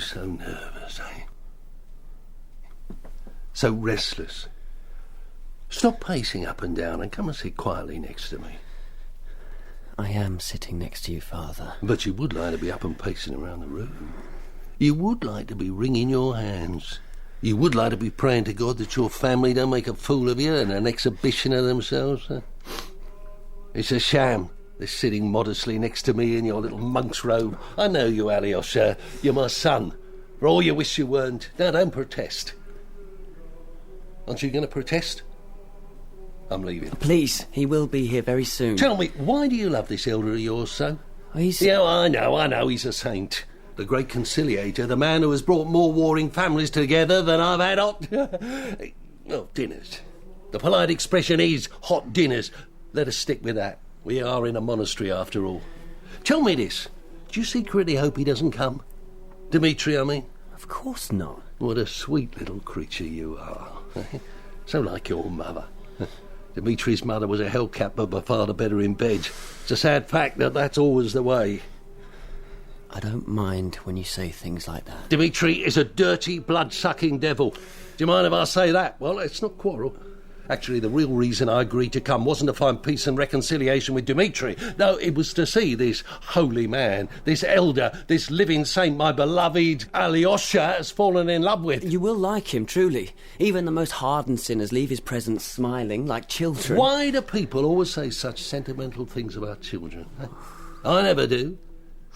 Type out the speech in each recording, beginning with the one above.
so nervous, eh? So restless. Stop pacing up and down and come and sit quietly next to me. I am sitting next to you, Father. But you would like to be up and pacing around the room. You would like to be wringing your hands. You would like to be praying to God that your family don't make a fool of you and an exhibition of themselves. Huh? It's a sham, this sitting modestly next to me in your little monk's robe. I know you, Alyosha. You're my son. For all you wish you weren't. Now, don't protest. Aren't you going to protest? I'm leaving. Please, he will be here very soon. Tell me, why do you love this elder of yours so? He's... Yeah, I know, he's a saint. The great conciliator, the man who has brought more warring families together than I've had hot... well, dinners. The polite expression is hot dinners. Let us stick with that. We are in a monastery, after all. Tell me this. Do you secretly hope he doesn't come? Dmitry, I mean? Of course not. What a sweet little creature you are. So like your mother. Dmitry's mother was a hellcat, but my father better in bed. It's a sad fact that that's always the way. I don't mind when you say things like that. Dmitry is a dirty, blood-sucking devil. Do you mind if I say that? Well, let's not quarrel. Actually, the real reason I agreed to come wasn't to find peace and reconciliation with Dmitry. No, it was to see this holy man, this elder, this living saint my beloved Alyosha has fallen in love with. You will like him, truly. Even the most hardened sinners leave his presence smiling like children. Why do people always say such sentimental things about children? I never do.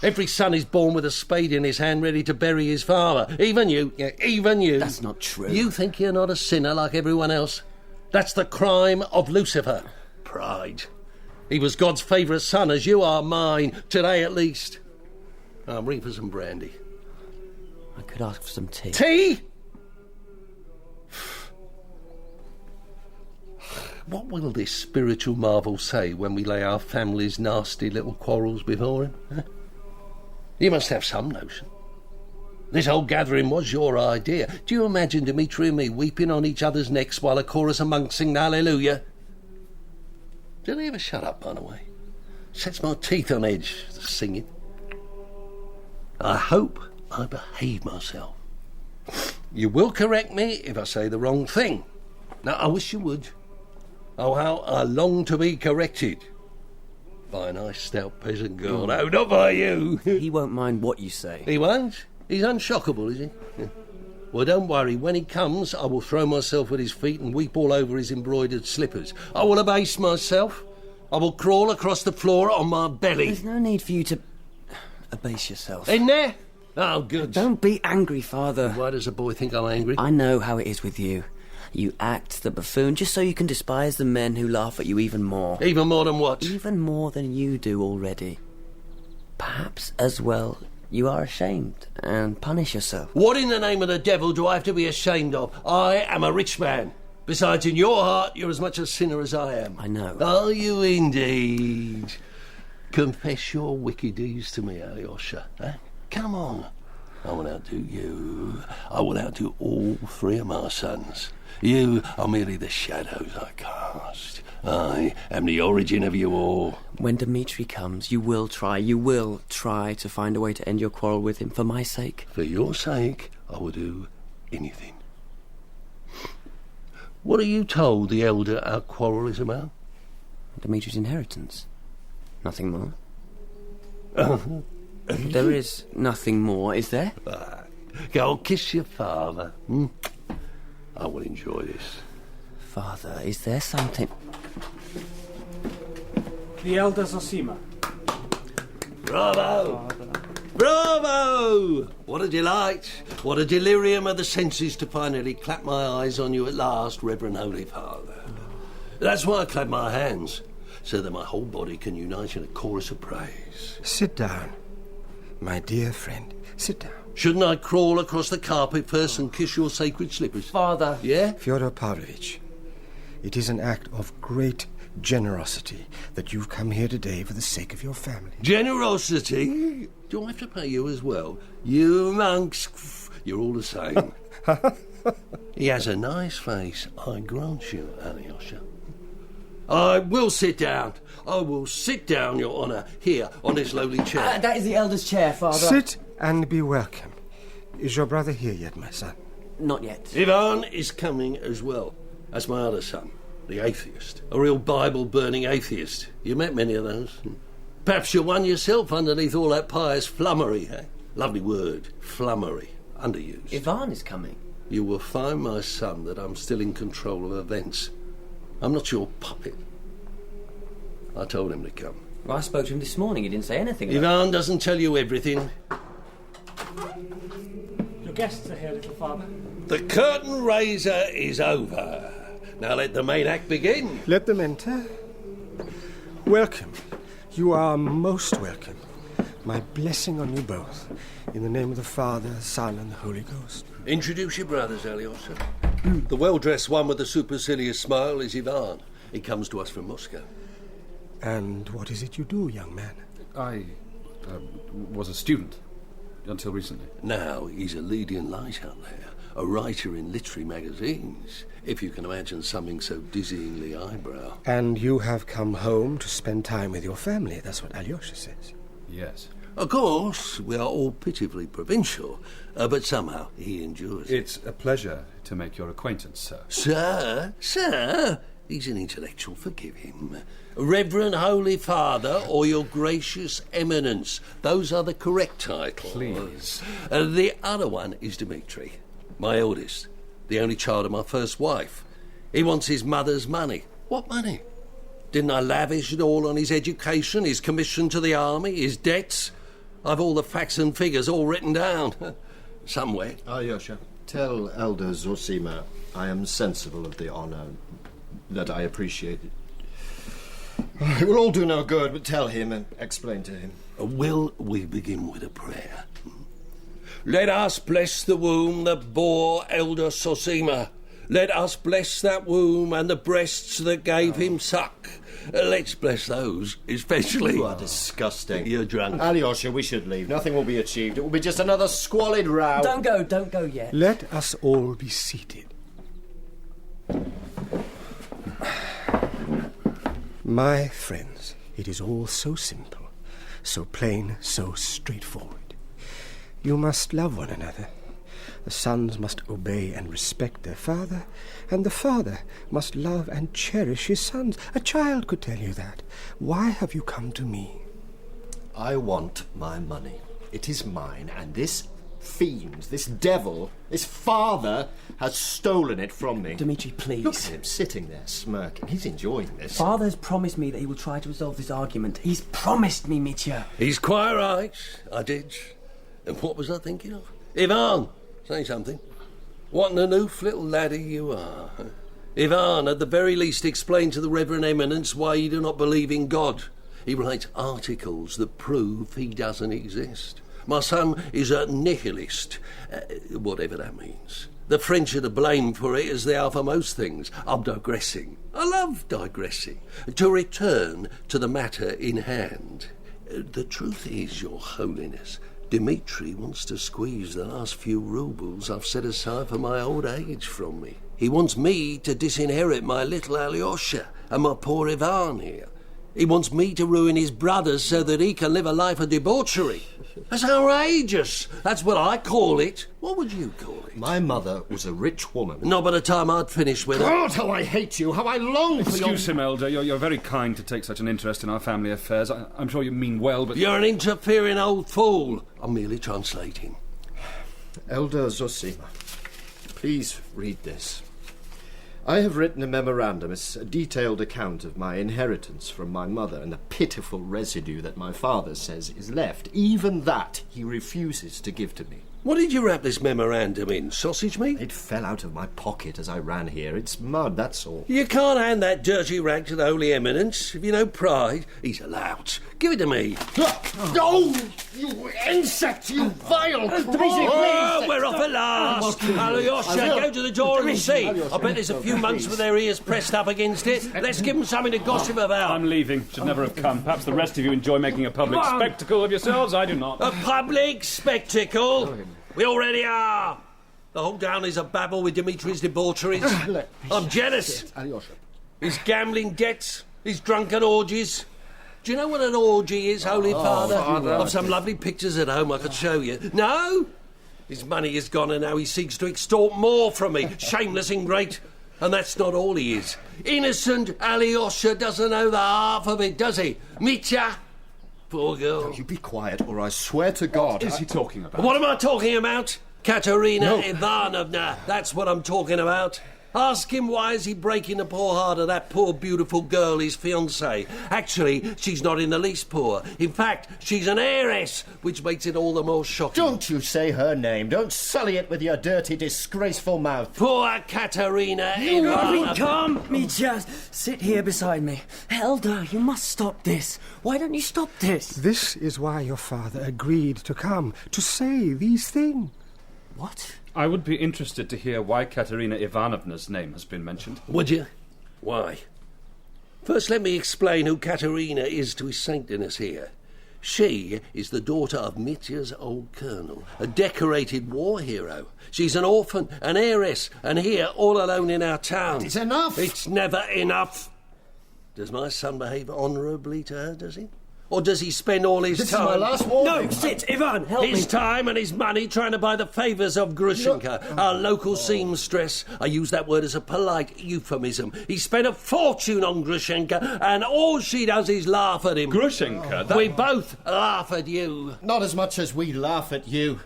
Every son is born with a spade in his hand ready to bury his father. Even you. Yeah, even you. That's not true. You think you're not a sinner like everyone else? That's the crime of Lucifer. Pride. He was God's favourite son, as you are mine, today at least. I'm ring for some brandy. I could ask for some tea. Tea? What will this spiritual marvel say when we lay our family's nasty little quarrels before him? Huh? You must have some notion. This whole gathering was your idea. Do you imagine Dmitry and me weeping on each other's necks while a chorus of monks sing Hallelujah? Do they ever shut up, by the way? Sets my teeth on edge, the singing. I hope I behave myself. You will correct me if I say the wrong thing. Now, I wish you would. Oh, how I long to be corrected. By a nice stout peasant girl. No, not by you. He won't mind what you say. He won't? He's unshockable, is he? Yeah. Well, don't worry. When he comes, I will throw myself at his feet and weep all over his embroidered slippers. I will abase myself. I will crawl across the floor on my belly. There's no need for you to abase yourself. In there? Oh, good. Don't be angry, Father. Why does a boy think I'm angry? I know how it is with you. You act the buffoon just so you can despise the men who laugh at you even more. Even more than what? Even more than you do already. Perhaps as well you are ashamed and punish yourself. What in the name of the devil do I have to be ashamed of? I am a rich man. Besides, in your heart, you're as much a sinner as I am. I know. Are you indeed? Confess your wicked deeds to me, Alyosha. Eh? Come on. I will outdo you. I will outdo all three of my sons. You are merely the shadows I cast. I am the origin of you all. When Dmitry comes, you will try to find a way to end your quarrel with him, for my sake. For your sake, I will do anything. What are you told the elder our quarrel is about? Dmitry's inheritance. Nothing more. There is nothing more, is there? Go kiss your father. I will enjoy this. Father, is there something... The elder Zosima. Bravo! Father. Bravo! What a delight. What a delirium of the senses to finally clap my eyes on you at last, Reverend Holy Father. That's why I clap my hands, so that my whole body can unite in a chorus of praise. Sit down, my dear friend. Sit down. Shouldn't I crawl across the carpet first and kiss your sacred slippers? Father. Yeah? Fyodor Pavlovich, it is an act of great generosity that you've come here today for the sake of your family. Generosity? Do I have to pay you as well? You monks, you're all the same. He has a nice face, I grant you, Alyosha. I will sit down. I will sit down, Your Honour, here on this lowly chair. That is the elder's chair, Father. Sit and be welcome. Is your brother here yet, my son? Not yet. Ivan is coming as well. That's my other son, the atheist. A real Bible-burning atheist. You met many of those. Perhaps you're one yourself underneath all that pious flummery, eh? Lovely word, flummery. Underused. Ivan is coming. You will find, my son, that I'm still in control of events. I'm not your puppet. I told him to come. Well, I spoke to him this morning. He didn't say anything. Ivan doesn't tell you everything. Your guests are here, little father. The curtain raiser is over. Now let the main act begin. Let them enter. Welcome. You are most welcome. My blessing on you both. In the name of the Father, Son, and the Holy Ghost. Introduce your brothers, Alyosha. The well-dressed one with the supercilious smile is Ivan. He comes to us from Moscow. And what is it you do, young man? I was a student until recently. Now he's a leading light out there, a writer in literary magazines, if you can imagine something so dizzyingly eyebrow. And you have come home to spend time with your family. That's what Alyosha says. Yes. Of course, we are all pitifully provincial, but somehow he endures. It's a pleasure to make your acquaintance, sir. Sir, he's an intellectual, forgive him. Reverend Holy Father, or Your Gracious Eminence. Those are the correct titles. Please. The other one is Dmitry, my eldest, the only child of my first wife. He wants his mother's money. What money? Didn't I lavish it all on his education, his commission to the army, his debts? I've all the facts and figures all written down. Somewhere. Alyosha, tell Elder Zosima I am sensible of the honour, that I appreciate it. It will all do no good, but tell him and explain to him. Will we begin with a prayer? Let us bless the womb that bore Elder Zosima. Let us bless that womb and the breasts that gave him suck. Let's bless those, especially... You are disgusting. You're drunk. Alyosha, we should leave. Nothing will be achieved. It will be just another squalid row. Don't go yet. Let us all be seated. My friends, it is all so simple, so plain, so straightforward. You must love one another. The sons must obey and respect their father, and the father must love and cherish his sons. A child could tell you that. Why have you come to me? I want my money. It is mine, and this fiend, this devil, this father has stolen it from me. Dmitry, please. Look at him sitting there smirking. He's enjoying this. Father has promised me that he will try to resolve this argument. He's promised me, Mitya. He's quite right. I did. And what was I thinking of? Ivan, say something. What an aloof little laddie you are. Ivan, at the very least, explain to the Reverend Eminence why you do not believe in God. He writes articles that prove he doesn't exist. My son is a nihilist, whatever that means. The French are to blame for it, as they are for most things. I'm digressing. I love digressing. To return to the matter in hand. The truth is, Your Holiness, Dmitry wants to squeeze the last few roubles I've set aside for my old age from me. He wants me to disinherit my little Alyosha and my poor Ivan here. He wants me to ruin his brothers so that he can live a life of debauchery. That's outrageous. That's what I call it. What would you call it? My mother was a rich woman. Not by the time I'd finished with her. God, how I hate you! How I long for your... Excuse him, Elder. You're very kind to take such an interest in our family affairs. I'm sure you mean well, but... You're an interfering old fool. I'm merely translating. Elder Zosima, please read this. I have written a memorandum. It's a detailed account of my inheritance from my mother and the pitiful residue that my father says is left. Even that he refuses to give to me. What did you wrap this memorandum in? Sausage meat? It fell out of my pocket as I ran here. It's mud, that's all. You can't hand that dirty rag to the Holy Eminence. Have you no pride? He's a lout. Give it to me. Oh, you insect, you vile creature! Oh, we're off at last. Alyosha, go to the door and see. I bet there's a few monks with their ears pressed up against it. Let's give them something to gossip about. I'm leaving. Should never have come. Perhaps the rest of you enjoy making a public spectacle of yourselves. I do not. A public spectacle? We already are. The whole town is a babble with Dmitry's debaucheries. I'm jealous. His gambling debts, his drunken orgies. Do you know what an orgy is, Holy Father? I've some lovely pictures at home I could show you. No? His money is gone and now he seeks to extort more from me. Shameless ingrate. And that's not all he is. Innocent Alyosha doesn't know the half of it, does he? Mitya? Poor girl. You be quiet, or I swear to God... What is he talking about? What am I talking about? Katerina Ivanovna. That's what I'm talking about. Ask him why is he breaking the poor heart of that poor beautiful girl, his fiancée. Actually, she's not in the least poor. In fact, she's an heiress, which makes it all the more shocking. Don't you say her name. Don't sully it with your dirty, disgraceful mouth. Poor Katerina Ivanovna. Come, Mitya. Sit here beside me. Elder, you must stop this. Why don't you stop this? This is why your father agreed to come, to say these things. What? I would be interested to hear why Katerina Ivanovna's name has been mentioned. Would you? Why? First, let me explain who Katerina is to his saintliness here. She is the daughter of Mitya's old colonel, a decorated war hero. She's an orphan, an heiress, and here, all alone in our town. It's enough! It's never enough. Does my son behave honourably to her, does he? Or does he spend all his This time... is my last warning. No, sit, Ivan, help me. His time and his money trying to buy the favours of Grushenka, our local seamstress. I use that word as a polite euphemism. He spent a fortune on Grushenka, and all she does is laugh at him. Grushenka? We both laugh at you. Not as much as we laugh at you.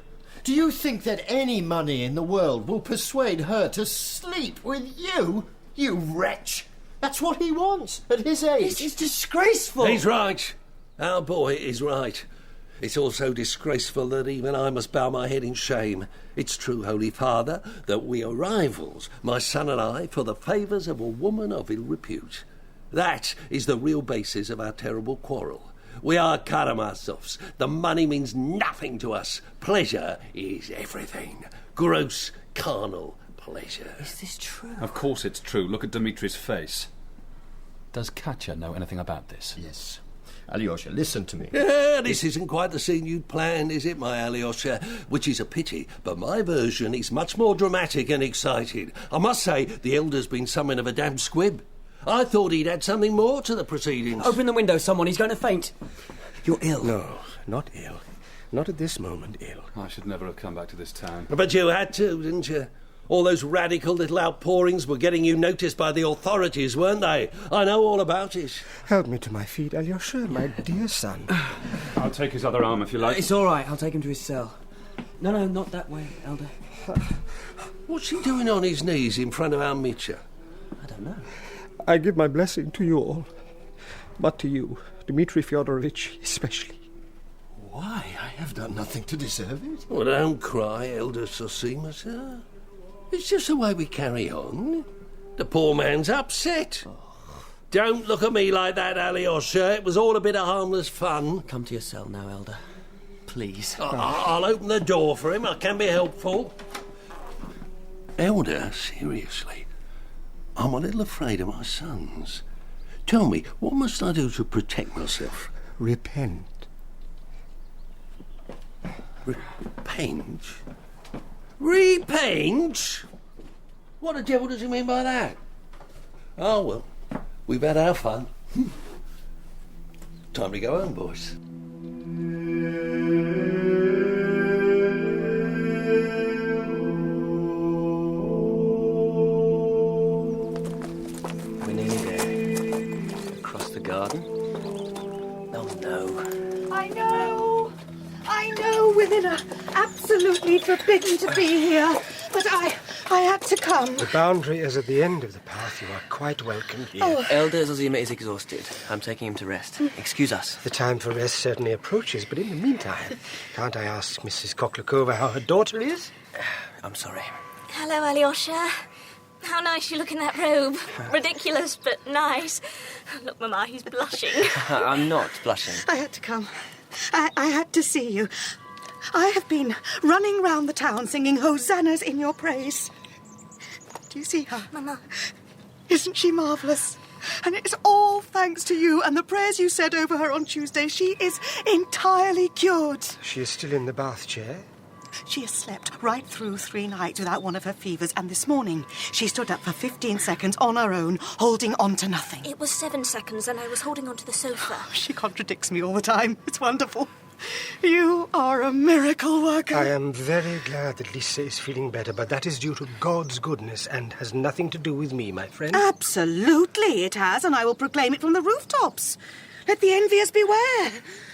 Do you think that any money in the world will persuade her to sleep with you? You wretch! That's what he wants, at his age. This is disgraceful. He's right. Our boy is right. It's also disgraceful that even I must bow my head in shame. It's true, Holy Father, that we are rivals, my son and I, for the favours of a woman of ill repute. That is the real basis of our terrible quarrel. We are Karamazovs. The money means nothing to us. Pleasure is everything. Gross, carnal pleasure. Is this true? Of course it's true. Look at Dmitry's face. Does Katya know anything about this? Yes. Alyosha, listen to me. Yeah, this isn't quite the scene you'd planned, is it, my Alyosha? Which is a pity, but my version is much more dramatic and exciting. I must say, the elder's been something of a damn squib. I thought he'd add something more to the proceedings. Open the window, someone. He's going to faint. You're ill. No, not ill. Not at this moment ill. I should never have come back to this town. But you had to, didn't you? All those radical little outpourings were getting you noticed by the authorities, weren't they? I know all about it. Help me to my feet, Alyosha, my dear son. I'll take his other arm if you like. It's all right. I'll take him to his cell. No, not that way, Elder. What's he doing on his knees in front of our Mitya? I don't know. I give my blessing to you all, but to you, Dmitry Fyodorovich, especially. Why? I have done nothing to deserve it. Well, don't cry, Elder Zosima, sir. It's just the way we carry on. The poor man's upset. Don't look at me like that, Alyosha. It was all a bit of harmless fun. Come to your cell now, Elder. Please. I'll open the door for him. I can be helpful. Elder, seriously, I'm a little afraid of my sons. Tell me, what must I do to protect myself? Repent. Repent? Repaint? What the devil does he mean by that? Oh, well, we've had our fun. Time to go home, boys. We're nearly there. Across the garden. Oh, no. I know women are absolutely forbidden to be here, but I had to come. The boundary is at the end of the path. You are quite welcome here. Oh. Elder Zosima is exhausted. I'm taking him to rest. Excuse us. The time for rest certainly approaches, but in the meantime, can't I ask Mrs. Khoklakova how her daughter is? I'm sorry. Hello, Alyosha. How nice you look in that robe. Ridiculous, but nice. Look, Mama, he's blushing. I'm not blushing. I had to come. I had to see you. I have been running round the town singing hosannas in your praise. Do you see her? Mama. Isn't she marvellous? And it's all thanks to you and the prayers you said over her on Tuesday. She is entirely cured. She is still in the bath chair. She has slept right through 3 nights without one of her fevers, and this morning she stood up for 15 seconds on her own, holding on to nothing. It was 7 seconds and I was holding onto the sofa. She contradicts me all the time. It's wonderful. You are a miracle worker. I am very glad that Lise is feeling better, but that is due to God's goodness and has nothing to do with me, my friend. Absolutely it has, and I will proclaim it from the rooftops. Let the envious beware.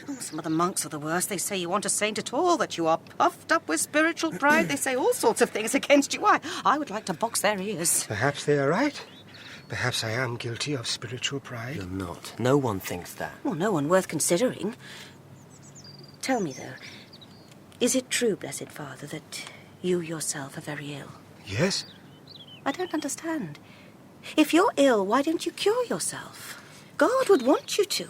Oh, some of the monks are the worst. They say you aren't a saint at all, that you are puffed up with spiritual pride. They say all sorts of things against you. I would like to box their ears. Perhaps they are right. Perhaps I am guilty of spiritual pride. You're not. No one thinks that. Well, no one worth considering. Tell me, though, is it true, Blessed Father, that you yourself are very ill? Yes? I don't understand. If you're ill, why don't you cure yourself? God would want you to.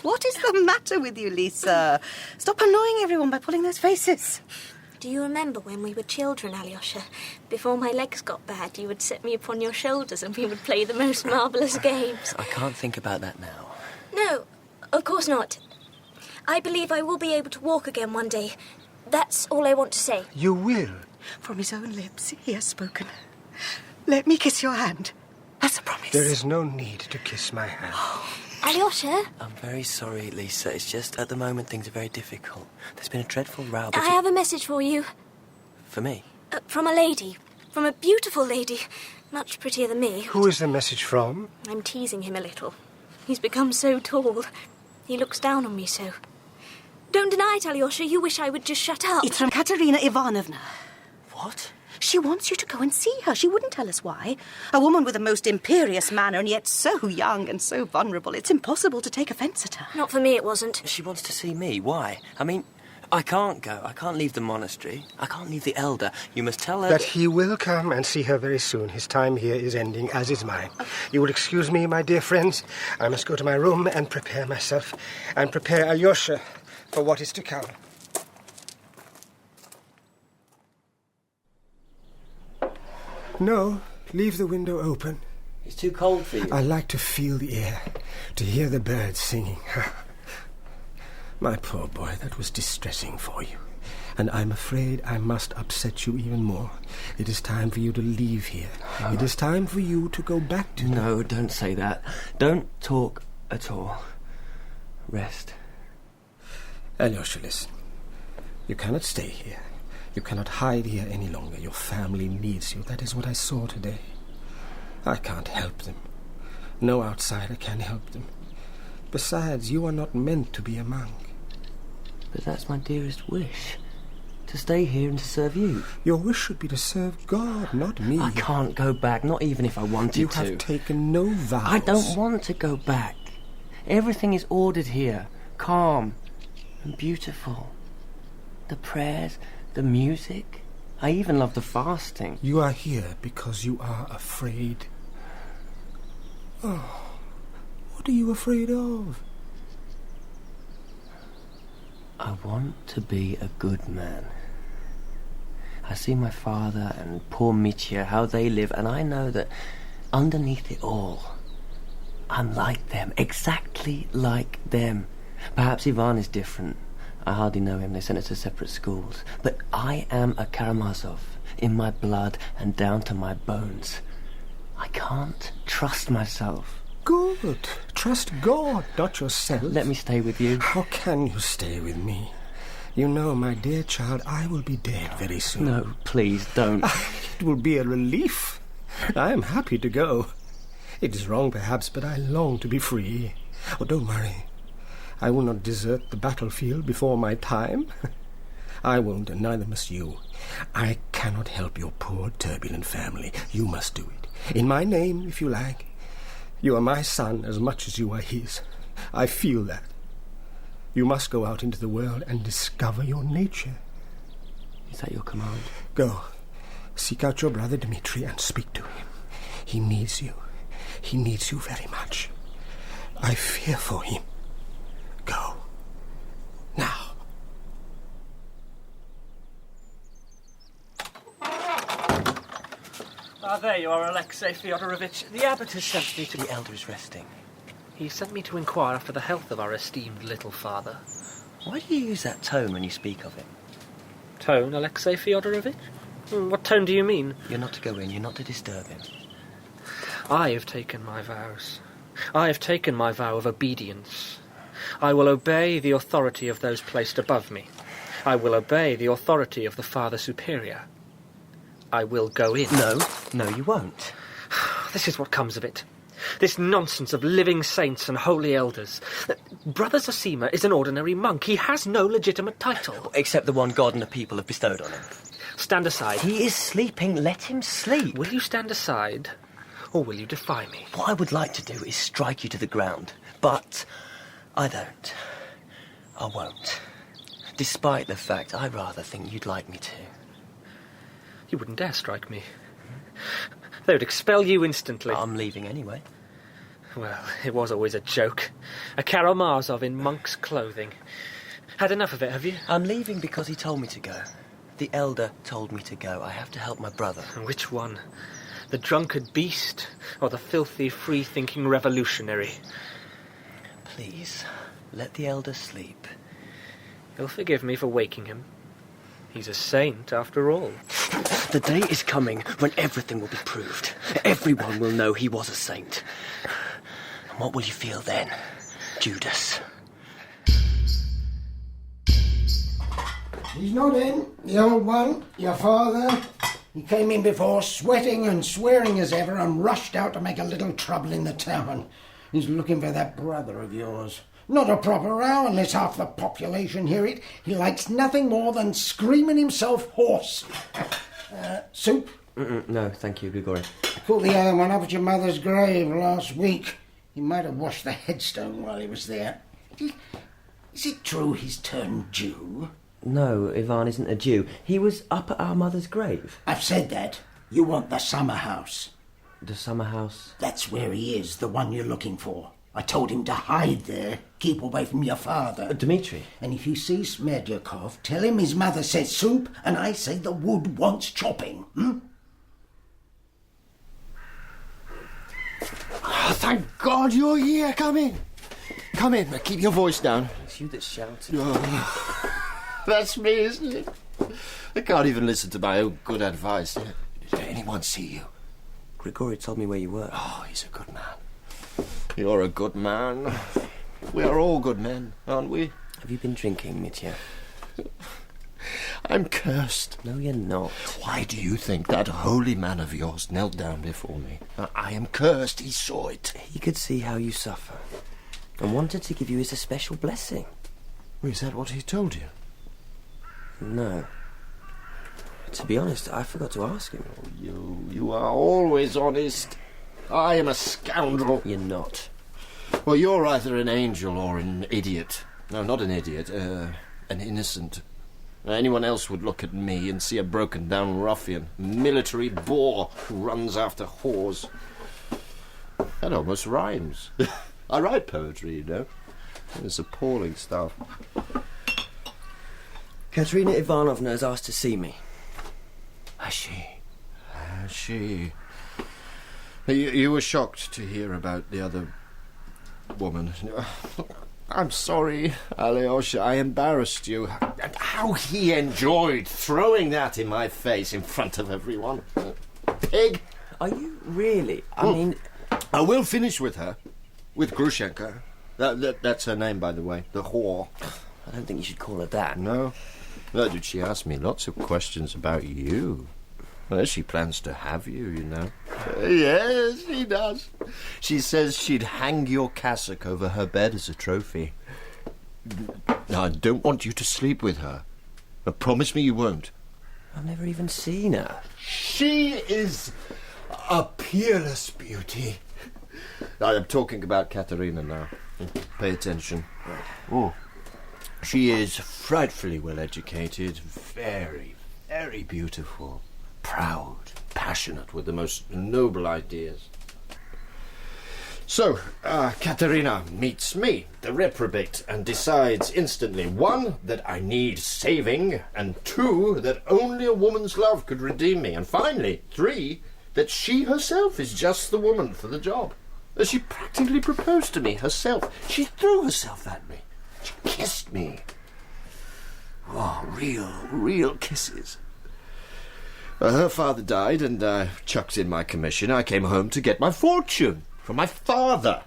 What is the matter with you, Lisa? Stop annoying everyone by pulling those faces. Do you remember when we were children, Alyosha? Before my legs got bad, you would set me upon your shoulders and we would play the most marvellous games. I can't think about that now. No, of course not. I believe I will be able to walk again one day. That's all I want to say. You will. From his own lips, he has spoken. Let me kiss your hand. That's a promise. There is no need to kiss my hand. Alyosha? I'm very sorry, Lisa. It's just at the moment things are very difficult. There's been a dreadful row I have a message for you. For me? From a lady. From a beautiful lady. Much prettier than me. Who is the message from? I'm teasing him a little. He's become so tall. He looks down on me so. Don't deny it, Alyosha. You wish I would just shut up. It's from Katerina Ivanovna. What? She wants you to go and see her. She wouldn't tell us why. A woman with a most imperious manner and yet so young and so vulnerable. It's impossible to take offence at her. Not for me, it wasn't. She wants to see me. Why? I mean, I can't go. I can't leave the monastery. I can't leave the elder. You must tell her... That he will come and see her very soon. His time here is ending, as is mine. You will excuse me, my dear friends. I must go to my room and prepare myself. And prepare Alyosha for what is to come. No, leave the window open. It's too cold for you. I like to feel the air, to hear the birds singing. My poor boy, that was distressing for you. And I'm afraid I must upset you even more. It is time for you to leave here. Oh. It is time for you to go back to... No, don't say that. Don't talk at all. Rest. Alyosha, listen. You cannot stay here. You cannot hide here any longer. Your family needs you. That is what I saw today. I can't help them. No outsider can help them. Besides, you are not meant to be a monk. But that's my dearest wish. To stay here and to serve you. Your wish should be to serve God, not me. I can't go back, not even if I wanted to. You have taken no vows. I don't want to go back. Everything is ordered here. Calm and beautiful. The prayers... the music. I even love the fasting. You are here because you are afraid. Oh, what are you afraid of? I want to be a good man. I see my father and poor Mitya, how they live, and I know that underneath it all, I'm like them, exactly like them. Perhaps Ivan is different. I hardly know him. They sent us to separate schools. But I am a Karamazov, in my blood and down to my bones. I can't trust myself. Good. Trust God, not yourself. Let me stay with you. How can you stay with me? You know, my dear child, I will be dead very soon. No, please, don't. It will be a relief. I am happy to go. It is wrong, perhaps, but I long to be free. Oh, don't worry. I will not desert the battlefield before my time. I won't, and neither must you. I cannot help your poor, turbulent family. You must do it. In my name, if you like. You are my son as much as you are his. I feel that. You must go out into the world and discover your nature. Is that your command? Go. Seek out your brother Dmitry and speak to him. He needs you. He needs you very much. I fear for him. Go. Now. There you are, Alexei Fyodorovich. The abbot has sent me to... The elder is resting. He sent me to inquire after the health of our esteemed little father. Why do you use that tone when you speak of him? Tone, Alexei Fyodorovich? What tone do you mean? You're not to go in, you're not to disturb him. I have taken my vows. I have taken my vow of obedience. I will obey the authority of those placed above me. I will obey the authority of the Father Superior. I will go in. No, you won't. This is what comes of it. This nonsense of living saints and holy elders. Brother Zosima is an ordinary monk. He has no legitimate title. Except the one God and the people have bestowed on him. Stand aside. He is sleeping. Let him sleep. Will you stand aside, or will you defy me? What I would like to do is strike you to the ground. But I don't. I won't. Despite the fact I rather think you'd like me to. You wouldn't dare strike me. They would expel you instantly. I'm leaving anyway. Well, it was always a joke. A Karamazov in monk's clothing. Had enough of it, have you? I'm leaving because he told me to go. The elder told me to go. I have to help my brother. Which one? The drunkard beast, or the filthy, free-thinking revolutionary? Please, let the elder sleep. You'll forgive me for waking him. He's a saint, after all. The day is coming when everything will be proved. Everyone will know he was a saint. And what will you feel then, Judas? He's not in, the old one, your father. He came in before, sweating and swearing as ever, and rushed out to make a little trouble in the town. He's looking for that brother of yours. Not a proper row unless half the population hear it. He likes nothing more than screaming himself hoarse. Soup? No, thank you, Grigory. I caught the other one up at your mother's grave last week. He might have washed the headstone while he was there. Is it true he's turned Jew? No, Ivan isn't a Jew. He was up at our mother's grave. I've said that. You want the summer house. The summer house? That's where he is, the one you're looking for. I told him to hide there, keep away from your father. Dmitry. And if you see Smerdyakov, tell him his mother says soup, and I say the wood wants chopping. Oh, thank God you're here. Come in. Come in, but keep your voice down. It's you that shouted. Oh, that's me, isn't it? I can't even listen to my own good advice. Did anyone see you? Grigory told me where you were. Oh, he's a good man. You're a good man. We are all good men, aren't we? Have you been drinking, Mitya? I'm cursed. No, you're not. Why do you think that holy man of yours knelt down before me? I am cursed. He saw it. He could see how you suffer and wanted to give you his especial blessing. Is that what he told you? No. To be honest, I forgot to ask him. Oh, you are always honest. I am a scoundrel. You're not. Well, you're either an angel or an idiot. No, not an idiot. An innocent. Anyone else would look at me and see a broken-down ruffian, military boor who runs after whores. That almost rhymes. I write poetry, you know. It's appalling stuff. Katerina Ivanovna has asked to see me. Has she? Has she? You were shocked to hear about the other woman. I'm sorry, Alyosha, I embarrassed you. And how he enjoyed throwing that in my face in front of everyone. Pig! Are you really? I mean... I will finish with her. With Grushenka. That's her name, by the way. The whore. I don't think you should call her that. No? Well, did she ask me lots of questions about you? Well, she plans to have you, you know. Yes, she does. She says she'd hang your cassock over her bed as a trophy. Now, I don't want you to sleep with her. But promise me you won't. I've never even seen her. She is a peerless beauty. I'm talking about Katerina now. Pay attention. Oh. She is frightfully well educated, very, very beautiful. Proud, passionate, with the most noble ideas. So, Katerina meets me, the reprobate, and decides instantly, 1, that I need saving, and 2, that only a woman's love could redeem me, and finally, 3, that she herself is just the woman for the job. She practically proposed to me herself. She threw herself at me. She kissed me. Oh, real kisses. Her father died, and chucked in my commission. I came home to get my fortune from my father.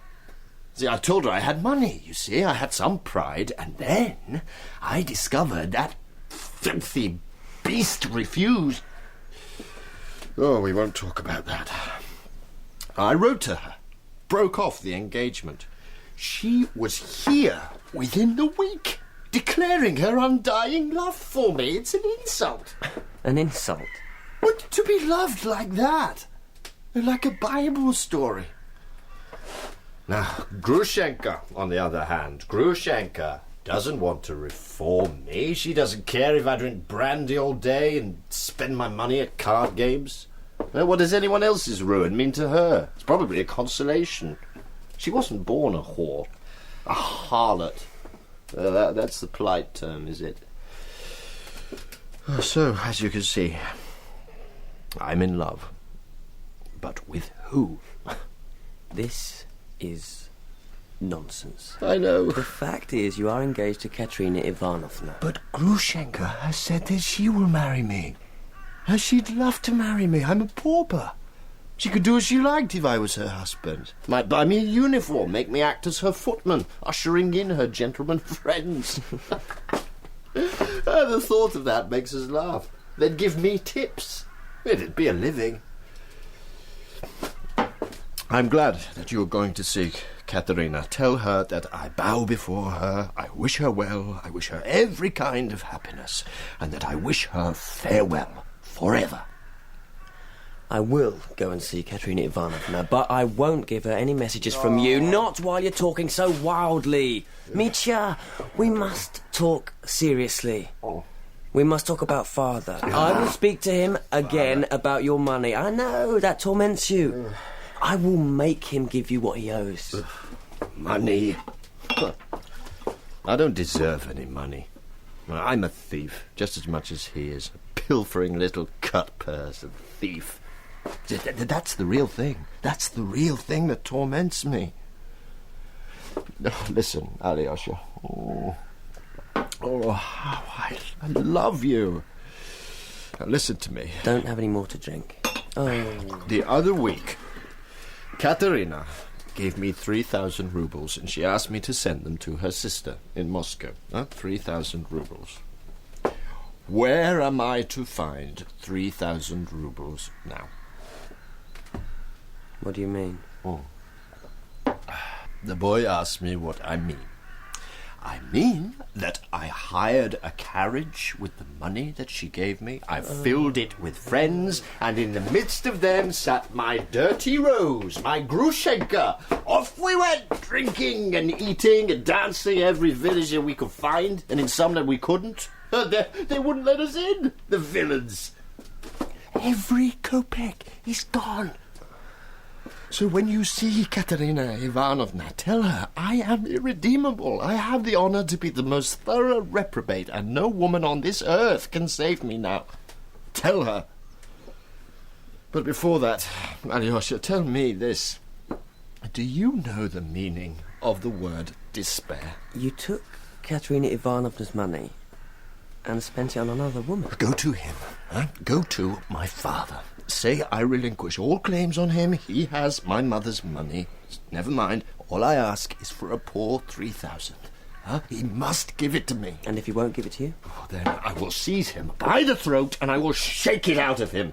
See, I told her I had money, you see. I had some pride, and then I discovered that filthy beast refused. Oh, we won't talk about that. I wrote to her, broke off the engagement. She was here within the week, declaring her undying love for me. It's an insult. An insult? But to be loved like that, like a Bible story. Now, Grushenka, on the other hand, Grushenka doesn't want to reform me. She doesn't care if I drink brandy all day and spend my money at card games. Well, what does anyone else's ruin mean to her? It's probably a consolation. She wasn't born a whore, a harlot. That's the polite term, is it? So, as you can see, I'm in love. But with who? This is nonsense. I know. The fact is, you are engaged to Katerina Ivanovna. But Grushenka has said that she will marry me. She'd love to marry me. I'm a pauper. She could do as she liked if I was her husband. Might buy me a uniform, make me act as her footman, ushering in her gentleman friends. The thought of that makes us laugh. They'd give me tips. It'd be a living. I'm glad that you're going to see Katerina. Tell her that I bow before her, I wish her well, I wish her every kind of happiness, and that I wish her farewell forever. I will go and see Katerina Ivanovna, but I won't give her any messages from you, not while you're talking so wildly. Mitya, we must talk seriously. We must talk about Father. I will speak to him again about your money. I know, that torments you. I will make him give you what he owes. Money? I don't deserve any money. I'm a thief, just as much as he is. A pilfering little cut-purse and thief. That's the real thing. That's the real thing that torments me. Listen, Alyosha. Oh, how I love you. Now, listen to me. Don't have any more to drink. Oh. The other week, Katerina gave me 3,000 rubles, and she asked me to send them to her sister in Moscow. 3,000 rubles. Where am I to find 3,000 rubles now? What do you mean? The boy asked me what I mean. I mean that I hired a carriage with the money that she gave me. I filled it with friends, and in the midst of them sat my dirty Rose, my Grushenka. Off we went, drinking and eating and dancing every village that we could find, and in some that we couldn't. They wouldn't let us in, the villains. Every kopeck is gone. So when you see Katerina Ivanovna, tell her I am irredeemable. I have the honour to be the most thorough reprobate, and no woman on this earth can save me now. Tell her. But before that, Alyosha, tell me this. Do you know the meaning of the word despair? You took Katerina Ivanovna's money and spent it on another woman. Go to him. Go to my father. Say I relinquish all claims on him. He has my mother's money. Never mind. All I ask is for a poor 3,000. He must give it to me. And if he won't give it to you? Then I will seize him by the throat and I will shake it out of him.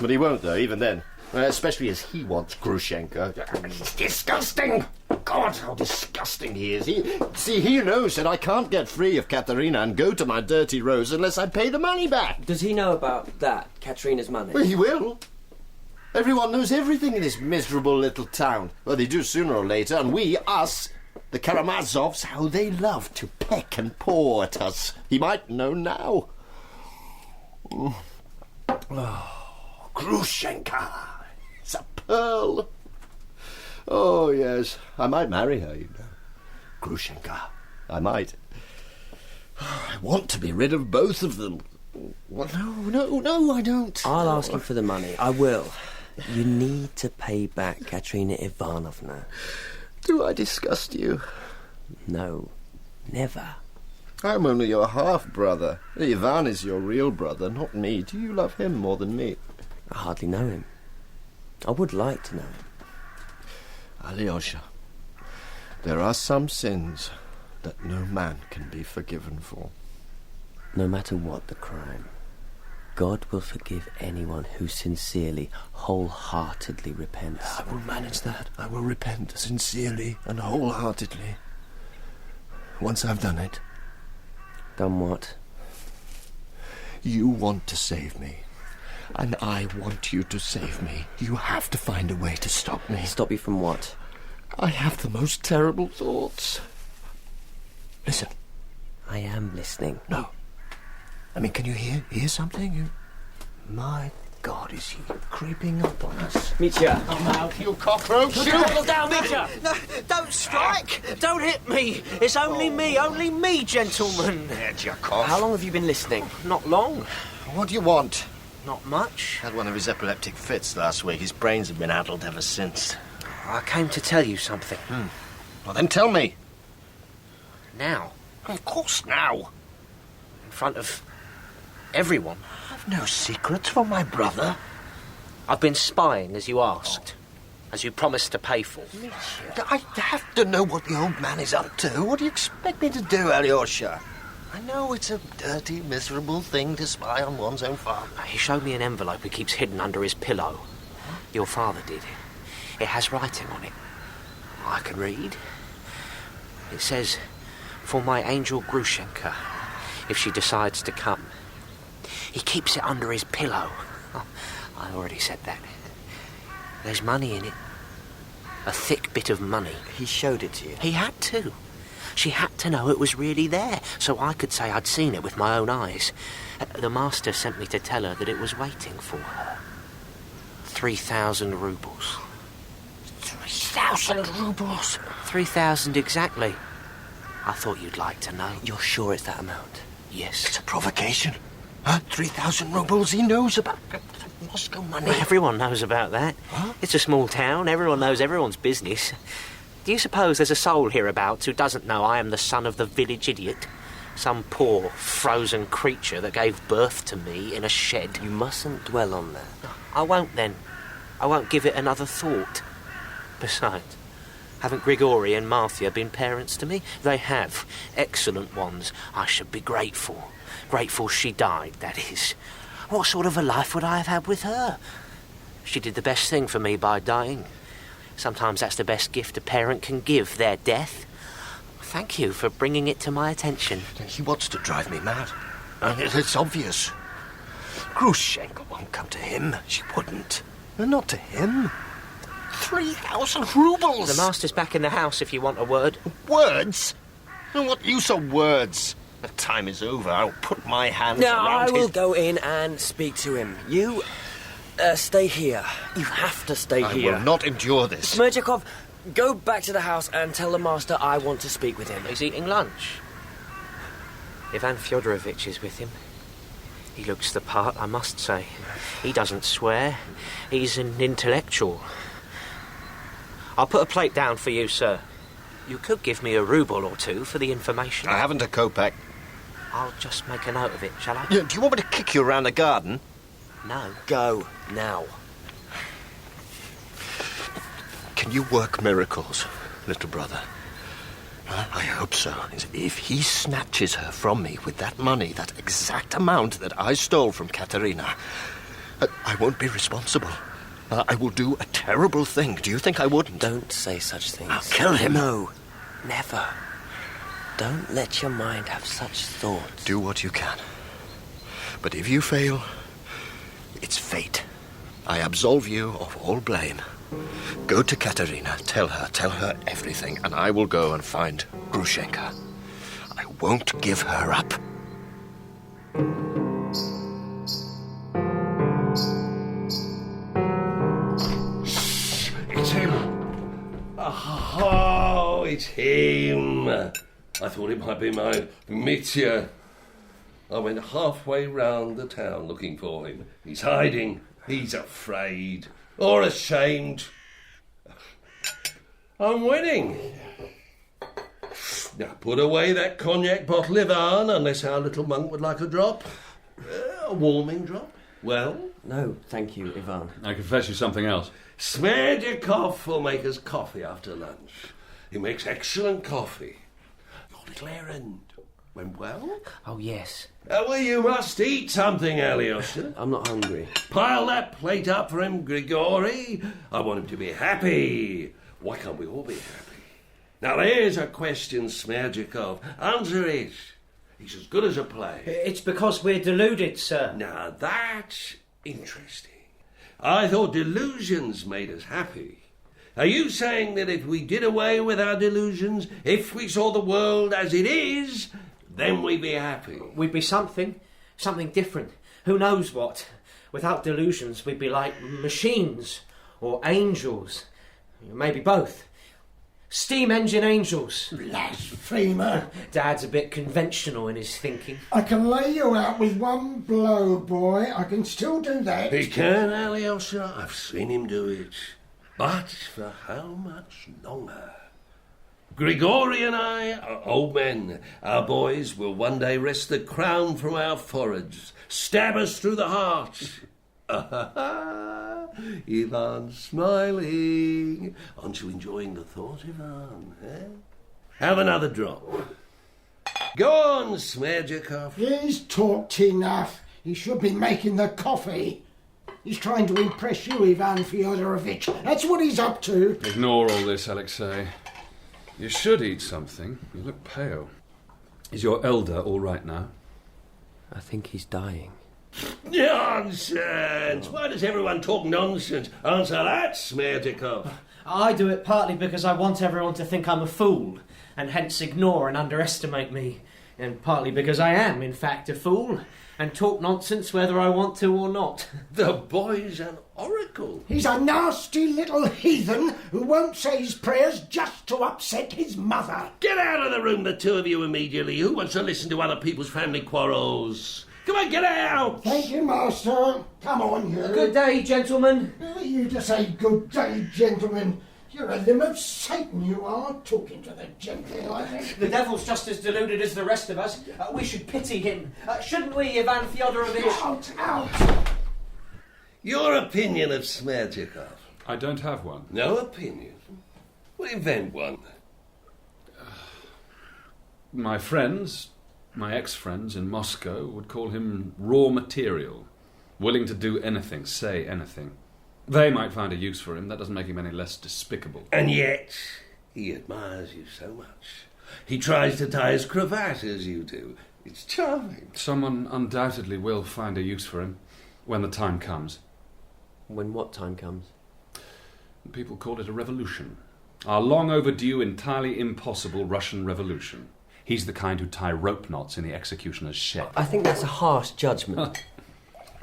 But he won't, though, even then. Especially as he wants Grushenka. It's disgusting! God, how disgusting he is. He knows that I can't get free of Katerina and go to my dirty Rose unless I pay the money back. Does he know about that, Katerina's money? Well, he will. Everyone knows everything in this miserable little town. Well, they do sooner or later, and we, us, the Karamazovs, how they love to peck and paw at us. He might know now. Grushenka! It's a pearl. Oh, yes. I might marry her, you know. Grushenka. I might. I want to be rid of both of them. Well, no, I don't. I'll ask you for the money. I will. You need to pay back Katerina Ivanovna. Do I disgust you? No, never. I'm only your half-brother. Ivan is your real brother, not me. Do you love him more than me? I hardly know him. I would like to know him. Alyosha, there are some sins that no man can be forgiven for. No matter what the crime, God will forgive anyone who sincerely, wholeheartedly repents. I will manage that. I will repent sincerely and wholeheartedly. Once I've done it. Done what? You want to save me. And I want you to save me. You have to find a way to stop me. Stop you from what? I have the most terrible thoughts. Listen. I am listening. No. I mean, can you hear something? My God, is he creeping up on us? Mitya! I'm out, you cockroach! Settle down, Mitya! No, don't strike! Don't hit me! It's only me, gentlemen. Smerdyakov. How long have you been listening? Not long. What do you want? Not much. Had one of his epileptic fits last week. His brains have been addled ever since. I came to tell you something. Well, then tell me. Now. Of course now. In front of everyone. I've no secrets from my brother. I've been spying, as you asked. As you promised to pay for. I have to know what the old man is up to. What do you expect me to do, Alyosha? I know it's a dirty, miserable thing to spy on one's own father. He showed me an envelope he keeps hidden under his pillow. Your father did. It has writing on it. I can read. It says, "For my angel Grushenka, if she decides to come." He keeps it under his pillow. Oh, I already said that. There's money in it. A thick bit of money. He showed it to you? He had to. She had to know it was really there, so I could say I'd seen it with my own eyes. The master sent me to tell her that it was waiting for her. 3,000 rubles. 3,000 rubles? 3,000 exactly. I thought you'd like to know. You're sure it's that amount? Yes. It's a provocation. 3,000 rubles, he knows about Moscow money. Well, everyone knows about that. Huh? It's a small town. Everyone knows everyone's business. Do you suppose there's a soul hereabouts who doesn't know I am the son of the village idiot? Some poor, frozen creature that gave birth to me in a shed. You mustn't dwell on that. I won't, then. I won't give it another thought. Besides, haven't Grigory and Martha been parents to me? They have. Excellent ones. I should be grateful. Grateful she died, that is. What sort of a life would I have had with her? She did the best thing for me by dying. Sometimes that's the best gift a parent can give, their death. Thank you for bringing it to my attention. He wants to drive me mad. It's obvious. Grushenka won't come to him. She wouldn't. Not to him. 3,000 rubles! The master's back in the house if you want a word. Words? And what use are words? The time is over. I'll put my hands around I his... will go in and speak to him. You, stay here. You have to stay here. I will not endure this. Smerdyakov, go back to the house and tell the master I want to speak with him. He's eating lunch. Ivan Fyodorovich is with him. He looks the part, I must say. He doesn't swear. He's an intellectual. I'll put a plate down for you, sir. You could give me a ruble or two for the information. I haven't a kopeck. I'll just make a note of it, shall I? Yeah, do you want me to kick you around the garden? No. Go, now. Can you work miracles, little brother? I hope so. If he snatches her from me with that money, that exact amount that I stole from Katerina, I won't be responsible. I will do a terrible thing. Do you think I wouldn't? Don't say such things. I'll kill him. No, never. Don't let your mind have such thoughts. Do what you can. But if you fail, it's fate. I absolve you of all blame. Go to Katerina, tell her everything, and I will go and find Grushenka. I won't give her up. It's him. Oh, it's him. I thought it might be my Mitya. I went halfway round the town looking for him. He's hiding. He's afraid. Or ashamed. I'm winning. Now put away that cognac bottle, Ivan, unless our little monk would like a drop. A warming drop. Well? No, thank you, Ivan. I confess you something else. Smerdyakov will make us coffee after lunch. He makes excellent coffee. Your little errand went well? Oh, yes. Well, you must eat something, Alyosha. I'm not hungry. Pile that plate up for him, Grigory. I want him to be happy. Why can't we all be happy? Now, there's a question, Smerdyakov. Answer it. He's as good as a play. It's because we're deluded, sir. Now, that's interesting. I thought delusions made us happy. Are you saying that if we did away with our delusions, if we saw the world as it is, then we'd be happy? We'd be something different. Who knows what? Without delusions, we'd be like machines or angels. Maybe both. Steam engine angels. Blasphemer. Dad's a bit conventional in his thinking. I can lay you out with one blow, boy. I can still do that. He can, Alyosha. I've seen him do it. But for how much longer? Grigory and I are old men. Our boys will one day wrest the crown from our foreheads, stab us through the heart. Ivan's smiling. Aren't you enjoying the thought, Ivan? Have another drop. Go on, Smerdyakov. He's talked enough. He should be making the coffee. He's trying to impress you, Ivan Fyodorovich. That's what he's up to. Ignore all this, Alexei. You should eat something. You look pale. Is your elder all right now? I think he's dying. Nonsense! Why does everyone talk nonsense? Answer that, Smerdyakov. I do it partly because I want everyone to think I'm a fool, and hence ignore and underestimate me. And partly because I am, in fact, a fool, and talk nonsense whether I want to or not. The boy's an oracle. He's a nasty little heathen who won't say his prayers just to upset his mother. Get out of the room, the two of you, immediately. Who wants to listen to other people's family quarrels? Come on, get out! Thank you, Master. Come on, you. Good day, gentlemen. You just say good day, gentlemen. You're a limb of Satan, you are, talking to the gentry like that. The devil's just as deluded as the rest of us. We should pity him. Shouldn't we, Ivan Fyodorovich? Out! Your opinion of Smerdyakov? I don't have one. No opinion? Well, invent one. My friends, my ex-friends in Moscow, would call him raw material, willing to do anything, say anything. They might find a use for him. That doesn't make him any less despicable. And yet, he admires you so much. He tries to tie his cravat as you do. It's charming. Someone undoubtedly will find a use for him when the time comes. When what time comes? People call it a revolution. Our long overdue, entirely impossible Russian revolution. He's the kind who'd tie rope knots in the executioner's shed. I think that's a harsh judgment.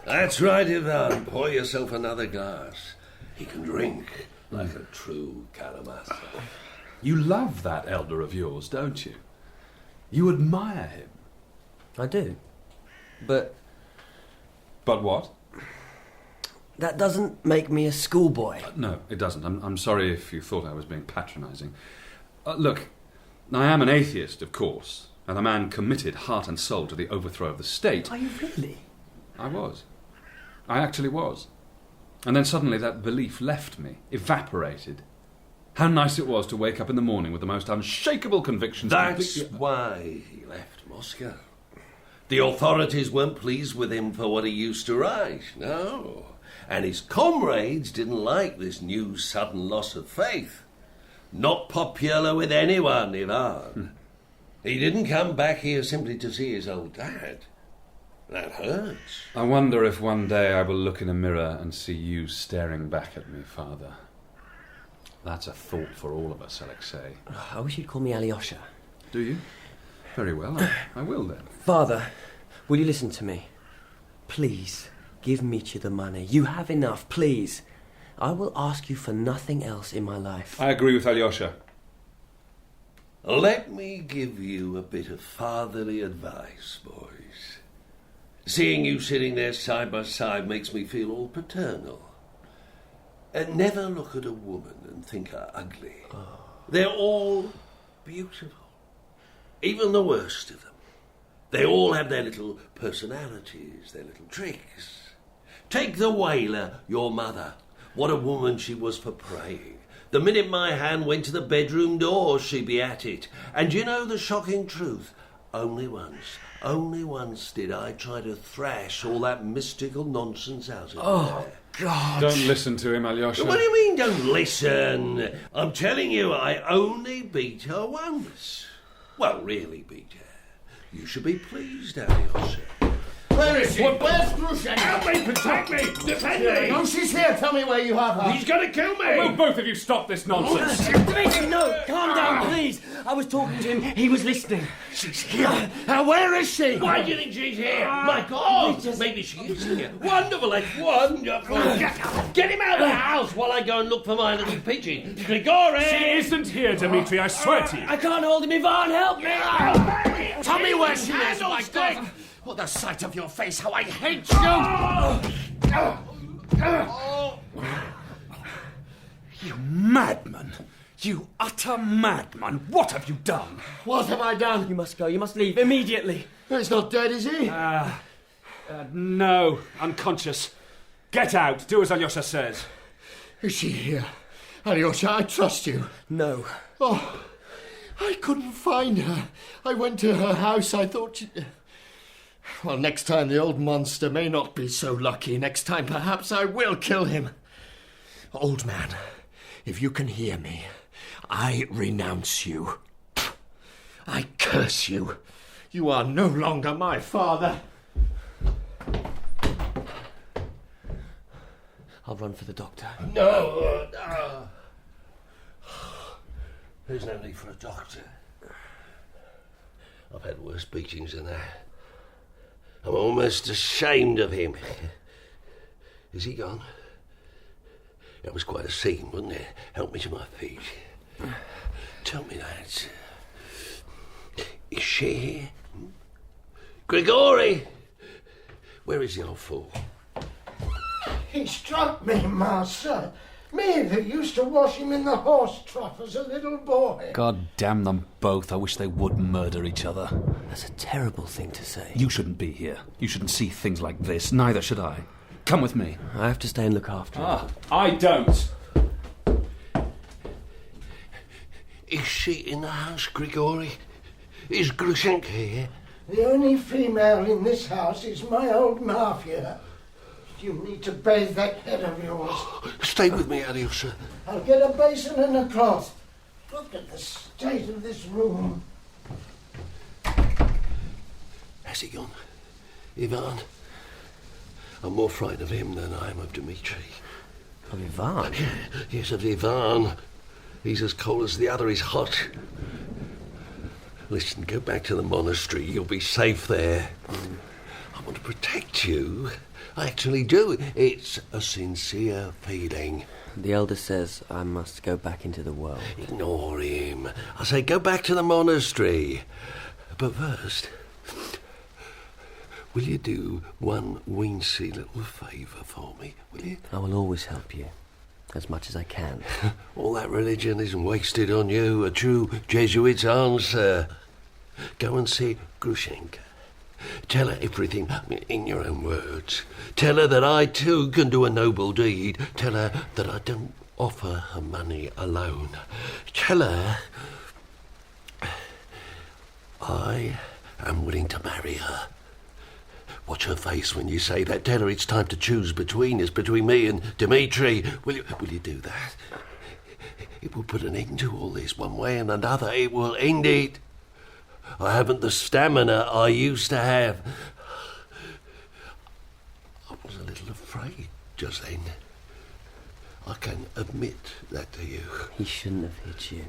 That's right, Ivan. Pour yourself another glass. He can drink like a true Karamazov. You love that elder of yours, don't you? You admire him. I do. But what? that doesn't make me a schoolboy. No, it doesn't. I'm sorry if you thought I was being patronising. Look, I am an atheist, of course, and a man committed heart and soul to the overthrow of the state. Are you really? I was. I actually was. And then suddenly that belief left me, evaporated. How nice it was to wake up in the morning with the most unshakable convictions. That's why he left Moscow. The authorities weren't pleased with him for what he used to write, no. And his comrades didn't like this new sudden loss of faith. Not popular with anyone, Ivan. He didn't come back here simply to see his old dad. That hurts. I wonder if one day I will look in a mirror and see you staring back at me, Father. That's a thought for all of us, Alexei. I wish you'd call me Alyosha. Do you? Very well, I will then. Father, will you listen to me? Please, give Mitya the money. You have enough, please. I will ask you for nothing else in my life. I agree with Alyosha. Let me give you a bit of fatherly advice, boys. Seeing you sitting there side by side makes me feel all paternal. And never look at a woman and think her ugly. They're all beautiful. Even the worst of them. They all have their little personalities, their little tricks. Take the whaler, your mother. What a woman she was for praying. The minute my hand went to the bedroom door, she'd be at it. And you know the shocking truth? Only once did I try to thrash all that mystical nonsense out of her. God! Don't listen to him, Alyosha. What do you mean, don't listen? I'm telling you, I only beat her once. Well, really beat her. You should be pleased, Alyosha. Where is she? Where's Grushenka? Help me, protect me, defend me! No, she's here. Tell me where you have her. He's going to kill me! Will both of you stop this nonsense? Dmitry, no! Calm down, please! I was talking to him. He was listening. She's here. Where is she? Why do you think she's here? My God! Maybe she is here. Wonderful, that's wonderful. Get him out of the house while I go and look for my little pigeon. Grigory! She isn't here, Dmitry, I swear to you. I can't hold him, Ivan! Help me! Tell me where she is, my God! Oh, the sight of your face, how I hate you! You madman! You utter madman! What have you done? What have I done? You must go. You must leave immediately. He's not dead, is he? No. Unconscious. Get out. Do as Alyosha says. Is she here? Alyosha, I trust you. No. Oh, I couldn't find her. I went to her house. I thought she... Well, next time the old monster may not be so lucky. Next time perhaps I will kill him. Old man, if you can hear me, I renounce you. I curse you. You are no longer my father. I'll run for the doctor. No. There's no need for a doctor. I've had worse beatings than that. I'm almost ashamed of him. Is he gone? That was quite a scene, wasn't it? Help me to my feet. Tell me that. Is she here? Grigory! Where is the old fool? He struck me, master. Me who used to wash him in the horse trough as a little boy. God damn them both. I wish they would murder each other. That's a terrible thing to say. You shouldn't be here. You shouldn't see things like this. Neither should I. Come with me. I have to stay and look after him. I don't. Is she in the house, Grigory? Is Grushenka here? The only female in this house is my old mafia. You need to bathe that head of yours. Stay with me, Alyosha. I'll get a basin and a cloth. Look at the state of this room. Has he gone? Ivan? I'm more frightened of him than I am of Dmitry. Of Ivan? Yes, of Ivan. He's as cold as the other. He's hot. Listen, go back to the monastery. You'll be safe there. I want to protect you. I actually do. It's a sincere feeling. The elder says I must go back into the world. Ignore him. I say go back to the monastery. But first, will you do one weensy little favour for me, will you? I will always help you, as much as I can. All that religion isn't wasted on you. A true Jesuit's answer. Go and see Grushenka. Tell her everything in your own words. Tell her that I too can do a noble deed. Tell her that I don't offer her money alone. Tell her I am willing to marry her. Watch her face when you say that. Tell her it's time to choose between us, between me and Dmitry. Will you do that? It will put an end to all this one way and another. It will end it. I haven't the stamina I used to have. I was a little afraid just then. I can admit that to you. He shouldn't have hit you.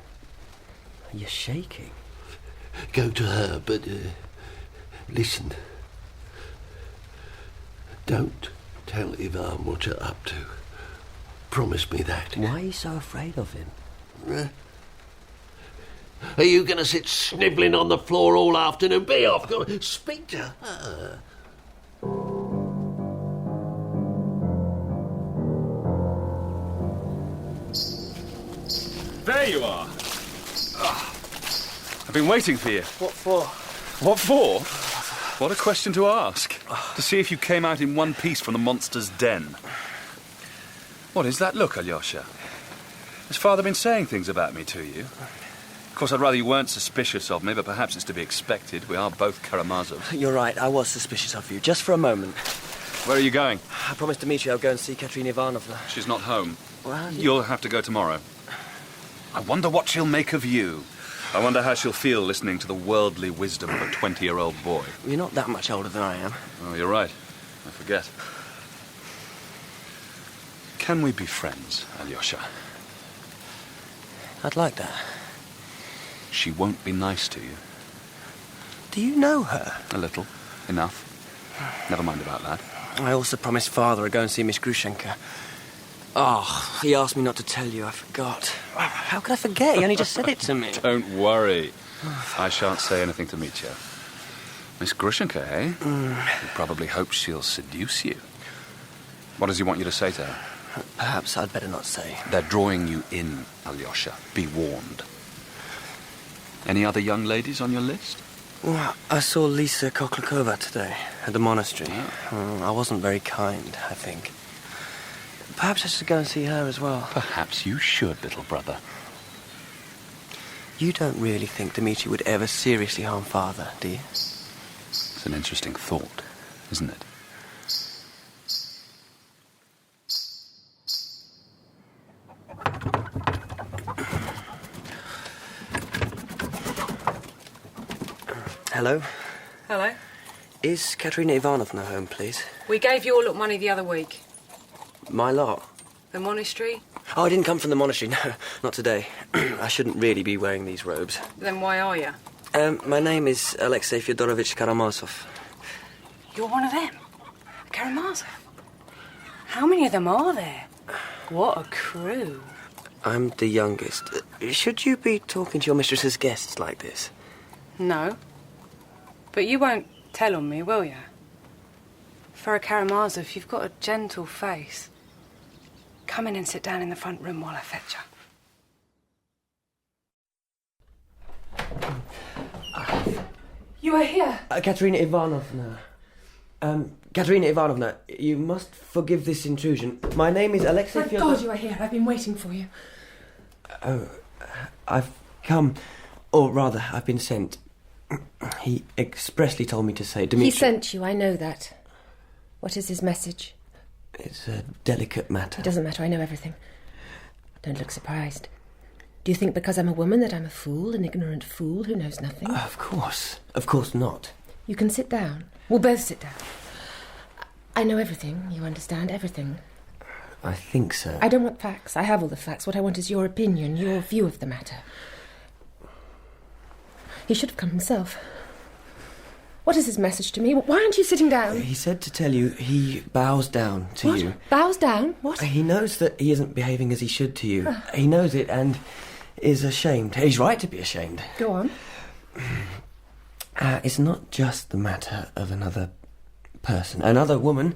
You're shaking. Go to her, but listen. Don't tell Ivan what you're up to. Promise me that. Why are you so afraid of him? Are you going to sit snivelling on the floor all afternoon? Be off. Go on. Speak to her. There you are. I've been waiting for you. What for? What for? What a question to ask. To see if you came out in one piece from the monster's den. What is that look, Alyosha? Has Father been saying things about me to you? Of course, I'd rather you weren't suspicious of me, but perhaps it's to be expected. We are both Karamazovs. You're right, I was suspicious of you, just for a moment. Where are you going? I promised Dmitry I'll go and see Katerina Ivanovna. She's not home. Well, You'll have to go tomorrow. I wonder what she'll make of you. I wonder how she'll feel listening to the worldly wisdom of a 20-year-old boy. You're not that much older than I am. Oh, you're right. I forget. Can we be friends, Alyosha? I'd like that. She won't be nice to you. Do you know her? A little. Enough. Never mind about that. I also promised Father I'd go and see Miss Grushenka. Oh, he asked me not to tell you. I forgot. How could I forget? He only just said it to me. Don't worry. I shan't say anything to meet you. Miss Grushenka, eh? He probably hopes she'll seduce you. What does he want you to say to her? Perhaps I'd better not say. They're drawing you in, Alyosha. Be warned. Any other young ladies on your list? Well, I saw Lise Khoklakova today at the monastery. I wasn't very kind, I think. Perhaps I should go and see her as well. Perhaps you should, little brother. You don't really think Dmitry would ever seriously harm Father, do you? It's an interesting thought, isn't it? Hello? Hello. Is Katerina Ivanovna home, please? We gave you all up money the other week. My lot? The monastery? Oh, I didn't come from the monastery, no, not today. I shouldn't really be wearing these robes. Then why are you? My name is Alexei Fyodorovich Karamazov. You're one of them? Karamazov? How many of them are there? What a crew. I'm the youngest. Should you be talking to your mistress's guests like this? No. But you won't tell on me, will you? For a Karamazov, you've got a gentle face. Come in and sit down in the front room while I fetch you. You are here. Katerina Ivanovna. Katerina Ivanovna, you must forgive this intrusion. My name is Alexei Thank God you are here. I've been waiting for you. Oh, I've come, or rather, I've been sent. He expressly told me to say Dmitry... He sent you, I know that. What is his message? It's a delicate matter. It doesn't matter, I know everything. Don't look surprised. Do you think because I'm a woman that I'm a fool, an ignorant fool who knows nothing? Of course not. You can sit down. We'll both sit down. I know everything, you understand, everything. I think so. I don't want facts. I have all the facts. What I want is your opinion, your view of the matter. He should have come himself. What is his message to me? Why aren't you sitting down? He said to tell you he bows down to What? you. Bows down? What? He knows that he isn't behaving as he should to you. He knows it and is ashamed. He's right to be ashamed. Go on. It's not just the matter of another person, another woman.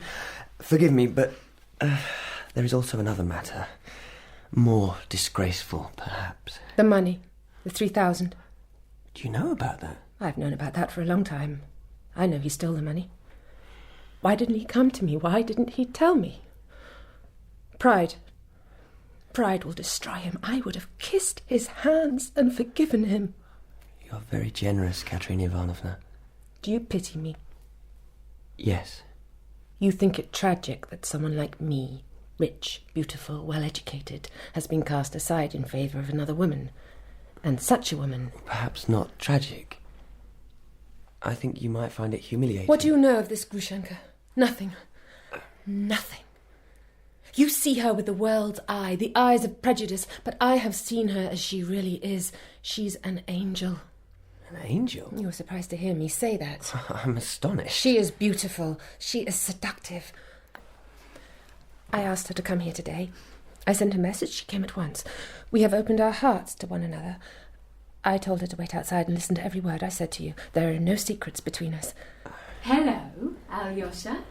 Forgive me, but there is also another matter. More disgraceful, perhaps. The money. The 3,000. Do you know about that? I've known about that for a long time. I know he stole the money. Why didn't he come to me? Why didn't he tell me? Pride. Pride will destroy him. I would have kissed his hands and forgiven him. You're very generous, Katerina Ivanovna. Do you pity me? Yes. You think it tragic that someone like me, rich, beautiful, well-educated, has been cast aside in favour of another woman. And such a woman... Perhaps not tragic. I think you might find it humiliating. What do you know of this Grushenka? Nothing. Nothing. You see her with the world's eye, the eyes of prejudice, but I have seen her as she really is. She's an angel. An angel? You were surprised to hear me say that. I'm astonished. She is beautiful. She is seductive. I asked her to come here today. I sent a message. She came at once. We have opened our hearts to one another. I told her to wait outside and listen to every word I said to you. There are no secrets between us. Hello, Alyosha.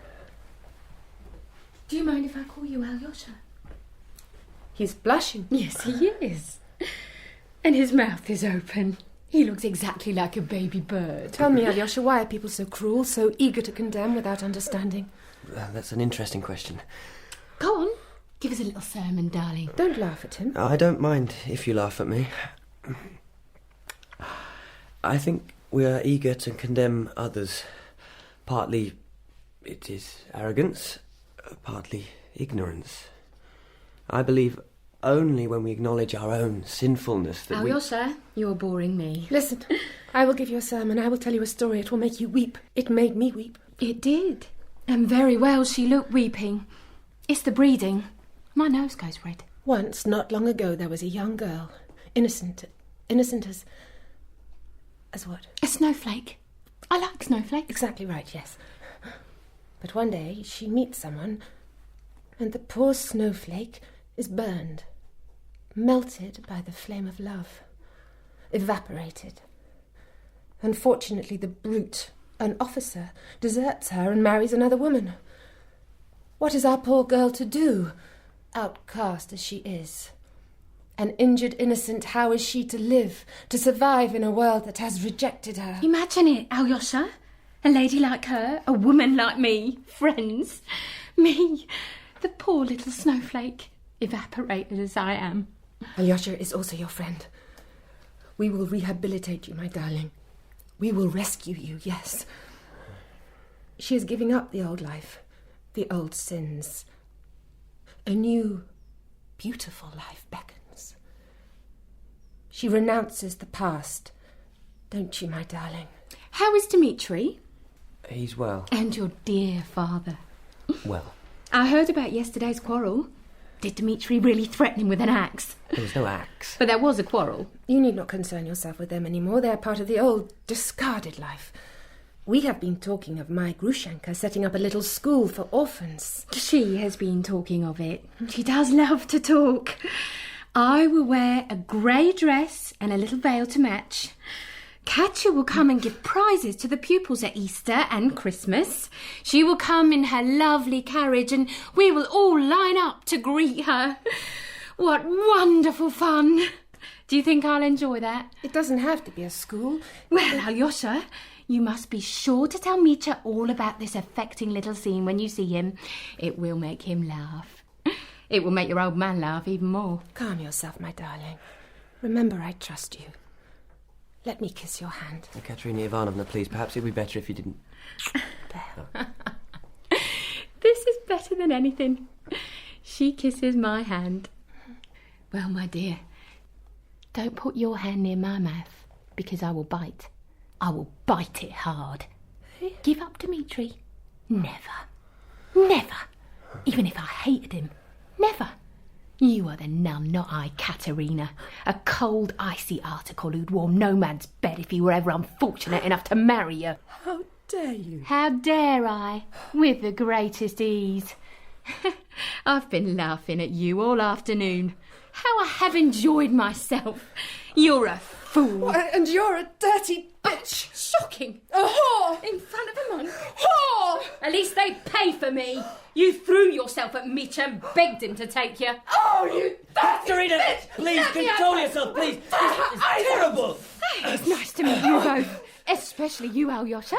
Do you mind if I call you Alyosha? He's blushing. Yes, he is. And his mouth is open. He looks exactly like a baby bird. Tell me, Alyosha, why are people so cruel, so eager to condemn without understanding? That's an interesting question. Go on, give us a little sermon, darling. Don't laugh at him. I don't mind if you laugh at me. I think we are eager to condemn others. Partly it is arrogance, partly ignorance. I believe only when we acknowledge our own sinfulness that Alyosha, you're boring me. Listen, I will give you a sermon. I will tell you a story. It will make you weep. It made me weep. It did. And very well she looked weeping. It's the breeding. My nose goes red. Once, not long ago, there was a young girl. Innocent as what? A snowflake. I like snowflakes. Exactly right, yes. But one day she meets someone, and the poor snowflake is burned, melted by the flame of love, evaporated. Unfortunately, the brute, an officer, deserts her and marries another woman. What is our poor girl to do, outcast as she is? An injured innocent, how is she to live, to survive in a world that has rejected her? Imagine it, Alyosha. A lady like her, a woman like me, friends. Me, the poor little snowflake, evaporated as I am. Alyosha is also your friend. We will rehabilitate you, my darling. We will rescue you, yes. She is giving up the old life, the old sins. A new, beautiful life beckons. She renounces the past, don't you, my darling? How is Dmitry? He's well. And your dear father? Well. I heard about yesterday's quarrel. Did Dmitry really threaten him with an axe? There was no axe. But there was a quarrel. You need not concern yourself with them anymore. They are part of the old, discarded life. We have been talking of my Grushenka setting up a little school for orphans. She has been talking of it. She does love to talk. I will wear a grey dress and a little veil to match. Katya will come and give prizes to the pupils at Easter and Christmas. She will come in her lovely carriage and we will all line up to greet her. What wonderful fun! Do you think I'll enjoy that? It doesn't have to be a school. Well, Alyosha, you must be sure to tell Mitya all about this affecting little scene when you see him. It will make him laugh. It will make your old man laugh even more. Calm yourself, my darling. Remember, I trust you. Let me kiss your hand. Katerina Ivanovna, please, perhaps it would be better if you didn't... There. This is better than anything. She kisses my hand. Well, my dear, don't put your hand near my mouth, because I will bite. I will bite it hard. Give up Dmitry. Never. Never. Even if I hated him. Never. You are the nun, not I, Katerina. A cold, icy article who'd warm no man's bed if he were ever unfortunate enough to marry you. How dare you? How dare I? With the greatest ease. I've been laughing at you all afternoon. How I have enjoyed myself. You're a fool. And you're a dirty bitch. Shocking. A whore. In front of a monk. Whore! At least they pay for me. You threw yourself at Mitya and begged him to take you. Oh, you dirty Katerina, bitch! please control yourself, please. This is terrible. It's nice to meet you both. Especially you, Alyosha.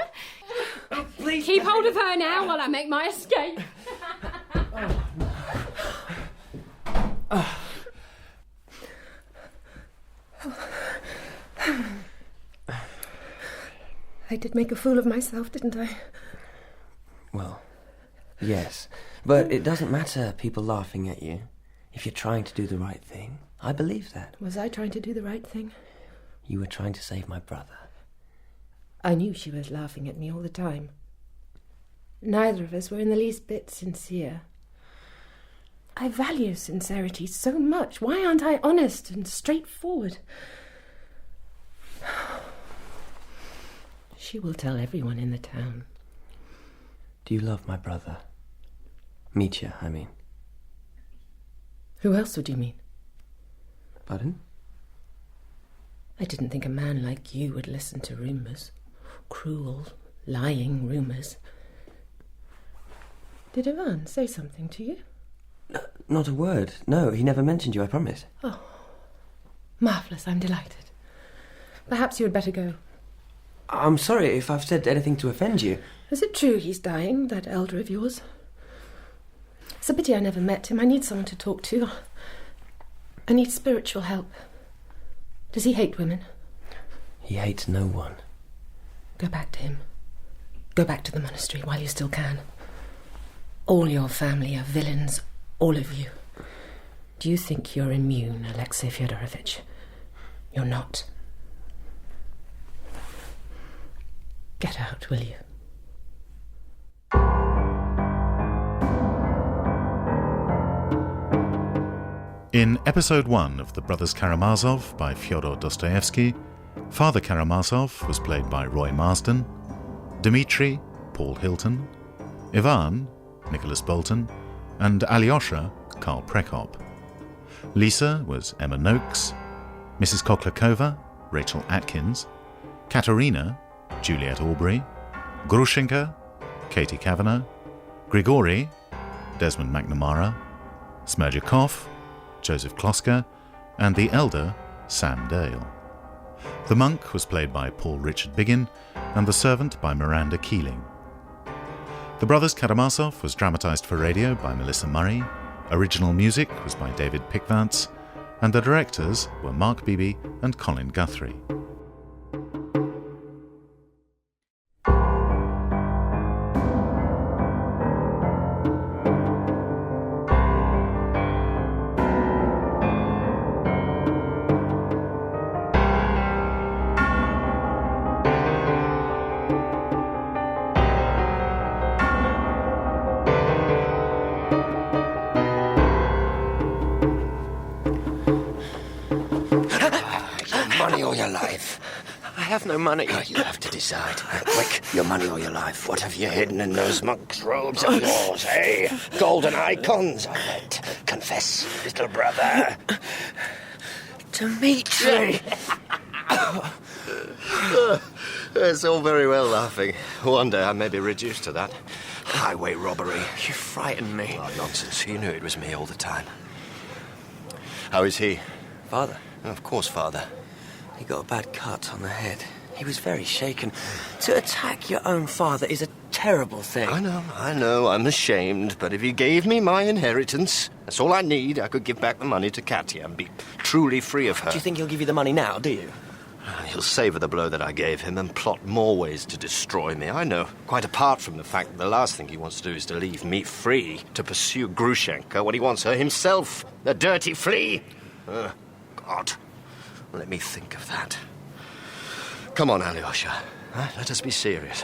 Please. Keep hold of her now while I make my escape. I did make a fool of myself, didn't I? Well, yes. But it doesn't matter people laughing at you. If you're trying to do the right thing, I believe that. Was I trying to do the right thing? You were trying to save my brother. I knew she was laughing at me all the time. Neither of us were in the least bit sincere. I value sincerity so much. Why aren't I honest and straightforward? She will tell everyone in the town. Do you love my brother? Mitya, I mean. Who else would you mean? Pardon? I didn't think a man like you would listen to rumours. Cruel, lying rumours. Did Ivan say something to you? Not a word. No, he never mentioned you, I promise. Oh, marvellous, I'm delighted. Perhaps you had better go. I'm sorry if I've said anything to offend you. Is it true he's dying, that elder of yours? It's a pity I never met him. I need someone to talk to. I need spiritual help. Does he hate women? He hates no one. Go back to him. Go back to the monastery while you still can. All your family are villains, all of you. Do you think you're immune, Alexei Fyodorovich? You're not. Get out, will you? In episode 1 of The Brothers Karamazov by Fyodor Dostoevsky, Father Karamazov was played by Roy Marsden, Dmitry, Paul Hilton, Ivan, Nicholas Boulton, and Alyosha, Karl Prekopp. Lise was Emma Noakes, Mrs. Khoklakova, Rachel Atkins, Katerina, Juliet Aubrey, Grushenka, Katy Cavanagh, Grigory, Desmond McNamara, Smerdyakov, Joseph Kloska, and the elder, Sam Dale. The monk was played by Paul Richard Biggin, and the servant by Miranda Keeling. The Brothers Karamazov was dramatised for radio by Melissa Murray, original music was by David Pickvance, and the directors were Mark Beebe and Colin Guthrie. Money or your life? I have no money. Oh, you have to decide. Quick, your money or your life. What have you hidden in those monks' robes of yours, eh? Golden icons, I bet. Confess, little brother. Dmitry! It's all very well laughing. One day I may be reduced to that. Highway robbery. You frightened me. Oh, nonsense. You knew it was me all the time. How is he? Father? Of course, Father. He got a bad cut on the head. He was very shaken. To attack your own father is a terrible thing. I know, I'm ashamed, but if he gave me my inheritance, that's all I need. I could give back the money to Katy and be truly free of her. Do you think he'll give you the money now, do you? He'll savour the blow that I gave him and plot more ways to destroy me, I know. Quite apart from the fact that the last thing he wants to do is to leave me free to pursue Grushenka when he wants her himself. The dirty flea! God. Let me think of that. Come on, Alyosha. Let us be serious.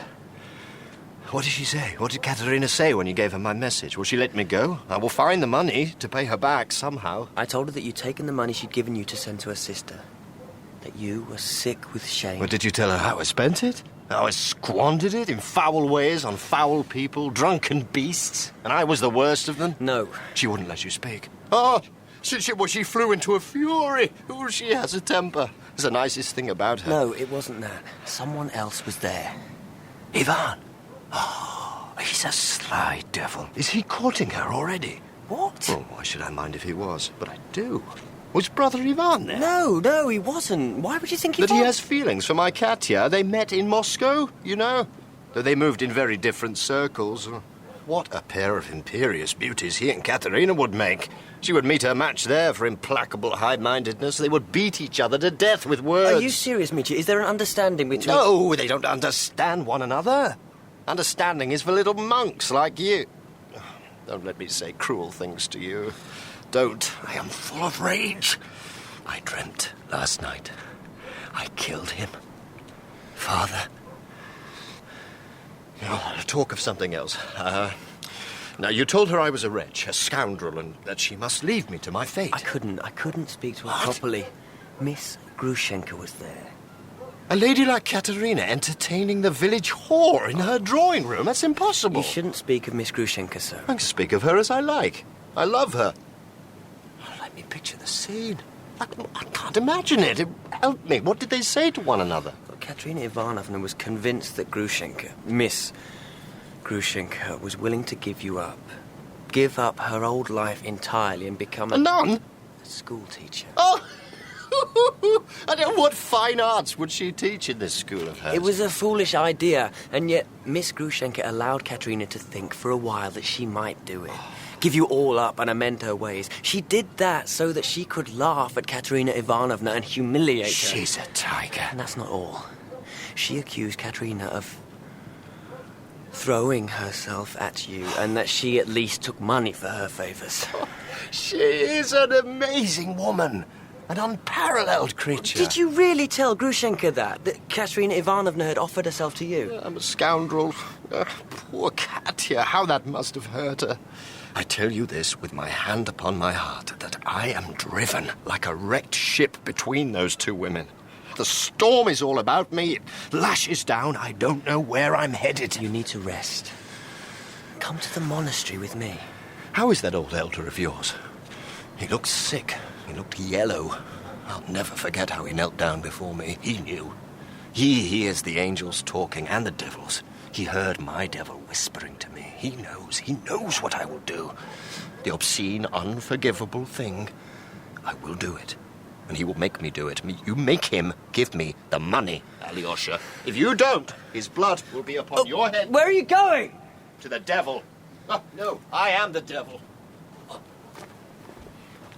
What did she say? What did Katerina say when you gave her my message? Will she let me go? I will find the money to pay her back somehow. I told her that you'd taken the money she'd given you to send to her sister. That you were sick with shame. Well, did you tell her how I spent it? How I squandered it in foul ways on foul people, drunken beasts, and I was the worst of them? No. She wouldn't let you speak. Oh! She flew into a fury. Oh, she has a temper. It's the nicest thing about her. No, it wasn't that. Someone else was there. Ivan. Oh, he's a sly devil. Is he courting her already? What? Oh, why should I mind if he was? But I do. Was Brother Ivan there? No, he wasn't. Why would you think he was? That he has feelings for my Katya. They met in Moscow, you know. Though they moved in very different circles. What a pair of imperious beauties he and Katerina would make. She would meet her match there for implacable high-mindedness. They would beat each other to death with words. Are you serious, Mitya? Is there an understanding between... No, they don't understand one another. Understanding is for little monks like you. Don't let me say cruel things to you. Don't. I am full of rage. I dreamt last night. I killed him. Father. Talk of something else. Now, you told her I was a wretch, a scoundrel, and that she must leave me to my fate. I couldn't speak to her properly. Miss Grushenka was there. A lady like Katerina entertaining the village whore in her drawing room? That's impossible. You shouldn't speak of Miss Grushenka, sir. I can speak of her as I like. I love her. Let me picture the scene. I can't imagine it. Help me. What did they say to one another? Well, Katerina Ivanovna was convinced that Grushenka, Miss Grushenka, was willing to give you up. Give up her old life entirely and become a nun? A school teacher. Oh! And what fine arts would she teach in this school of hers? It was a foolish idea, and yet Miss Grushenka allowed Katerina to think for a while that she might do it. Give you all up and amend her ways. She did that so that she could laugh at Katerina Ivanovna and humiliate her. She's a tiger. And that's not all. She accused Katerina of throwing herself at you, and that she at least took money for her favours. She is an amazing woman. An unparalleled creature. Did you really tell Grushenka that Katerina Ivanovna had offered herself to you? I'm a scoundrel. Poor Katya, how that must have hurt her. I tell you this with my hand upon my heart, that I am driven like a wrecked ship between those two women. The storm is all about me. It lashes down. I don't know where I'm headed. You need to rest. Come to the monastery with me. How is that old elder of yours? He looked sick. He looked yellow. I'll never forget how he knelt down before me. He knew. He hears the angels talking and the devils. He heard my devil whispering to me. He knows what I will do. The obscene, unforgivable thing. I will do it. And he will make me do it. You make him give me the money, Alyosha. If you don't, his blood will be upon your head. Where are you going? To the devil. Oh, no, I am the devil.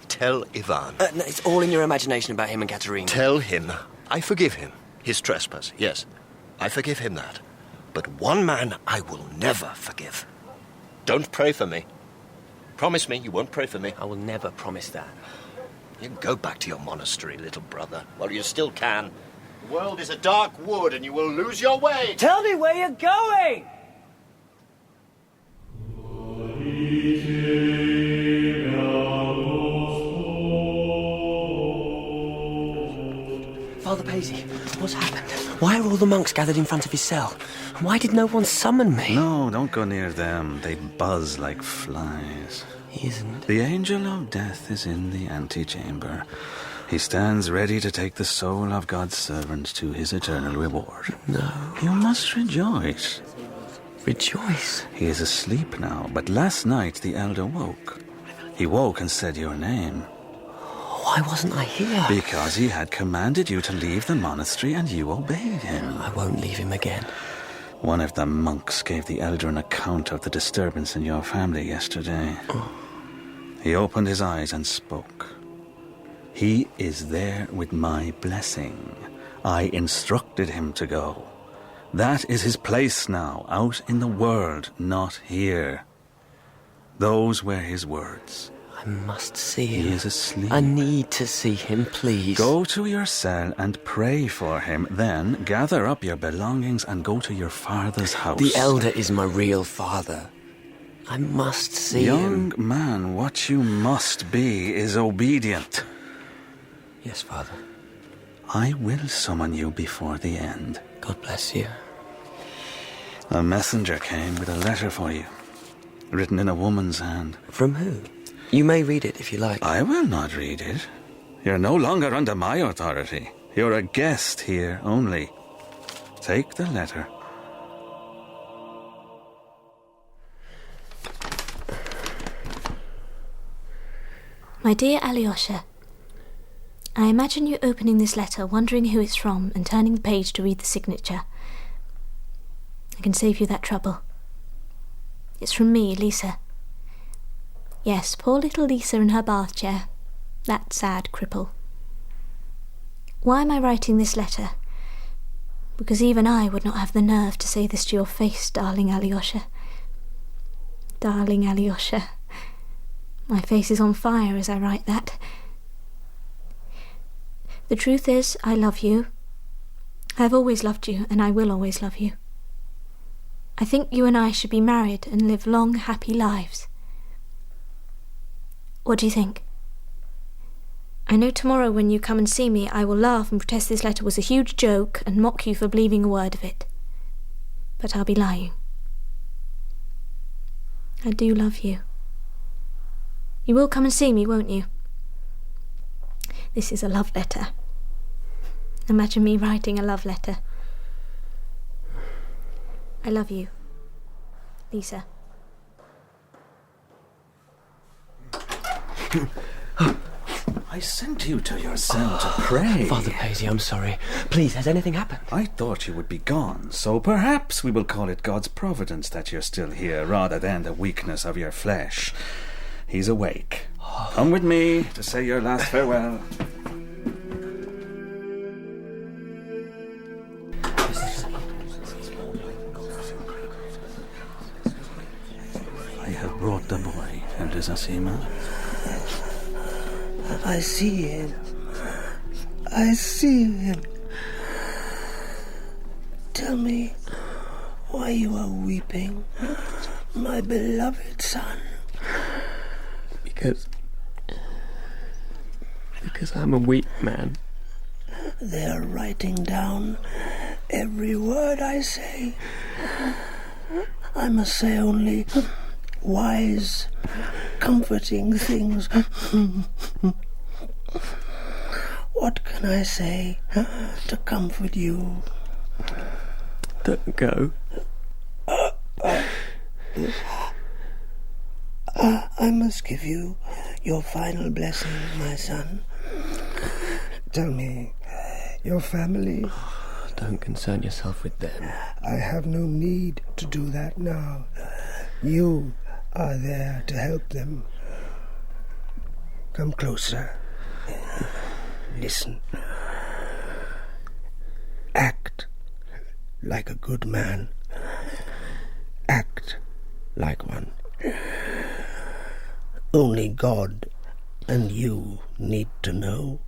Tell Ivan. No, it's all in your imagination about him and Katerina. Tell him I forgive him. His trespass, yes. I forgive him that. But one man I will never forgive. Don't pray for me. Promise me you won't pray for me. I will never promise that. You can go back to your monastery, little brother. Well, you still can. The world is a dark wood and you will lose your way. Tell me where you're going! Father Paisy, what's happened? Why are all the monks gathered in front of his cell? Why did no one summon me? No, don't go near them. They buzz like flies. He isn't. The angel of death is in the antechamber. He stands ready to take the soul of God's servant to his eternal reward. No. You must rejoice. Rejoice? He is asleep now, but last night the elder woke. He woke and said your name. Why wasn't I here? Because he had commanded you to leave the monastery and you obeyed him. I won't leave him again. One of the monks gave the elder an account of the disturbance in your family yesterday. Oh. He opened his eyes and spoke. He is there with my blessing. I instructed him to go. That is his place now, out in the world, not here. Those were his words. I must see him. He is asleep. I need to see him, please. Go to your cell and pray for him. Then gather up your belongings and go to your father's house. The elder is my real father. I must see him. Young man, what you must be is obedient. Yes, Father. I will summon you before the end. God bless you. A messenger came with a letter for you, written in a woman's hand. From who? You may read it if you like. I will not read it. You're no longer under my authority. You're a guest here only. Take the letter. My dear Alyosha, I imagine you opening this letter, wondering who it's from, and turning the page to read the signature. I can save you that trouble. It's from me, Lise. Yes, poor little Lise in her bath chair. That sad cripple. Why am I writing this letter? Because even I would not have the nerve to say this to your face, darling Alyosha. Darling Alyosha. My face is on fire as I write that. The truth is, I love you. I have always loved you, and I will always love you. I think you and I should be married and live long, happy lives. What do you think? I know tomorrow when you come and see me, I will laugh and protest this letter was a huge joke and mock you for believing a word of it. But I'll be lying. I do love you. You will come and see me, won't you? This is a love letter. Imagine me writing a love letter. I love you, Lise. I I sent you to your cell to pray. Father Paisy, I'm sorry. Please, has anything happened? I thought you would be gone, so perhaps we will call it God's providence that you're still here, rather than the weakness of your flesh. He's awake. Come with me to say your last farewell. I have brought the boy, Elder Zosima. I see him. I see him. Tell me why you are weeping, my beloved son. Because I'm a weak man. They're writing down every word I say. I must say only wise, comforting things. What can I say to comfort you? Don't go. I must give you your final blessing, my son. Tell me, your family? Don't concern yourself with them. I have no need to do that now. You are there to help them. Come closer. Listen. Act like a good man. Act like one. Only God and you need to know.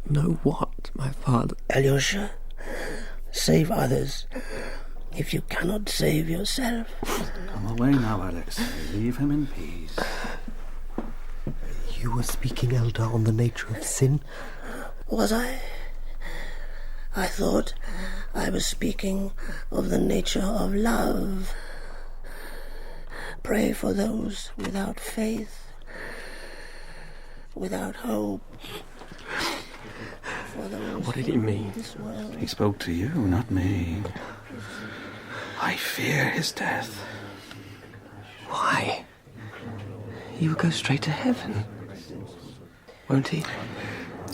Know what, my father? Alyosha, save others if you cannot save yourself. Come away now, Alexei. Leave him in peace. You were speaking, Elder, on the nature of sin? Was I? I thought I was speaking of the nature of love. Pray for those without faith, without hope. What did he mean? He spoke to you, not me. I fear his death. Why? He will go straight to heaven, won't he?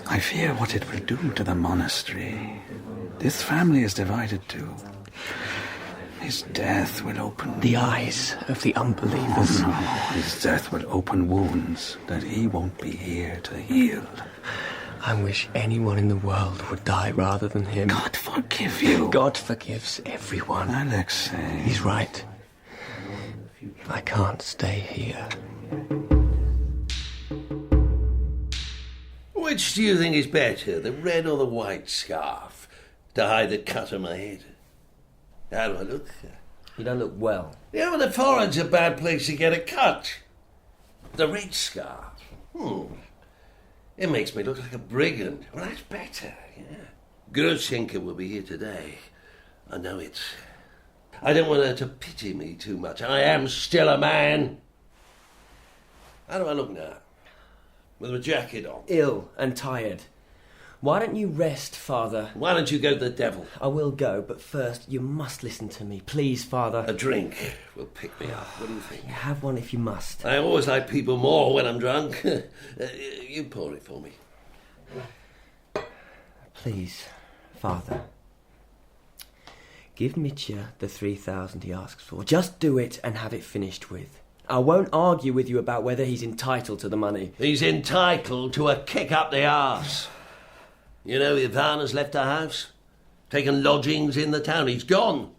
I fear what it will do to the monastery. This family is divided too. His death will open... the eyes of the unbelievers. Oh, no. His death will open wounds that he won't be here to heal. I wish anyone in the world would die rather than him. God forgive you. God forgives everyone. Alexei. He's right. I can't stay here. Which do you think is better, the red or the white scarf, to hide the cut on my head? How do I look? You don't look well. Yeah, well, the forehead's a bad place to get a cut. The red scarf. It makes me look like a brigand. Well, that's better, yeah. Grushenka will be here today. I know it. I don't want her to pity me too much. I am still a man. How do I look now? With my jacket on? Ill and tired. Why don't you rest, Father? Why don't you go to the devil? I will go, but first you must listen to me. Please, Father. A drink will pick me up. What do you think? Have one if you must. I always like people more when I'm drunk. You pour it for me. Please, Father. Give Mitya the 3,000 he asks for. Just do it and have it finished with. I won't argue with you about whether he's entitled to the money. He's entitled to a kick up the arse. You know, Ivan has left the house, taken lodgings in the town. He's gone.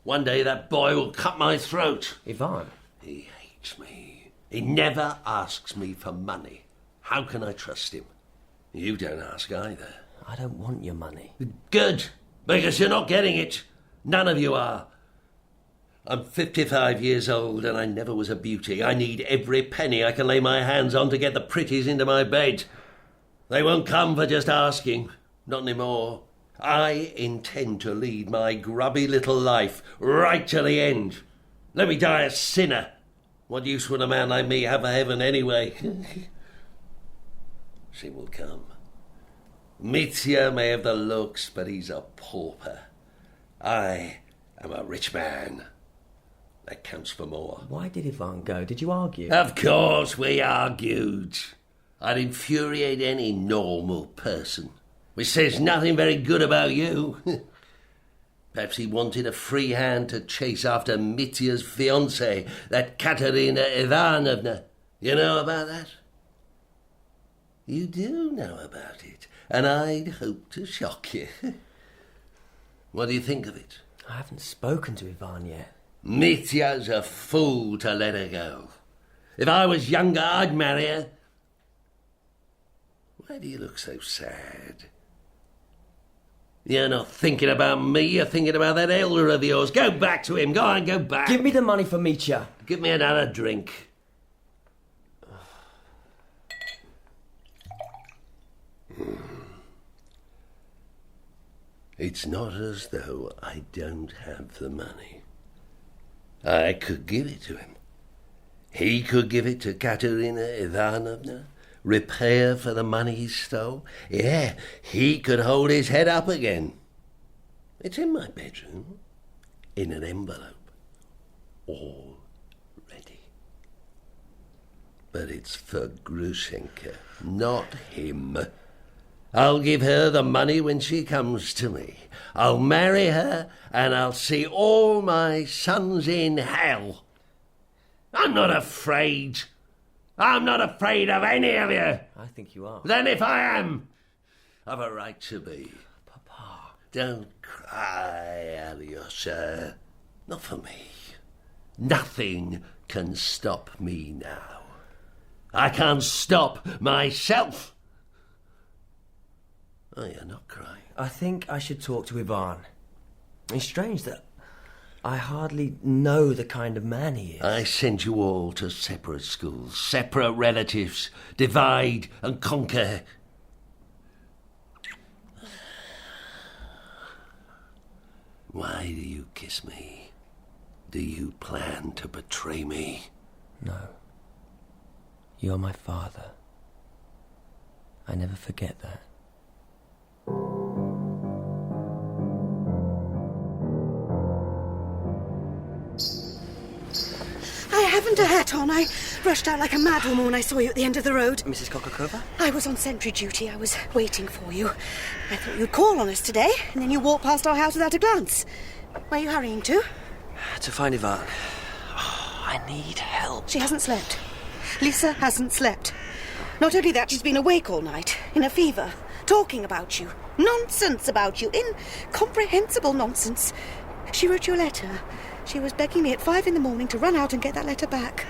One day that boy will cut my throat. Ivan? He hates me. He never asks me for money. How can I trust him? You don't ask either. I don't want your money. Good, because you're not getting it. None of you are. I'm 55 years old and I never was a beauty. I need every penny I can lay my hands on to get the pretties into my bed. They won't come for just asking. Not anymore. I intend to lead my grubby little life right to the end. Let me die a sinner. What use would a man like me have for heaven anyway? She will come. Mitya may have the looks, but he's a pauper. I am a rich man. That counts for more. Why did Ivan go? Did you argue? Of course we argued. I'd infuriate any normal person. Which says nothing very good about you. Perhaps he wanted a free hand to chase after Mitya's fiancée, that Katerina Ivanovna. You know about that? You do know about it, and I'd hope to shock you. What do you think of it? I haven't spoken to Ivan yet. Mitya's a fool to let her go. If I was younger, I'd marry her. Why do you look so sad? You're not thinking about me, you're thinking about that elder of yours. Go back to him, go on, go back. Give me the money for Mitya. Give me another drink. It's not as though I don't have the money. I could give it to him. He could give it to Katerina Ivanovna. Repair for the money he stole. Yeah, he could hold his head up again. It's in my bedroom, in an envelope, all ready. But it's for Grushenka, not him. I'll give her the money when she comes to me. I'll marry her, and I'll see all my sons in hell. I'm not afraid. I'm not afraid of any of you. I think you are. Then if I am, I've a right to be. Papa. Don't cry, Alyosha. Not for me. Nothing can stop me now. I can't stop myself. Oh, you're not crying. I think I should talk to Ivan. It's strange that I hardly know the kind of man he is. I send you all to separate schools, separate relatives, divide and conquer. Why do you kiss me? Do you plan to betray me? No. You're my father. I never forget that. I haven't a hat on. I rushed out like a madwoman when I saw you at the end of the road. Mrs. Khoklakova? I was on sentry duty. I was waiting for you. I thought you'd call on us today, and then you walked past our house without a glance. Where are you hurrying to? To find Ivan. Oh, I need help. She hasn't slept. Lisa hasn't slept. Not only that, she's been awake all night, in a fever, talking about you. Nonsense about you. Incomprehensible nonsense. She wrote you a letter. She was begging me at 5 a.m. to run out and get that letter back.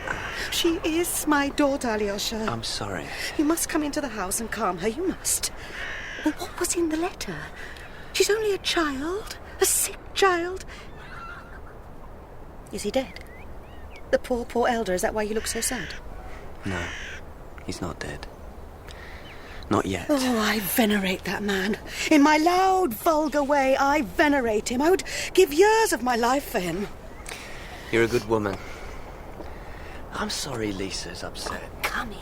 She is my daughter, Alyosha. I'm sorry. You must come into the house and calm her. You must. Well, what was in the letter? She's only a child. A sick child. Is he dead? The poor, poor elder. Is that why you look so sad? No, he's not dead. Not yet. Oh, I venerate that man. In my loud, vulgar way, I venerate him. I would give years of my life for him. You're a good woman. I'm sorry Lisa's upset. Come in.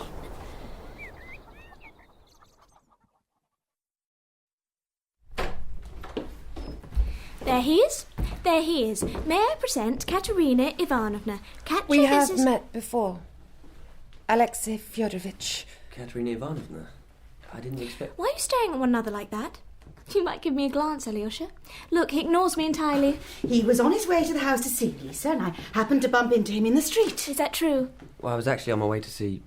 There he is. There he is. May I present Katerina Ivanovna? We have met before. Alexei Fyodorovich. Katerina Ivanovna? I didn't expect... Why are you staring at one another like that? You might give me a glance, Alyosha. Look, he ignores me entirely. He was on his way to the house to see Lisa, and I happened to bump into him in the street. Is that true? Well, I was actually on my way to see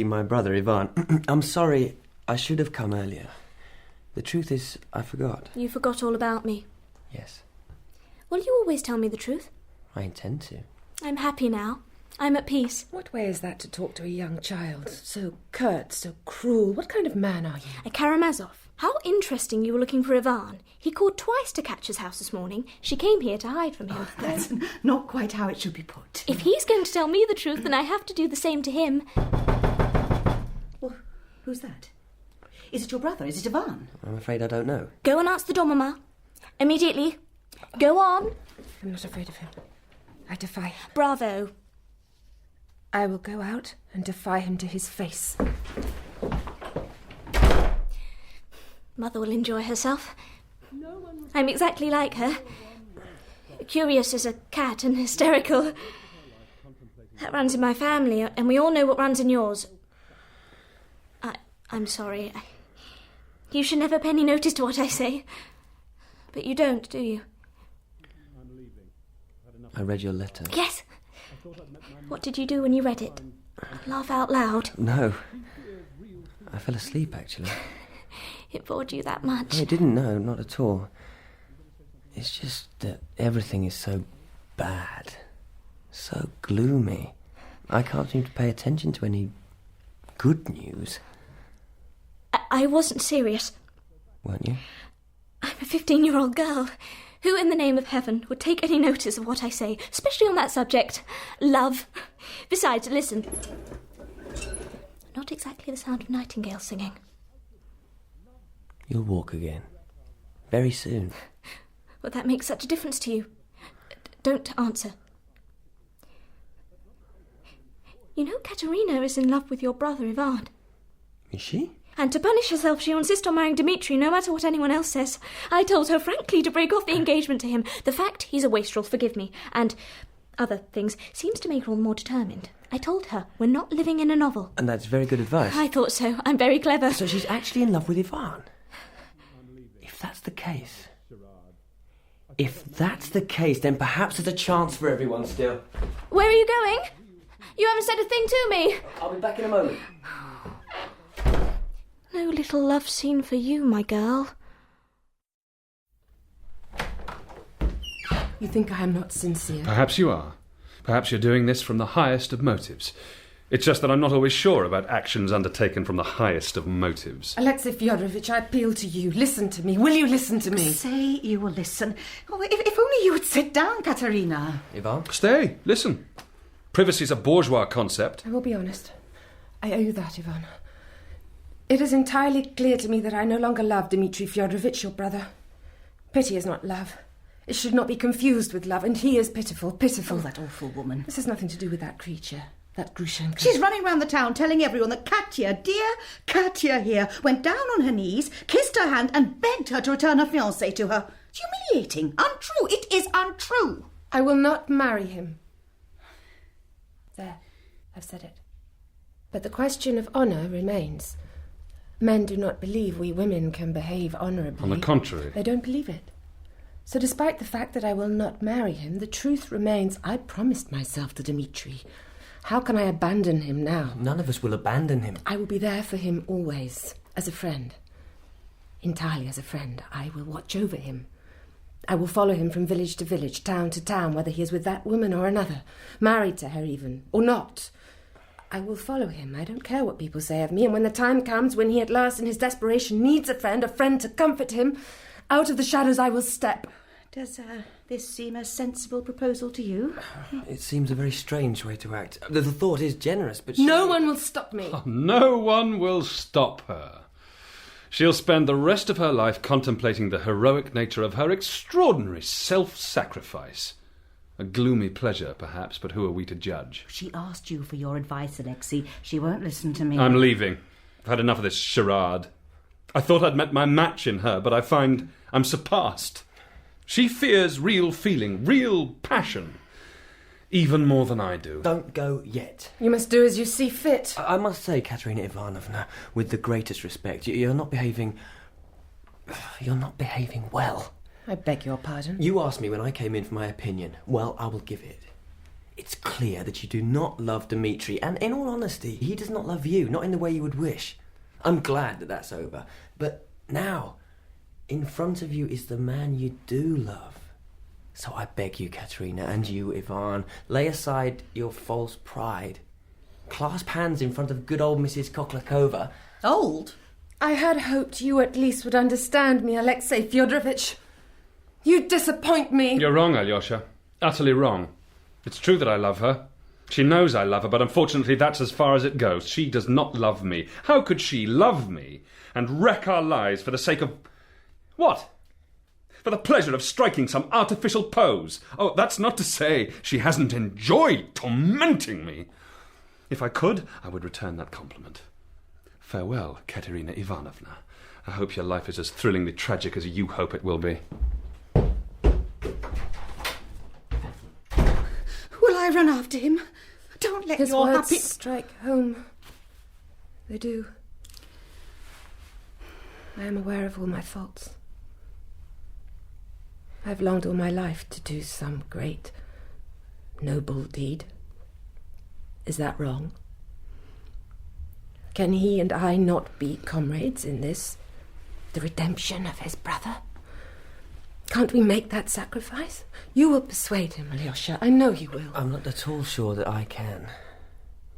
my brother, Ivan. I'm sorry. I should have come earlier. The truth is, I forgot. You forgot all about me. Yes. Will you always tell me the truth? I intend to. I'm happy now. I'm at peace. What way is that to talk to a young child? So curt, so cruel. What kind of man are you? A Karamazov. How interesting you were looking for Ivan. He called twice to Katya's house this morning. She came here to hide from him. That's not quite how it should be put. If he's going to tell me the truth, then I have to do the same to him. Well, who's that? Is it your brother? Is it Ivan? I'm afraid I don't know. Go and ask the Domama. Immediately. Go on. I'm not afraid of him. I defy. Bravo. I will go out and defy him to his face. Mother will enjoy herself. I'm exactly like her. Curious as a cat and hysterical. That runs in my family, and we all know what runs in yours. I'm sorry. You should never pay any notice to what I say. But you don't, do you? I read your letter. Yes. What did you do when you read it? Laugh out loud? No. I fell asleep, actually. It bored you that much? No, it didn't, no, not at all. It's just that everything is so bad. So gloomy. I can't seem to pay attention to any good news. I wasn't serious. Weren't you? I'm a 15-year-old girl. Who in the name of heaven would take any notice of what I say, especially on that subject? Love. Besides, listen. Not exactly the sound of nightingales singing. You'll walk again. Very soon. Would that make such a difference to you? Don't answer. You know Katerina is in love with your brother Ivan. Is she? And to punish herself, she'll insist on marrying Dmitry, no matter what anyone else says. I told her frankly to break off the engagement to him. The fact he's a wastrel, forgive me, and other things, seems to make her all the more determined. I told her we're not living in a novel. And that's very good advice. I thought so. I'm very clever. So she's actually in love with Ivan? If that's the case... If that's the case, then perhaps there's a chance for everyone still. Where are you going? You haven't said a thing to me. I'll be back in a moment. No little love scene for you, my girl. You think I am not sincere? Perhaps you are. Perhaps you're doing this from the highest of motives. It's just that I'm not always sure about actions undertaken from the highest of motives. Alexei Fyodorovich, I appeal to you. Listen to me. Will you listen to me? Say you will listen. Oh, if only you would sit down, Katerina. Ivan? Stay. Listen. Privacy's a bourgeois concept. I will be honest. I owe you that, Ivan. It is entirely clear to me that I no longer love Dmitry Fyodorovich, your brother. Pity is not love. It should not be confused with love, and he is pitiful, pitiful. Oh, that awful woman. This has nothing to do with that creature, that Grushenka. She's running round the town telling everyone that Katya, dear Katya here, went down on her knees, kissed her hand, and begged her to return her fiancé to her. It's humiliating, untrue. It is untrue. I will not marry him. There, I've said it. But the question of honour remains. Men do not believe we women can behave honourably. On the contrary. They don't believe it. So despite the fact that I will not marry him, the truth remains I promised myself to Dmitry. How can I abandon him now? None of us will abandon him. I will be there for him always, as a friend. Entirely as a friend. I will watch over him. I will follow him from village to village, town to town, whether he is with that woman or another, married to her even, or not. I will follow him. I don't care what people say of me, and when the time comes when he at last in his desperation needs a friend to comfort him, out of the shadows I will step. Does this seem a sensible proposal to you? It seems a very strange way to act. The thought is generous, but... No one will stop me. Oh, no one will stop her. She'll spend the rest of her life contemplating the heroic nature of her extraordinary self-sacrifice. A gloomy pleasure, perhaps, but who are we to judge? She asked you for your advice, Alexei. She won't listen to me. I'm leaving. I've had enough of this charade. I thought I'd met my match in her, but I find I'm surpassed. She fears real feeling, real passion, even more than I do. Don't go yet. You must do as you see fit. I must say, Katerina Ivanovna, with the greatest respect, you're not behaving... You're not behaving well. I beg your pardon? You asked me when I came in for my opinion. Well, I will give it. It's clear that you do not love Dmitry, and in all honesty, he does not love you, not in the way you would wish. I'm glad that that's over. But now, in front of you is the man you do love. So I beg you, Katerina, and you, Ivan, lay aside your false pride. Clasp hands in front of good old Mrs. Khoklakova. Old? I had hoped you at least would understand me, Alexei Fyodorovich. You disappoint me. You're wrong, Alyosha. Utterly wrong. It's true that I love her. She knows I love her, but unfortunately that's as far as it goes. She does not love me. How could she love me and wreck our lives for the sake of... What? For the pleasure of striking some artificial pose? Oh, that's not to say she hasn't enjoyed tormenting me. If I could, I would return that compliment. Farewell, Katerina Ivanovna. I hope your life is as thrillingly tragic as you hope it will be. Will I run after him? Don't let His your words happy... strike home. They do. I am aware of all my faults. I have longed all my life to do some great, noble deed. Is that wrong? Can he and I not be comrades in this, the redemption of his brother? Can't we make that sacrifice? You will persuade him, Alyosha. I know you will. I'm not at all sure that I can.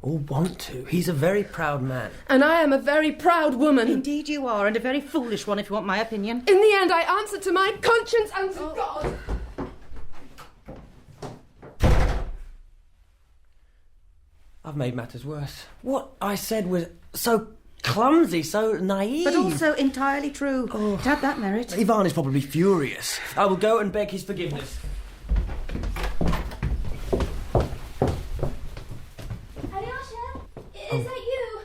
Or want to. He's a very proud man. And I am a very proud woman. Indeed you are, and a very foolish one, if you want my opinion. In the end, I answer to my conscience and to God. I've made matters worse. What I said was so clumsy, so naive. But also entirely true. Oh. It had that merit. Ivan is probably furious. I will go and beg his forgiveness. Alyosha, is that you?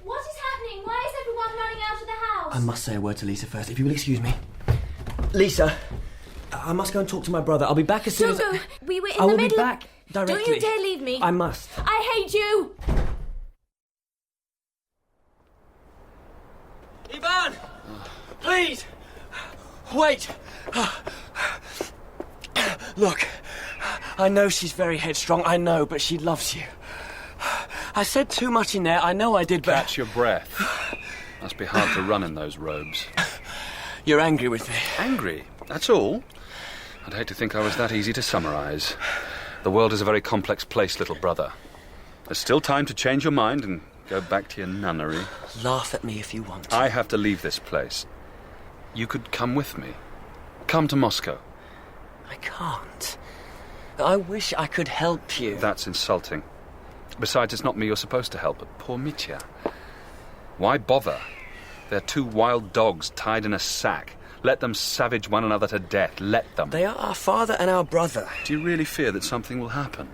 What is happening? Why is everyone running out of the house? I must say a word to Lisa first, if you will excuse me. Lisa, I must go and talk to my brother. I'll be back as soon as... Don't go. We were in I the will middle be back directly. Don't you dare leave me. I must. I hate you. Ivan! Please! Wait! Look, I know she's very headstrong, I know, but she loves you. I said too much in there, I know I did, but... Catch your breath. Must be hard to run in those robes. You're angry with me. Angry? That's all? I'd hate to think I was that easy to summarise. The world is a very complex place, little brother. There's still time to change your mind and go back to your nunnery. Laugh at me if you want. I have to leave this place. You could come with me. Come to Moscow. I can't. I wish I could help you. That's insulting. Besides, it's not me you're supposed to help, but poor Mitya. Why bother? They're two wild dogs tied in a sack. Let them savage one another to death. Let them. They are our father and our brother. Do you really fear that something will happen?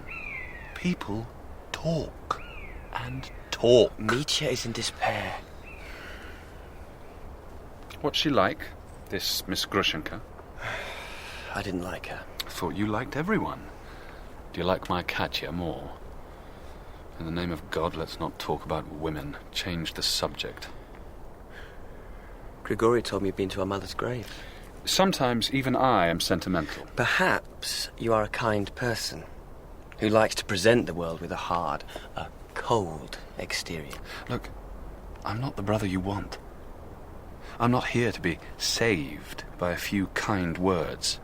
People talk. And talk. Mitya is in despair. What's she like, this Miss Grushenka? I didn't like her. I thought you liked everyone. Do you like my Katya more? In the name of God, let's not talk about women. Change the subject. Grigory told me you've been to our mother's grave. Sometimes even I am sentimental. Perhaps you are a kind person who likes to present the world with a hard, a cold exterior. Look, I'm not the brother you want. I'm not here to be saved by a few kind words.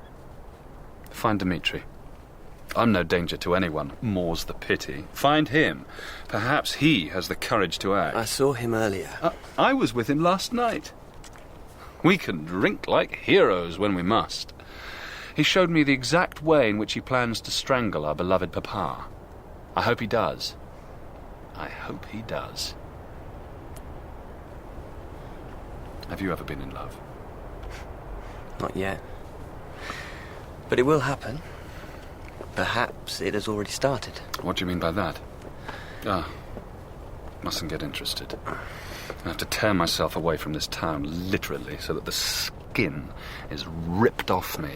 Find Dmitry. I'm no danger to anyone, more's the pity. Find him. Perhaps he has the courage to act. I saw him earlier. I was with him last night. We can drink like heroes when we must. He showed me the exact way in which he plans to strangle our beloved papa. I hope he does. I hope he does. Have you ever been in love? Not yet. But it will happen. Perhaps it has already started. What do you mean by that? Mustn't get interested. I have to tear myself away from this town, literally, so that the skin is ripped off me.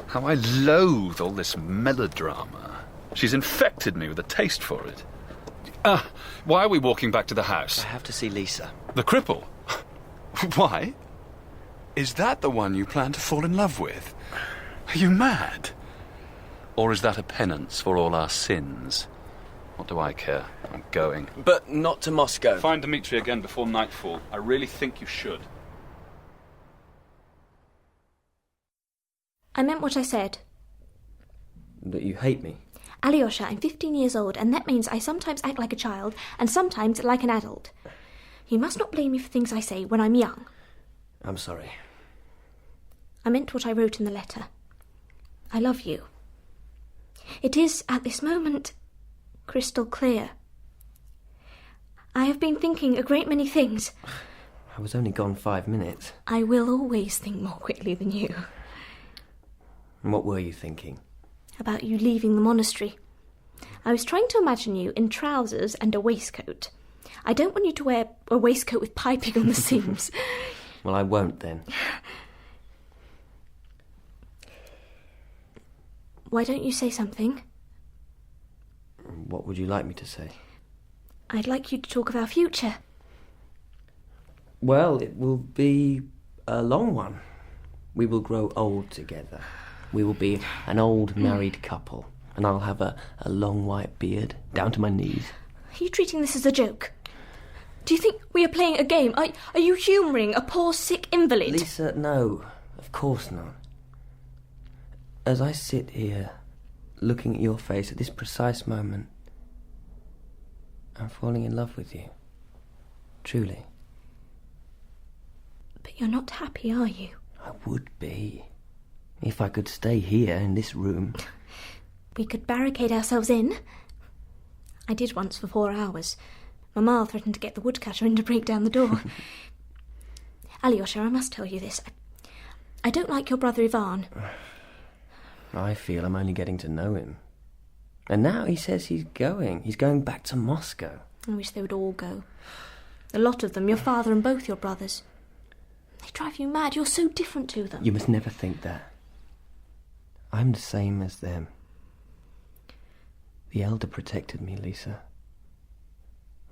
How I loathe all this melodrama. She's infected me with a taste for it. Why are we walking back to the house? I have to see Lisa. The cripple? Why? Is that the one you plan to fall in love with? Are you mad? Or is that a penance for all our sins? What do I care? I'm going. But not to Moscow. Find Dmitry again before nightfall. I really think you should. I meant what I said. That you hate me? Alyosha, I'm 15 years old, and that means I sometimes act like a child and sometimes like an adult. You must not blame me for things I say when I'm young. I'm sorry. I meant what I wrote in the letter. I love you. It is, at this moment, crystal clear. I have been thinking a great many things. I was only gone 5 minutes. I will always think more quickly than you. And what were you thinking? About you leaving the monastery. I was trying to imagine you in trousers and a waistcoat. I don't want you to wear a waistcoat with piping on the seams. Well, I won't then. Why don't you say something? What would you like me to say? I'd like you to talk of our future. Well, it will be a long one. We will grow old together. We will be an old married couple, and I'll have a long white beard down to my knees. Are you treating this as a joke? Do you think we are playing a game? Are you humouring a poor, sick invalid? Lisa, no, of course not. As I sit here, looking at your face at this precise moment, I'm falling in love with you. Truly. But you're not happy, are you? I would be. If I could stay here in this room. We could barricade ourselves in. I did once for 4 hours. Mamma threatened to get the woodcutter in to break down the door. Alyosha, I must tell you this. I don't like your brother Ivan. I feel I'm only getting to know him. And now he says he's going. He's going back to Moscow. I wish they would all go. A lot of them, your father and both your brothers. They drive you mad. You're so different to them. You must never think that. I'm the same as them. The elder protected me, Lisa.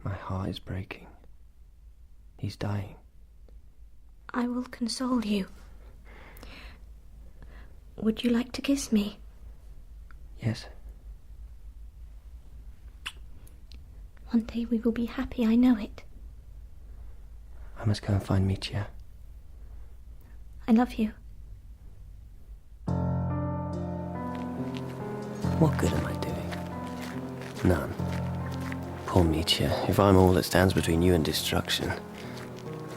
My heart is breaking. He's dying. I will console you. Would you like to kiss me? Yes. One day we will be happy, I know it. I must go and find Mitya. I love you. What good am I doing? None. Poor Mitya, if I'm all that stands between you and destruction.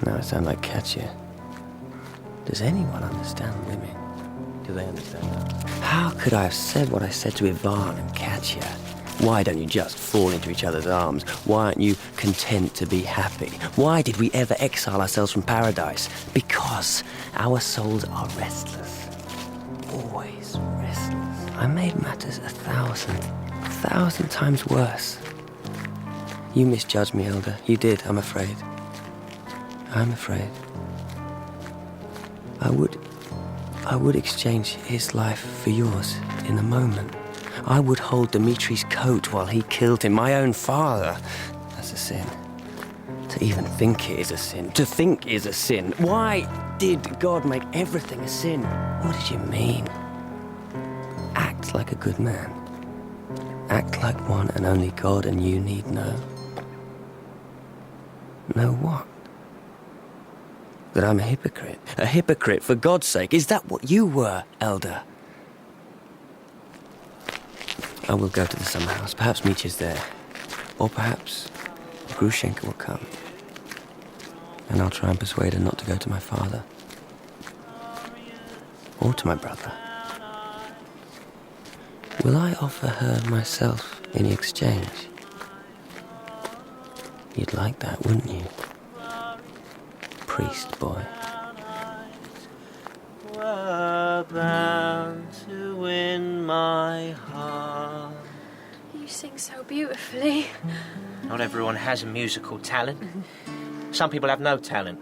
Now I sound like Katya. Does anyone understand women? Do they understand that? How could I have said what I said to Ivan and Katya? Why don't you just fall into each other's arms? Why aren't you content to be happy? Why did we ever exile ourselves from paradise? Because our souls are restless. Always restless. I made matters 1,000 times worse. You misjudged me, Elder. You did, I'm afraid. I'm afraid. I would exchange his life for yours in a moment. I would hold Dmitry's coat while he killed him, my own father. That's a sin. To even think it is a sin. To think is a sin. Why did God make everything a sin? What did you mean? Act like a good man. Act like one and only God and you need know. Know what? That I'm a hypocrite. A hypocrite, for God's sake. Is that what you were, Elder? I will go to the summer house. Perhaps Mitya's there. Or perhaps Grushenka will come. And I'll try and persuade her not to go to my father. Or to my brother. Will I offer her myself in exchange? You'd like that, wouldn't you? Priest boy. Were bound to win my heart. You sing so beautifully. Not everyone has a musical talent. Some people have no talent.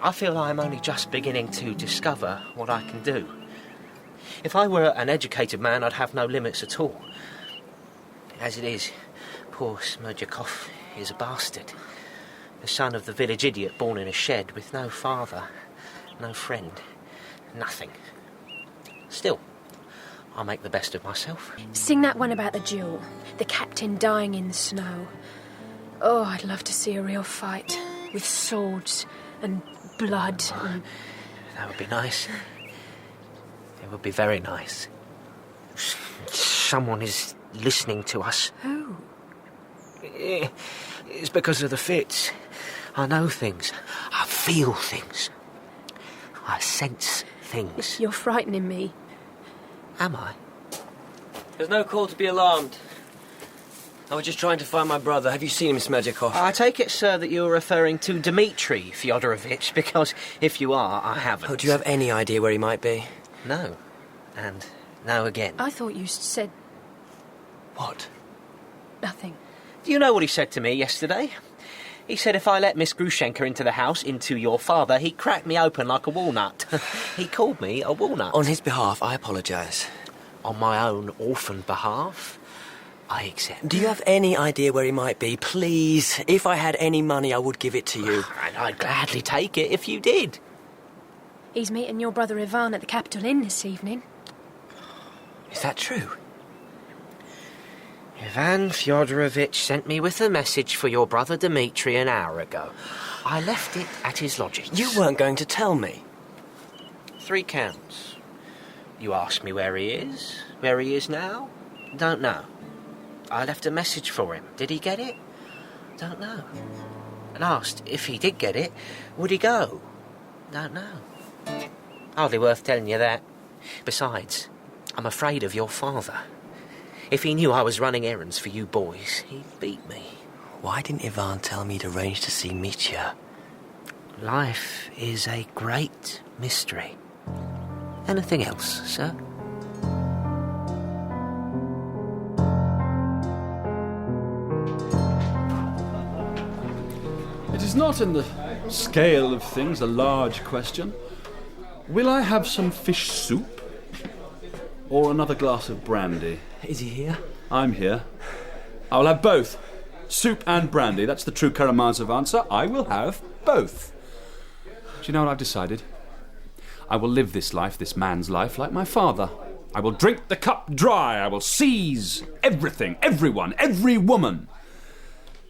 I feel I'm only just beginning to discover what I can do. If I were an educated man, I'd have no limits at all. As it is, poor Smerdyakov is a bastard. The son of the village idiot born in a shed with no father, no friend, nothing. Still, I'll make the best of myself. Sing that one about the duel. The captain dying in the snow. Oh, I'd love to see a real fight. With swords and blood. And... That would be nice. It would be very nice. Someone is listening to us. Who? It's because of the fits. I know things. I feel things. I sense things. You're frightening me. Am I? There's no call to be alarmed. I was just trying to find my brother. Have you seen him, Smerdyakov? I take it, sir, that you're referring to Dmitry Fyodorovich, because if you are, I haven't. Oh, do you have any idea where he might be? No. And no again. I thought you said... What? Nothing. Do you know what he said to me yesterday? He said if I let Miss Grushenka into the house, into your father, he'd crack me open like a walnut. He called me a walnut. On his behalf, I apologise. On my own orphan behalf? I accept. Do you have any idea where he might be? Please, if I had any money, I would give it to you. And I'd gladly take it if you did. He's meeting your brother Ivan at the Capitol Inn this evening. Is that true? Ivan Fyodorovich sent me with a message for your brother Dmitry an hour ago. I left it at his lodgings. You weren't going to tell me. 3 counts. You asked me where he is now? Don't know. I left a message for him. Did he get it? Don't know. And asked if he did get it, would he go? Don't know. Hardly worth telling you that. Besides, I'm afraid of your father. If he knew I was running errands for you boys, he'd beat me. Why didn't Ivan tell me to arrange to see Mitya? Life is a great mystery. Anything else, sir? It is not in the scale of things a large question. Will I have some fish soup? Or another glass of brandy? Is he here? I'm here. I will have both. Soup and brandy. That's the true Karamazov answer. I will have both. Do you know what I've decided? I will live this life, this man's life, like my father. I will drink the cup dry. I will seize everything, everyone, every woman.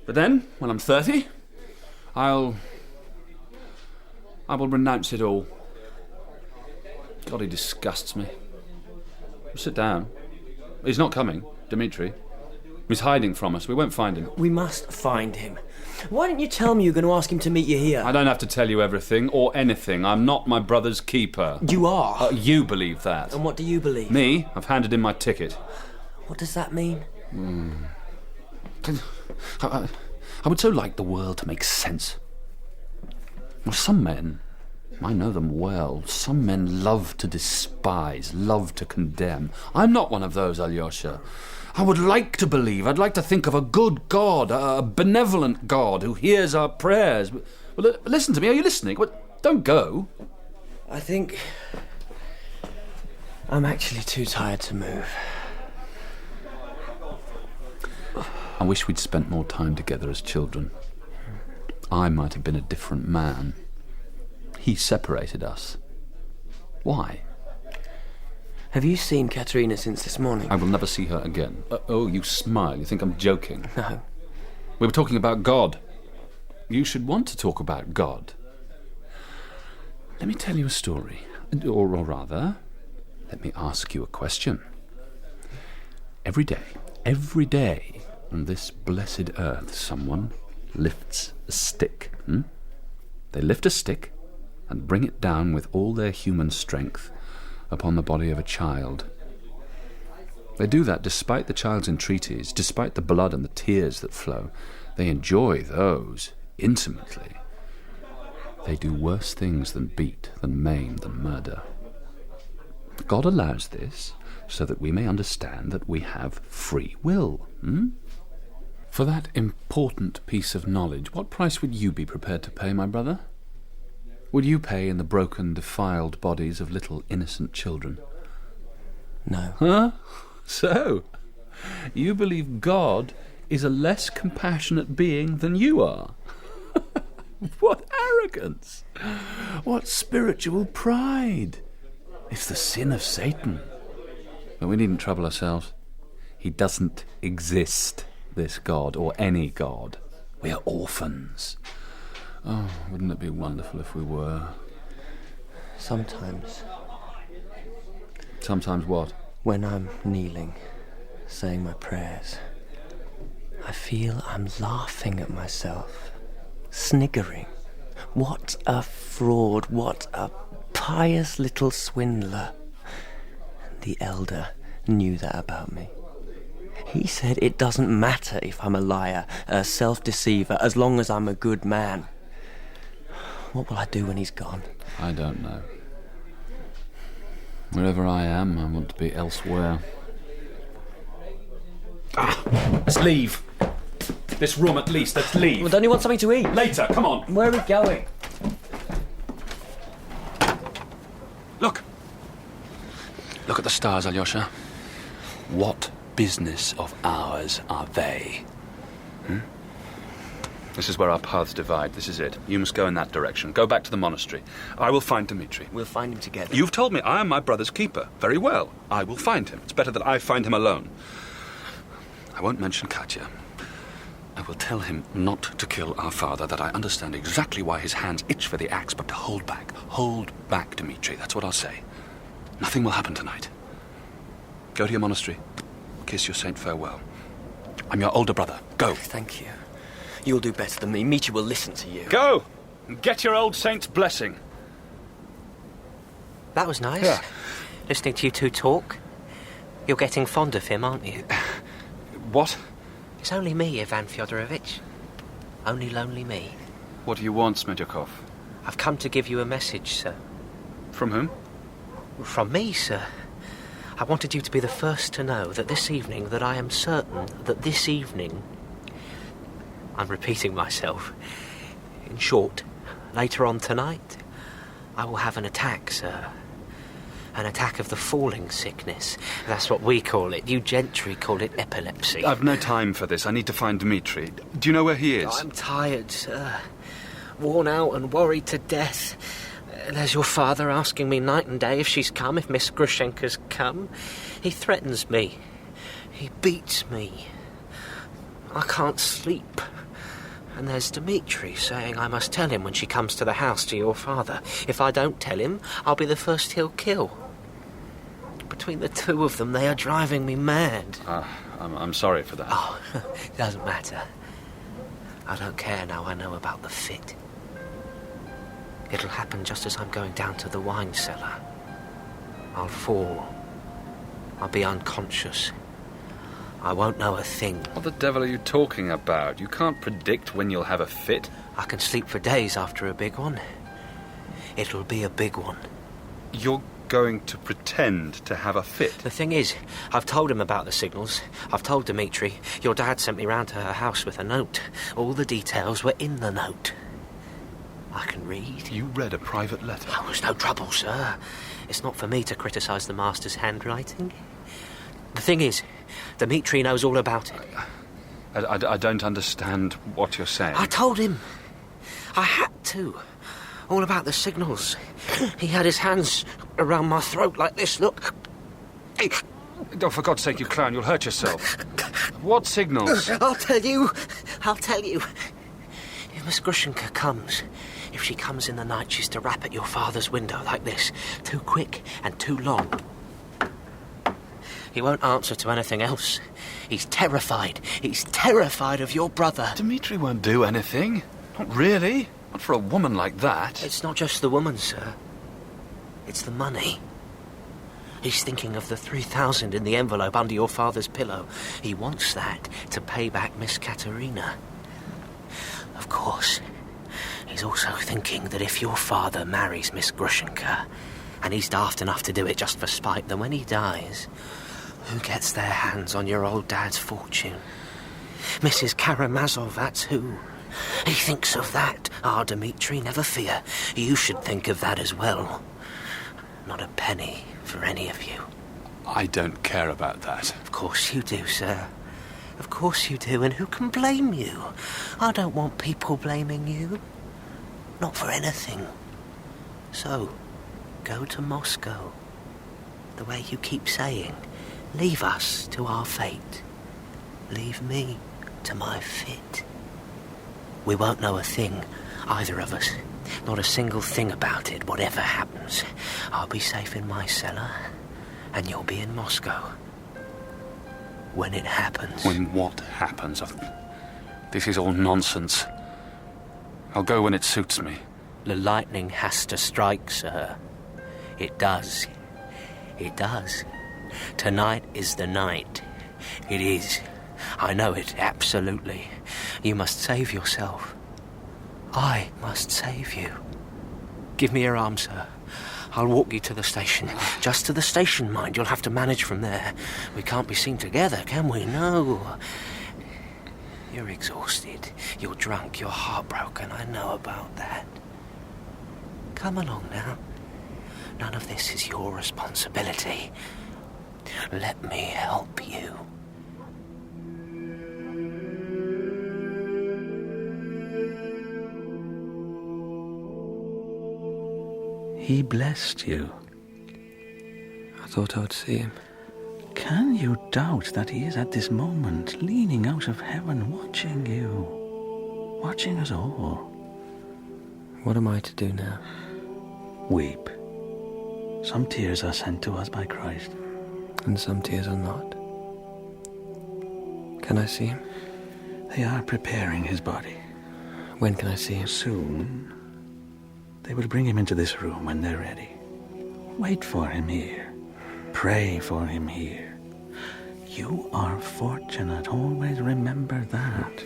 But then, when I'm 30, I will renounce it all. God, he disgusts me. Sit down. He's not coming, Dmitry. He's hiding from us. We won't find him. We must find him. Why didn't you tell me you were going to ask him to meet you here? I don't have to tell you everything or anything. I'm not my brother's keeper. You are? You believe that. And what do you believe? Me? I've handed in my ticket. What does that mean? I would so like the world to make sense. Well, some men, I know them well, some men love to despise, love to condemn. I'm not one of those, Alyosha. I would like to believe, I'd like to think of a good God, a benevolent God who hears our prayers. Well, listen to me, are you listening? Don't go. I think I'm actually too tired to move. I wish we'd spent more time together as children. I might have been a different man. He separated us. Why? Have you seen Katerina since this morning? I will never see her again. Oh, you smile. You think I'm joking? No. We were talking about God. You should want to talk about God. Let me tell you a story. Or rather, let me ask you a question. Every day, on this blessed earth, someone lifts a stick. They lift a stick and bring it down with all their human strength upon the body of a child. They do that despite the child's entreaties, despite the blood and the tears that flow. They enjoy those intimately. They do worse things than beat, than maim, than murder. God allows this so that we may understand that we have free will. For that important piece of knowledge, what price would you be prepared to pay, my brother? Would you pay in the broken, defiled bodies of little innocent children? No. Huh? So, you believe God is a less compassionate being than you are? What arrogance! What spiritual pride! It's the sin of Satan. But we needn't trouble ourselves. He doesn't exist, this God, or any God. We are orphans. Oh, wouldn't it be wonderful if we were? Sometimes. Sometimes what? When I'm kneeling, saying my prayers, I feel I'm laughing at myself, sniggering. What a fraud, what a pious little swindler. The elder knew that about me. He said it doesn't matter if I'm a liar, a self-deceiver, as long as I'm a good man. What will I do when he's gone? I don't know. Wherever I am, I want to be elsewhere. Let's leave. This room at least, let's leave. Well, don't you want something to eat? Later, come on. Where are we going? Look. Look at the stars, Alyosha. What business of ours are they? This is where our paths divide. This is it. You must go in that direction. Go back to the monastery. I will find Dmitry. We'll find him together. You've told me I am my brother's keeper. Very well. I will find him. It's better that I find him alone. I won't mention Katya. I will tell him not to kill our father, that I understand exactly why his hands itch for the axe, but to hold back. Hold back, Dmitry. That's what I'll say. Nothing will happen tonight. Go to your monastery. Kiss your saint farewell. I'm your older brother. Go. Thank you. You'll do better than me. Mitya will listen to you. Go! And get your old saint's blessing. That was nice. Yeah. Listening to you two talk. You're getting fond of him, aren't you? What? It's only me, Ivan Fyodorovich. Only lonely me. What do you want, Smerdyakov? I've come to give you a message, sir. From whom? From me, sir. I wanted you to be the first to know that this evening, that I am certain that this evening... I'm repeating myself. In short, later on tonight, I will have an attack, sir. An attack of the falling sickness. That's what we call it. You gentry call it epilepsy. I've no time for this. I need to find Dmitry. Do you know where he is? I'm tired, sir. Worn out and worried to death. There's your father asking me night and day if she's come, if Miss Grushenka's come. He threatens me. He beats me. I can't sleep. And there's Dmitry saying I must tell him when she comes to the house to your father. If I don't tell him, I'll be the first he'll kill. Between the two of them, they are driving me mad. I'm sorry for that. Oh, it doesn't matter. I don't care now I know about the fit. It'll happen just as I'm going down to the wine cellar. I'll fall. I'll be unconscious. I won't know a thing. What the devil are you talking about? You can't predict when you'll have a fit. I can sleep for days after a big one. It'll be a big one. You're going to pretend to have a fit? The thing is, I've told him about the signals. I've told Dmitry. Your dad sent me round to her house with a note. All the details were in the note. I can read. You read a private letter? Oh, it's no trouble, sir. It's not for me to criticise the master's handwriting. The thing is, Dmitry knows all about it. I don't understand what you're saying. I told him. I had to. All about the signals. He had his hands around my throat like this, look. Hey. Oh, for God's sake, you clown, you'll hurt yourself. What signals? I'll tell you. If Miss Grushenka comes, if she comes in the night, she's to rap at your father's window like this. Too quick and too long. He won't answer to anything else. He's terrified. He's terrified of your brother. Dmitry won't do anything. Not really. Not for a woman like that. It's not just the woman, sir. It's the money. He's thinking of the 3,000 in the envelope under your father's pillow. He wants that to pay back Miss Katerina. Of course, he's also thinking that if your father marries Miss Grushenka, and he's daft enough to do it just for spite, then when he dies, who gets their hands on your old dad's fortune? Mrs. Karamazov, that's who. He thinks of that. Dmitry, never fear. You should think of that as well. Not a penny for any of you. I don't care about that. Of course you do, sir. Of course you do, and who can blame you? I don't want people blaming you. Not for anything. So, go to Moscow. The way you keep saying. Leave us to our fate. Leave me to my fit. We won't know a thing, either of us. Not a single thing about it, whatever happens. I'll be safe in my cellar, and you'll be in Moscow. When it happens. When what happens? This is all nonsense. I'll go when it suits me. The lightning has to strike, sir. It does. It does. Tonight is the night. It is. I know it, absolutely. You must save yourself. I must save you. Give me your arm, sir. I'll walk you to the station. Just to the station, mind. You'll have to manage from there. We can't be seen together, can we? No. You're exhausted. You're drunk. You're heartbroken. I know about that. Come along now. None of this is your responsibility. Let me help you. He blessed you. I thought I would see him. Can you doubt that he is at this moment leaning out of heaven, watching you, watching us all? What am I to do now? Weep. Some tears are sent to us by Christ. And some tears are not. Can I see him? They are preparing his body. When can I see him? Soon. They will bring him into this room when they're ready. Wait for him here. Pray for him here. You are fortunate. Always remember that.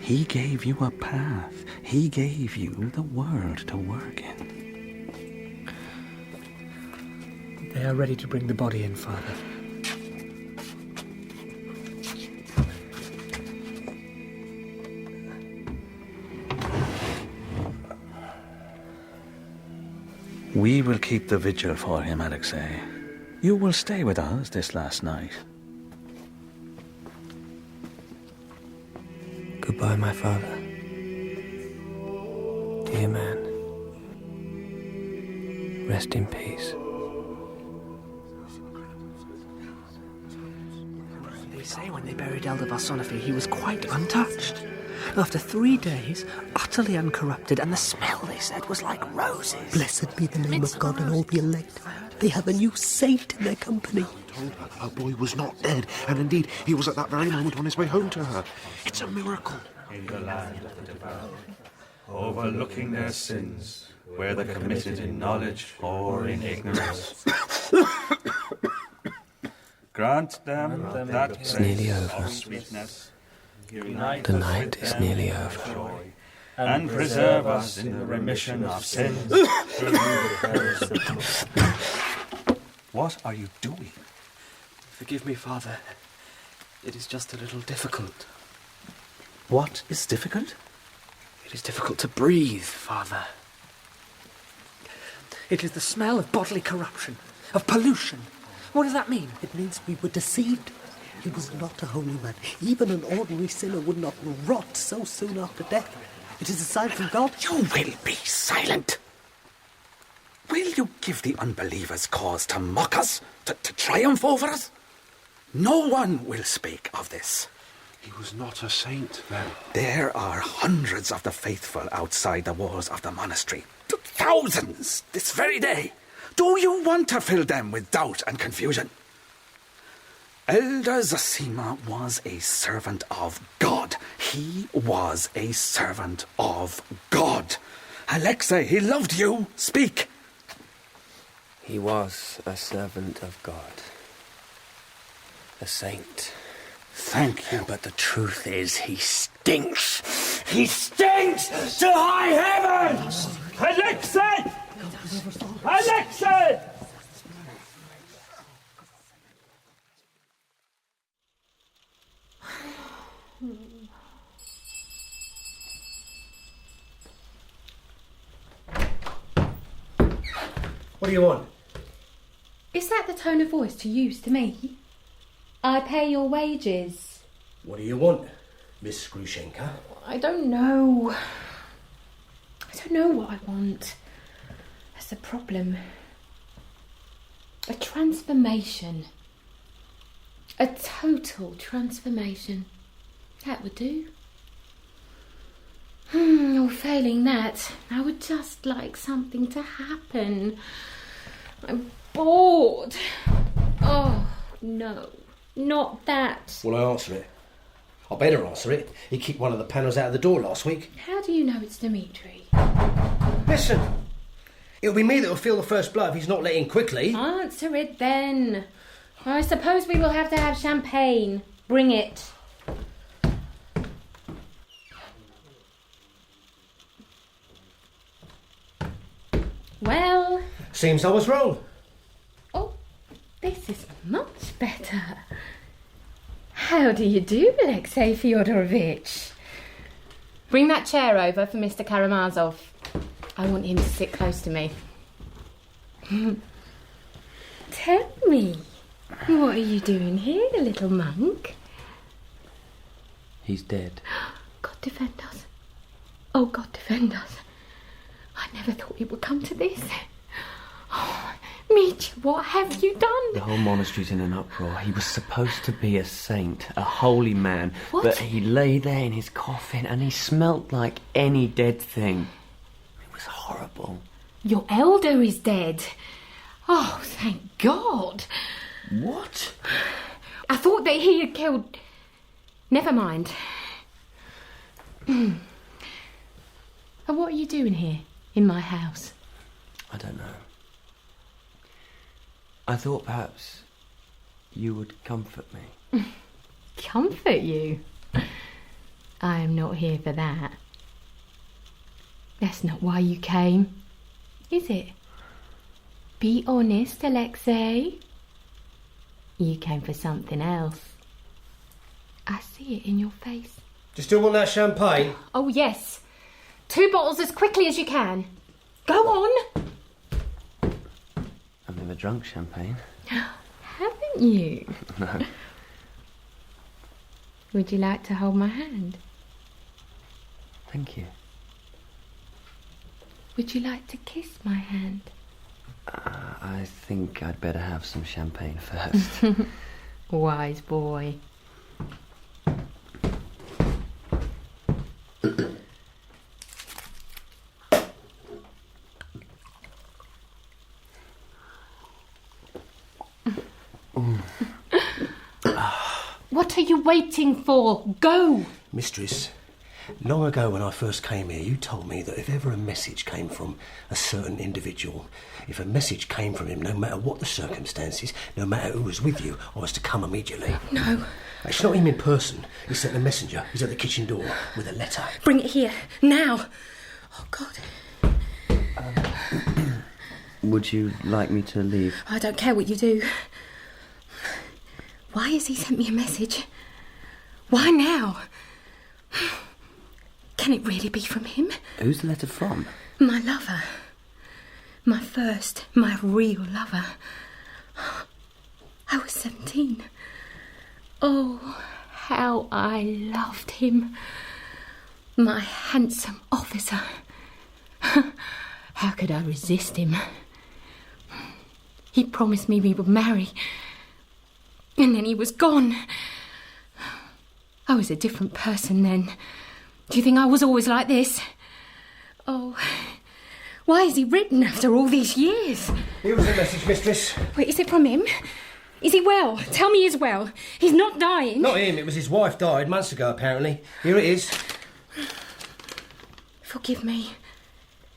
He gave you a path. He gave you the world to work in. They are ready to bring the body in, Father. We will keep the vigil for him, Alexei. You will stay with us this last night. Goodbye, my father. Dear man. Rest in peace. They say when they buried Elder Varsonofy, he was quite untouched. After 3 days, utterly uncorrupted, and the smell, they said, was like roses. Blessed be the name of God and all the elect. They have a new saint in their company. Told her her boy was not dead, and indeed he was at that very moment on his way home to her. It's a miracle. In the land of the devout, overlooking their sins, whether committed in knowledge or in ignorance. Grant them that It's nearly over. sweetness. The night is nearly over. And preserve us in the remission of sins through the prayers of... What are you doing? Forgive me, Father. It is just a little difficult. What is difficult? It is difficult to breathe, Father. It is the smell of bodily corruption, of pollution. What does that mean? It means we were deceived. He was not a holy man. Even an ordinary sinner would not rot so soon after death. It is a sign from God. You will be silent. Will you give the unbelievers cause to mock us, to triumph over us? No one will speak of this. He was not a saint, then. There are hundreds of the faithful outside the walls of the monastery. Thousands this very day. Do you want to fill them with doubt and confusion? Elder Zosima was a servant of God. He was a servant of God. Alexei, he loved you. Speak. He was a servant of God. A saint. Thank you. But the truth is, he stinks. He stinks to high heaven! Alexei! Alexei! What do you want? Is that the tone of voice to use to me? I pay your wages. What do you want, Miss Grushenka? I don't know. I don't know what I want. That's the problem. A transformation. A total transformation. That would do. Or failing that, I would just like something to happen. I'm bored. Oh, no. Not that. Will I answer it? I better answer it. He kicked one of the panels out of the door last week. How do you know it's Dmitry? Listen! It'll be me that will feel the first blow if he's not let in quickly. Answer it then. I suppose we will have to have champagne. Bring it. Well... Seems I was wrong. Oh, this is much better. How do you do, Alexei Fyodorovich? Bring that chair over for Mr. Karamazov. I want him to sit close to me. Tell me, what are you doing here, little monk? He's dead. God defend us. Oh, God defend us. I never thought it would come to this. Mitch, what have you done? The whole monastery's in an uproar. He was supposed to be a saint, a holy man. What? But he lay there in his coffin and he smelt like any dead thing. It was horrible. Your elder is dead. Oh, thank God. What? I thought that he had killed... Never mind. And what are you doing here, in my house? I don't know. I thought perhaps you would comfort me. Comfort you? I am not here for that. That's not why you came, is it? Be honest, Alexei. You came for something else. I see it in your face. Do you still want that champagne? Oh, yes. 2 bottles as quickly as you can. Go on. I've never drunk champagne. Haven't you? No. Would you like to hold my hand? Thank you. Would you like to kiss my hand? I think I'd better have some champagne first. Wise boy. What are you waiting for? Go! Mistress, long ago when I first came here, you told me that if ever a message came from a certain individual, if a message came from him, no matter what the circumstances, no matter who was with you, I was to come immediately. No. It's not him in person. He sent a messenger. He's at the kitchen door with a letter. Bring it here, now. Oh, God. Would you like me to leave? I don't care what you do. Why has he sent me a message? Why now? Can it really be from him? Who's the letter from? My lover. My first, my real lover. I was 17. Oh, how I loved him. My handsome officer. How could I resist him? He promised me we would marry. And then he was gone. I was a different person then. Do you think I was always like this? Oh, why has he written after all these years? Here was the message, mistress. Wait, is it from him? Is he well? Tell me he's well. He's not dying. Not him, it was his wife died months ago, apparently. Here it is. Forgive me.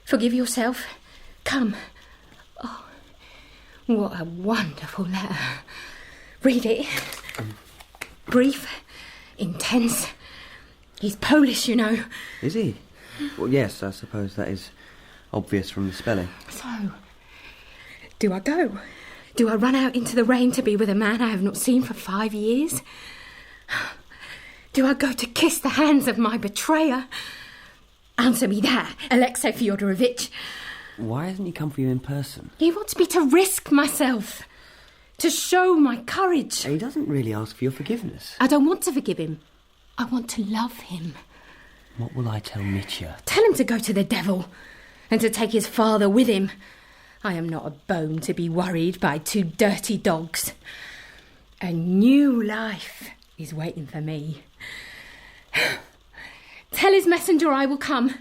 Forgive yourself. Come. Oh, what a wonderful letter. Read it. Brief, intense. He's Polish, you know. Is he? Well, yes, I suppose that is obvious from the spelling. So, do I go? Do I run out into the rain to be with a man I have not seen for 5 years? Do I go to kiss the hands of my betrayer? Answer me that, Alexei Fyodorovich. Why hasn't he come for you in person? He wants me to risk myself. To show my courage. He doesn't really ask for your forgiveness. I don't want to forgive him. I want to love him. What will I tell Mitya? Tell him to go to the devil and to take his father with him. I am not a bone to be worried by 2 dirty dogs. A new life is waiting for me. Tell his messenger I will come.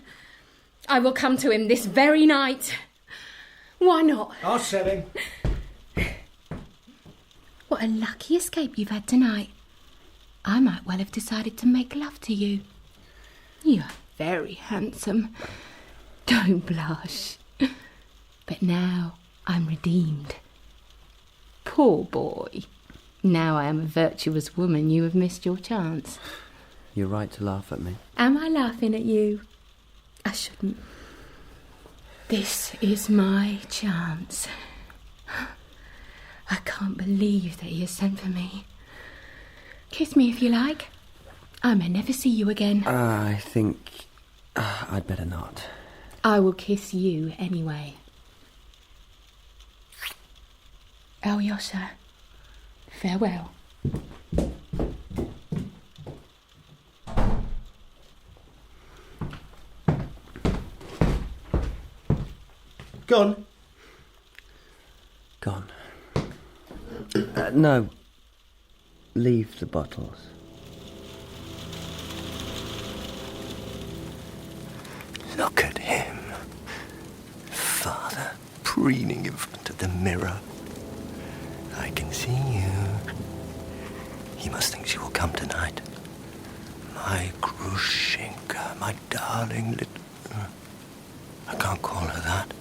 I will come to him this very night. Why not? I'll sell him. What a lucky escape you've had tonight. I might well have decided to make love to you. You're very handsome. Don't blush. But now I'm redeemed. Poor boy. Now I am a virtuous woman, you have missed your chance. You're right to laugh at me. Am I laughing at you? I shouldn't. This is my chance. I can't believe that he has sent for me. Kiss me if you like. I may never see you again. I think I'd better not. I will kiss you anyway. Alyosha, farewell. Gone? Gone. No. Leave the bottles. Look at him. Father, preening in front of the mirror. I can see you. He must think she will come tonight. My Grushenka, my darling little... I can't call her that.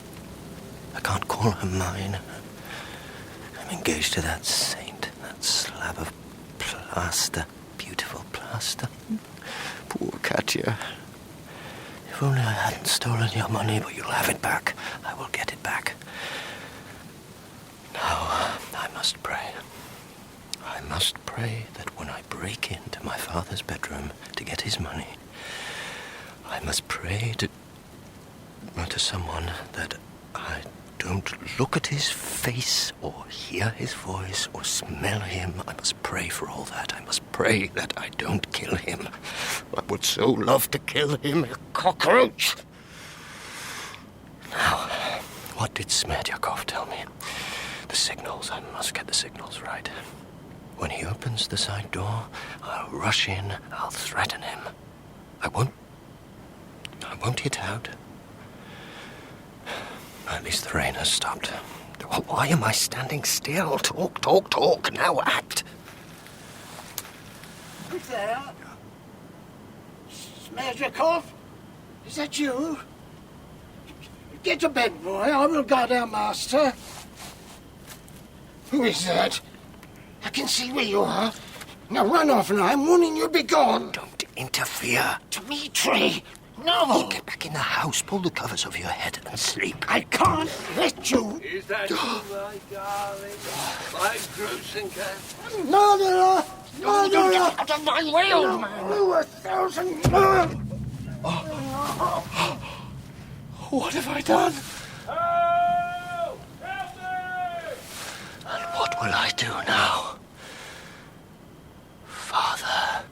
I can't call her mine. I'm engaged to that saint, that slab of plaster. Beautiful plaster. Poor Katya. If only I hadn't stolen your money, but you'll have it back. I will get it back. Now, I must pray. I must pray that when I break into my father's bedroom to get his money, I must pray to someone that I don't look at his face or hear his voice or smell him. I must pray for all that. I must pray that I don't kill him. I would so love to kill him, a cockroach. Now, what did Smerdyakov tell me? The signals. I must get the signals right. When he opens the side door, I'll rush in. I'll threaten him. I won't hit out. At least the rain has stopped. Why am I standing still? Talk. Now act. Who's there? Smerdyakov? Is that you? Get to bed, boy. I will guard our master. Who is that? I can see where you are. Now run off now. I'm warning you, be gone. Don't interfere. Dmitry! No! Get back in the house, pull the covers over your head and sleep. I can't let you! Is that you, my darling? My Grushenka? Murderer! Murderer! Get out of my way, old man! You 1,000... What have I done? Help! Help me! And what will I do now? Father...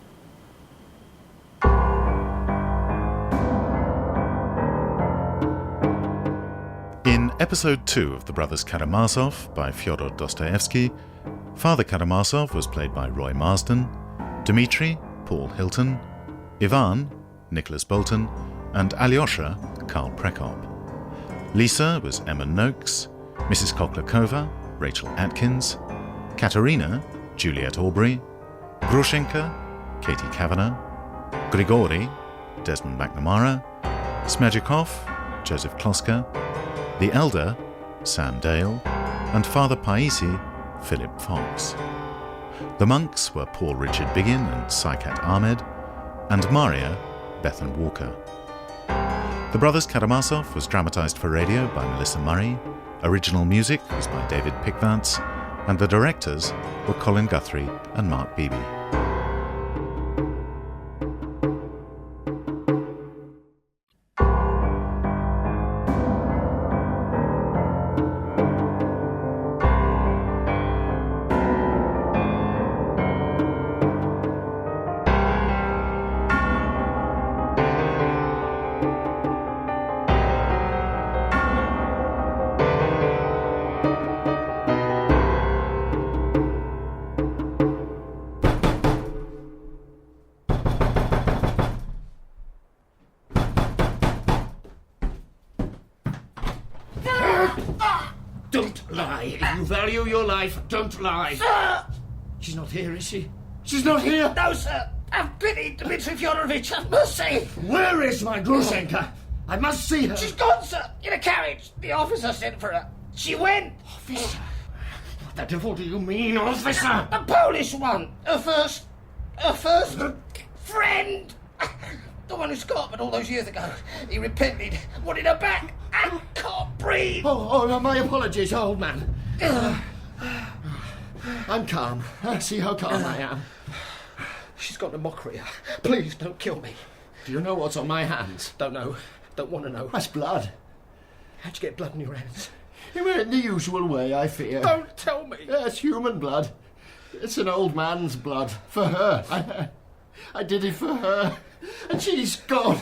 In Episode 2 of The Brothers Karamazov by Fyodor Dostoevsky, Father Karamazov was played by Roy Marsden, Dmitry, Paul Hilton, Ivan, Nicholas Boulton, and Alyosha, Karl Prekopp. Lise was Emma Noakes, Mrs. Khoklakova, Rachel Atkins, Katerina, Juliet Aubrey, Grushenka, Katy Cavanagh, Grigory, Desmond McNamara, Smerdyakov, Joseph Kloska, the elder, Sam Dale, and Father Paisi, Philip Fox. The monks were Paul Richard Biggin and Saikat Ahmed, and Maria, Bethan Walker. The Brothers Karamazov was dramatised for radio by Melissa Murray, original music was by David Pickvance, and the directors were Colin Guthrie and Mark Beebe. Don't lie. If you value your life, don't lie. Sir! She's not here, is she? She's not here? No, sir. Have pity, Dmitry Fyodorovich. Have mercy. Where is my Grushenka? I must see her. She's gone, sir. In a carriage. The officer sent for her. She went. Officer? What the devil do you mean, officer? The Polish one. Her first friend. The one who Scotland all those years ago. He repented, wanted her back, and can't breathe. Oh, my apologies, old man. I'm calm. See how calm I am. She's got a mockery. Please, don't kill me. Do you know what's on my hands? Don't know. Don't want to know. That's blood. How'd you get blood in your hands? In the usual way, I fear. Don't tell me. It's human blood. It's an old man's blood. For her. I did it for her. And she's gone.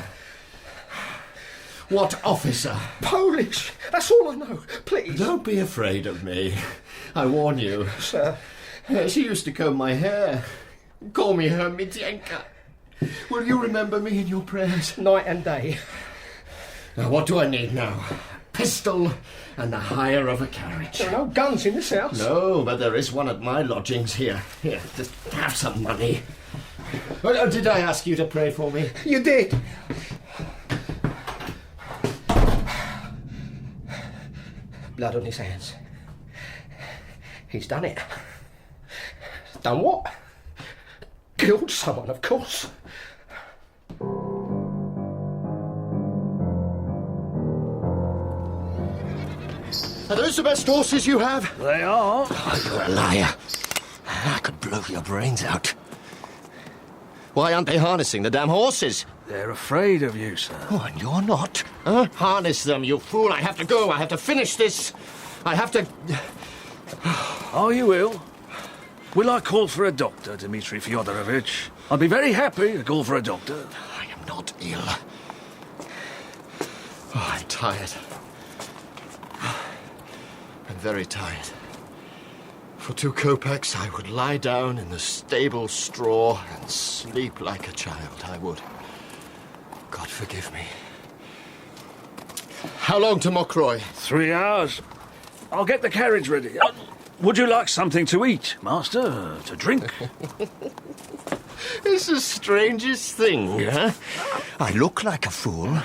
What officer? Polish. That's all I know. Please. Don't be afraid of me. I warn you. Sir. She used to comb my hair. Call me her Mityenka. Will you remember me in your prayers? Night and day. Now, what do I need now? Pistol and the hire of a carriage. There are no guns in this house. No, but there is one at my lodgings here. Here, just have some money. Oh, did I ask you to pray for me? You did. Blood on his hands. He's done it. Done what? Killed someone, of course. Are those the best horses you have? They are. Oh, you're a liar. I could blow your brains out. Why aren't they harnessing the damn horses? They're afraid of you, sir. Oh, and you're not? Huh? Harness them, you fool. I have to go. I have to finish this. I have to... Oh, you will? Will I call for a doctor, Dmitry Fyodorovich? I'd be very happy to call for a doctor. I am not ill. Oh, I'm tired. I'm very tired. For 2 kopecks, I would lie down in the stable straw and sleep like a child. I would. God forgive me. How long to Mokroy? 3 hours. I'll get the carriage ready. Would you like something to eat, master? To drink? It's the strangest thing, huh? I look like a fool.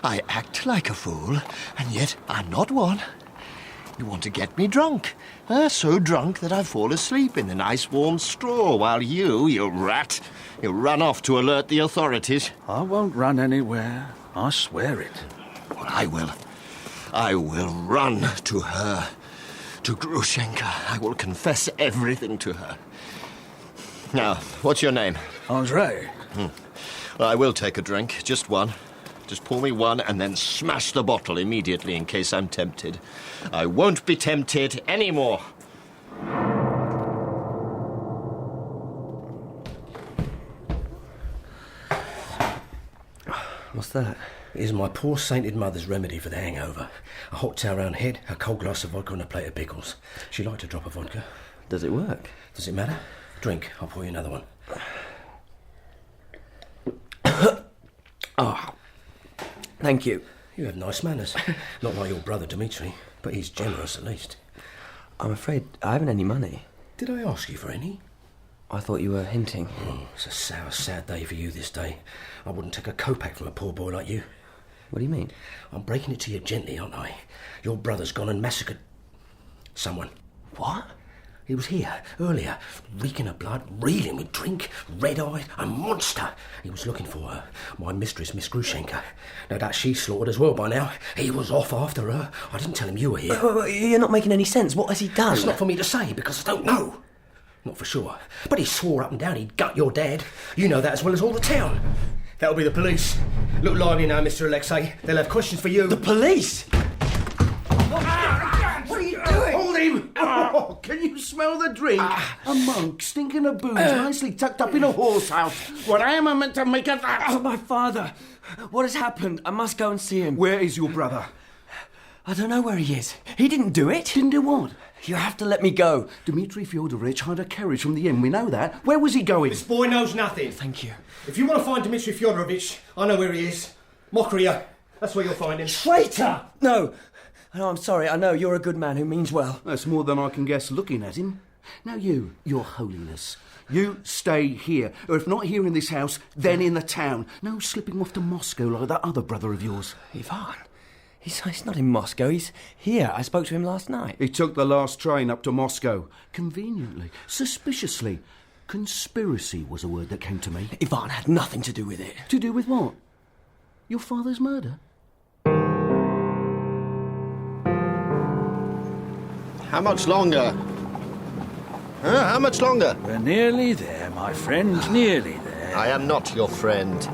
I act like a fool. And yet I'm not one. You want to get me drunk. So drunk that I fall asleep in the nice warm straw while you rat, you run off to alert the authorities. I won't run anywhere. I swear it. Well, I will. I will run to her. To Grushenka. I will confess everything to her. Now, what's your name? Andre. Well, I will take a drink. Just one. Just pour me one and then smash the bottle immediately in case I'm tempted. I won't be tempted anymore. What's that? It is my poor sainted mother's remedy for the hangover. A hot towel round head, a cold glass of vodka and a plate of pickles. She liked a drop of vodka. Does it work? Does it matter? Drink. I'll pour you another one. Oh, thank you. You have nice manners. Not like your brother Dmitry, but he's generous at least. I'm afraid I haven't any money. Did I ask you for any? I thought you were hinting. It's a sour, sad day for you this day. I wouldn't take a kopeck from a poor boy like you. What do you mean? I'm breaking it to you gently, aren't I? Your brother's gone and massacred someone. What? He was here earlier, reeking of blood, reeling with drink, red-eyed, a monster. He was looking for her, my mistress, Miss Grushenka. No doubt she's slaughtered as well by now. He was off after her. I didn't tell him you were here. You're not making any sense. What has he done? It's not for me to say, because I don't know. Not for sure. But he swore up and down he'd gut your dad. You know that as well as all the town. That'll be the police. Look lively now, Mr. Alexei. They'll have questions for you. The police? What are you doing? Hold him! Oh, can you smell the drink? A monk stinking of booze, nicely tucked up in a horse house. What am I meant to make of that? Oh, my father! What has happened? I must go and see him. Where is your brother? I don't know where he is. He didn't do it. Didn't do what? You have to let me go. Dmitry Fyodorovich hired a carriage from the inn. We know that. Where was he going? This boy knows nothing. Thank you. If you want to find Dmitry Fyodorovich, I know where he is. Mokria. That's where you'll find him. Traitor! No, I'm sorry. I know you're a good man who means well. That's more than I can guess looking at him. Now you, your holiness, you stay here. Or if not here in this house, then in the town. No slipping off to Moscow like that other brother of yours. Ivan, he's not in Moscow. He's here. I spoke to him last night. He took the last train up to Moscow. Conveniently, suspiciously. Conspiracy was a word that came to me. Ivan had nothing to do with it. To do with what? Your father's murder? How much longer? How much longer? We're nearly there, my friend, nearly there. I am not your friend.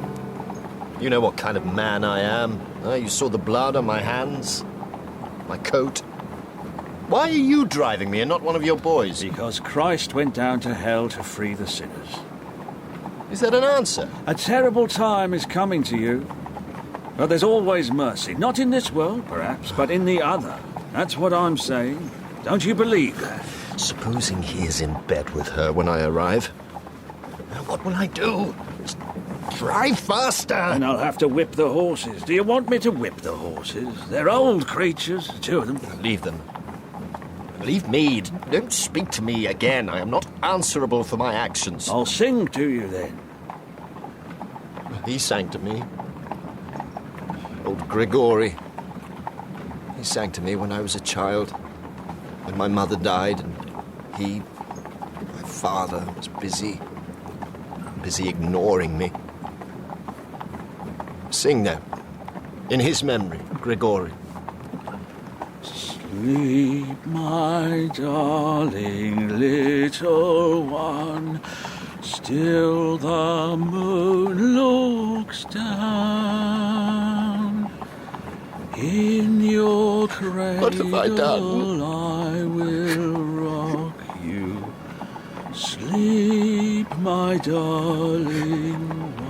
You know what kind of man I am. You saw the blood on my hands, my coat. Why are you driving me and not one of your boys? Because Christ went down to hell to free the sinners. Is that an answer? A terrible time is coming to you. But there's always mercy. Not in this world, perhaps, but in the other. That's what I'm saying. Don't you believe that? Supposing he is in bed with her when I arrive. What will I do? Drive faster! And I'll have to whip the horses. Do you want me to whip the horses? They're old creatures, 2 of them. Leave them. Leave me. Don't speak to me again. I am not answerable for my actions. I'll sing to you then. He sang to me. Old Grigory. He sang to me when I was a child. When my mother died and my father, was busy ignoring me. Sing now. In his memory, Grigory. Sleep, my darling little one, still the moon looks down. In your cradle What have I done? I will rock you. Sleep, my darling one.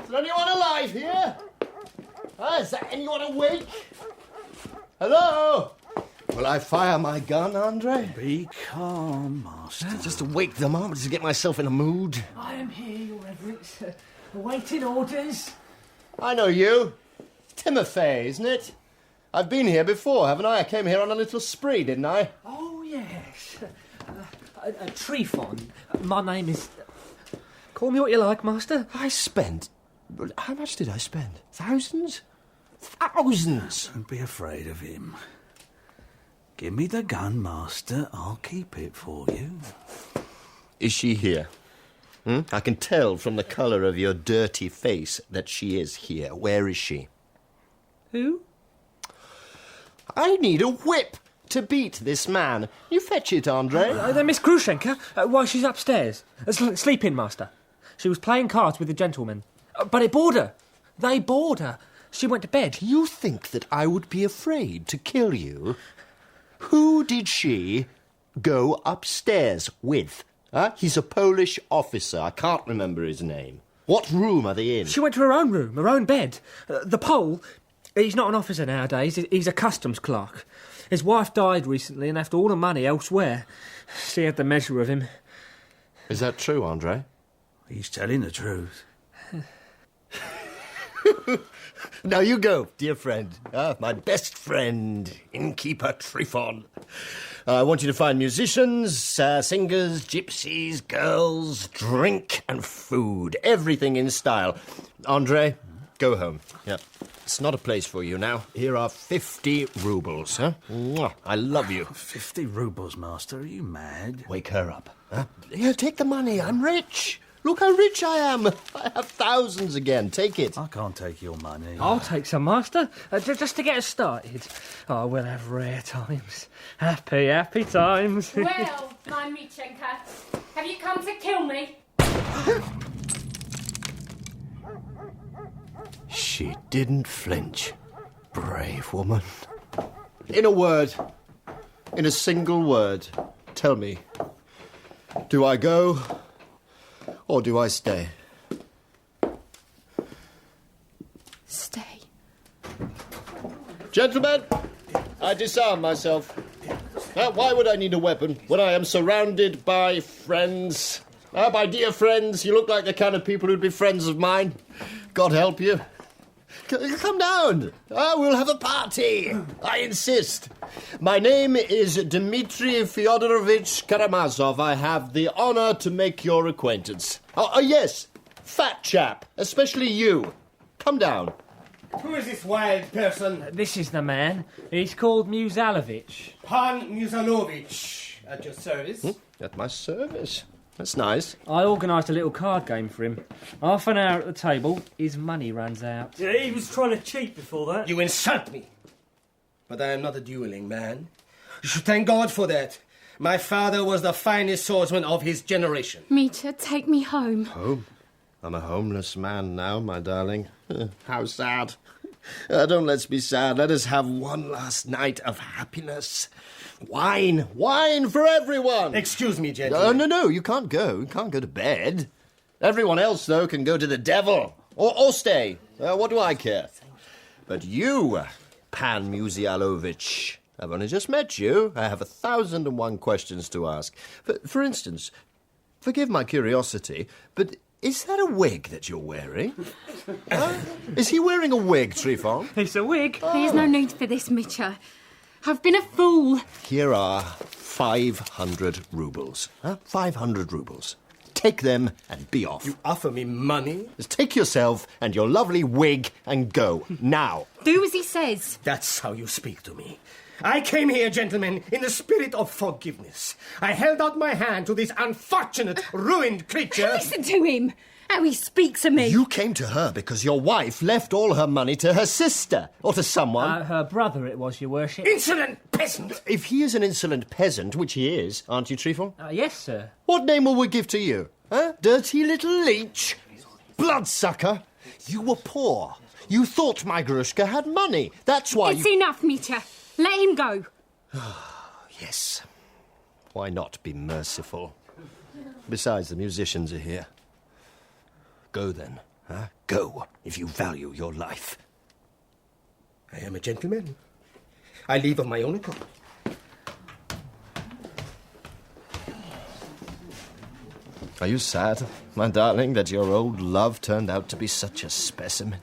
Is there anyone alive here? Is there anyone awake? Hello? Will I fire my gun, Andre? Be calm, Master. Just to wake them up, just to get myself in a mood. I am here, Your Reverence, awaiting orders. I know you. Timothy, isn't it? I've been here before, haven't I? I came here on a little spree, didn't I? Oh, yes. Trifon. My name is... Call me what you like, Master. How much did I spend? Thousands? Thousands! Don't be afraid of him. Give me the gun, Master. I'll keep it for you. Is she here? I can tell from the colour of your dirty face that she is here. Where is she? Who? I need a whip to beat this man. You fetch it, Andre. Miss Grushenka? Why, she's upstairs. Sleeping, Master. She was playing cards with the gentleman. But it bored her. They bored her. She went to bed. You think that I would be afraid to kill you? Who did she go upstairs with? He's a Polish officer. I can't remember his name. What room are they in? She went to her own room, her own bed. The Pole, he's not an officer nowadays. He's a customs clerk. His wife died recently and left all the money elsewhere. She had the measure of him. Is that true, Andre? He's telling the truth. Now you go, dear friend. My best friend, innkeeper Trifon. I want you to find musicians, singers, gypsies, girls, drink and food. Everything in style. Andre, go home. Yeah. It's not a place for you now. Here are 50 rubles, huh? Mwah. I love you. 50 rubles, Master. Are you mad? Wake her up. Huh? Here, take the money. I'm rich. Look how rich I am. I have thousands again. Take it. I can't take your money. I'll take some, Master, just to get us started. Oh, we'll have rare times. Happy, happy times. Well, my Michenka, have you come to kill me? She didn't flinch. Brave woman. In a word, in a single word, tell me, do I go or do I stay? Stay. Gentlemen, I disarm myself. Why would I need a weapon when I am surrounded by friends? My dear friends, you look like the kind of people who'd be friends of mine. God help you. Come down. We'll have a party. I insist. My name is Dmitry Fyodorovich Karamazov. I have the honour to make your acquaintance. Yes, fat chap, especially you. Come down. Who is this wild person? This is the man. He's called Musalovich. Pan Musalovich. At your service? At my service. That's nice. I organised a little card game for him. Half an hour at the table, his money runs out. Yeah, he was trying to cheat before that. You insult me. But I am not a duelling man. You should thank God for that. My father was the finest swordsman of his generation. Mita, take me home. Home? I'm a homeless man now, my darling. How sad. Don't let's be sad. Let us have one last night of happiness. Wine! Wine for everyone! Excuse me, gentlemen. No, you can't go. You can't go to bed. Everyone else, though, can go to the devil. Or stay. What do I care? But you, Pan Musialovich, I've only just met you. I have 1,001 questions to ask. For instance, forgive my curiosity, but is that a wig that you're wearing? Is he wearing a wig, Trifon? It's a wig. There's no need for this, Mitya. I've been a fool. Here are 500 rubles. 500 rubles. Take them and be off. You offer me money? Just take yourself and your lovely wig and go. Now. Do as he says. That's how you speak to me. I came here, gentlemen, in the spirit of forgiveness. I held out my hand to this unfortunate, ruined creature. Listen to him. How he speaks of me. You came to her because your wife left all her money to her sister, or to someone. Her brother it was, your worship. Insolent peasant! If he is an insolent peasant, which he is, aren't you, Trifon? Yes, sir. What name will we give to you? Dirty little leech? Bloodsucker? You were poor. You thought my Grushka had money. That's why It's enough, Mitya. Let him go. Yes. Why not be merciful? Besides, the musicians are here. Go then. Go, if you value your life. I am a gentleman. I leave of my own accord. Are you sad, my darling, that your old love turned out to be such a specimen?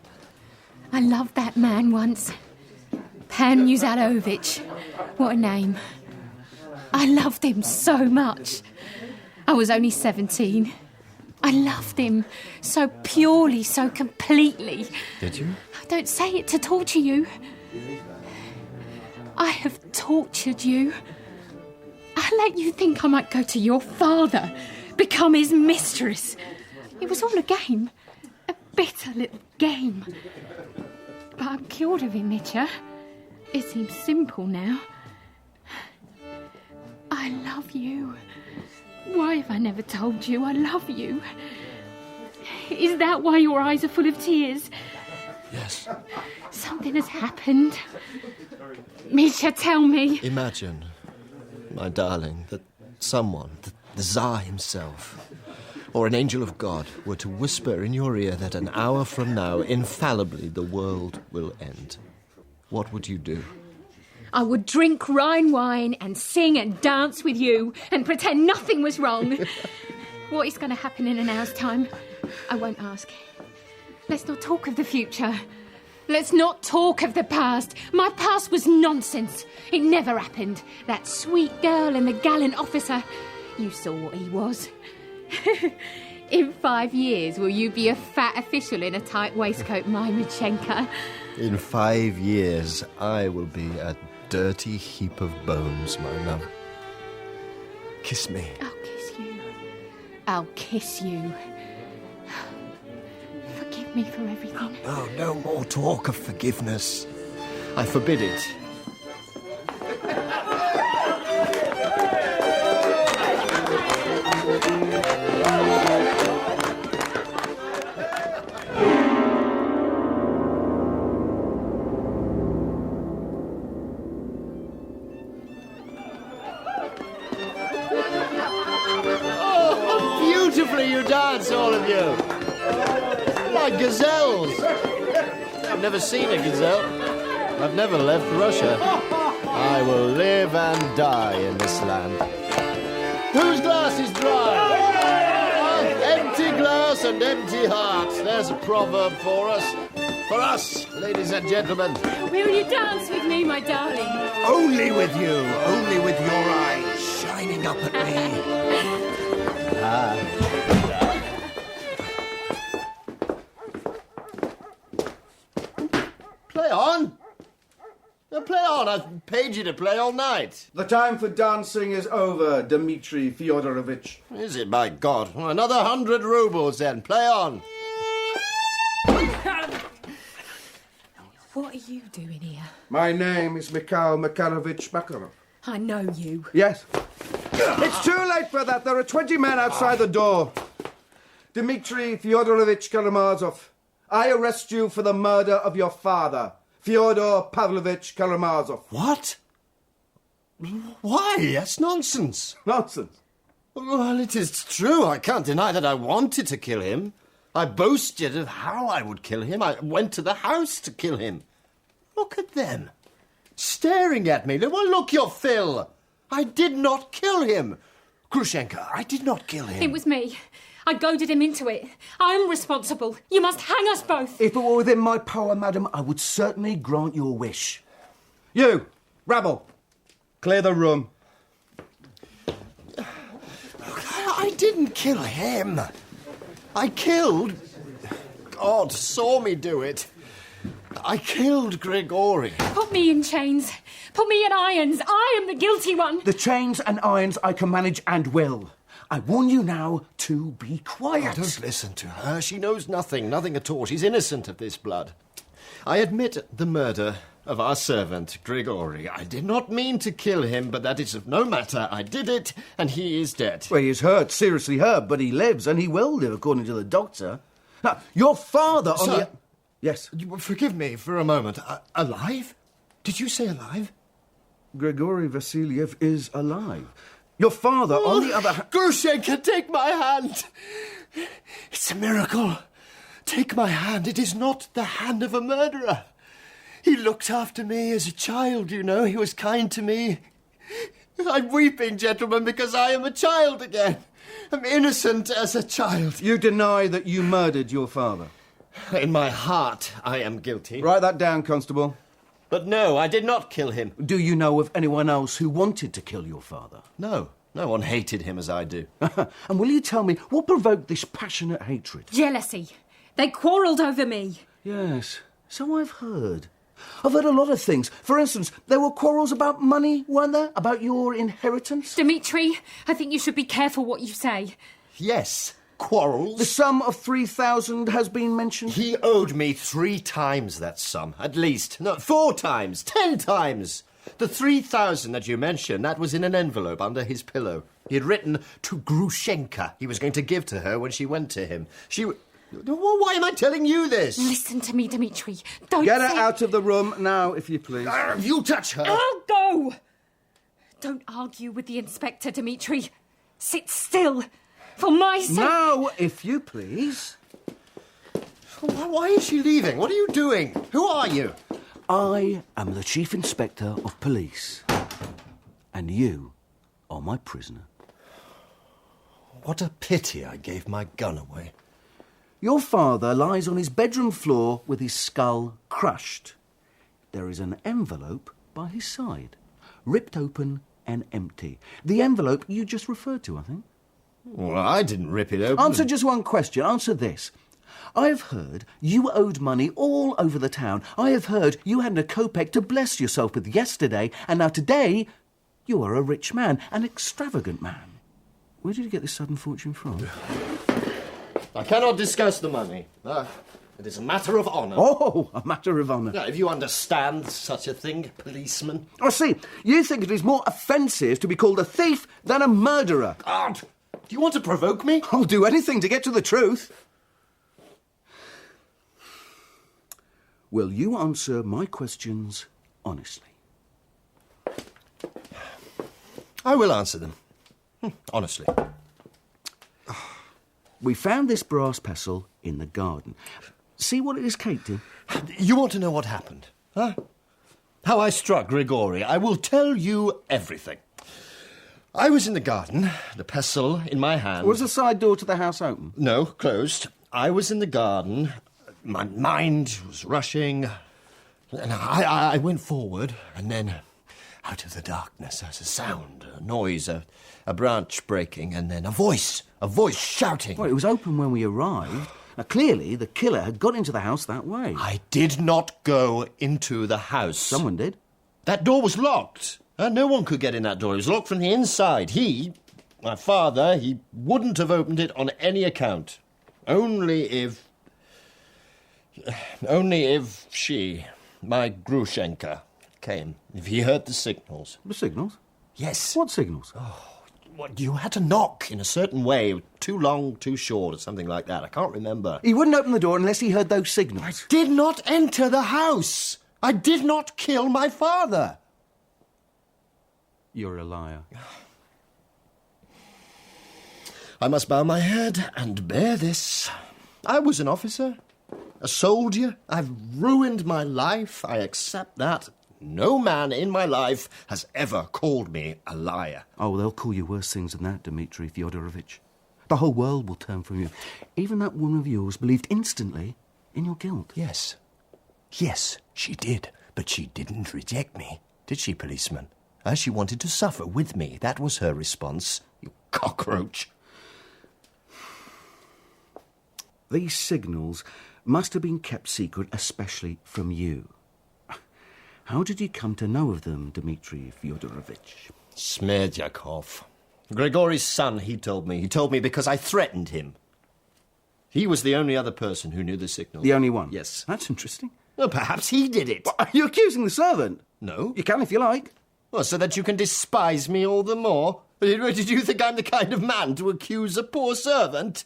I loved that man once. Pan Musialovich. What a name. I loved him so much. I was only 17. I loved him so purely, so completely. Did you? I don't say it to torture you. I have tortured you. I let you think I might go to your father, become his mistress. It was all a game. A bitter little game. But I'm cured of him, Mitya. It seems simple now. I love you. Why have I never told you I love you? Is that why your eyes are full of tears? Yes. Something has happened. Mitya, tell me. Imagine, my darling, that someone, the Tsar himself, or an angel of God, were to whisper in your ear that an hour from now, infallibly, the world will end. What would you do? I would drink Rhine wine and sing and dance with you and pretend nothing was wrong. What is going to happen in an hour's time? I won't ask. Let's not talk of the future. Let's not talk of the past. My past was nonsense. It never happened. That sweet girl and the gallant officer. You saw what he was. In 5 years, will you be a fat official in a tight waistcoat, my Grushenka? In 5 years, I will be a dirty heap of bones, my love. Kiss me. I'll kiss you. I'll kiss you. Forgive me for everything. Oh, no more talk of forgiveness. I forbid it. You dance, all of you. Like gazelles. I've never seen a gazelle. I've never left Russia. I will live and die in this land. Whose glass is dry? Empty glass and empty heart. There's a proverb for us. For us, ladies and gentlemen. Will you dance with me, my darling? Only with you. Only with your eyes shining up at me. Play on. Now play on. I've paid you to play all night. The time for dancing is over, Dmitry Fyodorovich. Is it, by God? Another 100 rubles, then. Play on. What are you doing here? My name is Mikhail Makharovich Makarov. I know you. Yes. It's too late for that. There are 20 men outside the door. Dmitry Fyodorovich Karamazov, I arrest you for the murder of your father, Fyodor Pavlovich Karamazov. What? Why? That's nonsense. Nonsense? Well, it is true. I can't deny that I wanted to kill him. I boasted of how I would kill him. I went to the house to kill him. Look at them, staring at me. Well, look your fill. I did not kill him. Grushenka, I did not kill him. It was me. I goaded him into it. I'm responsible. You must hang us both. If it were within my power, madam, I would certainly grant your wish. You, rabble, clear the room. I didn't kill him. I killed... God saw me do it. I killed Grigory. Put me in chains. Put me in irons. I am the guilty one. The chains and irons I can manage and will. I warn you now to be quiet. Oh, don't listen to her. She knows nothing at all. She's innocent of this blood. I admit the murder of our servant, Grigory. I did not mean to kill him, but that is of no matter. I did it, and he is dead. Well, he is hurt, seriously hurt, but he lives, and he will live, according to the doctor. Now, your father on Sir, the... Yes? Forgive me for a moment. Alive? Did you say alive? Grigory Vasiliev is alive. Your father, on the other hand... Grushenka, take my hand! It's a miracle. Take my hand. It is not the hand of a murderer. He looked after me as a child, you know. He was kind to me. I'm weeping, gentlemen, because I am a child again. I'm innocent as a child. You deny that you murdered your father? In my heart, I am guilty. Write that down, Constable. But no, I did not kill him. Do you know of anyone else who wanted to kill your father? No, no one hated him as I do. And will you tell me what provoked this passionate hatred? Jealousy. They quarrelled over me. Yes, so I've heard. I've heard a lot of things. For instance, there were quarrels about money, weren't there? About your inheritance? Dmitry, I think you should be careful what you say. Yes, quarrels. The sum of 3,000 has been mentioned? He owed me 3 times that sum, at least. No, 4 times, 10 times. The 3,000 that you mentioned, that was in an envelope under his pillow. He had written to Grushenka. He was going to give to her when she went to him. Why am I telling you this? Listen to me, Dmitry. Don't Get her out of the room now, if you please. You touch her. I'll go. Don't argue with the inspector, Dmitry. Sit still. For my sake. Now, if you please. Why is she leaving? What are you doing? Who are you? I am the Chief Inspector of Police. And you are my prisoner. What a pity I gave my gun away. Your father lies on his bedroom floor with his skull crushed. There is an envelope by his side, ripped open and empty. The envelope you just referred to, I think. Well, I didn't rip it open. Answer just one question. Answer this. I have heard you owed money all over the town. I have heard you hadn't a kopeck to bless yourself with yesterday, and now today you are a rich man, an extravagant man. Where did you get this sudden fortune from? I cannot discuss the money. It is a matter of honour. Oh, a matter of honour. Now, if you understand such a thing, policeman. I see. You think it is more offensive to be called a thief than a murderer. God! Do you want to provoke me? I'll do anything to get to the truth. Will you answer my questions honestly? I will answer them. Honestly. We found this brass pestle in the garden. See what it is caked in? You want to know what happened, huh? How I struck Grigory. I will tell you everything. I was in the garden, the pestle in my hand. Was the side door to the house open? No, closed. I was in the garden. My mind was rushing. And I went forward, and then out of the darkness there was a sound, a noise, a branch breaking, and then a voice shouting. Well, it was open when we arrived. Now, clearly, the killer had got into the house that way. I did not go into the house. Someone did. That door was locked. No one could get in that door. It was locked from the inside. My father, he wouldn't have opened it on any account. Only if she, my Grushenka, came. If he heard the signals. The signals? Yes. What signals? You had to knock in a certain way. Too long, too short, or something like that. I can't remember. He wouldn't open the door unless he heard those signals. I did not enter the house. I did not kill my father. You're a liar. I must bow my head and bear this. I was an officer, a soldier. I've ruined my life. I accept that. No man in my life has ever called me a liar. Oh, they'll call you worse things than that, Dmitry Fyodorovich. The whole world will turn from you. Even that woman of yours believed instantly in your guilt. Yes. Yes, she did. But she didn't reject me, did she, policeman? She wanted to suffer with me. That was her response. You cockroach. These signals must have been kept secret, especially from you. How did you come to know of them, Dmitry Fyodorovich? Smerdyakov. Grigory's son, he told me. He told me because I threatened him. He was the only other person who knew the signal. The only one? Yes. That's interesting. Well, perhaps he did it. What, are you accusing the servant? No. You can if you like. Well, so that you can despise me all the more? Did you think I'm the kind of man to accuse a poor servant?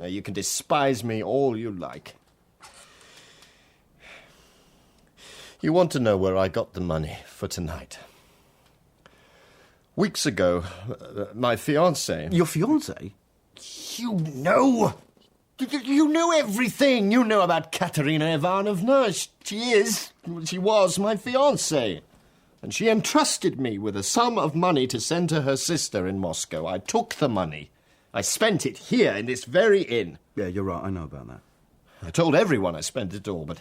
You can despise me all you like. You want to know where I got the money for tonight? Weeks ago, my fiancée... Your fiancée? You know! You know everything! You know about Katerina Ivanovna. She was my fiancée. And she entrusted me with a sum of money to send to her sister in Moscow. I took the money. I spent it here in this very inn. Yeah, you're right. I know about that. I told everyone I spent it all, but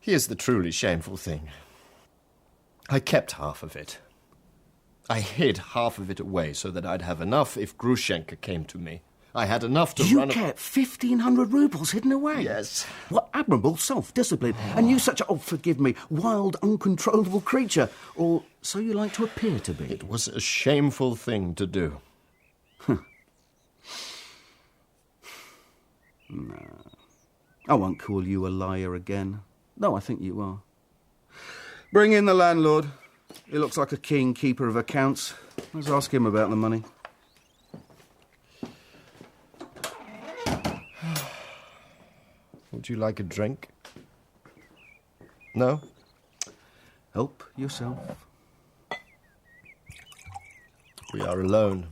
here's the truly shameful thing. I kept half of it. I hid half of it away so that I'd have enough if Grushenka came to me. I had enough to run... You kept 1,500 roubles hidden away? Yes. What admirable self-discipline. And you such a, oh, forgive me, wild, uncontrollable creature. Or so you like to appear to be. It was a shameful thing to do. No. I won't call you a liar again. No, I think you are. Bring in the landlord. He looks like a keen keeper of accounts. Let's ask him about the money. Would you like a drink? No? Help yourself. We are alone.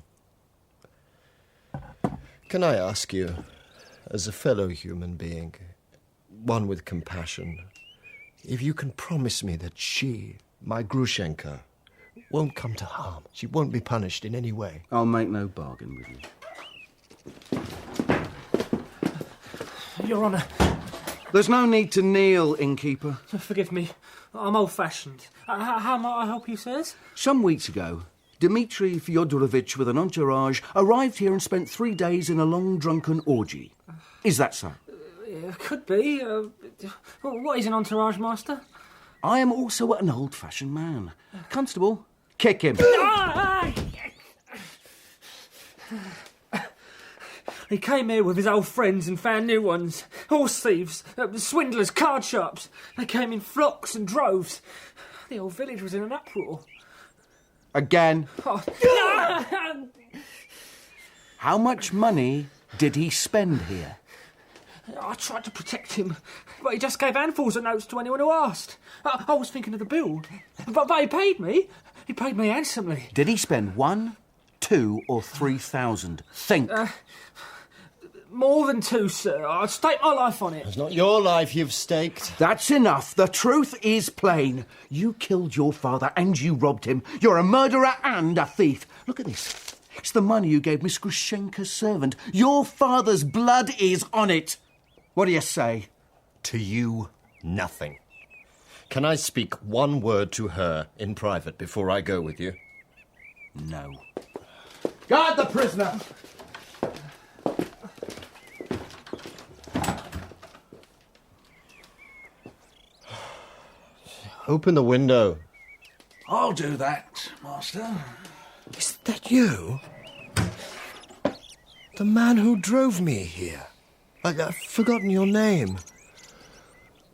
Can I ask you, as a fellow human being, one with compassion, if you can promise me that she, my Grushenka, won't come to harm? She won't be punished in any way. I'll make no bargain with you. Your Honour. There's no need to kneel, innkeeper. Forgive me. I'm old-fashioned. How might I help you, sirs? Some weeks ago, Dmitry Fyodorovich with an entourage arrived here and spent 3 days in a long drunken orgy. Is that so? Could be. What is an entourage, master? I am also an old-fashioned man. Constable, kick him. He came here with his old friends and found new ones. Horse thieves, swindlers, card sharps. They came in flocks and droves. The whole village was in an uproar. Again. Oh. How much money did he spend here? I tried to protect him, but he just gave handfuls of notes to anyone who asked. I was thinking of the bill, but he paid me. He paid me handsomely. Did he spend 1, 2 or 3,000? Think. More than 2, sir. I'd stake my life on it. It's not your life you've staked. That's enough. The truth is plain. You killed your father and you robbed him. You're a murderer and a thief. Look at this. It's the money you gave Miss Grushenka's servant. Your father's blood is on it. What do you say? To you, nothing. Can I speak one word to her in private before I go with you? No. Guard the prisoner! Open the window. I'll do that, Master. Is that you? The man who drove me here. I've forgotten your name.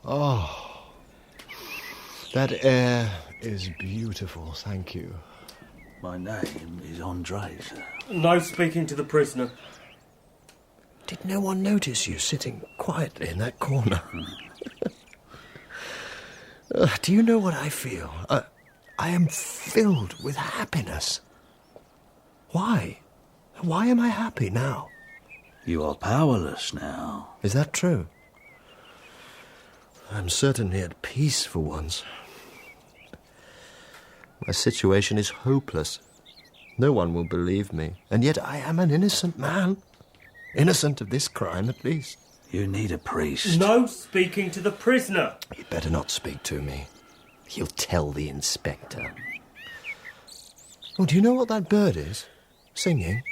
Oh, that air is beautiful, thank you. My name is Andre, sir. No speaking to the prisoner. Did no one notice you sitting quietly in that corner? Do you know what I feel? I am filled with happiness. Why? Why am I happy now? You are powerless now. Is that true? I'm certainly at peace for once. My situation is hopeless. No one will believe me, and yet I am an innocent man. Innocent of this crime, at least. You need a priest. No speaking to the prisoner. You'd better not speak to me. He'll tell the inspector. Oh, do you know what that bird is? Singing?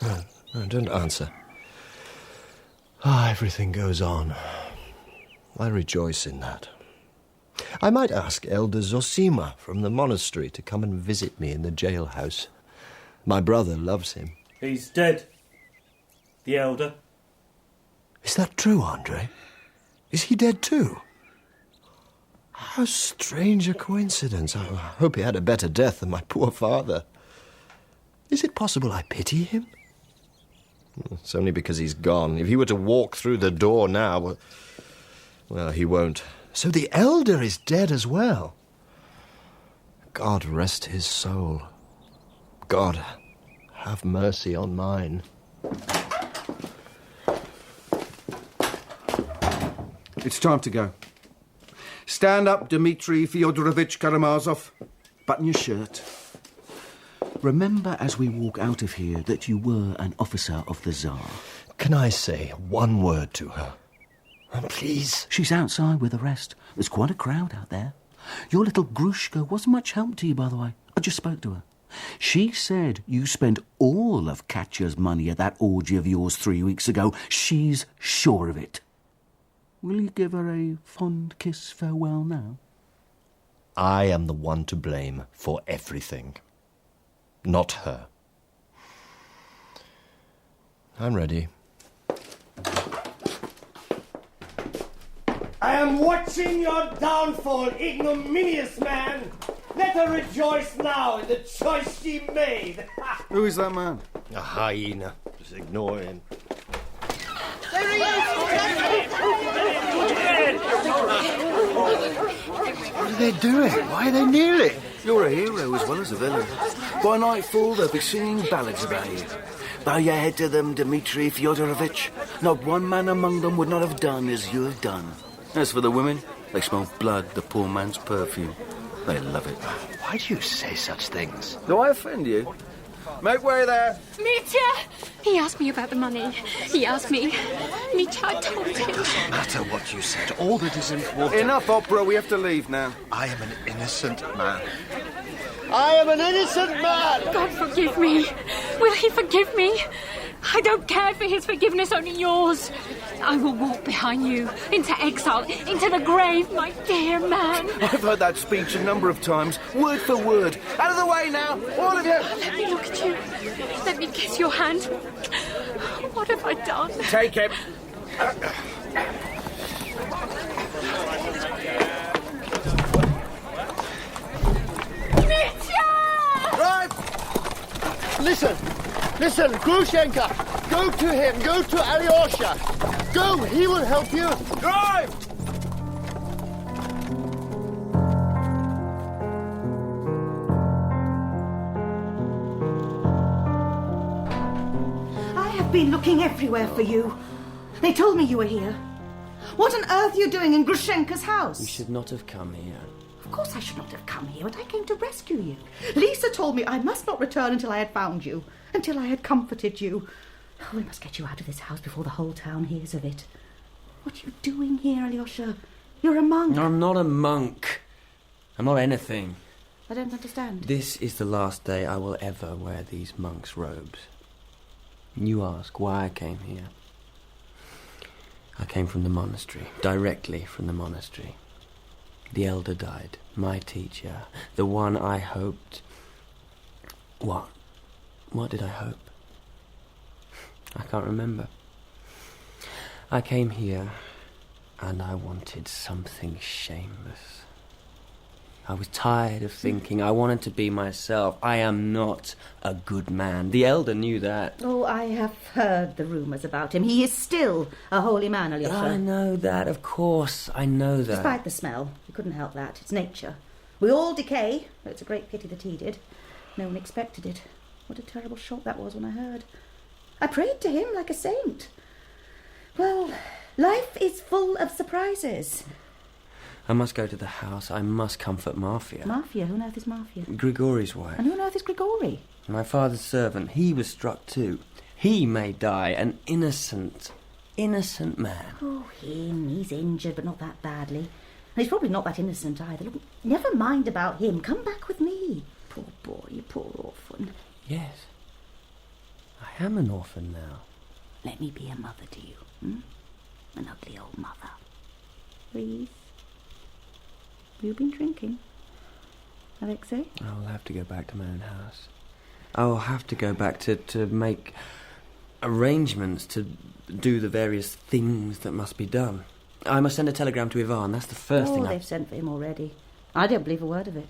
No, don't answer. Everything goes on. I rejoice in that. I might ask Elder Zosima from the monastery to come and visit me in the jailhouse. My brother loves him. He's dead. The elder. Is that true, Andre? Is he dead too? How strange a coincidence. I hope he had a better death than my poor father. Is it possible I pity him? It's only because he's gone. If he were to walk through the door now... Well, he won't. So the elder is dead as well. God rest his soul. God, have mercy on mine. It's time to go. Stand up, Dmitry Fyodorovich Karamazov. Button your shirt. Remember as we walk out of here that you were an officer of the Tsar. Can I say one word to her? Please. She's outside with the rest. There's quite a crowd out there. Your little Grushka wasn't much help to you, by the way. I just spoke to her. She said you spent all of Katya's money at that orgy of yours 3 weeks ago. She's sure of it. Will you give her a fond kiss farewell now? I am the one to blame for everything. Not her. I'm ready. I am watching your downfall, ignominious man. Let her rejoice now in the choice she made. Who is that man? A hyena. Just ignore him. There he is! What are they doing? Why are they kneeling? You're a hero as well as a villain. By nightfall, they'll be singing ballads about you. Bow your head to them, Dmitry Fyodorovich. Not one man among them would not have done as you have done. As for the women, they smell blood, the poor man's perfume. They love it. Why do you say such things? Do I offend you? Make way there. Mitya! He asked me about the money. He asked me. Mitya, I told him. It doesn't matter what you said. All that is important... Enough opera. We have to leave now. I am an innocent man. I am an innocent man! God forgive me. Will he forgive me? I don't care for his forgiveness, only yours. I will walk behind you, into exile, into the grave, my dear man. I've heard that speech a number of times, word for word. Out of the way now, all of you. Let me look at you. Let me kiss your hand. What have I done? Take him. Right! Listen, Grushenka! Go to him, go to Alyosha! Go, he will help you! Drive! I have been looking everywhere for you. They told me you were here. What on earth are you doing in Grushenka's house? You should not have come here. Of course I should not have come here, but I came to rescue you. Lisa told me I must not return until I had found you, until I had comforted you. Oh, we must get you out of this house before the whole town hears of it. What are you doing here, Alyosha? You're a monk. I'm not a monk. I'm not anything. I don't understand. This is the last day I will ever wear these monk's robes. You ask why I came here. I came from the monastery, directly from the monastery. The elder died, my teacher, the one I hoped... What? What did I hope? I can't remember. I came here and I wanted something shameless. I was tired of thinking. I wanted to be myself. I am not a good man. The elder knew that. Oh, I have heard the rumours about him. He is still a holy man, Alyosha. I know that, of course. I know that. Despite the smell. You couldn't help that. It's nature. We all decay. It's a great pity that he did. No one expected it. What a terrible shock that was when I heard. I prayed to him like a saint. Well, life is full of surprises. I must go to the house. I must comfort Mafia. Mafia? Who on earth is Mafia? Grigory's wife. And who on earth is Grigory? My father's servant. He was struck too. He may die, an innocent man. Oh, he's injured, but not that badly. And he's probably not that innocent either. Look, never mind about him. Come back with me. Poor boy, you poor orphan. Yes. I am an orphan now. Let me be a mother to you. An ugly old mother. Lise, you've been drinking. Alexei? I'll have to go back to my own house. I'll have to go back to make arrangements to do the various things that must be done. I must send a telegram to Ivan. That's the first thing. They've sent for him already. I don't believe a word of it.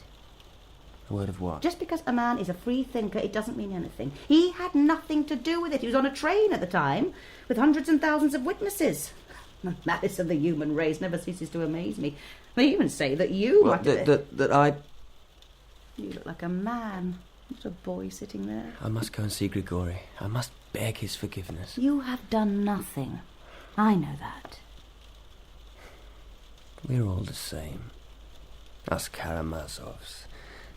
A word of what? Just because a man is a free thinker, it doesn't mean anything. He had nothing to do with it. He was on a train at the time with hundreds and thousands of witnesses. The malice of the human race never ceases to amaze me. They even say that you might have... That I... You look like a man, not a boy sitting there. I must go and see Grigory. I must beg his forgiveness. You have done nothing. I know that. We're all the same. Us Karamazovs.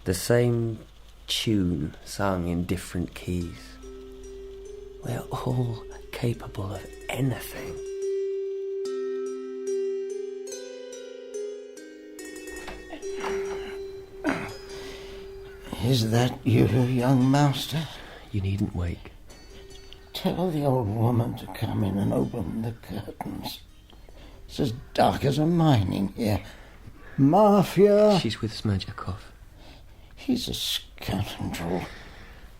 The same tune sung in different keys. We're all capable of anything. Is that you, young master? You needn't wake. Tell the old woman to come in and open the curtains. It's as dark as a mine in here. Mafia! She's with Smerdyakov. He's a scoundrel.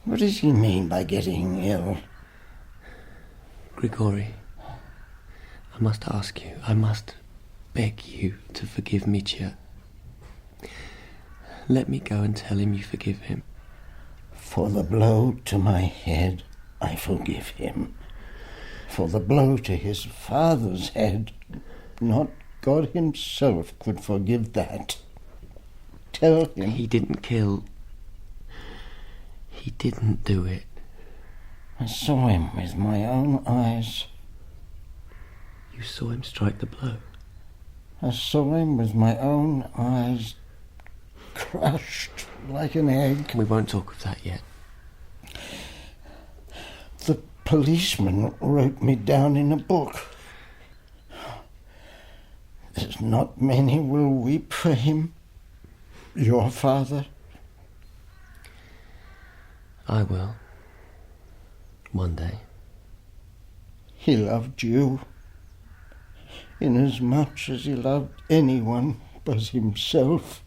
What does he mean by getting ill? Grigory, I must ask you, I must beg you to forgive Mitya. Let me go and tell him you forgive him. For the blow to my head, I forgive him. For the blow to his father's head, not God himself could forgive that. Tell him. He didn't kill. He didn't do it. I saw him with my own eyes. You saw him strike the blow? I saw him with my own eyes, crushed like an egg. We won't talk of that yet. The policeman wrote me down in a book. There's not many will weep for him. Your father. I will. One day. He loved you, inasmuch as he loved anyone but himself.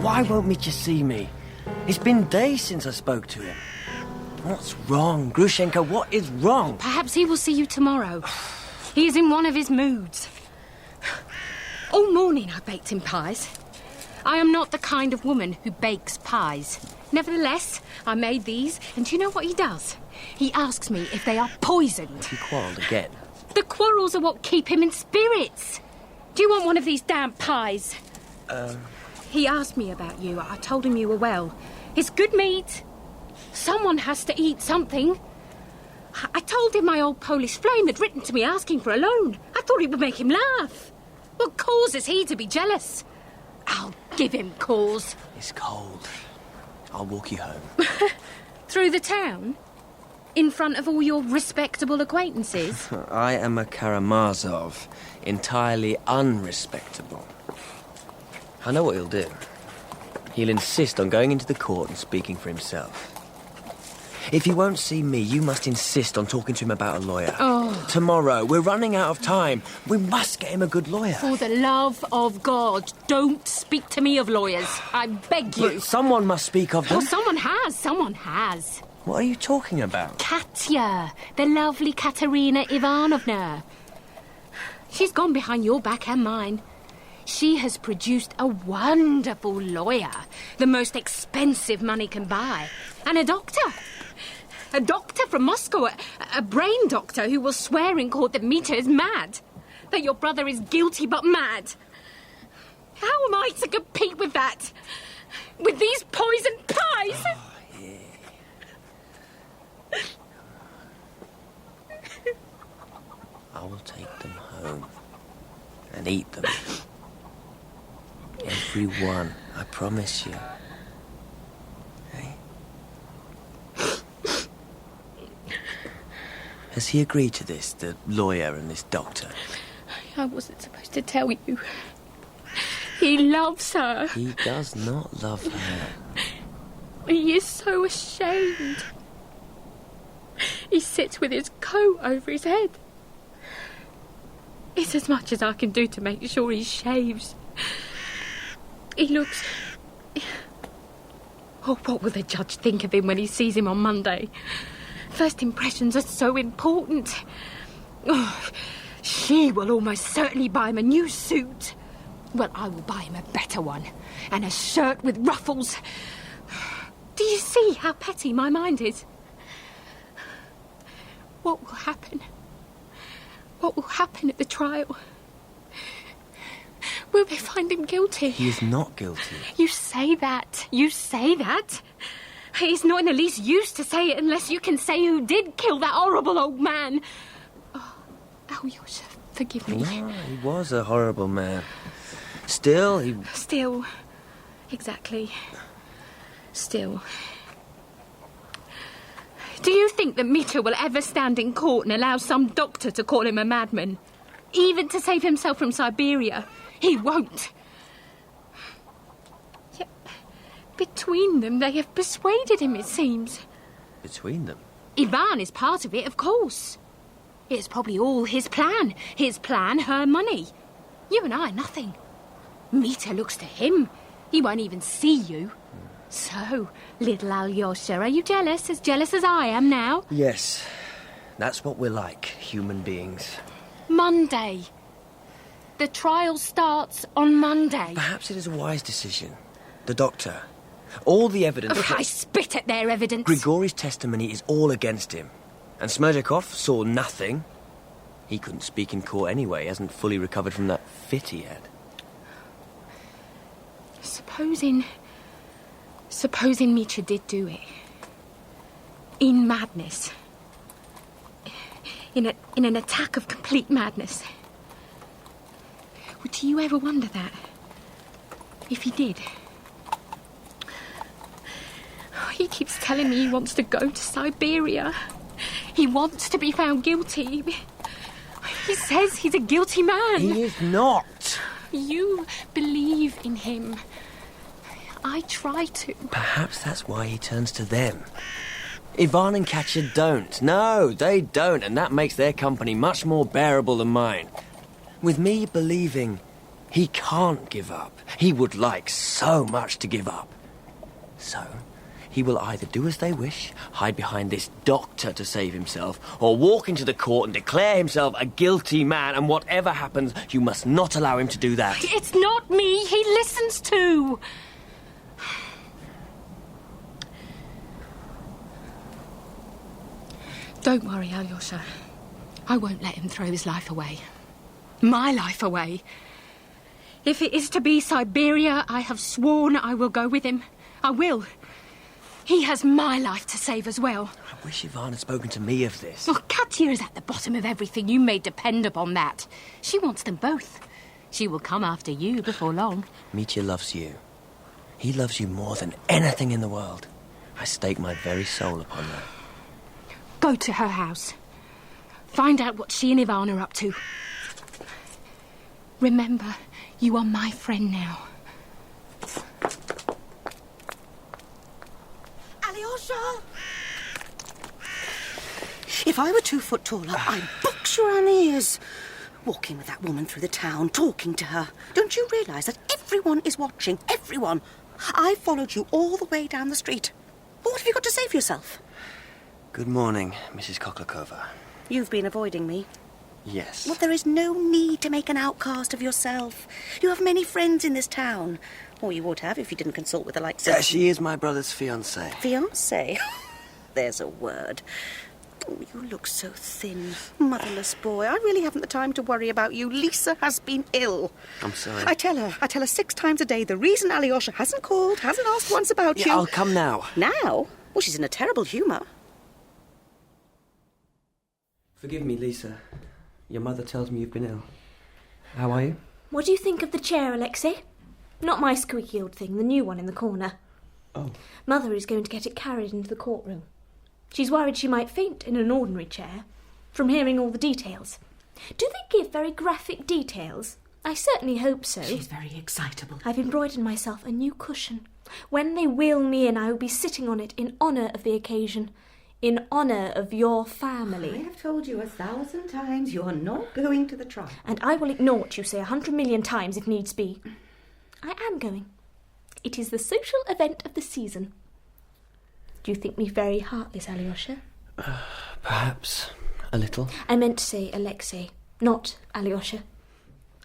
Why won't Mitya see me? It's been days since I spoke to him. What's wrong? Grushenka, what is wrong? Perhaps he will see you tomorrow. He is in one of his moods. All morning I baked him pies. I am not the kind of woman who bakes pies. Nevertheless, I made these, and do you know what he does? He asks me if they are poisoned. He quarrelled again. The quarrels are what keep him in spirits. Do you want one of these damn pies? He asked me about you. I told him you were well. It's good meat. Someone has to eat something. I told him my old Polish flame had written to me asking for a loan. I thought it would make him laugh. What cause is he to be jealous? I'll give him cause. It's cold. I'll walk you home. Through the town? In front of all your respectable acquaintances? I am a Karamazov. Entirely unrespectable. I know what he'll do. He'll insist on going into the court and speaking for himself. If he won't see me, you must insist on talking to him about a lawyer. Oh. Tomorrow. We're running out of time. We must get him a good lawyer. For the love of God, don't speak to me of lawyers. I beg you. But someone must speak of them. Oh, someone has. What are you talking about? Katya, the lovely Katerina Ivanovna. She's gone behind your back and mine. She has produced a wonderful lawyer, the most expensive money can buy, and a doctor. A doctor from Moscow, a brain doctor who will swear in court that Mitya is mad, that your brother is guilty but mad. How am I to compete with that? With these poisoned pies? Oh, yeah. I will take them home and eat them. Every one, I promise you. Hey? Has he agreed to this, the lawyer and this doctor? I wasn't supposed to tell you. He loves her. He does not love her. He is so ashamed. He sits with his coat over his head. It's as much as I can do to make sure he shaves. He looks... Oh, what will the judge think of him when he sees him on Monday? First impressions are so important. Oh, she will almost certainly buy him a new suit. Well, I will buy him a better one. And a shirt with ruffles. Do you see how petty my mind is? What will happen? What will happen at the trial? Will they find him guilty? He is not guilty. You say that. You say that. It's not in the least use to say it unless you can say who did kill that horrible old man. Oh, Alyosha, forgive me. No, he was a horrible man. Still, he... Still. Exactly. Still. Do you think that Mitya will ever stand in court and allow some doctor to call him a madman? Even to save himself from Siberia? He won't. Yet, between them, they have persuaded him, it seems. Between them? Ivan is part of it, of course. It's probably all his plan. His plan, her money. You and I, nothing. Mitya looks to him. He won't even see you. So, little Alyosha, are you jealous as I am now? Yes. That's what we're like, human beings. Monday. The trial starts on Monday. Perhaps it is a wise decision. The doctor. All the evidence... Oh, I spit at their evidence. Grigory's testimony is all against him. And Smerdyakov saw nothing. He couldn't speak in court anyway. He hasn't fully recovered from that fit he had. Supposing Mitya did do it. In madness. In an attack of complete madness. Would you ever wonder that? If he did? He keeps telling me he wants to go to Siberia. He wants to be found guilty. He says he's a guilty man. He is not. You believe in him. I try to. Perhaps that's why he turns to them. Ivan and Katya don't. No, they don't, and that makes their company much more bearable than mine. With me believing he can't give up. He would like so much to give up. So, he will either do as they wish, hide behind this doctor to save himself, or walk into the court and declare himself a guilty man, and whatever happens, you must not allow him to do that. It's not me he listens to. Don't worry, Alyosha. I won't let him throw his life away. My life away. If it is to be Siberia, I have sworn I will go with him. I will. He has my life to save as well. I wish Ivan had spoken to me of this. Oh, Katya is at the bottom of everything. You may depend upon that. She wants them both. She will come after you before long. Mitya loves you. He loves you more than anything in the world. I stake my very soul upon that. Go to her house. Find out what she and Ivan are up to. Remember, you are my friend now. Alyosha! If I were 2 foot taller, I'd box you around the ears. Walking with that woman through the town, talking to her. Don't you realise that everyone is watching? Everyone. I followed you all the way down the street. What have you got to say for yourself? Good morning, Mrs. Khoklakova. You've been avoiding me. Yes. Well, there is no need to make an outcast of yourself. You have many friends in this town. Or you would have if you didn't consult with the likes of... She is my brother's fiancée. Fiancé? There's a word. Oh, you look so thin. Motherless boy. I really haven't the time to worry about you. Lisa has been ill. I'm sorry. I tell her 6 times a day the reason Alyosha hasn't called, hasn't asked once about you. I'll come now. Now? Well, she's in a terrible humour. Forgive me, Lisa. Your mother tells me you've been ill. How are you? What do you think of the chair, Alexei? Not my squeaky old thing, the new one in the corner. Oh. Mother is going to get it carried into the courtroom. She's worried she might faint in an ordinary chair from hearing all the details. Do they give very graphic details? I certainly hope so. She's very excitable. I've embroidered myself a new cushion. When they wheel me in, I will be sitting on it in honour of the occasion. In honour of your family. I have told you 1,000 times you are not going to the trial. And I will ignore what you say 100 million times if needs be. I am going. It is the social event of the season. Do you think me very heartless, Alyosha? Perhaps a little. I meant to say Alexei, not Alyosha.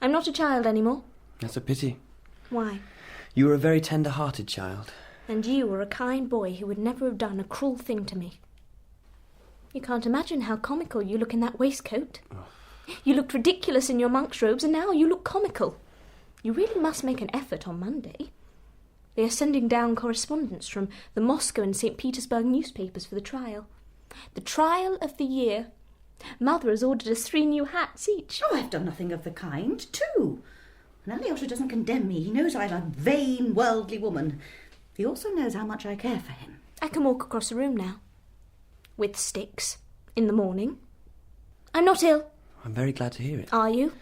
I'm not a child anymore. That's a pity. Why? You were a very tender-hearted child. And you were a kind boy who would never have done a cruel thing to me. You can't imagine how comical you look in that waistcoat. You looked ridiculous in your monk's robes, and now you look comical. You really must make an effort on Monday. They are sending down correspondence from the Moscow and St. Petersburg newspapers for the trial. The trial of the year. Mother has ordered us 3 new hats each. Oh, I've done nothing of the kind, too. And Alyosha doesn't condemn me. He knows I'm a vain, worldly woman. He also knows how much I care for him. I can walk across the room now. With sticks. In the morning. I'm not ill. I'm very glad to hear it. Are you?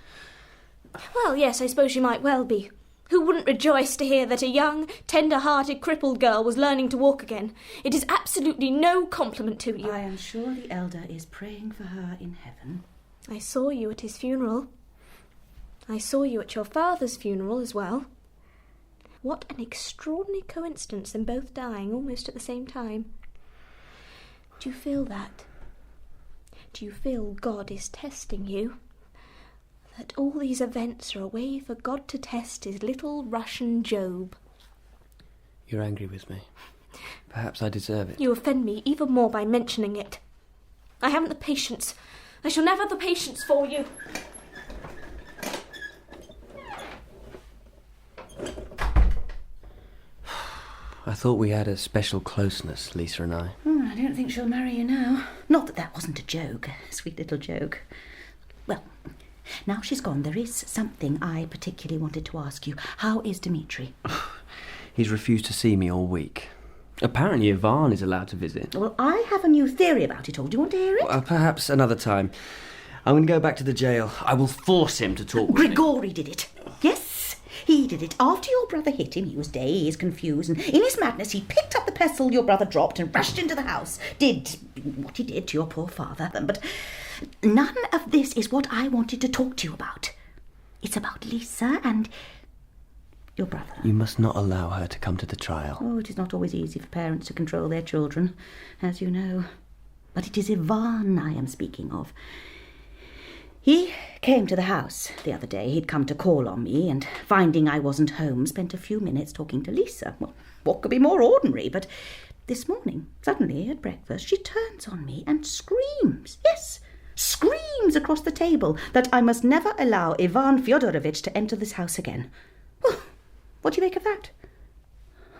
Well, yes, I suppose you might well be. Who wouldn't rejoice to hear that a young, tender-hearted, crippled girl was learning to walk again? It is absolutely no compliment to you. I am sure the elder is praying for her in heaven. I saw you at his funeral. I saw you at your father's funeral as well. What an extraordinary coincidence, them both dying almost at the same time. Do you feel that? Do you feel God is testing you? That all these events are a way for God to test his little Russian Job? You're angry with me. Perhaps I deserve it. You offend me even more by mentioning it. I haven't the patience. I shall never have the patience for you. I thought we had a special closeness, Lisa and I. I don't think she'll marry you now. Not that that wasn't a joke. A sweet little joke. Well, now she's gone, there is something I particularly wanted to ask you. How is Dmitry? He's refused to see me all week. Apparently Ivan is allowed to visit. Well, I have a new theory about it all. Do you want to hear it? Perhaps another time. I'm going to go back to the jail. I will force him to talk with me. Grigory did it. Yes, he did it. After your brother hit him, he was dazed, confused, and in his madness he picked up the pestle your brother dropped and rushed into the house. Did what he did to your poor father. But none of this is what I wanted to talk to you about. It's about Lisa and your brother. You must not allow her to come to the trial. Oh, it is not always easy for parents to control their children, as you know. But it is Ivan I am speaking of. He came to the house the other day. He'd come to call on me, and finding I wasn't home, spent a few minutes talking to Lisa. Well, what could be more ordinary? But this morning, suddenly at breakfast, she turns on me and screams. Yes, screams across the table that I must never allow Ivan Fyodorovich to enter this house again. Well, what do you make of that?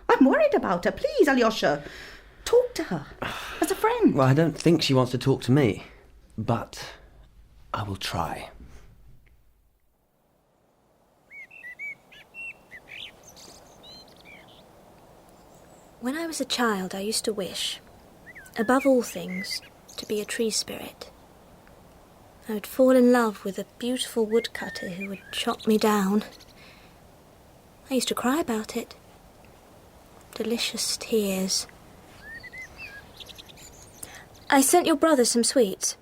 I'm worried about her. Please, Alyosha, talk to her as a friend. Well, I don't think she wants to talk to me, but I will try. When I was a child, I used to wish, above all things, to be a tree spirit. I would fall in love with a beautiful woodcutter who would chop me down. I used to cry about it. Delicious tears. I sent your brother some sweets.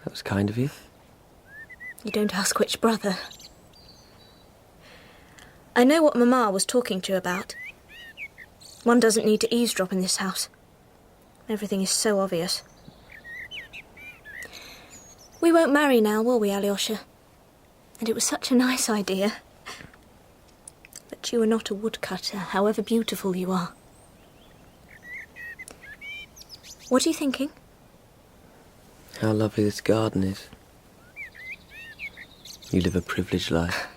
That was kind of you. You don't ask which brother. I know what Mama was talking to you about. One doesn't need to eavesdrop in this house. Everything is so obvious. We won't marry now, will we, Alyosha? And it was such a nice idea. But you are not a woodcutter, however beautiful you are. What are you thinking? How lovely this garden is. You live a privileged life.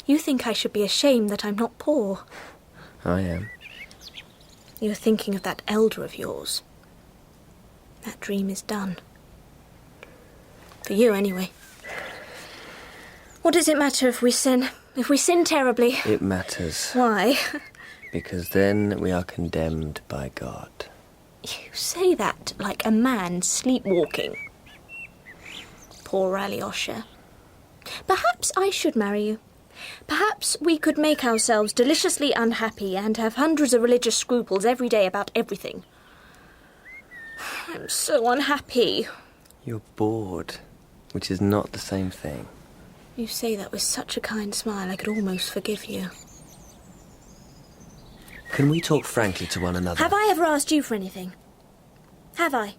You think I should be ashamed that I'm not poor. I am. You're thinking of that elder of yours. That dream is done. For you, anyway. What does it matter if we sin? If we sin terribly? It matters. Why? Because then we are condemned by God. You say that like a man sleepwalking. Poor Alyosha. Perhaps I should marry you. Perhaps we could make ourselves deliciously unhappy and have hundreds of religious scruples every day about everything. I'm so unhappy. You're bored, which is not the same thing. You say that with such a kind smile I could almost forgive you. Can we talk frankly to one another? Have I ever asked you for anything? Have I?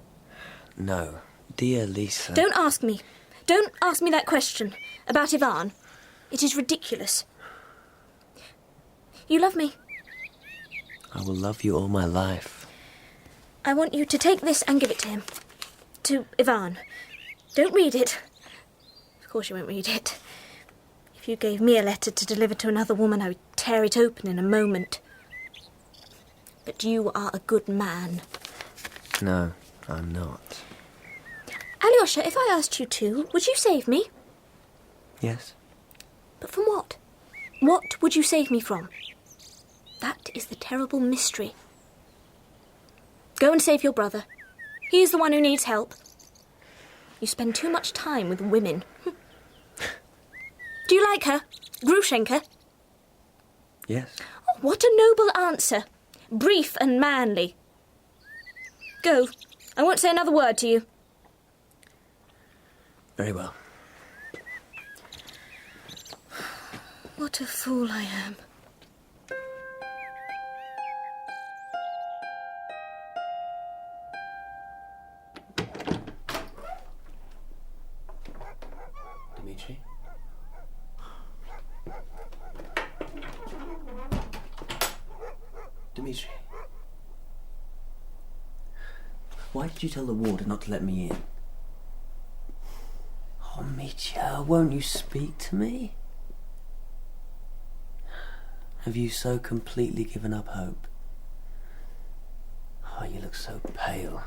No. Dear Lise. Don't ask me. Don't ask me that question about Ivan. It is ridiculous. You love me. I will love you all my life. I want you to take this and give it to him. To Ivan. Don't read it. Of course you won't read it. If you gave me a letter to deliver to another woman, I would tear it open in a moment. But you are a good man. No, I'm not. Alyosha, if I asked you to, would you save me? Yes. But from what? What would you save me from? That is the terrible mystery. Go and save your brother. He is the one who needs help. You spend too much time with women. Do you like her? Grushenka? Yes. Oh, what a noble answer. Brief and manly. Go. I won't say another word to you. Very well. What a fool I am. Dmitry? Dmitry? Why did you tell the warden not to let me in? Oh, Mitya, won't you speak to me? Have you so completely given up hope? Oh, you look so pale.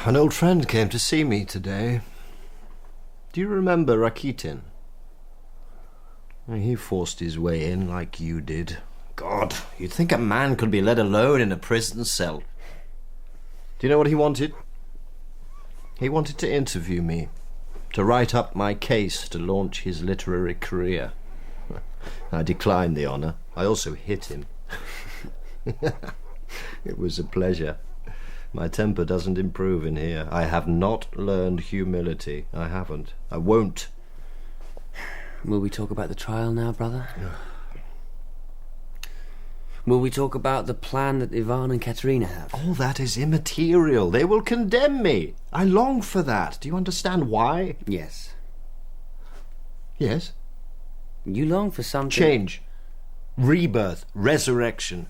An old friend came to see me today. Do you remember Rakitin? He forced his way in like you did. God, you'd think a man could be let alone in a prison cell. Do you know what he wanted? He wanted to interview me, to write up my case to launch his literary career. I declined the honour. I also hit him. It was a pleasure. My temper doesn't improve in here. I have not learned humility. I haven't. I won't. Will we talk about the trial now, brother? Will we talk about the plan that Ivan and Katerina have? All that is immaterial. They will condemn me. I long for that. Do you understand why? Yes. Yes? You long for something... Change. Rebirth. Resurrection.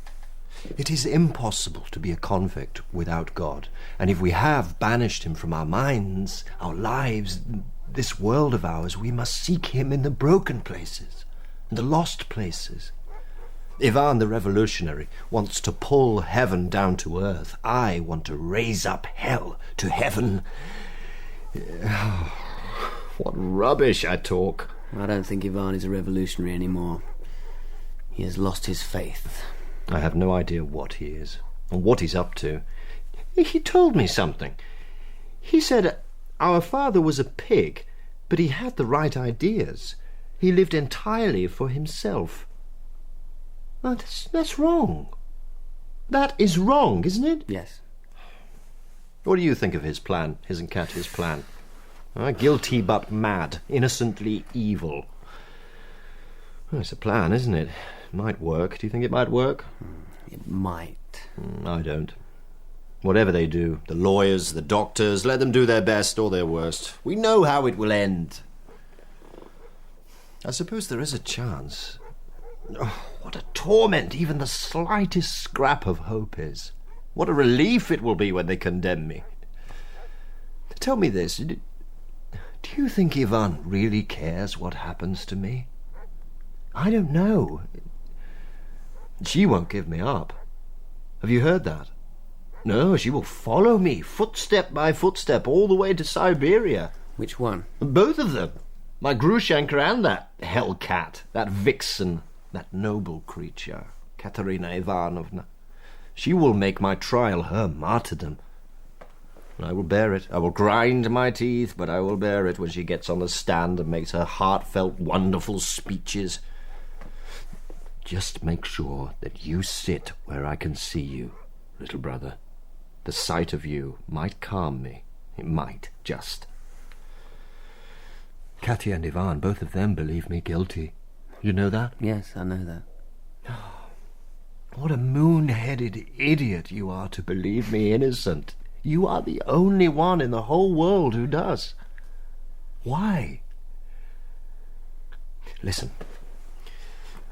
It is impossible to be a convict without God. And if we have banished him from our minds, our lives, this world of ours, we must seek him in the broken places, in the lost places. Ivan the revolutionary wants to pull heaven down to earth. I want to raise up hell to heaven. What rubbish I talk. I don't think Ivan is a revolutionary anymore. He has lost his faith. I have no idea what he is, or what he's up to. He told me something. He said our father was a pig, but he had the right ideas. He lived entirely for himself. Oh, that's wrong. That is wrong, isn't it? Yes. What do you think of his plan, his and Katy's plan? Guilty but mad, innocently evil. Well, it's a plan, isn't it? It might work. Do you think it might work? It might. I don't. Whatever they do, the lawyers, the doctors, let them do their best or their worst. We know how it will end. I suppose there is a chance. Oh, what a torment even the slightest scrap of hope is. What a relief it will be when they condemn me. Tell me this, do you think Ivan really cares what happens to me? I don't know. She won't give me up. Have you heard that? No, she will follow me, footstep by footstep, all the way to Siberia. Which one? Both of them. My Grushenka and that hellcat, that vixen, that noble creature, Katerina Ivanovna. She will make my trial her martyrdom. I will bear it. I will grind my teeth, but I will bear it when she gets on the stand and makes her heartfelt, wonderful speeches. Just make sure that you sit where I can see you, little brother. The sight of you might calm me. It might, just. Katy and Ivan, both of them believe me guilty. You know that? Yes, I know that. What a moon-headed idiot you are to believe me innocent. You are the only one in the whole world who does. Why? Listen.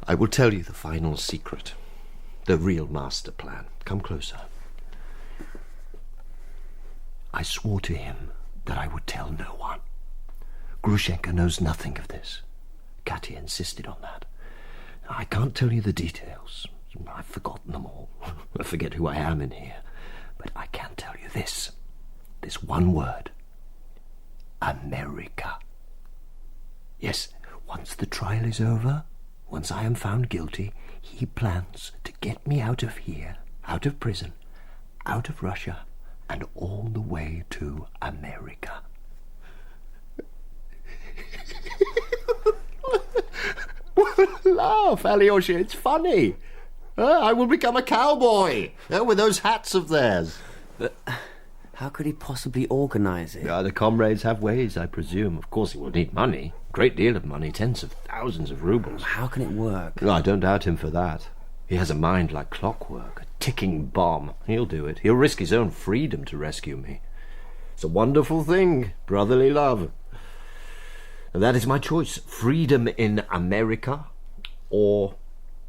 I will tell you the final secret. The real master plan. Come closer. I swore to him that I would tell no one. Grushenka knows nothing of this. Katy insisted on that. I can't tell you the details. I've forgotten them all. I forget who I am in here. But I can tell you this. This one word. America. Yes, once the trial is over, once I am found guilty, he plans to get me out of here, out of prison, out of Russia, and all the way to America. Laugh, Alyosha, it's funny. I will become a cowboy with those hats of theirs. But how could he possibly organise it? The comrades have ways, I presume. Of course he will need money. A great deal of money, tens of thousands of rubles. How can it work? I don't doubt him for that. He has a mind like clockwork, a ticking bomb. He'll do it. He'll risk his own freedom to rescue me. It's a wonderful thing, brotherly love. And that is my choice. Freedom in America or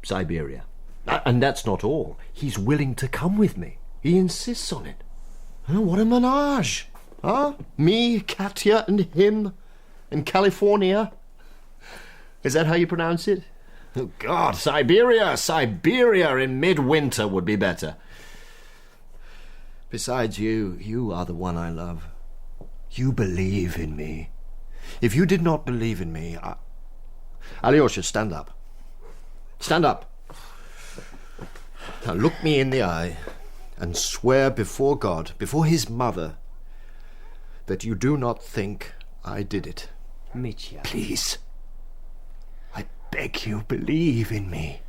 Siberia. And that's not all. He's willing to come with me. He insists on it. What a menage. Me, Katya, and him, and California. Is that how you pronounce it? Oh, God, Siberia! Siberia in midwinter would be better. Besides, you are the one I love. You believe in me. If you did not believe in me, Alyosha, stand up. Stand up. Now look me in the eye and swear before God, before his mother, that you do not think I did it. Mitya. Please. I beg you, believe in me.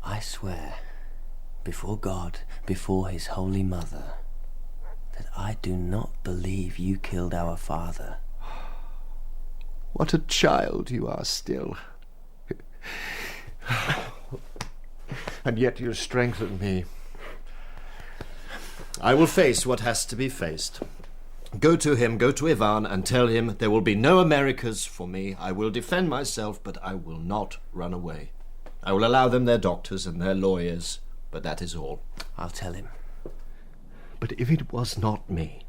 I swear, before God, before his holy mother, that I do not believe you killed our father. What a child you are still. And yet you strengthen me. I will face what has to be faced. Go to him, go to Ivan, and tell him there will be no Americas for me. I will defend myself, but I will not run away. I will allow them their doctors and their lawyers, but that is all. I'll tell him. But if it was not me,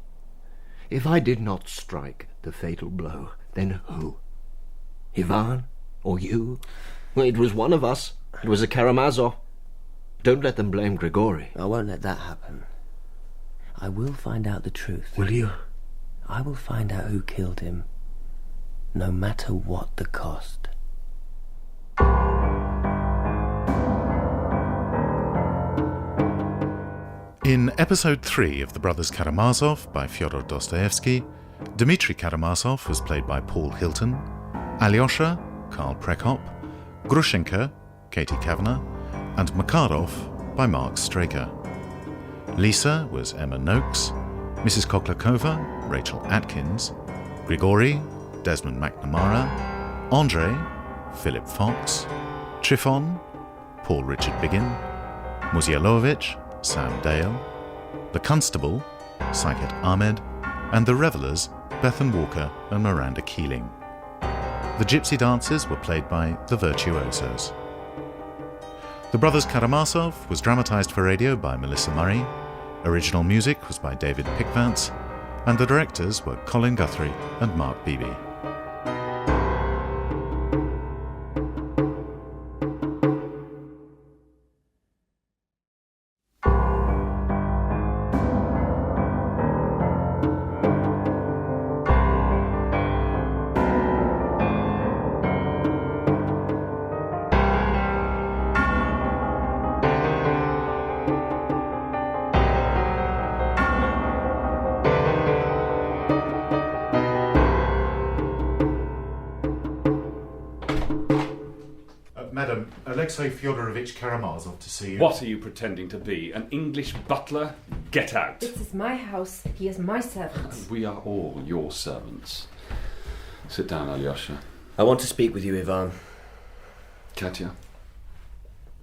if I did not strike the fatal blow, then who? Ivan? Or you? Well, it was one of us. It was a Karamazov. Don't let them blame Grigory. I won't let that happen. I will find out the truth. Will you? I will find out who killed him, no matter what the cost. In episode 3 of The Brothers Karamazov by Fyodor Dostoevsky, Dmitry Karamazov was played by Paul Hilton, Alyosha, Karl Prekopp, Grushenka, Katy Cavanagh, and Makarov by Mark Straker. Lise was Emma Noakes, Mrs. Khoklakova, Rachel Atkins, Grigory, Desmond McNamara, Aubrey, Philip Fox, Trifon, Paul Richard Biggin, Muzielovich, Sam Dale, the constable, Psychic Ahmed, and the revellers, Bethan Walker and Miranda Keeling. The gypsy dances were played by the Virtuosos. The Brothers Karamazov was dramatised for radio by Melissa Murray, original music was by David Pickvance, and the directors were Colin Guthrie and Mark Beebe. Madam, Alexei Fyodorovich Karamazov to see you. What are you pretending to be? An English butler? Get out. This is my house. He is my servant. We are all your servants. Sit down, Alyosha. I want to speak with you, Ivan. Katya?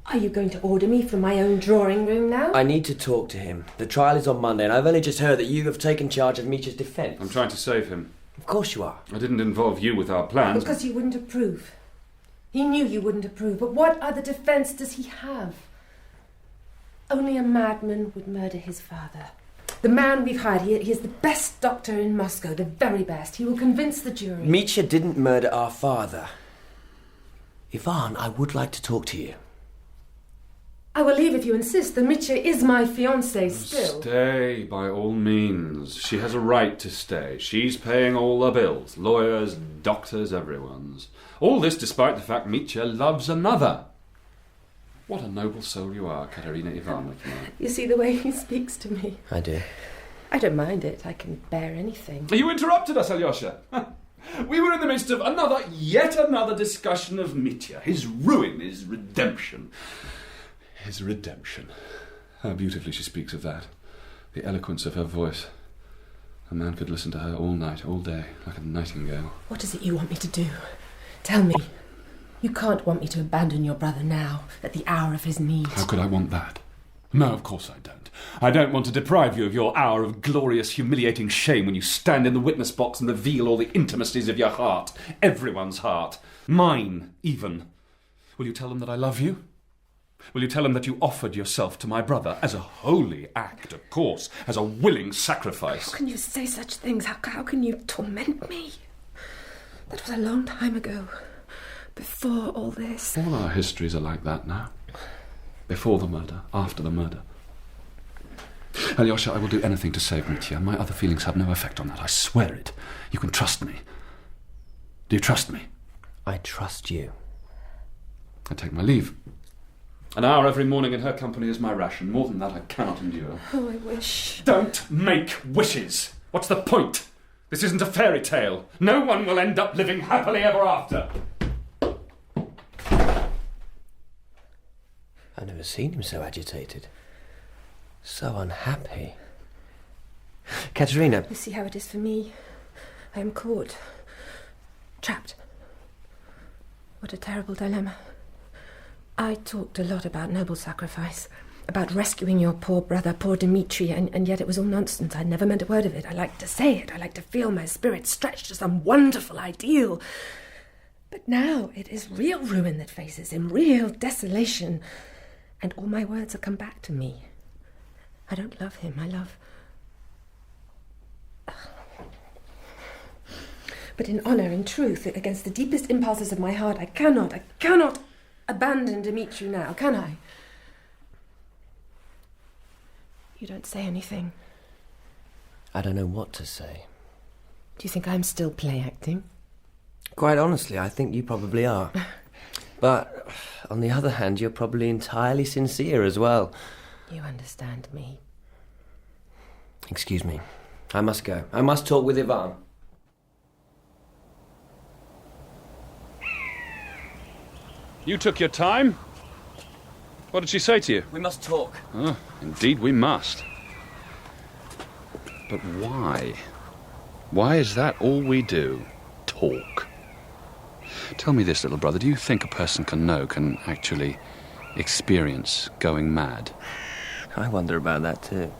Are you going to order me from my own drawing room now? I need to talk to him. The trial is on Monday, and I've only just heard that you have taken charge of Mitya's defence. I'm trying to save him. Of course you are. I didn't involve you with our plans. Because you wouldn't approve. He knew you wouldn't approve, but what other defence does he have? Only a madman would murder his father. The man we've hired, he is the best doctor in Moscow, the very best. He will convince the jury. Mitya didn't murder our father. Ivan, I would like to talk to you. I will leave if you insist. The Mitya is my fiancé still. Stay, by all means. She has a right to stay. She's paying all the bills. Lawyers, doctors, everyone's. All this despite the fact Mitya loves another. What a noble soul you are, Katerina Ivanovna. You see the way he speaks to me? I do. I don't mind it. I can bear anything. You interrupted us, Alyosha. We were in the midst of yet another discussion of Mitya. His ruin, his redemption. His redemption. How beautifully she speaks of that. The eloquence of her voice. A man could listen to her all night, all day, like a nightingale. What is it you want me to do? Tell me. You can't want me to abandon your brother now, at the hour of his need. How could I want that? No, of course I don't. I don't want to deprive you of your hour of glorious, humiliating shame when you stand in the witness box and reveal all the intimacies of your heart. Everyone's heart. Mine, even. Will you tell them that I love you? Will you tell them that you offered yourself to my brother as a holy act, of course, as a willing sacrifice? How can you say such things? How can you torment me? That was a long time ago. Before all this. All our histories are like that now. Before the murder, after the murder. Alyosha, I will do anything to save Mitya. My other feelings have no effect on that. I swear it. You can trust me. Do you trust me? I trust you. I take my leave. An hour every morning in her company is my ration. More than that I cannot endure. Oh, I wish. Don't make wishes. What's the point? This isn't a fairy tale. No one will end up living happily ever after. I've never seen him so agitated. So unhappy. Katerina. You see how it is for me. I am caught. Trapped. What a terrible dilemma. I talked a lot about noble sacrifice, about rescuing your poor brother, poor Dmitry, and yet it was all nonsense. I never meant a word of it. I liked to say it. I liked to feel my spirit stretched to some wonderful ideal. But now it is real ruin that faces him, real desolation. And all my words have come back to me. I don't love him. I love... But in honour, in truth, against the deepest impulses of my heart, I cannot abandon Dmitry now, can I? You don't say anything. I don't know what to say. Do you think I'm still play acting? Quite honestly, I think you probably are. But, on the other hand, you're probably entirely sincere as well. You understand me. Excuse me. I must go. I must talk with Ivan. You took your time? What did she say to you? We must talk. Oh, indeed we must. But why? Why is that all we do? Talk. Tell me this, little brother. Do you think a person can actually experience going mad? I wonder about that too.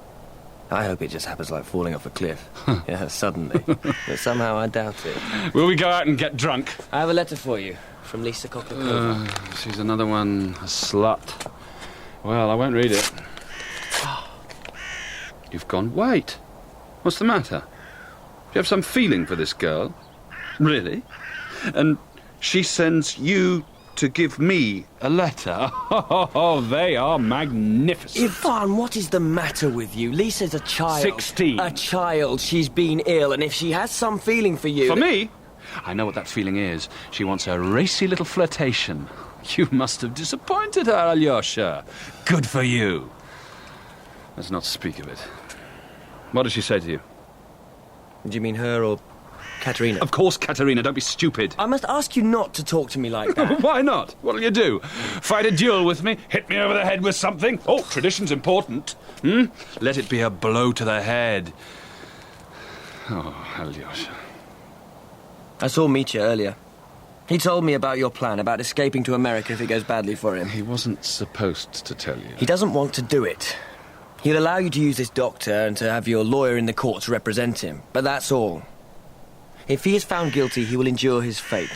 I hope it just happens like falling off a cliff. Yeah, suddenly. But somehow I doubt it. Will we go out and get drunk? I have a letter for you from Lise Khoklakova. She's another one, a slut. Well, I won't read it. You've gone white. What's the matter? Do you have some feeling for this girl? Really? And she sends you to give me a letter? Oh, they are magnificent. Ivan, what is the matter with you? Lisa's a child. 16. A child. She's been ill, and if she has some feeling for you... For me? I know what that feeling is. She wants a racy little flirtation. You must have disappointed her, Alyosha. Good for you. Let's not speak of it. What did she say to you? Do you mean her or Katerina? Of course, Katerina. Don't be stupid. I must ask you not to talk to me like that. Why not? What'll you do? Fight a duel with me? Hit me over the head with something? Oh, tradition's important. Let it be a blow to the head. Oh, Alyosha. I saw Mitya earlier. He told me about your plan, about escaping to America if it goes badly for him. He wasn't supposed to tell you. He doesn't want to do it. He'll allow you to use this doctor and to have your lawyer in the courts represent him. But that's all. If he is found guilty, he will endure his fate.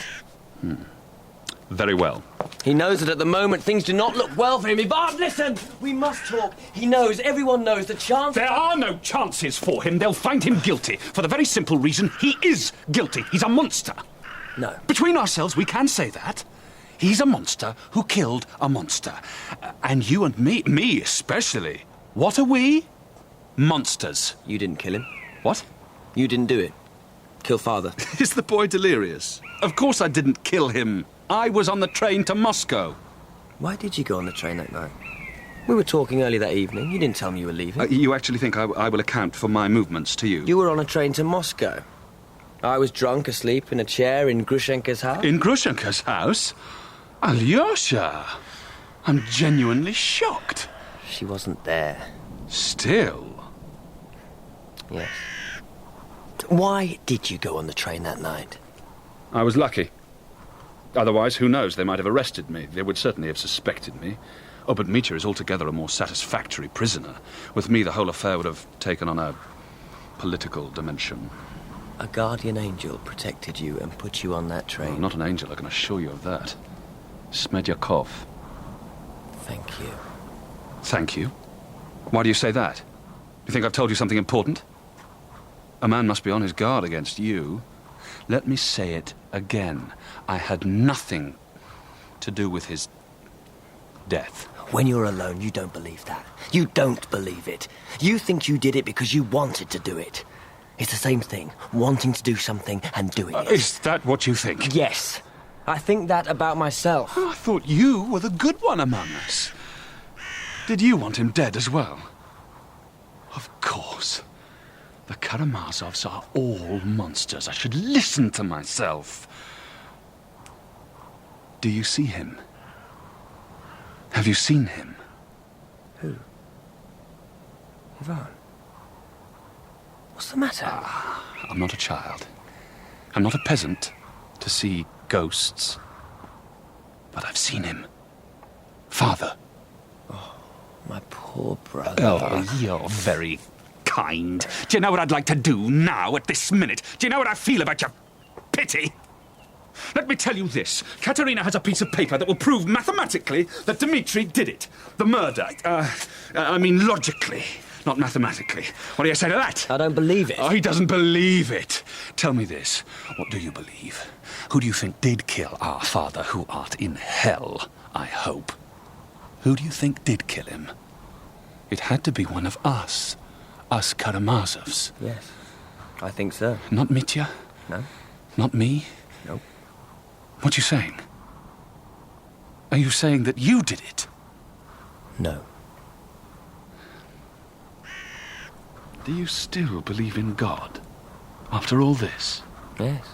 Very well. He knows that at the moment things do not look well for him. Ivan, listen! We must talk. He knows, everyone knows, the chance... There are no chances for him. They'll find him guilty. For the very simple reason he is guilty. He's a monster. No. Between ourselves, we can say that. He's a monster who killed a monster. And you and me especially. What are we? Monsters. You didn't kill him. What? You didn't do it. Kill father. Is the boy delirious? Of course I didn't kill him. I was on the train to Moscow. Why did you go on the train that night? We were talking early that evening. You didn't tell me you were leaving. You actually think I will account for my movements to you? You were on a train to Moscow. I was drunk, asleep in a chair in Grushenka's house. In Grushenka's house? Alyosha! I'm genuinely shocked. She wasn't there. Still? Yes. Why did you go on the train that night? I was lucky. Otherwise, who knows, they might have arrested me. They would certainly have suspected me. Oh, but Mitya is altogether a more satisfactory prisoner. With me, the whole affair would have taken on a political dimension. A guardian angel protected you and put you on that train. Oh, not an angel, I can assure you of that. Smerdyakov. Thank you. Thank you? Why do you say that? You think I've told you something important? A man must be on his guard against you. Let me say it again. I had nothing to do with his death. When you're alone, you don't believe that. You don't believe it. You think you did it because you wanted to do it. It's the same thing, wanting to do something and doing it. Is that what you think? Yes. I think that about myself. Oh, I thought you were the good one among us. Did you want him dead as well? Of course. The Karamazovs are all monsters. I should listen to myself. Do you see him? Have you seen him? Who? Ivan? What's the matter? I'm not a child. I'm not a peasant to see ghosts. But I've seen him. Father. Oh, my poor brother. Oh, you're very kind. Do you know what I'd like to do now, at this minute? Do you know what I feel about your pity? Let me tell you this. Katerina has a piece of paper that will prove mathematically that Dmitry did it. The murder. I mean logically, not mathematically. What do you say to that? I don't believe it. Oh, he doesn't believe it. Tell me this. What do you believe? Who do you think did kill our father, who art in hell, I hope? Who do you think did kill him? It had to be one of us. Us Karamazovs. Yes, I think so. Not Mitya? No. Not me? No. What are you saying? Are you saying that you did it? No. Do you still believe in God? After all this? Yes.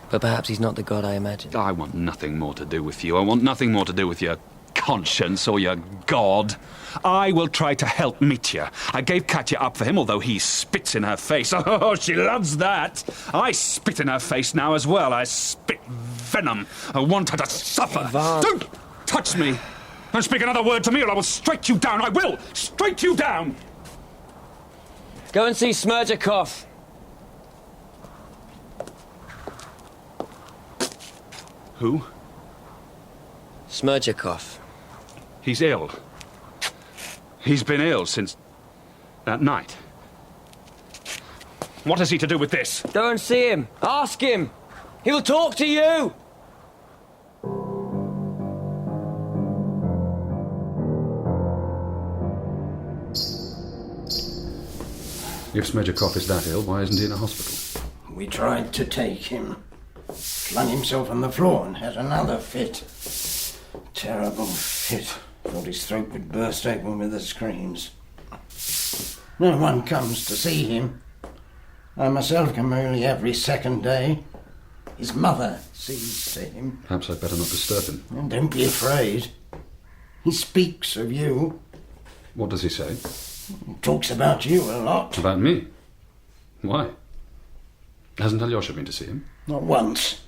But perhaps he's not the God I imagined. I want nothing more to do with you. I want nothing more to do with your conscience or your God. I will try to help Mitya. I gave Katya up for him, although he spits in her face. Oh, she loves that. I spit in her face now as well. I spit venom. I want her to suffer. Ivan. Don't touch me. Don't speak another word to me or I will strike you down. I will strike you down. Go and see Smerdyakov. Who? Smerdyakov. He's ill. He's been ill since that night. What has he to do with this? Go and see him. Ask him. He'll talk to you. If Smerdyakov is that ill, why isn't he in a hospital? We tried to take him. Flung himself on the floor and had another fit. Terrible fit. Thought his throat would burst open with the screams. No one comes to see him. I myself come only every second day. His mother sees to him. Perhaps I'd better not disturb him. And don't be afraid. He speaks of you. What does he say? He talks about you a lot. About me? Why? Hasn't Alyosha been to see him? Not once.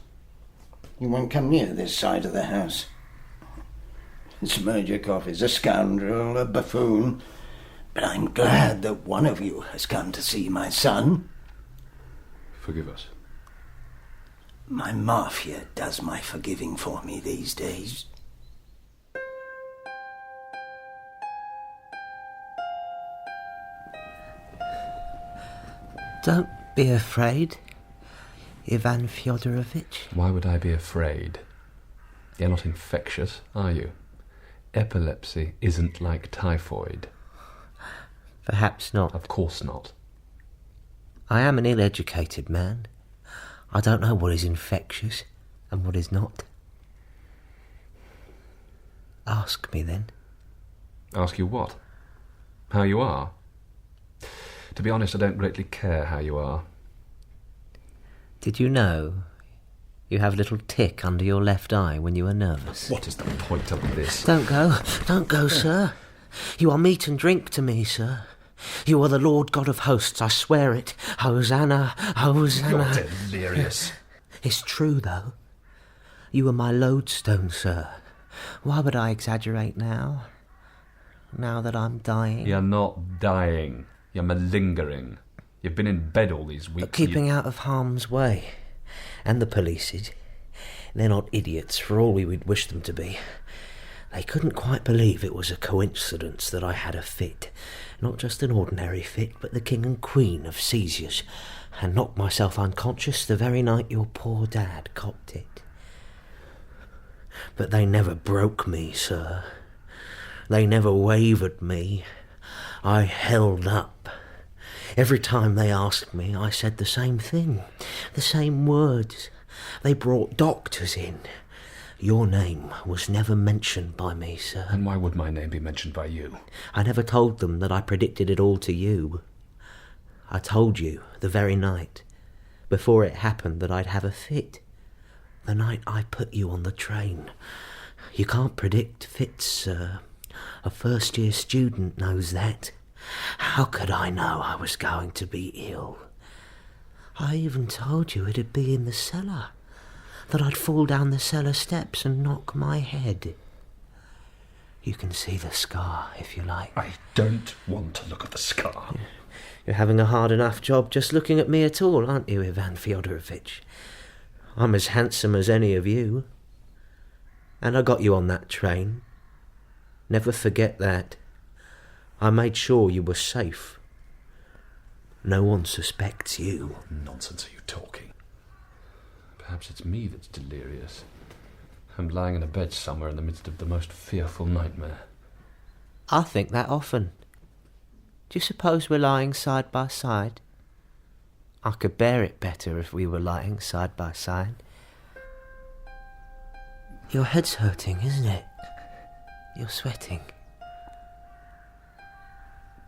He won't come near this side of the house. Smerdyakov is a scoundrel, a buffoon. But I'm glad that one of you has come to see my son. Forgive us. My mafia does my forgiving for me these days. Don't be afraid, Ivan Fyodorovich. Why would I be afraid? You're not infectious, are you? Epilepsy isn't like typhoid. Perhaps not. Of course not. I am an ill-educated man. I don't know what is infectious and what is not. Ask me then. Ask you what? How you are? To be honest, I don't greatly care how you are. Did you know you have a little tick under your left eye when you are nervous? What is the point of this? Don't go, sir. You are meat and drink to me, sir. You are the Lord God of hosts, I swear it. Hosanna, Hosanna. You're delirious. It's true, though. You are my lodestone, sir. Why would I exaggerate now? Now that I'm dying? You're not dying. You're malingering. You've been in bed all these weeks. Keeping out of harm's way. And the police. They're not idiots, for all we would wish them to be. They couldn't quite believe it was a coincidence that I had a fit. Not just an ordinary fit, but the King and Queen of seizures, and knocked myself unconscious the very night your poor dad copped it. But they never broke me, sir. They never wavered me. I held up. Every time they asked me, I said the same thing, the same words. They brought doctors in. Your name was never mentioned by me, sir. And why would my name be mentioned by you? I never told them that I predicted it all to you. I told you the very night, before it happened, that I'd have a fit. The night I put you on the train. You can't predict fits, sir. A first-year student knows that. How could I know I was going to be ill? I even told you it'd be in the cellar. That I'd fall down the cellar steps and knock my head. You can see the scar, if you like. I don't want to look at the scar. You're having a hard enough job just looking at me at all, aren't you, Ivan Fyodorovich? I'm as handsome as any of you. And I got you on that train. Never forget that. I made sure you were safe. No one suspects you. What nonsense are you talking? Perhaps it's me that's delirious. I'm lying in a bed somewhere in the midst of the most fearful nightmare. I think that often. Do you suppose we're lying side by side? I could bear it better if we were lying side by side. Your head's hurting, isn't it? You're sweating.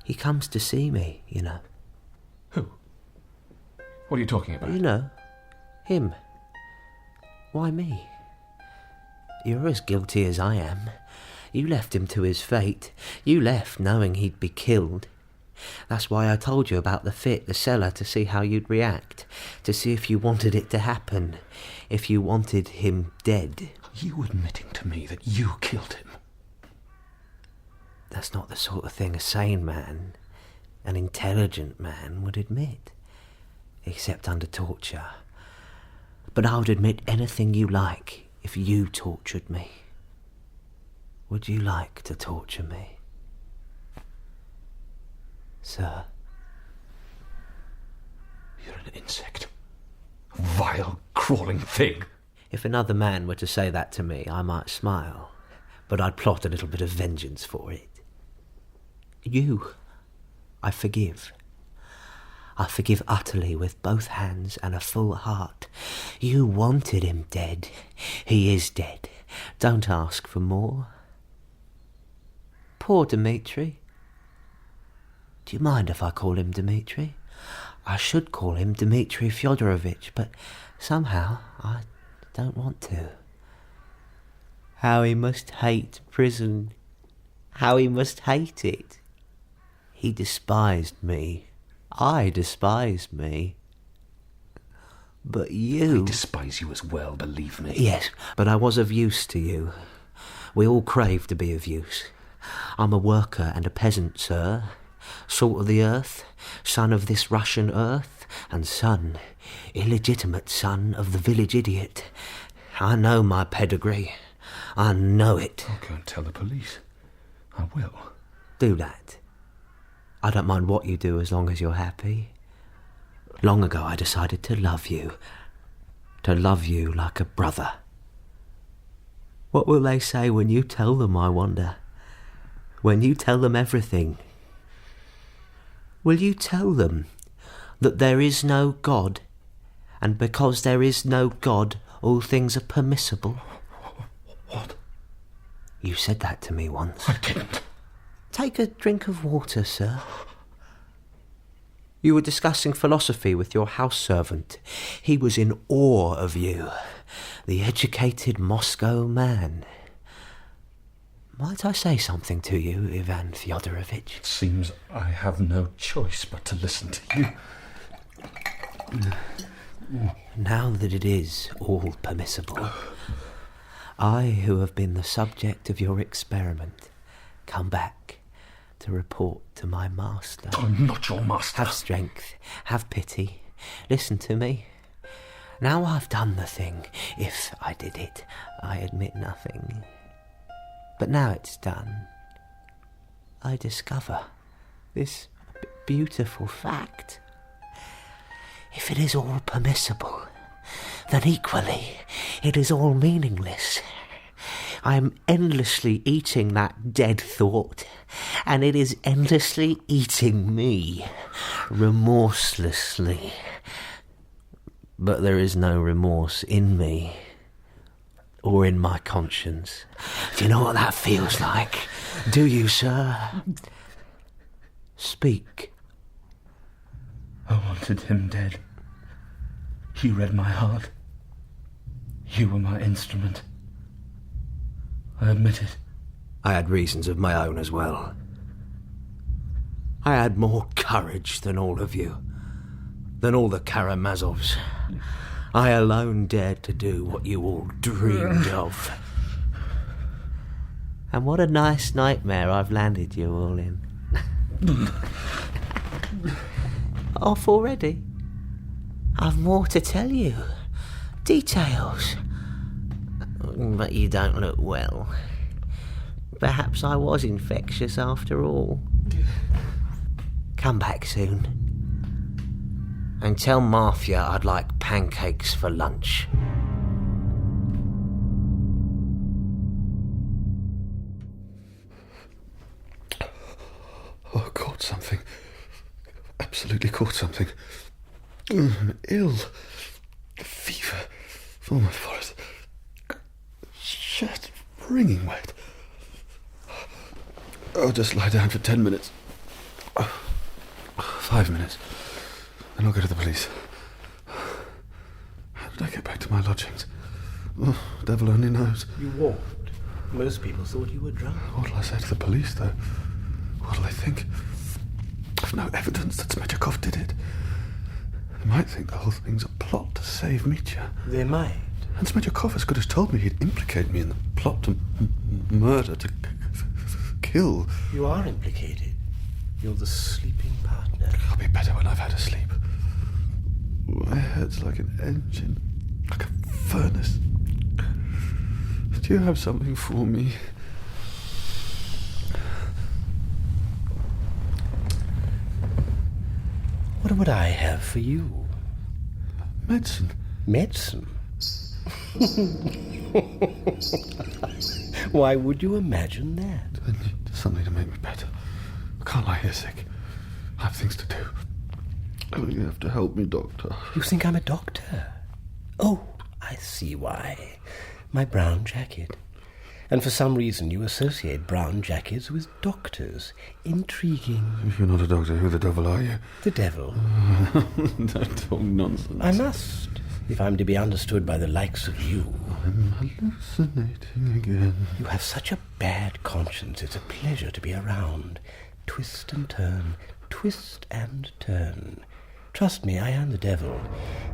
He comes to see me, you know. Who? What are you talking about? You know, him. Why me? You're as guilty as I am. You left him to his fate. You left knowing he'd be killed. That's why I told you about the fit, the cellar, to see how you'd react. To see if you wanted it to happen. If you wanted him dead. You admitting to me that you killed him? That's not the sort of thing a sane man, an intelligent man would admit, except under torture. But I would admit anything you like if you tortured me. Would you like to torture me, sir? You're an insect. A vile, crawling thing. If another man were to say that to me, I might smile, but I'd plot a little bit of vengeance for it. You, I forgive. I forgive utterly with both hands and a full heart. You wanted him dead. He is dead. Don't ask for more. Poor Dmitry. Do you mind if I call him Dmitry? I should call him Dmitry Fyodorovich, but somehow I don't want to. How he must hate prison. How he must hate it. He despised me. I despise me. But you... I despise you as well, believe me. Yes, but I was of use to you. We all crave to be of use. I'm a worker and a peasant, sir. Salt of the earth, son of this Russian earth, and son, illegitimate son of the village idiot. I know my pedigree. I know it. I'll go and tell the police. I will. Do that. I don't mind what you do as long as you're happy. Long ago I decided to love you. To love you like a brother. What will they say when you tell them, I wonder? When you tell them everything? Will you tell them that there is no God, and because there is no God, all things are permissible? What? You said that to me once. I didn't. Take a drink of water, sir. You were discussing philosophy with your house servant. He was in awe of you, the educated Moscow man. Might I say something to you, Ivan Fyodorovich? It seems I have no choice but to listen to you. Now that it is all permissible, I, who have been the subject of your experiment, come back to report to my master. I'm not your master. Have strength, have pity, listen to me. Now I've done the thing. If I did it, I admit nothing. But now it's done, I discover this beautiful fact. If it is all permissible, then equally it is all meaningless. I am endlessly eating that dead thought, and it is endlessly eating me, remorselessly. But there is no remorse in me, or in my conscience. Do you know what that feels like? Do you, sir? Speak. I wanted him dead. You read my heart. You were my instrument. I admit it. I had reasons of my own as well. I had more courage than all of you, than all the Karamazovs. I alone dared to do what you all dreamed of. And what a nice nightmare I've landed you all in. Off already? I've more to tell you. Details. But you don't look well. Perhaps I was infectious after all. Come back soon. And tell Mafia I'd like pancakes for lunch. Oh, caught something. Absolutely caught something. I'm ill. Fever. Oh, my forehead. Shirt wringing wet. I'll just lie down for 10 minutes. 5 minutes. Then I'll go to the police. How did I get back to my lodgings? Oh, devil only knows. You walked. Most people thought you were drunk. What'll I say to the police, though? What'll they think? I've no evidence that Smerdyakov did it. They might think the whole thing's a plot to save Mitya. They might. And Smerdyakov as good as told me he'd implicate me in the plot to murder, to kill. You are implicated. You're the sleeping partner. I'll be better when I've had a sleep. My head's like an engine, like a furnace. Do you have something for me? What would I have for you? Medicine. Medicine? Why would you imagine that? I need something to make me better. I can't lie here sick. I have things to do. Oh, you have to help me, Doctor. You think I'm a doctor? Oh, I see why. My brown jacket. And for some reason you associate brown jackets with doctors. Intriguing. If you're not a doctor, who the devil are you? The devil. Don't talk nonsense. I must, if I'm to be understood by the likes of you. I'm hallucinating again. You have such a bad conscience. It's a pleasure to be around. Twist and turn, twist and turn. Trust me, I am the devil,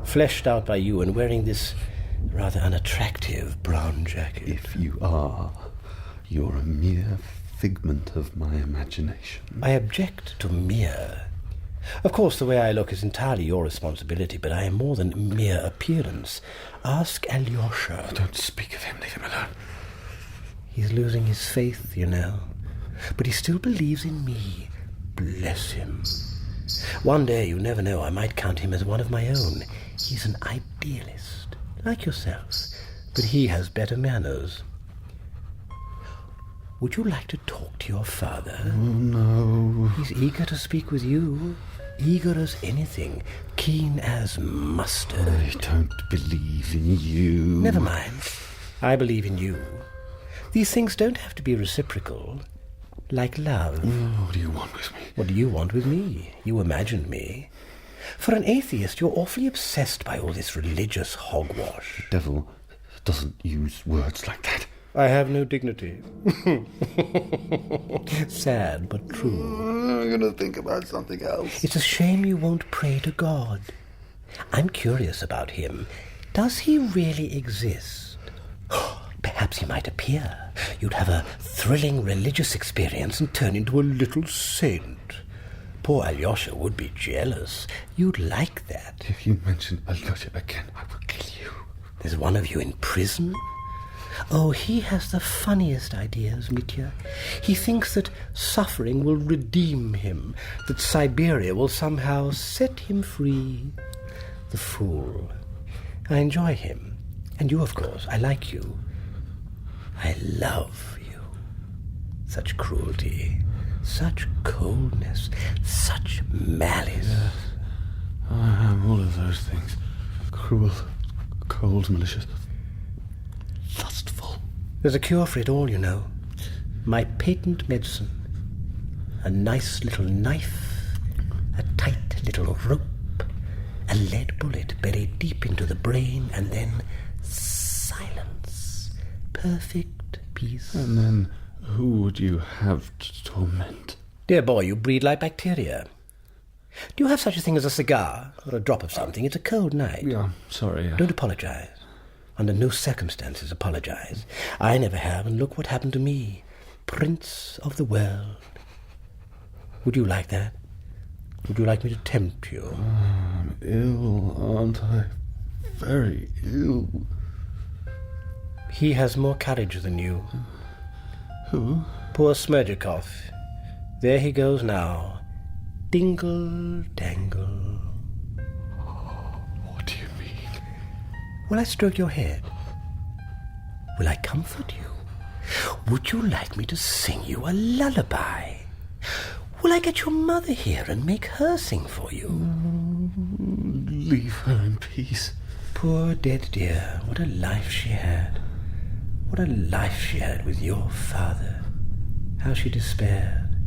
fleshed out by you and wearing this rather unattractive brown jacket. If you are, you're a mere figment of my imagination. I object to mere. Of course, the way I look is entirely your responsibility, but I am more than mere appearance. Ask Alyosha. Don't speak of him. Leave him alone. He's losing his faith, you know. But he still believes in me. Bless him. One day, you never know, I might count him as one of my own. He's an idealist, like yourself, but he has better manners. Would you like to talk to your father? Oh, no. He's eager to speak with you. Eager as anything. Keen as mustard. I don't believe in you. Never mind. I believe in you. These things don't have to be reciprocal. Like love. What do you want with me? What do you want with me? You imagined me. For an atheist, you're awfully obsessed by all this religious hogwash. The devil doesn't use words like that. I have no dignity. Sad, but true. I'm going to think about something else. It's a shame you won't pray to God. I'm curious about him. Does he really exist? Perhaps he might appear. You'd have a thrilling religious experience and turn into a little saint. Poor Alyosha would be jealous. You'd like that. If you mention Alyosha again, I will kill you. There's one of you in prison? Oh, he has the funniest ideas, Mitya. He thinks that suffering will redeem him, that Siberia will somehow set him free. The fool. I enjoy him. And you, of course. I like you. I love you. Such cruelty, such coldness, such malice. Yes, I am all of those things. Cruel, cold, malicious, lustful. There's a cure for it all, you know. My patent medicine. A nice little knife, a tight little rope, a lead bullet buried deep into the brain, and then silence. Perfect peace. And then who would you have to torment? Dear boy, you breed like bacteria. Do you have such a thing as a cigar or a drop of something? It's a cold night. Yeah, sorry. Don't apologize. Under no circumstances apologize. I never have, and look what happened to me. Prince of the world. Would you like that? Would you like me to tempt you? I'm ill, aren't I? Very ill. He has more courage than you. Who? Poor Smerdyakov. There he goes now. Dingle, dangle. What do you mean? Will I stroke your head? Will I comfort you? Would you like me to sing you a lullaby? Will I get your mother here and make her sing for you? Leave her in peace. Poor dead dear, what a life she had. What a life she had with your father. How she despaired.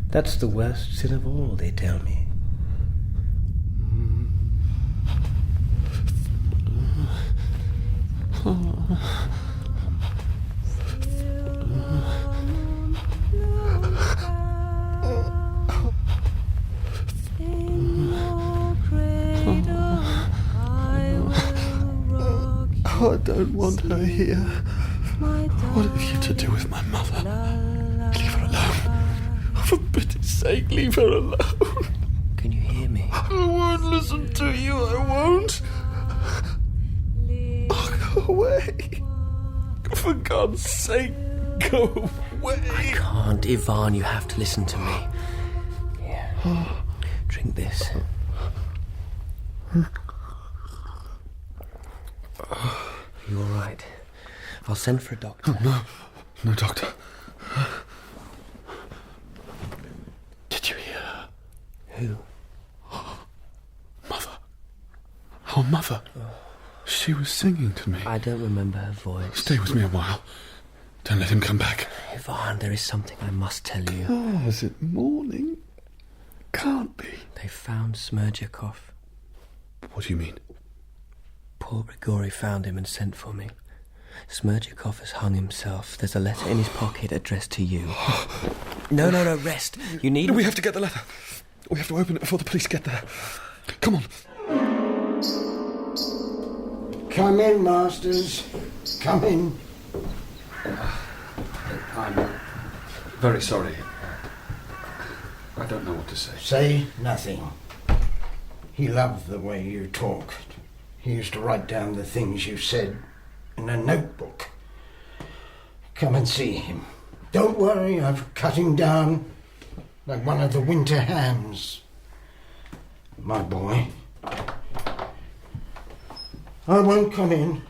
That's the worst sin of all, they tell me. Oh, I don't want her here. What have you to do with my mother? Leave her alone. For pity's sake. sake, leave her alone. Can you hear me? I won't listen to you, I won't. Oh, go away. For God's sake, go away. I can't, Ivan. You have to listen to me. Here. Drink this. You all right? I'll send for a doctor. Oh, no, doctor. Did you hear her? Who? Mother. Our mother. She was singing to me. I don't remember her voice. Stay with me a while. Don't let him come back. Ivan, there is something I must tell you. Oh, is it morning? Can't be. They found Smerdyakov. What do you mean? Poor Grigory found him and sent for me. Smerdyakov has hung himself. There's a letter in his pocket addressed to you. No, rest. You need... We have to get the letter. We have to open it before the police get there. Come on. Come in, masters. Come in. I'm very sorry. I don't know what to say. Say nothing. He loved the way you talked. He used to write down the things you said in a notebook. Come and see him. Don't worry, I've cut him down like one of the winter hams. My boy. I won't come in.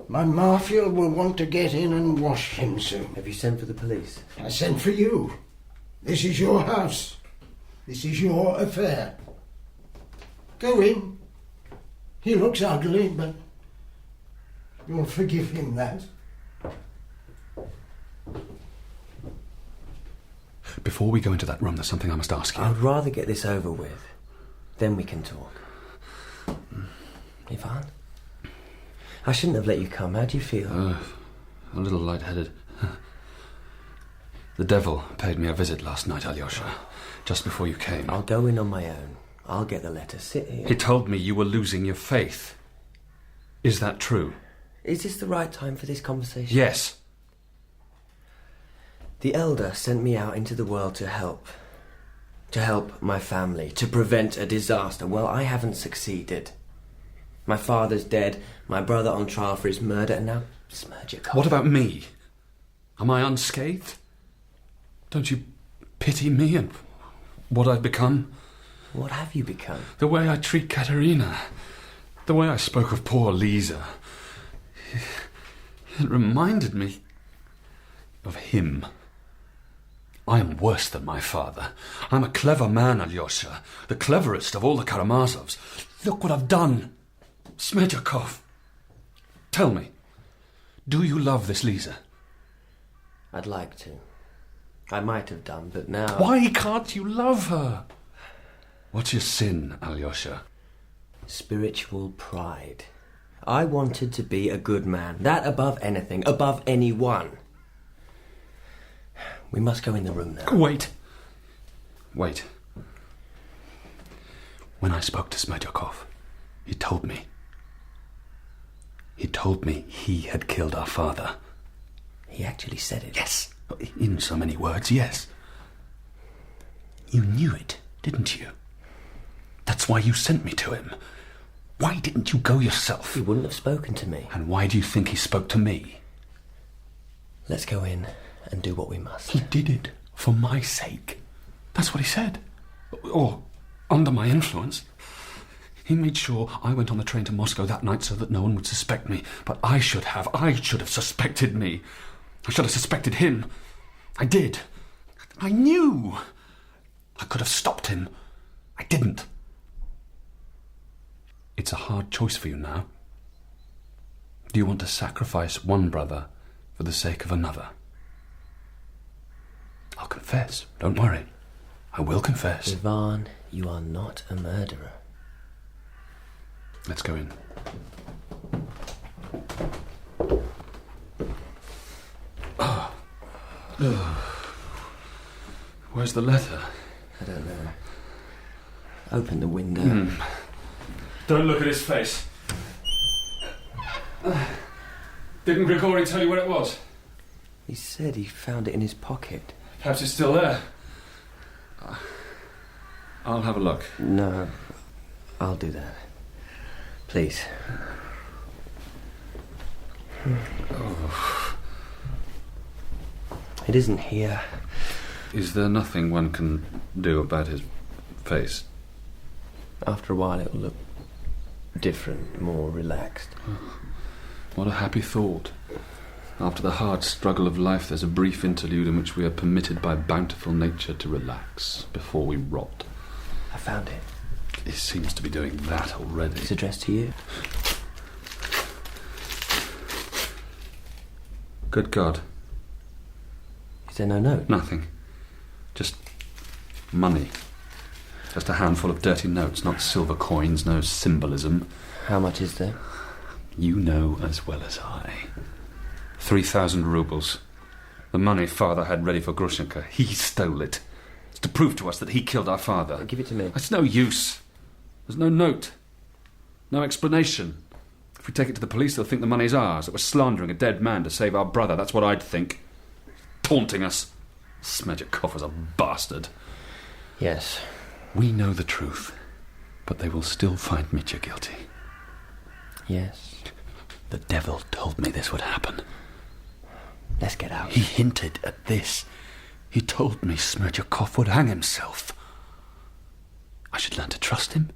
My mafia will want to get in and wash him soon. Have you sent for the police? I sent for you. This is your house. This is your affair. Go in. He looks ugly, but you'll forgive him that. Before we go into that room, there's something I must ask you. I'd rather get this over with. Then we can talk. Ivan? I shouldn't have let you come. How do you feel? A little lightheaded. The devil paid me a visit last night, Alyosha, just before you came. I'll go in on my own. I'll get the letter. Sit here. He told me you were losing your faith. Is that true? Is this the right time for this conversation? Yes. The elder sent me out into the world to help. To help my family, to prevent a disaster. Well, I haven't succeeded. My father's dead, my brother on trial for his murder, and now Smerdyakov. What about me? Am I unscathed? Don't you pity me and what I've become? What have you become? The way I treat Katerina. The way I spoke of poor Lise. It reminded me of him. I am worse than my father. I'm a clever man, Alyosha. The cleverest of all the Karamazovs. Look what I've done. Smerdyakov. Tell me, do you love this Lise? I'd like to. I might have done, but now... Why can't you love her? What's your sin, Alyosha? Spiritual pride. I wanted to be a good man. That above anything, above anyone. We must go in the room now. Wait. When I spoke to Smerdyakov, he told me he had killed our father. He actually said it? Yes. In so many words, yes. You knew it, didn't you? That's why you sent me to him. Why didn't you go yourself? He wouldn't have spoken to me. And why do you think he spoke to me? Let's go in and do what we must. He did it for my sake. That's what he said. Or under my influence. He made sure I went on the train to Moscow that night so that no one would suspect me. But I should have suspected me. I should have suspected him. I did. I knew. I could have stopped him. I didn't. It's a hard choice for you now. Do you want to sacrifice one brother for the sake of another? I'll confess. Don't worry. I will confess. Ivan, you are not a murderer. Let's go in. Where's the letter? I don't know. Open the window. Don't look at his face. Didn't Grigory tell you where it was? He said he found it in his pocket. Perhaps it's still there. I'll have a look. No, I'll do that. Please. Oh. It isn't here. Is there nothing one can do about his face? After a while it'll look different, more relaxed. What a happy thought. After the hard struggle of life, there's a brief interlude in which we are permitted by bountiful nature to relax before we rot. I found it. He seems to be doing that already. It's addressed to you. Good God. Is there no note? Nothing. Just money. Just a handful of dirty notes, not silver coins, no symbolism. How much is there? You know as well as I. 3,000 rubles. The money Father had ready for Grushenka. He stole it. It's to prove to us that he killed our father. Give it to me. It's no use. There's no note. No explanation. If we take it to the police, they'll think the money's ours, that we're slandering a dead man to save our brother. That's what I'd think. Taunting us. Smerdyakov was a bastard. Yes. We know the truth, but they will still find Mitya guilty. Yes. The devil told me this would happen. Let's get out. He hinted at this. He told me Smerdyakov would hang himself. I should learn to trust him.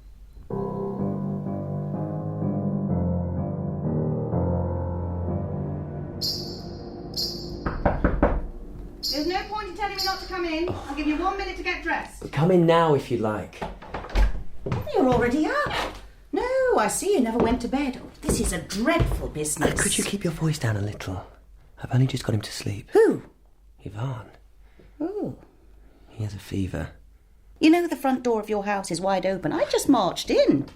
There's no point in telling me not to come in. I'll give you 1 minute to get dressed. Come in now if you like. You're already up. No, I see you never went to bed. Oh, this is a dreadful business. Could you keep your voice down a little? I've only just got him to sleep. Who? Ivan. Oh. He has a fever. You know the front door of your house is wide open. I just marched in.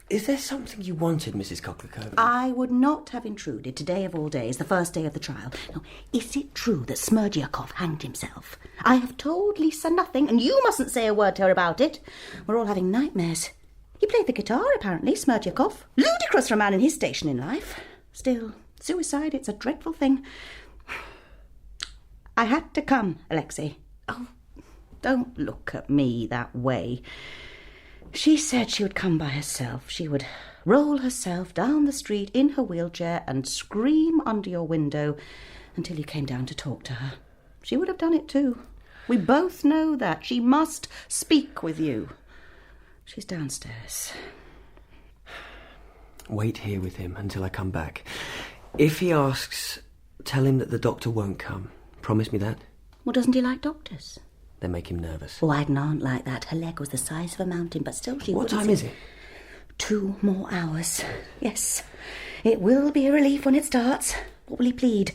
Is there something you wanted, Mrs. Khoklakova? I would not have intruded today of all days, the first day of the trial. Now, is it true that Smerdyakov hanged himself? I have told Lise nothing, and you mustn't say a word to her about it. We're all having nightmares. He played the guitar, apparently, Smerdyakov. Ludicrous for a man in his station in life. Still, suicide, it's a dreadful thing. I had to come, Alexei. Oh, don't look at me that way. She said she would come by herself. She would roll herself down the street in her wheelchair and scream under your window until you came down to talk to her. She would have done it too. We both know that. She must speak with you. She's downstairs. Wait here with him until I come back. If he asks, tell him that the doctor won't come. Promise me that. Well, doesn't he like doctors? They make him nervous. Oh, I had an aunt like that. Her leg was the size of a mountain, but still she What time is it? 2 more hours. Yes. It will be a relief when it starts. What will he plead?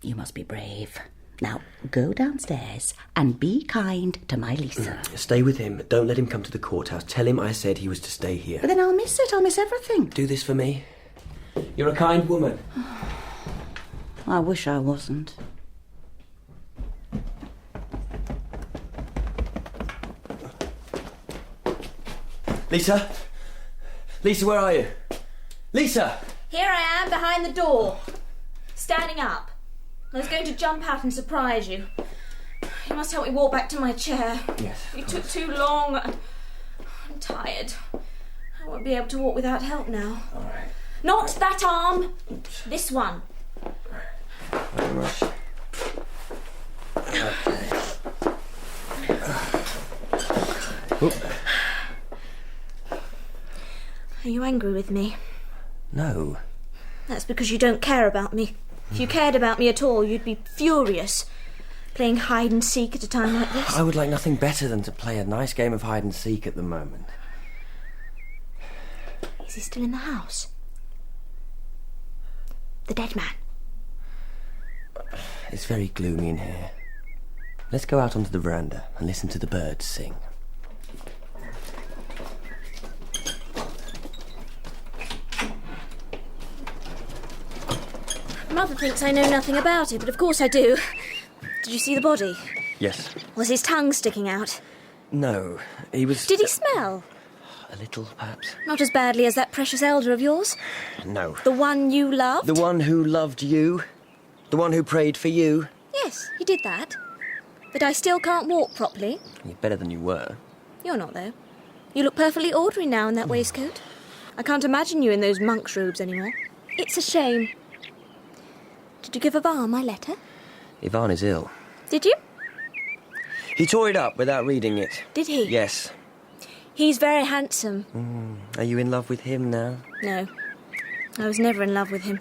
You must be brave. Now, go downstairs and be kind to my Lise. Stay with him. Don't let him come to the courthouse. Tell him I said he was to stay here. But then I'll miss it. I'll miss everything. Do this for me. You're a kind woman. I wish I wasn't. Lisa? Lisa, where are you? Lisa! Here I am, behind the door. Standing up. I was going to jump out and surprise you. You must help me walk back to my chair. Yes. You took too long. I'm tired. I won't be able to walk without help now. All right. Not that arm. This one. Very much. Are you angry with me? No. That's because you don't care about me. If you cared about me at all, you'd be furious. Playing hide and seek at a time like this. I would like nothing better than to play a nice game of hide and seek at the moment. Is he still in the house? The dead man? It's very gloomy in here. Let's go out onto the veranda and listen to the birds sing. Mother thinks I know nothing about it, but of course I do. Did you see the body? Yes. Was his tongue sticking out? No, he was... Did he smell? A little, perhaps. Not as badly as that precious elder of yours? No. The one you loved? The one who loved you? The one who prayed for you? Yes, he did that. But I still can't walk properly. You're better than you were. You're not, though. You look perfectly ordinary now in that waistcoat. I can't imagine you in those monk's robes anymore. It's a shame. Did you give Ivan my letter? Ivan is ill. Did you? He tore it up without reading it. Did he? Yes. He's very handsome. Are you in love with him now? No. I was never in love with him.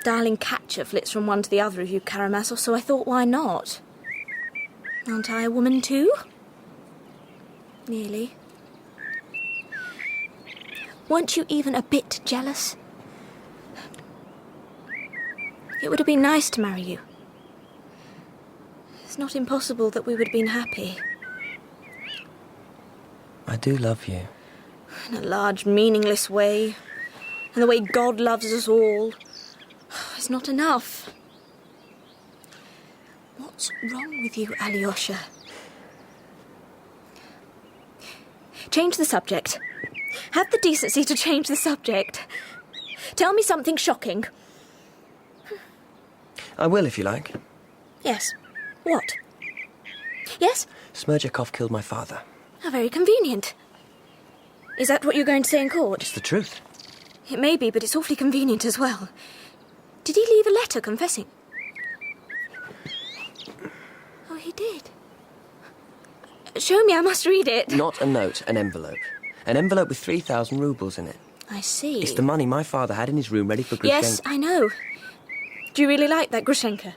Darling Katya flits from one to the other of you Karamazov, so I thought, why not? Aren't I a woman too? Nearly. Weren't you even a bit jealous? It would have been nice to marry you. It's not impossible that we would have been happy. I do love you. In a large, meaningless way. And the way God loves us all. It's not enough. What's wrong with you, Alyosha? Change the subject. Have the decency to change the subject. Tell me something shocking. I will, if you like. Yes. What? Yes? Smerdyakov killed my father. How very convenient. Is that what you're going to say in court? It's the truth. It may be, but it's awfully convenient as well. Did he leave a letter confessing? Oh, he did. Show me, I must read it. Not a note, an envelope. An envelope with 3,000 rubles in it. I see. It's the money my father had in his room ready for Grushenka. Yes, I know. Do you really like that Grushenka?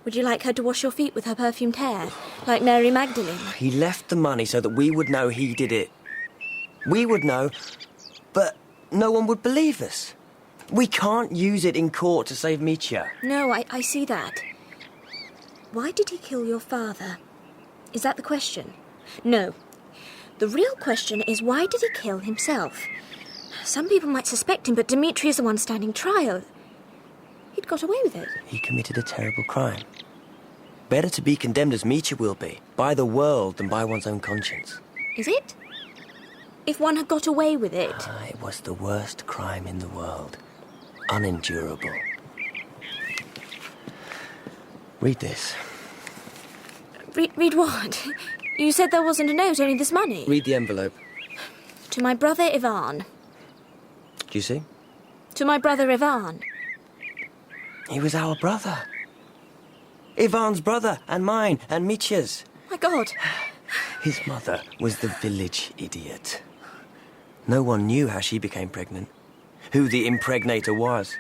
Would you like her to wash your feet with her perfumed hair, like Mary Magdalene? He left the money so that we would know he did it. We would know, but no one would believe us. We can't use it in court to save Mitya. No, I see that. Why did he kill your father? Is that the question? No. The real question is, why did he kill himself? Some people might suspect him, but Dmitry is the one standing trial. He'd got away with it. He committed a terrible crime. Better to be condemned as Mitya will be, by the world than by one's own conscience. Is it? If one had got away with it? It was the worst crime in the world. Unendurable. Read this. Read what? You said there wasn't a note, only this money. Read the envelope. To my brother Ivan. Do you see? To my brother Ivan. He was our brother. Ivan's brother, and mine, and Mitya's. My God. His mother was the village idiot. No one knew how she became pregnant, who the impregnator was.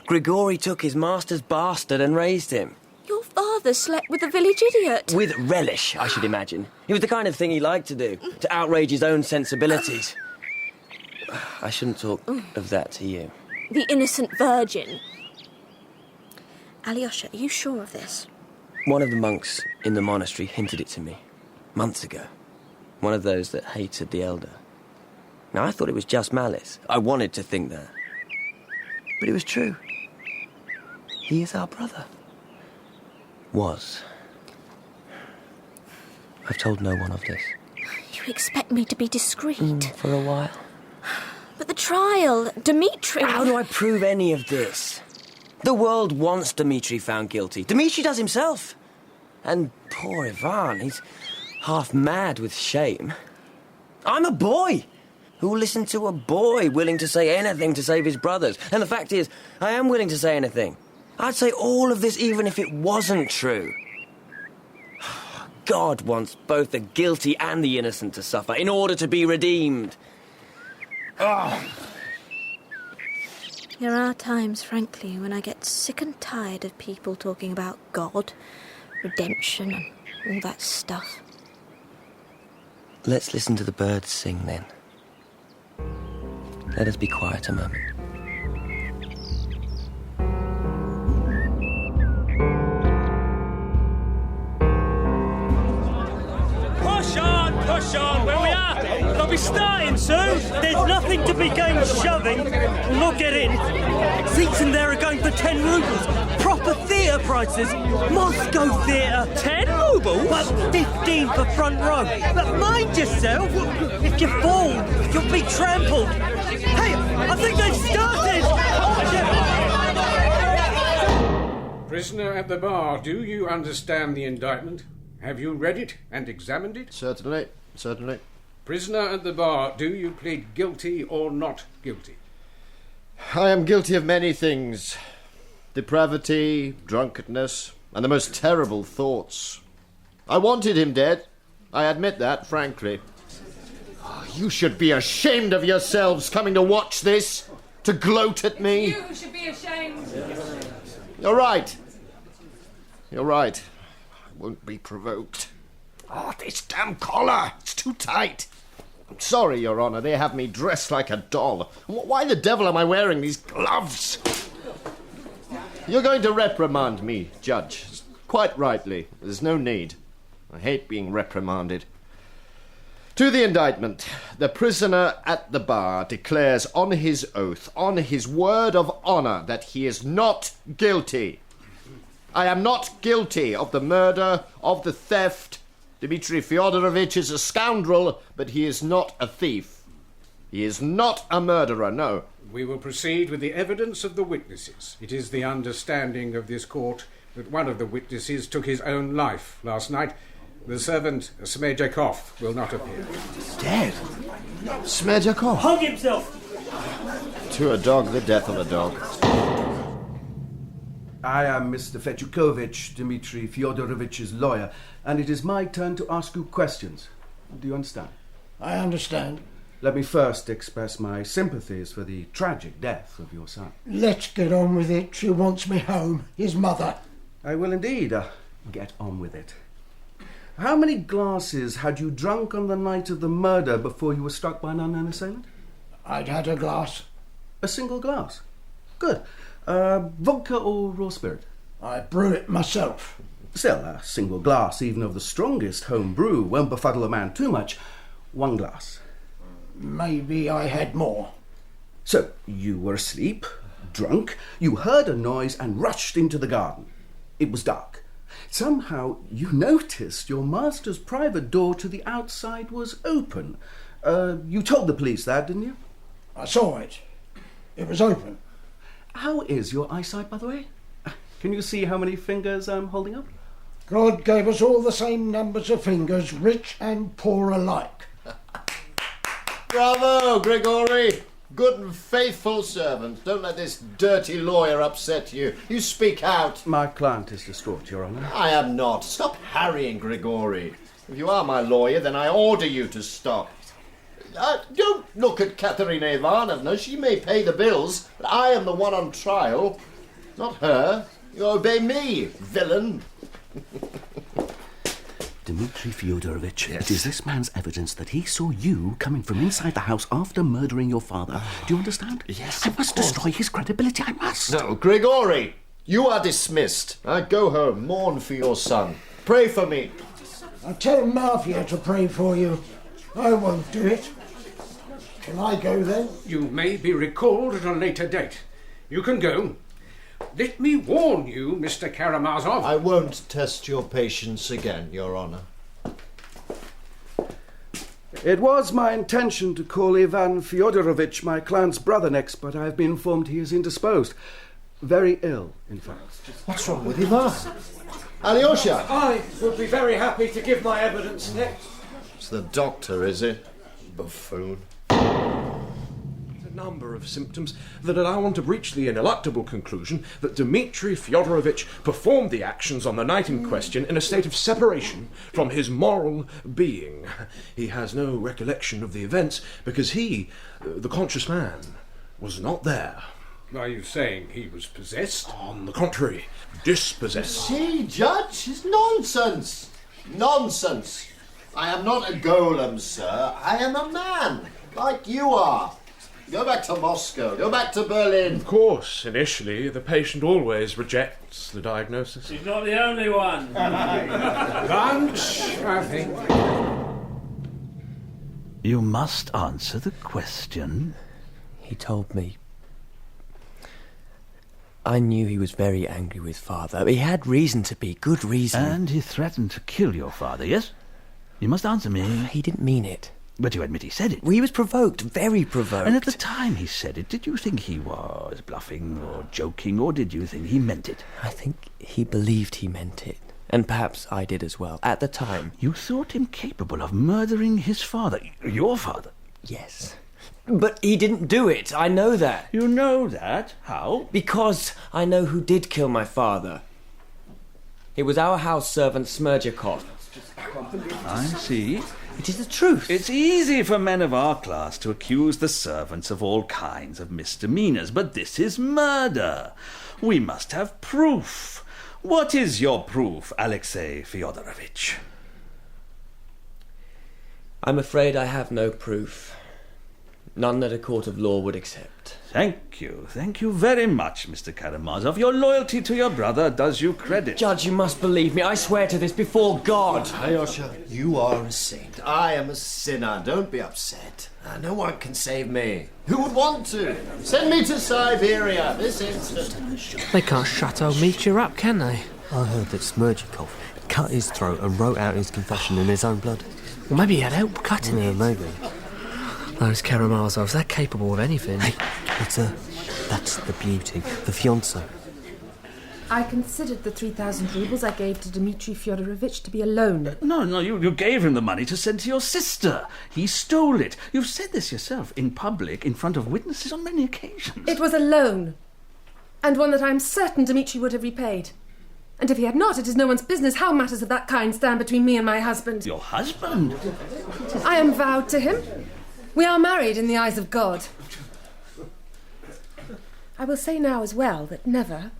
Grigory took his master's bastard and raised him. Your father slept with the village idiot? With relish, I should imagine. It was the kind of thing he liked to do, to outrage his own sensibilities. I shouldn't talk of that to you. The innocent virgin. Alyosha, are you sure of this? One of the monks in the monastery hinted it to me, months ago. One of those that hated the elder. Now, I thought it was just malice. I wanted to think that. But it was true. He is our brother. Was. I've told no one of this. You expect me to be discreet? For a while. But the trial, Dmitry... How do I prove any of this? The world wants Dmitry found guilty. Dmitry does himself. And poor Ivan, he's half mad with shame. I'm a boy who will listen to a boy willing to say anything to save his brothers. And the fact is, I am willing to say anything. I'd say all of this even if it wasn't true. God wants both the guilty and the innocent to suffer in order to be redeemed. Oh. There are times, frankly, when I get sick and tired of people talking about God, redemption, and all that stuff. Let's listen to the birds sing, then. Let us be quiet a moment. Push on, where we are. They'll be starting soon. There's nothing to be gained shoving. We'll get in. Seats in there are going for 10 rubles. Proper theatre prices. Moscow theatre. 10 rubles? But 15 for front row. But mind yourself. If you fall, you'll be trampled. Hey, I think they've started. Prisoner at the bar, do you understand the indictment? Have you read it and examined it? Certainly. Certainly. Prisoner at the bar, do you plead guilty or not guilty? I am guilty of many things. Depravity, drunkenness, and the most terrible thoughts. I wanted him dead. I admit that, frankly. Oh, you should be ashamed of yourselves coming to watch this, to gloat at me. You should be ashamed. You're right. You're right. I won't be provoked. Oh, this damn collar! It's too tight. I'm sorry, Your Honour. They have me dressed like a doll. Why the devil am I wearing these gloves? You're going to reprimand me, Judge. Quite rightly. There's no need. I hate being reprimanded. To the indictment. The prisoner at the bar declares on his oath, on his word of honour, that he is not guilty. I am not guilty of the murder, of the theft. Dmitry Fyodorovich is a scoundrel, but he is not a thief. He is not a murderer, no. We will proceed with the evidence of the witnesses. It is the understanding of this court that one of the witnesses took his own life last night. The servant, Smerdyakov, will not appear. Dead? Smerdyakov? Hung himself! To a dog, the death of a dog. I am Mr. Fechukovich, Dmitry Fyodorovich's lawyer, and it is my turn to ask you questions. Do you understand? I understand. Let me first express my sympathies for the tragic death of your son. Let's get on with it. She wants me home. His mother. I will indeed get on with it. How many glasses had you drunk on the night of the murder before you were struck by an unknown assailant? I'd had a glass. A single glass? Good. Vodka or raw spirit? I brew it myself. Still, a single glass, even of the strongest home brew, won't befuddle a man too much. One glass. Maybe I had more. So, you were asleep, drunk, you heard a noise and rushed into the garden. It was dark. Somehow you noticed your master's private door to the outside was open. You told the police that, didn't you? I saw it. It was open. How is your eyesight, by the way? Can you see how many fingers I'm holding up? God gave us all the same numbers of fingers, rich and poor alike. Bravo, Grigory! Good and faithful servant. Don't let this dirty lawyer upset you. You speak out. My client is distraught, Your Honour. I am not. Stop harrying Grigory. If you are my lawyer, then I order you to stop. Don't look at Katerina Ivanovna. She may pay the bills, but I am the one on trial, not her. You obey me, villain. Dmitry Fyodorovich, yes. It is this man's evidence that he saw you coming from inside the house after murdering your father. Do you understand? Yes, I must destroy his credibility, I must. No, Grigory, you are dismissed. Go home, mourn for your son. Pray for me. I'll tell Mafia to pray for you. I won't do it. Can I go then? You may be recalled at a later date. You can go. Let me warn you, Mr. Karamazov. I won't test your patience again, Your Honour. It was my intention to call Ivan Fyodorovich my client's brother next, but I have been informed he is indisposed. Very ill, in fact. What's wrong with Ivan? Alyosha! I would be very happy to give my evidence next. It's the doctor, is it? Buffoon. Number of symptoms that allow one to reach the ineluctable conclusion that Dmitry Fyodorovich performed the actions on the night in question in a state of separation from his moral being. He has no recollection of the events because he, the conscious man, was not there. Are you saying he was possessed? On the contrary, dispossessed. See, Judge, it's nonsense. Nonsense. I am not a golem, sir. I am a man, like you are. Go back to Moscow. Go back to Berlin. Of course, initially, the patient always rejects the diagnosis. He's not the only one. Lunch, I think. You must answer the question. He told me. I knew he was very angry with Father. He had reason to be, good reason. And he threatened to kill your father, yes? You must answer me. He didn't mean it. But you admit he said it. Well, he was provoked, very provoked. And at the time he said it, did you think he was bluffing or joking, or did you think he meant it? I think he believed he meant it. And perhaps I did as well, at the time. You thought him capable of murdering his father, your father? Yes. But he didn't do it, I know that. You know that? How? Because I know who did kill my father. It was our house servant Smerdyakov. I see. It is the truth. It's easy for men of our class to accuse the servants of all kinds of misdemeanours, but this is murder. We must have proof. What is your proof, Alexei Fyodorovich? I'm afraid I have no proof. None that a court of law would accept. Thank you very much, Mr. Karamazov. Your loyalty to your brother does you credit. Judge, you must believe me. I swear to this before God. Alyosha, you are a saint. I am a sinner. Don't be upset. No one can save me. Who would want to? Send me to Siberia this instant. They can't shut old Mitya up, can they? I heard that Smerdyakov cut his throat and wrote out his confession in his own blood. Well, maybe he had help cutting it. Maybe. Those Karamazovs, they're capable of anything. Hey, that's the beauty, the fiancé. I considered the 3,000 roubles I gave to Dmitry Fyodorovich to be a loan. No, you gave him the money to send to your sister. He stole it. You've said this yourself, in public, in front of witnesses on many occasions. It was a loan, and one that I'm certain Dmitry would have repaid. And if he had not, it is no one's business how matters of that kind stand between me and my husband. Your husband? I am vowed to him. We are married in the eyes of God. I will say now as well that never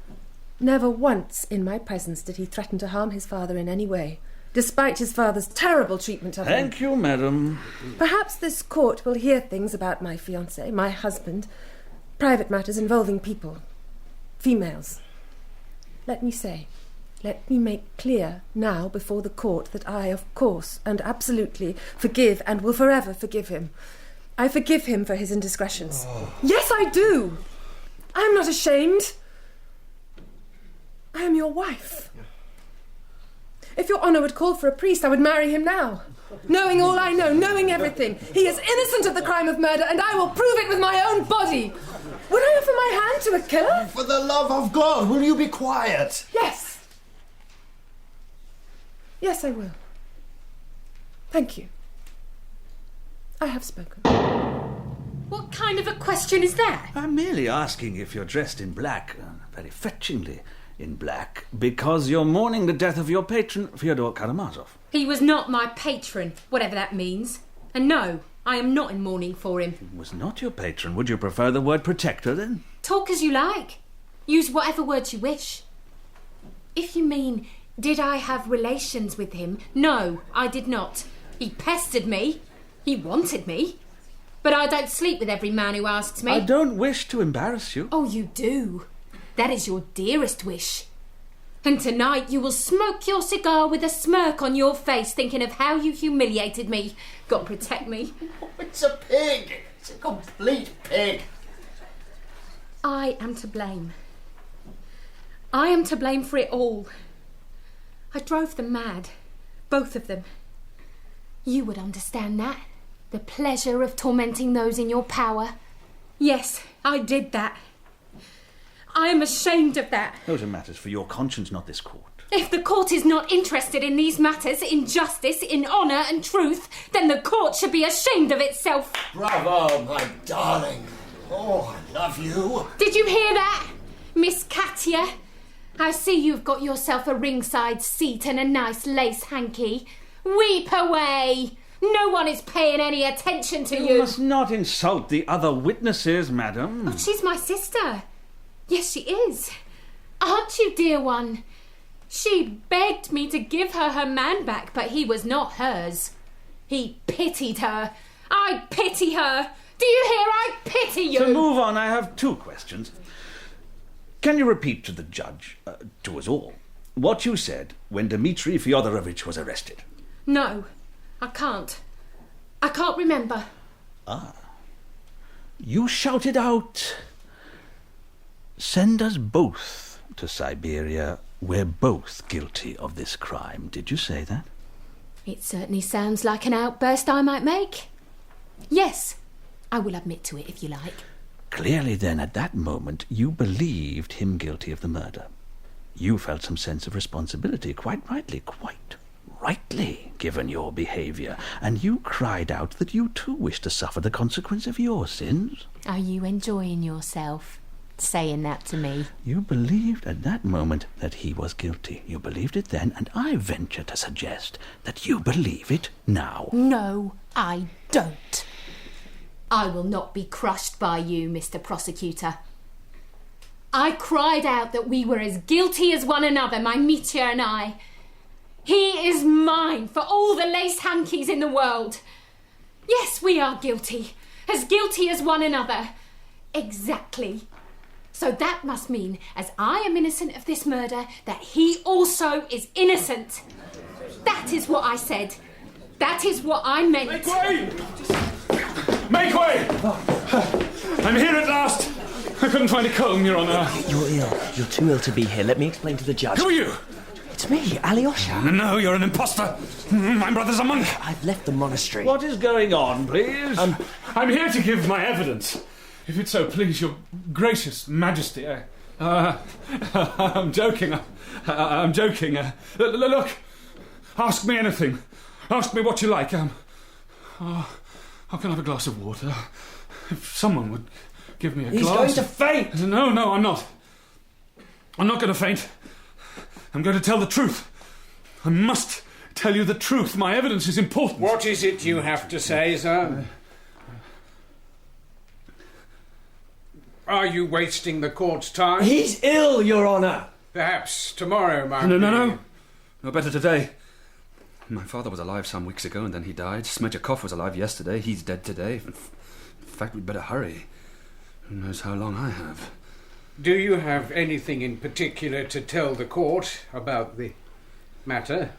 once in my presence did he threaten to harm his father in any way, despite his father's terrible treatment of him. Thank you, madam. Perhaps this court will hear things about my fiancé, my husband, private matters involving people, females. Let me make clear now before the court that I, of course, and absolutely forgive and will forever forgive him. I forgive him for his indiscretions. Oh. Yes, I do. I am not ashamed. I am your wife. If your honour would call for a priest, I would marry him now. Knowing all I know, knowing everything. He is innocent of the crime of murder, and I will prove it with my own body. Would I offer my hand to a killer? For the love of God, will you be quiet? Yes. Yes, I will. Thank you. I have spoken. What kind of a question is that? I'm merely asking if you're dressed in black, very fetchingly in black, because you're mourning the death of your patron, Fyodor Karamazov. He was not my patron, whatever that means. And no, I am not in mourning for him. He was not your patron. Would you prefer the word protector, then? Talk as you like. Use whatever words you wish. If you mean, did I have relations with him? No, I did not. He pestered me. He wanted me. But I don't sleep with every man who asks me. I don't wish to embarrass you. Oh, you do. That is your dearest wish. And tonight you will smoke your cigar with a smirk on your face, thinking of how you humiliated me. God protect me. It's a pig. It's a complete pig. I am to blame. I am to blame for it all. I drove them mad. Both of them. You would understand that. The pleasure of tormenting those in your power. Yes, I did that. I am ashamed of that. Those are matters for your conscience, not this court. If the court is not interested in these matters, in justice, in honour and truth, then the court should be ashamed of itself. Bravo, my darling. Oh, I love you. Did you hear that, Miss Katya? I see you've got yourself a ringside seat and a nice lace hanky. Weep away. No one is paying any attention to you. You must not insult the other witnesses, madam. Oh, she's my sister. Yes, she is. Aren't you, dear one? She begged me to give her her man back, but he was not hers. He pitied her. I pity her. Do you hear? I pity you. To move on, I have two questions. Can you repeat to the judge, to us all, what you said when Dmitry Fyodorovich was arrested? No, I can't. I can't remember. Ah. You shouted out, "Send us both to Siberia. We're both guilty of this crime." Did you say that? It certainly sounds like an outburst I might make. Yes, I will admit to it if you like. Clearly then, at that moment, you believed him guilty of the murder. You felt some sense of responsibility, quite rightly, given your behaviour, and you cried out that you too wished to suffer the consequence of your sins. Are you enjoying yourself, saying that to me? You believed at that moment that he was guilty. You believed it then, and I venture to suggest that you believe it now. No, I don't. I will not be crushed by you, Mr. Prosecutor. I cried out that we were as guilty as one another, my Mitya and I. He is mine for all the lace hankies in the world. Yes, we are guilty as one another. Exactly. So that must mean, as I am innocent of this murder, that he also is innocent. That is what I said. That is what I meant. Make way! Make way! I'm here at last. I couldn't find a comb, Your Honour. You're ill. You're too ill to be here. Let me explain to the judge. Who are you? It's me, Alyosha. No, you're an impostor. My brother's a monk. I've left the monastery. What is going on, please? I'm here to give my evidence. If it so please your gracious majesty. I'm joking. I'm joking. Look, ask me anything. Ask me what you like. How can I have a glass of water? If someone would give me a glass... He's going to faint! No, I'm not. I'm not going to faint. I'm going to tell the truth. I must tell you the truth. My evidence is important. What is it you have to say, sir? Are you wasting the court's time? He's ill, Your Honour. Perhaps tomorrow might No. No, better today. My father was alive some weeks ago and then he died. Smerdyakov was alive yesterday. He's dead today. In fact, we'd better hurry. Who knows how long I have. Do you have anything in particular to tell the court about the matter?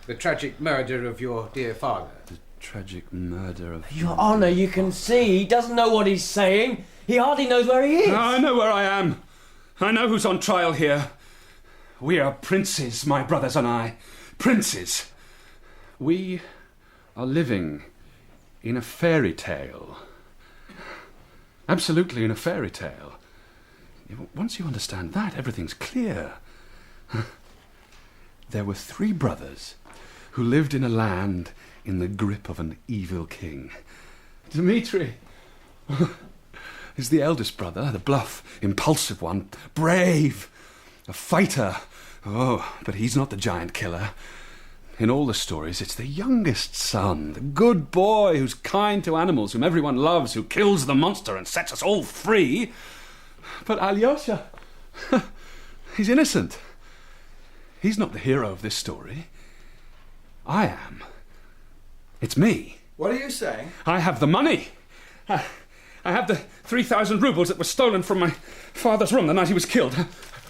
The tragic murder of your dear father? The tragic murder of... Your Honour, you can see. He doesn't know what he's saying. He hardly knows where he is. I know where I am. I know who's on trial here. We are princes, my brothers and I. Princes. We are living in a fairy tale. Absolutely in a fairy tale. Once you understand that, everything's clear. There were 3 brothers who lived in a land in the grip of an evil king. Dmitry is the eldest brother, the bluff, impulsive one, brave, a fighter. Oh, but he's not the giant killer. In all the stories, it's the youngest son, the good boy who's kind to animals, whom everyone loves, who kills the monster and sets us all free. But Alyosha, he's innocent. He's not the hero of this story. I am. It's me. What are you saying? I have the money. I have the 3,000 roubles that were stolen from my father's room the night he was killed.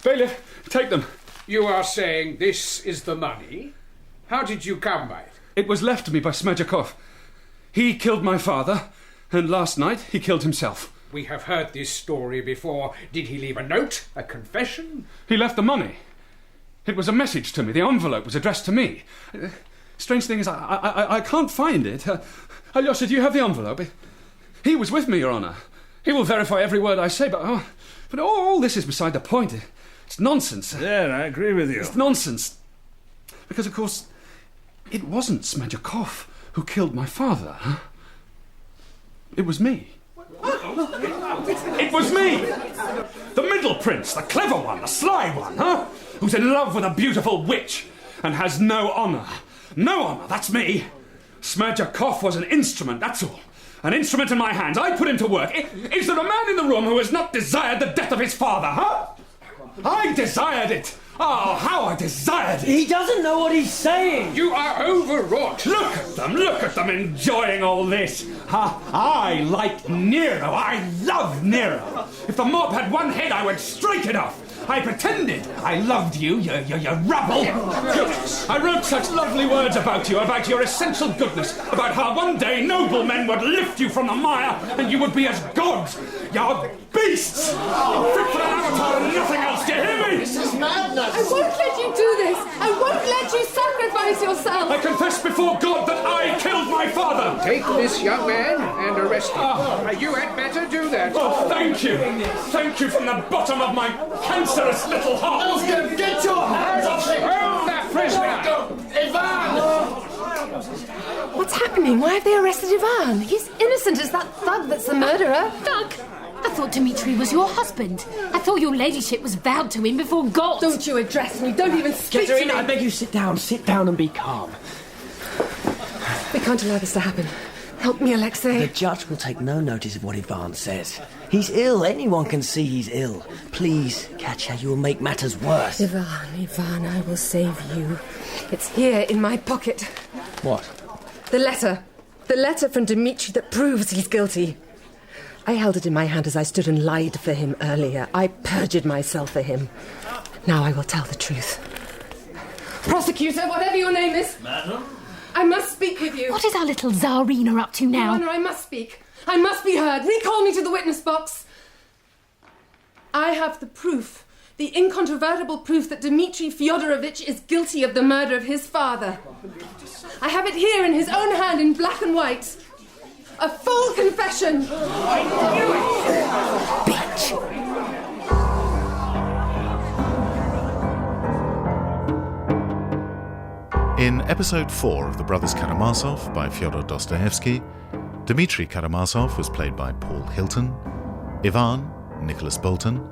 Bailiff, take them. You are saying this is the money? How did you come by it? It was left to me by Smerdyakov. He killed my father, and last night he killed himself. We have heard this story before. Did he leave a note? A confession? He left the money. It was a message to me. The envelope was addressed to me. Strange thing is, I can't find it. Alyosha, do you have the envelope? He was with me, Your Honour. He will verify every word I say, but all this is beside the point. It's nonsense. Yeah, I agree with you. It's nonsense. Because, of course, it wasn't Smerdyakov who killed my father. It was me. It was me! The middle prince, the clever one, the sly one, who's in love with a beautiful witch and has no honour. No honour, that's me. Smerdyakov was an instrument, that's all. An instrument in my hands. I put him to work. Is there a man in the room who has not desired the death of his father, I desired it. Oh, how I desired it. He doesn't know what he's saying. You are overwrought. Look at them enjoying all this. I like Nero. I love Nero. If the mob had one head, I would strike it off. I pretended I loved you, you rabble. I wrote such lovely words about you, about your essential goodness, about how one day noble men would lift you from the mire and you would be as gods. You're beasts! Fit for an avatar and nothing else, do you hear me? This is madness! I won't let you do this! I won't let you sacrifice disguise yourself. I confess before God that I killed my father. Take this young man and arrest him. You had better do that. Oh, thank you. Thank you from the bottom of my cancerous little heart. Get your hands off him! Hold that prisoner! Ivan! What's happening? Why have they arrested Ivan? He's innocent as that thug that's the murderer. Thug? I thought Dmitry was your husband. I thought your ladyship was vowed to him before God. Don't you address me. Don't even speak Katerina, to me. I beg you, sit down. Sit down and be calm. We can't allow this to happen. Help me, Alexei. The judge will take no notice of what Ivan says. He's ill. Anyone can see he's ill. Please, Katya, you will make matters worse. Ivan, I will save you. It's here in my pocket. What? The letter. The letter from Dmitry that proves he's guilty. I held it in my hand as I stood and lied for him earlier. I perjured myself for him. Now I will tell the truth. Prosecutor, whatever your name is. Madam? I must speak with you. What is our little Tsarina up to now? Your Honour, I must speak. I must be heard. Recall me to the witness box. I have the proof, the incontrovertible proof that Dmitry Fyodorovich is guilty of the murder of his father. I have it here in his own hand in black and white. A full confession. Bitch! In episode 4 of The Brothers Karamazov by Fyodor Dostoevsky, Dmitry Karamazov was played by Paul Hilton, Ivan, Nicholas Boulton,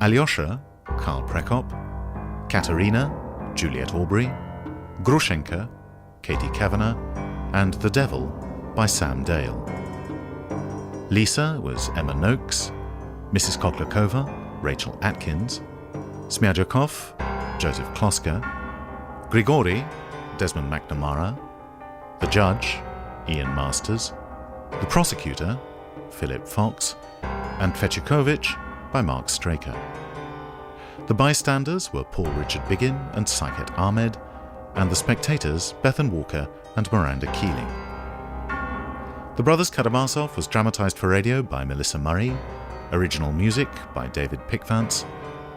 Alyosha, Karl Prekopp, Katerina, Juliet Aubrey, Grushenka, Katy Cavanagh, and The Devil by Sam Dale. Lisa was Emma Noakes, Mrs. Khoklakova, Rachel Atkins, Smerdyakov, Joseph Kloska, Grigory, Desmond McNamara, the judge, Ian Masters, the prosecutor, Philip Fox, and Fechikovich by Mark Straker. The bystanders were Paul Richard Biggin and Psychet Ahmed, and the spectators Bethan Walker and Miranda Keeling. The Brothers Karamazov was dramatised for radio by Melissa Murray, original music by David Pickvance,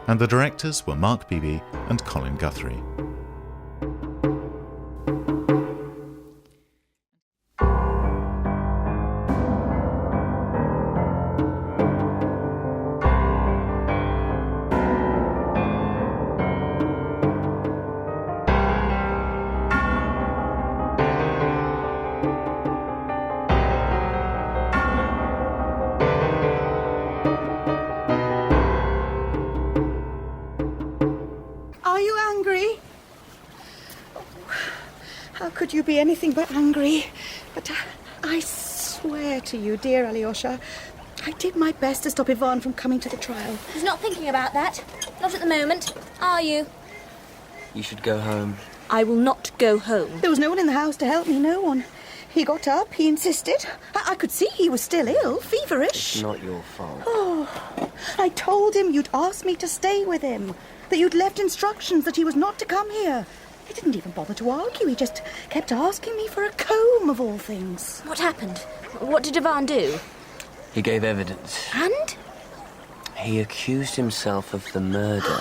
and the directors were Mark Beebe and Colin Guthrie. Could you be anything but angry? But I swear to you, dear Alyosha, I did my best to stop Ivan from coming to the trial. He's not thinking about that. Not at the moment. Are you? You should go home. I will not go home. There was no one in the house to help me, no one. He got up, he insisted. I could see he was still ill, feverish. It's not your fault. Oh, I told him you'd asked me to stay with him, that you'd left instructions that he was not to come here. He didn't even bother to argue. He just kept asking me for a comb, of all things. What happened? What did Ivan do? He gave evidence. And? He accused himself of the murder.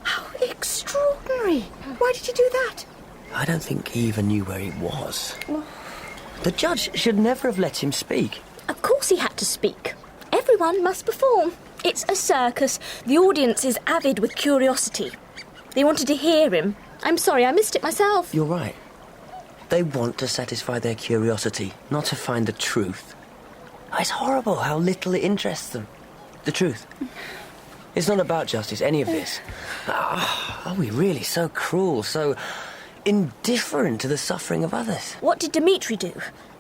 How extraordinary. Why did he do that? I don't think he even knew where he was. The judge should never have let him speak. Of course he had to speak. Everyone must perform. It's a circus. The audience is avid with curiosity. They wanted to hear him. I'm sorry, I missed it myself. You're right. They want to satisfy their curiosity, not to find the truth. It's horrible how little it interests them. The truth. It's not about justice, any of this. Are we really so cruel, so indifferent to the suffering of others? What did Dmitry do?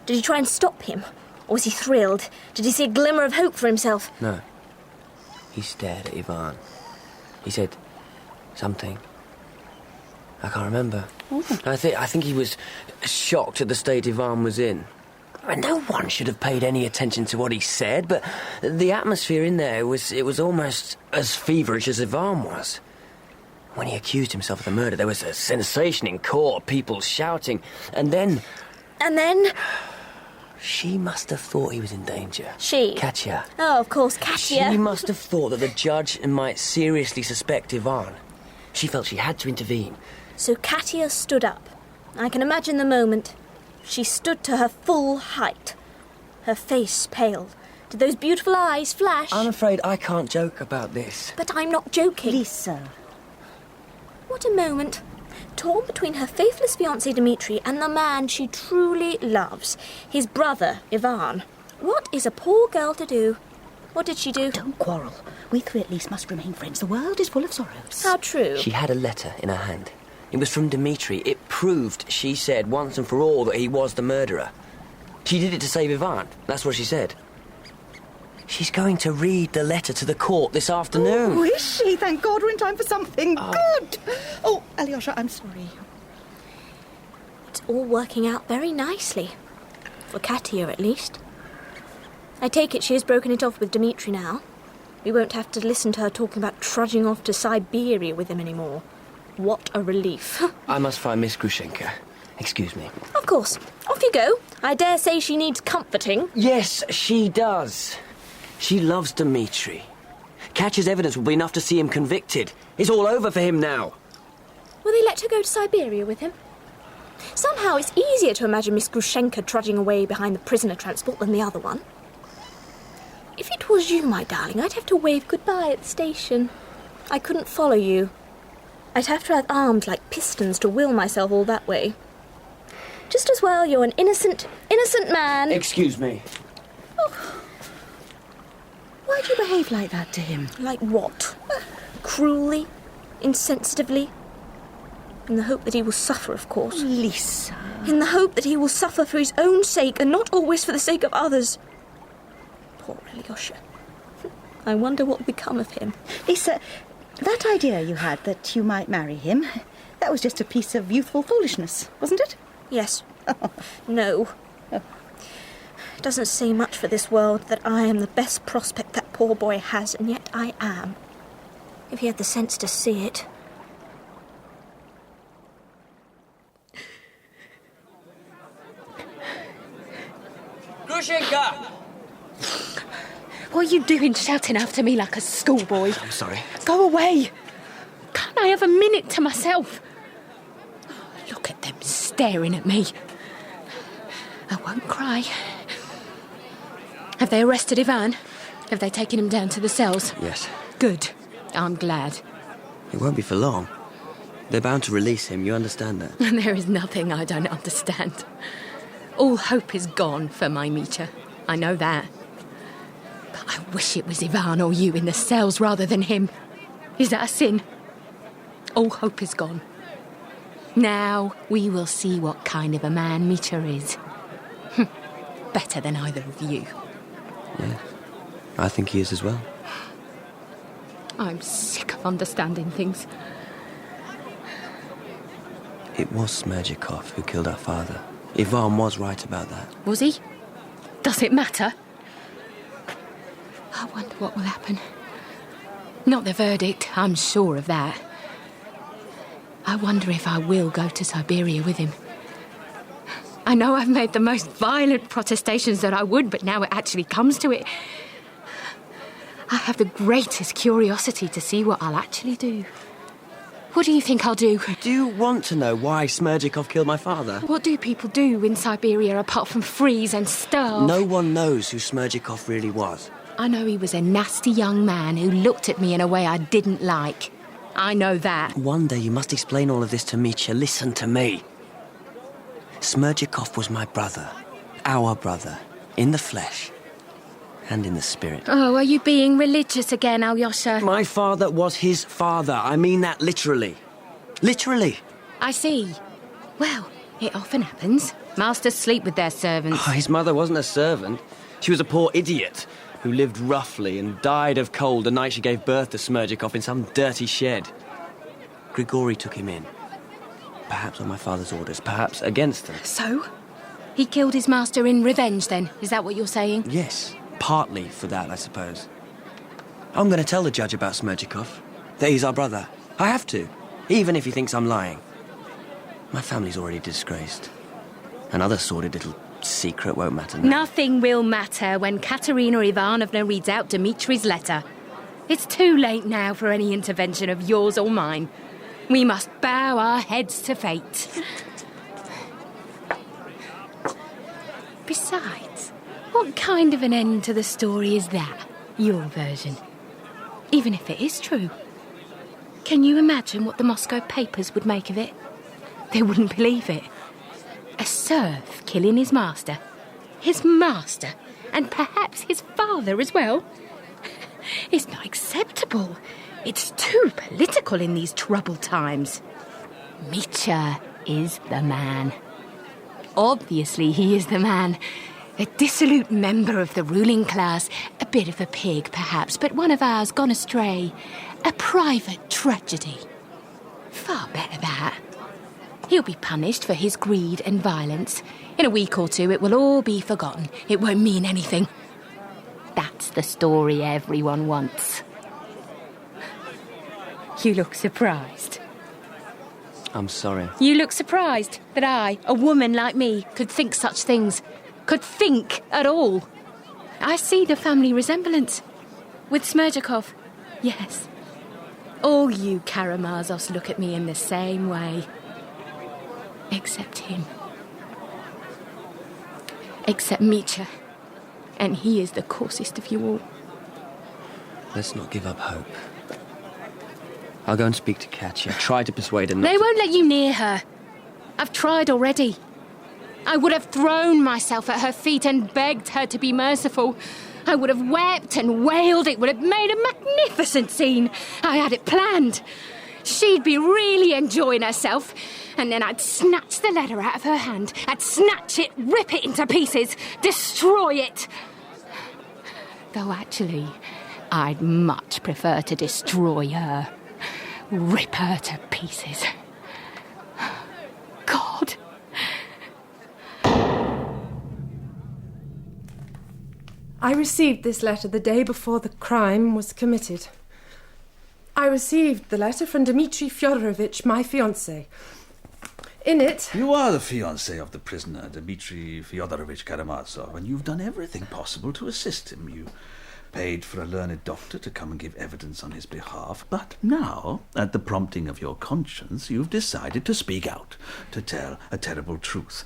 Did he try and stop him? Or was he thrilled? Did he see a glimmer of hope for himself? No. He stared at Ivan. He said something. I can't remember. I think he was shocked at the state Ivan was in. No one should have paid any attention to what he said, but the atmosphere in there was almost as feverish as Ivan was. When he accused himself of the murder, there was a sensation in court, people shouting, and then... And then? She must have thought he was in danger. She? Katya. Oh, of course, Katya. She must have thought that the judge might seriously suspect Ivan. She felt she had to intervene. So Katya stood up. I can imagine the moment. She stood to her full height. Her face paled. Did those beautiful eyes flash? I'm afraid I can't joke about this. But I'm not joking. Lisa. What a moment. Torn between her faithless fiancé Dmitry and the man she truly loves, his brother, Ivan. What is a poor girl to do? What did she do? Don't quarrel. We three at least must remain friends. The world is full of sorrows. How true. She had a letter in her hand. It was from Dmitry. It proved, she said, once and for all, that he was the murderer. She did it to save Ivan. That's what she said. She's going to read the letter to the court this afternoon. Oh, is she? Thank God we're in time for something good. Oh, Alyosha, I'm sorry. It's all working out very nicely. For Katia, at least. I take it she has broken it off with Dmitry now. We won't have to listen to her talking about trudging off to Siberia with him anymore. What a relief. I must find Miss Grushenka. Excuse me. Of course. Off you go. I dare say she needs comforting. Yes, she does. She loves Dmitry. Katya's evidence will be enough to see him convicted. It's all over for him now. Will they let her go to Siberia with him? Somehow it's easier to imagine Miss Grushenka trudging away behind the prisoner transport than the other one. If it was you, my darling, I'd have to wave goodbye at the station. I couldn't follow you. I'd have to have arms like pistons to will myself all that way. Just as well you're an innocent man. Excuse me. Oh. Why do you behave like that to him? Like what? Cruelly? Insensitively? In the hope that he will suffer, of course. Lisa. In the hope that he will suffer for his own sake and not always for the sake of others. Poor Alyosha. I wonder what will become of him. Lisa, that idea you had that you might marry him, that was just a piece of youthful foolishness, wasn't it? Yes. No. It doesn't say much for this world that I am the best prospect that poor boy has, and yet I am. If he had the sense to see it. Grushenka! What are you doing shouting after me like a schoolboy? I'm sorry. Go away. Can't I have a minute to myself? Look at them staring at me. I won't cry. Have they arrested Ivan? Have they taken him down to the cells? Yes. Good. I'm glad. It won't be for long. They're bound to release him, you understand that? And there is nothing I don't understand. All hope is gone for my Mitya. I know that. But I wish it was Ivan or you in the cells rather than him. Is that a sin? All hope is gone. Now we will see what kind of a man Mitya is. Better than either of you. Yeah, I think he is as well. I'm sick of understanding things. It was Smerdyakov who killed our father. Ivan was right about that. Was he? Does it matter? I wonder what will happen. Not the verdict, I'm sure of that. I wonder if I will go to Siberia with him. I know I've made the most violent protestations that I would, but now it actually comes to it. I have the greatest curiosity to see what I'll actually do. What do you think I'll do? Do you want to know why Smerdyakov killed my father? What do people do in Siberia apart from freeze and starve? No one knows who Smerdyakov really was. I know he was a nasty young man who looked at me in a way I didn't like. I know that. One day you must explain all of this to Mitya. Listen to me. Smerdyakov was my brother. Our brother. In the flesh. And in the spirit. Oh, are you being religious again, Alyosha? My father was his father. I mean that literally. Literally. I see. Well, it often happens. Masters sleep with their servants. Oh, his mother wasn't a servant. She was a poor idiot who lived roughly and died of cold the night she gave birth to Smerdyakov in some dirty shed. Grigory took him in. Perhaps on my father's orders, perhaps against them. So? He killed his master in revenge, then? Is that what you're saying? Yes, partly for that, I suppose. I'm going to tell the judge about Smerdyakov, that he's our brother. I have to, even if he thinks I'm lying. My family's already disgraced. Another sordid little secret won't matter now. Nothing will matter when Katerina Ivanovna reads out Dmitry's letter. It's too late now for any intervention of yours or mine. We must bow our heads to fate. Besides, what kind of an end to the story is that, your version? Even if it is true. Can you imagine what the Moscow papers would make of it? They wouldn't believe it. A serf killing his master. His master, and perhaps his father as well. It's not acceptable. It's too political in these troubled times. Mitya is the man. Obviously he is the man. A dissolute member of the ruling class. A bit of a pig, perhaps, but one of ours gone astray. A private tragedy. Far better that. He'll be punished for his greed and violence. In a week or two, it will all be forgotten. It won't mean anything. That's the story everyone wants. You look surprised. I'm sorry. You look surprised that I, a woman like me, could think such things. Could think at all. I see the family resemblance. With Smerdyakov, yes. All you Karamazovs look at me in the same way. Except him. Except Mitya. And he is the coarsest of you all. Let's not give up hope. I'll go and speak to Katya. Try to persuade her not They won't let you near her. I've tried already. I would have thrown myself at her feet and begged her to be merciful. I would have wept and wailed. It would have made a magnificent scene. I had it planned. She'd be really enjoying herself. And then I'd snatch the letter out of her hand. I'd snatch it, rip it into pieces, destroy it. Though actually, I'd much prefer to destroy her. Rip her to pieces. God. I received this letter the day before the crime was committed. I received the letter from Dmitry Fyodorovich, my fiancé. In it... You are the fiancé of the prisoner, Dmitry Fyodorovich Karamazov, and you've done everything possible to assist him. You paid for a learned doctor to come and give evidence on his behalf, but now, at the prompting of your conscience, you've decided to speak out, to tell a terrible truth.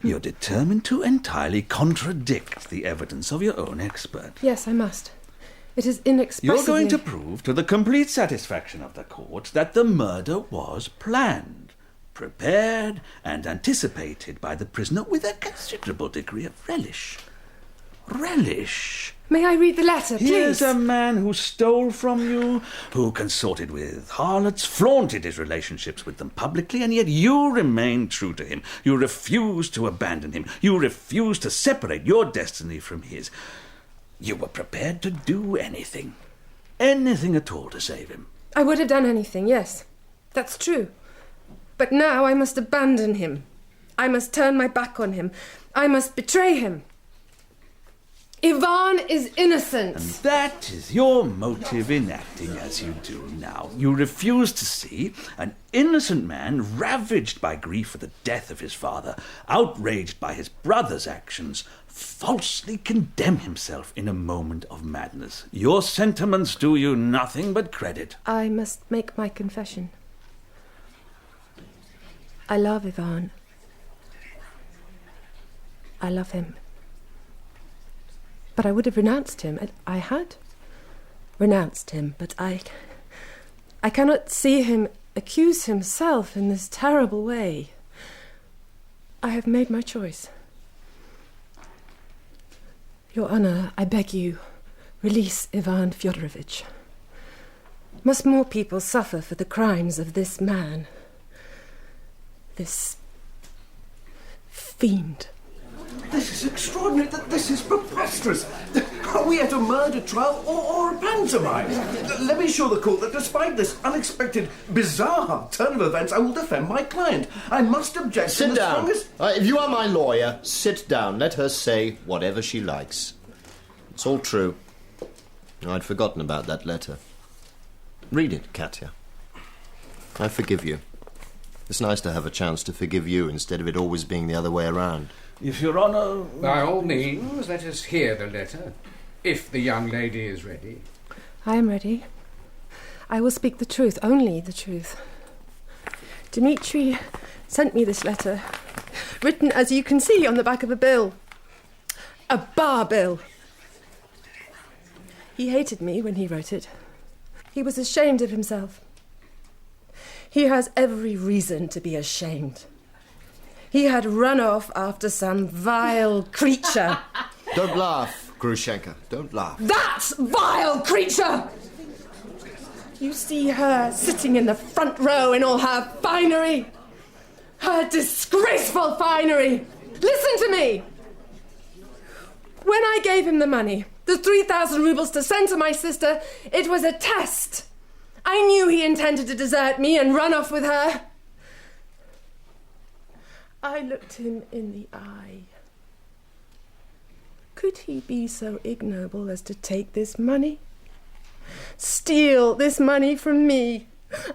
You're determined to entirely contradict the evidence of your own expert. Yes, I must. It is inexpressibly... You're going to prove to the complete satisfaction of the court that the murder was planned, prepared and anticipated by the prisoner with a considerable degree of relish. Relish. May I read the letter, please? Here's a man who stole from you, who consorted with harlots, flaunted his relationships with them publicly, and yet you remain true to him. You refuse to abandon him. You refuse to separate your destiny from his. You were prepared to do anything. Anything at all to save him. I would have done anything, yes. That's true. But now I must abandon him. I must turn my back on him. I must betray him. Ivan is innocent. And that is your motive in acting as you do now. You refuse to see an innocent man ravaged by grief for the death of his father, outraged by his brother's actions, falsely condemn himself in a moment of madness. Your sentiments do you nothing but credit. I must make my confession. I love Ivan. I love him. But I would have renounced him. I had renounced him, but I cannot see him accuse himself in this terrible way. I have made my choice. Your Honour, I beg you, release Ivan Fyodorovich. Must more people suffer for the crimes of this man? This fiend? This is extraordinary. This is preposterous. Are we at a murder trial or a pantomime? Let me assure the court that despite this unexpected, bizarre turn of events, I will defend my client. I must object. Sit down. If you are my lawyer, sit down. Let her say whatever she likes. It's all true. I'd forgotten about that letter. Read it, Katya. I forgive you. It's nice to have a chance to forgive you instead of it always being the other way around. If Your Honour... By all means, let us hear the letter, if the young lady is ready. I am ready. I will speak the truth, only the truth. Dmitry sent me this letter, written, as you can see, on the back of a bill. A bar bill. He hated me when he wrote it. He was ashamed of himself. He has every reason to be ashamed. He had run off after some vile creature. Don't laugh, Grushenka. Don't laugh. That vile creature! You see her sitting in the front row in all her finery. Her disgraceful finery. Listen to me! When I gave him the money, the 3,000 rubles to send to my sister, it was a test. I knew he intended to desert me and run off with her. I looked him in the eye. Could he be so ignoble as to take this money? Steal this money from me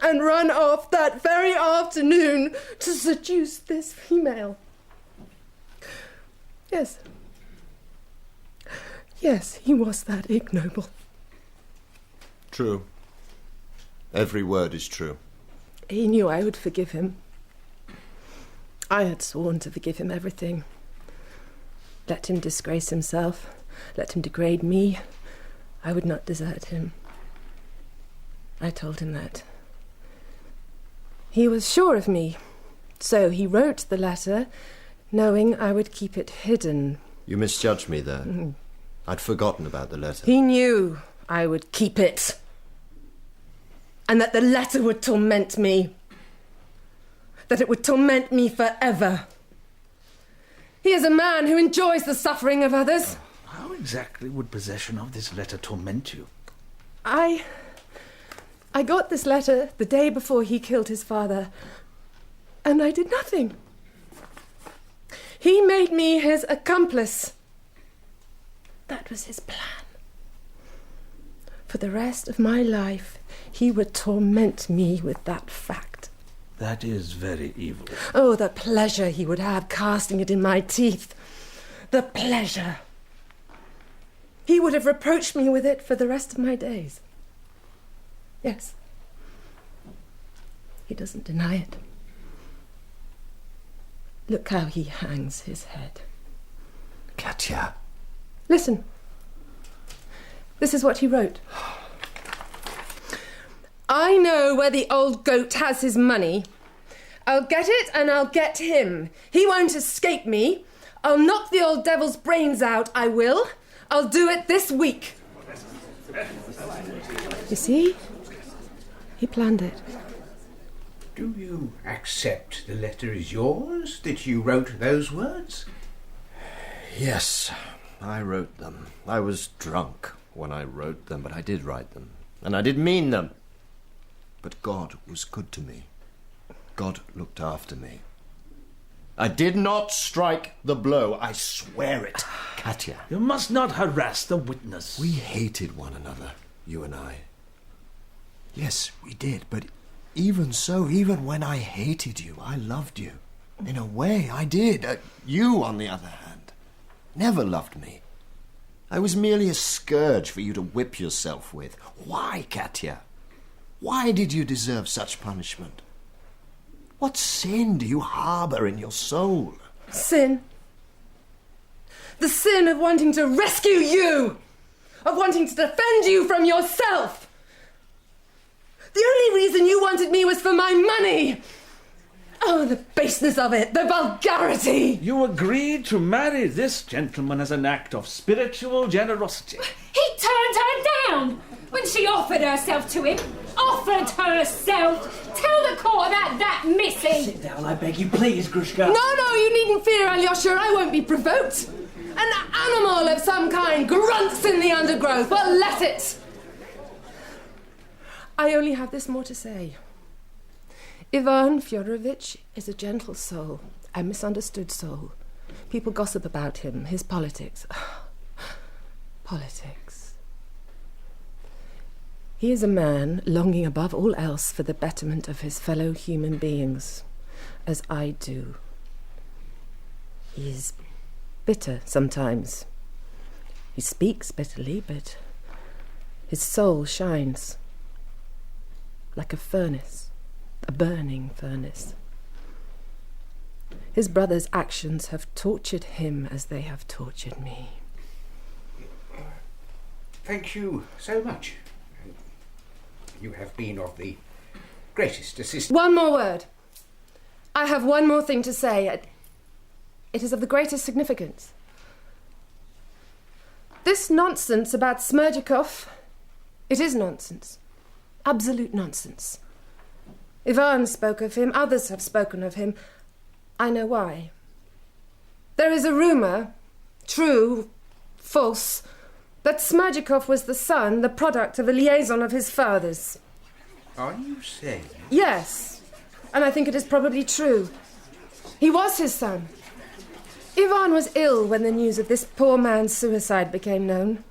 and run off that very afternoon to seduce this female? Yes. Yes, he was that ignoble. True. Every word is true. He knew I would forgive him. I had sworn to forgive him everything. Let him disgrace himself. Let him degrade me. I would not desert him. I told him that. He was sure of me. So he wrote the letter, knowing I would keep it hidden. You misjudged me there. I'd forgotten about the letter. He knew I would keep it. And that the letter would torment me. That it would torment me forever. He is a man who enjoys the suffering of others. How exactly would possession of this letter torment you? I got this letter the day before he killed his father, and I did nothing. He made me his accomplice. That was his plan. For the rest of my life, he would torment me with that fact. That is very evil. Oh, the pleasure he would have casting it in my teeth. The pleasure. He would have reproached me with it for the rest of my days. Yes. He doesn't deny it. Look how he hangs his head. Katya. Listen. This is what he wrote. I know where the old goat has his money. I'll get it and I'll get him. He won't escape me. I'll knock the old devil's brains out, I will. I'll do it this week. You see? He planned it. Do you accept the letter is yours, that you wrote those words? Yes, I wrote them. I was drunk when I wrote them, but I did write them. And I did mean them. But God was good to me. God looked after me. I did not strike the blow. I swear it. Katya. You must not harass the witness. We hated one another, you and I. Yes, we did, but even so, even when I hated you, I loved you. In a way, I did. You, on the other hand, never loved me. I was merely a scourge for you to whip yourself with. Why, Katya? Why did you deserve such punishment? What sin do you harbour in your soul? Sin? The sin of wanting to rescue you! Of wanting to defend you from yourself! The only reason you wanted me was for my money! Oh, the baseness of it, the vulgarity! You agreed to marry this gentleman as an act of spiritual generosity. He turned her down when she offered herself to him. Offered herself! Tell the court about that missing! Sit down, I beg you, please, Grushka. No, you needn't fear, Alyosha. I won't be provoked. An animal of some kind grunts in the undergrowth. Well, let it! I only have this more to say. Ivan Fyodorovich is a gentle soul, a misunderstood soul. People gossip about him, his politics. Politics. He is a man longing above all else for the betterment of his fellow human beings, as I do. He is bitter sometimes. He speaks bitterly, but his soul shines like a furnace, a burning furnace. His brother's actions have tortured him as they have tortured me. Thank you so much. You have been of the greatest assistance. One more word. I have one more thing to say. It is of the greatest significance. This nonsense about Smerdyakov, it is nonsense. Absolute nonsense. Ivan spoke of him, others have spoken of him. I know why. There is a rumour, true, false, that Smerdyakov was the son, the product of a liaison of his father's. Are you saying? Yes, and I think it is probably true. He was his son. Ivan was ill when the news of this poor man's suicide became known.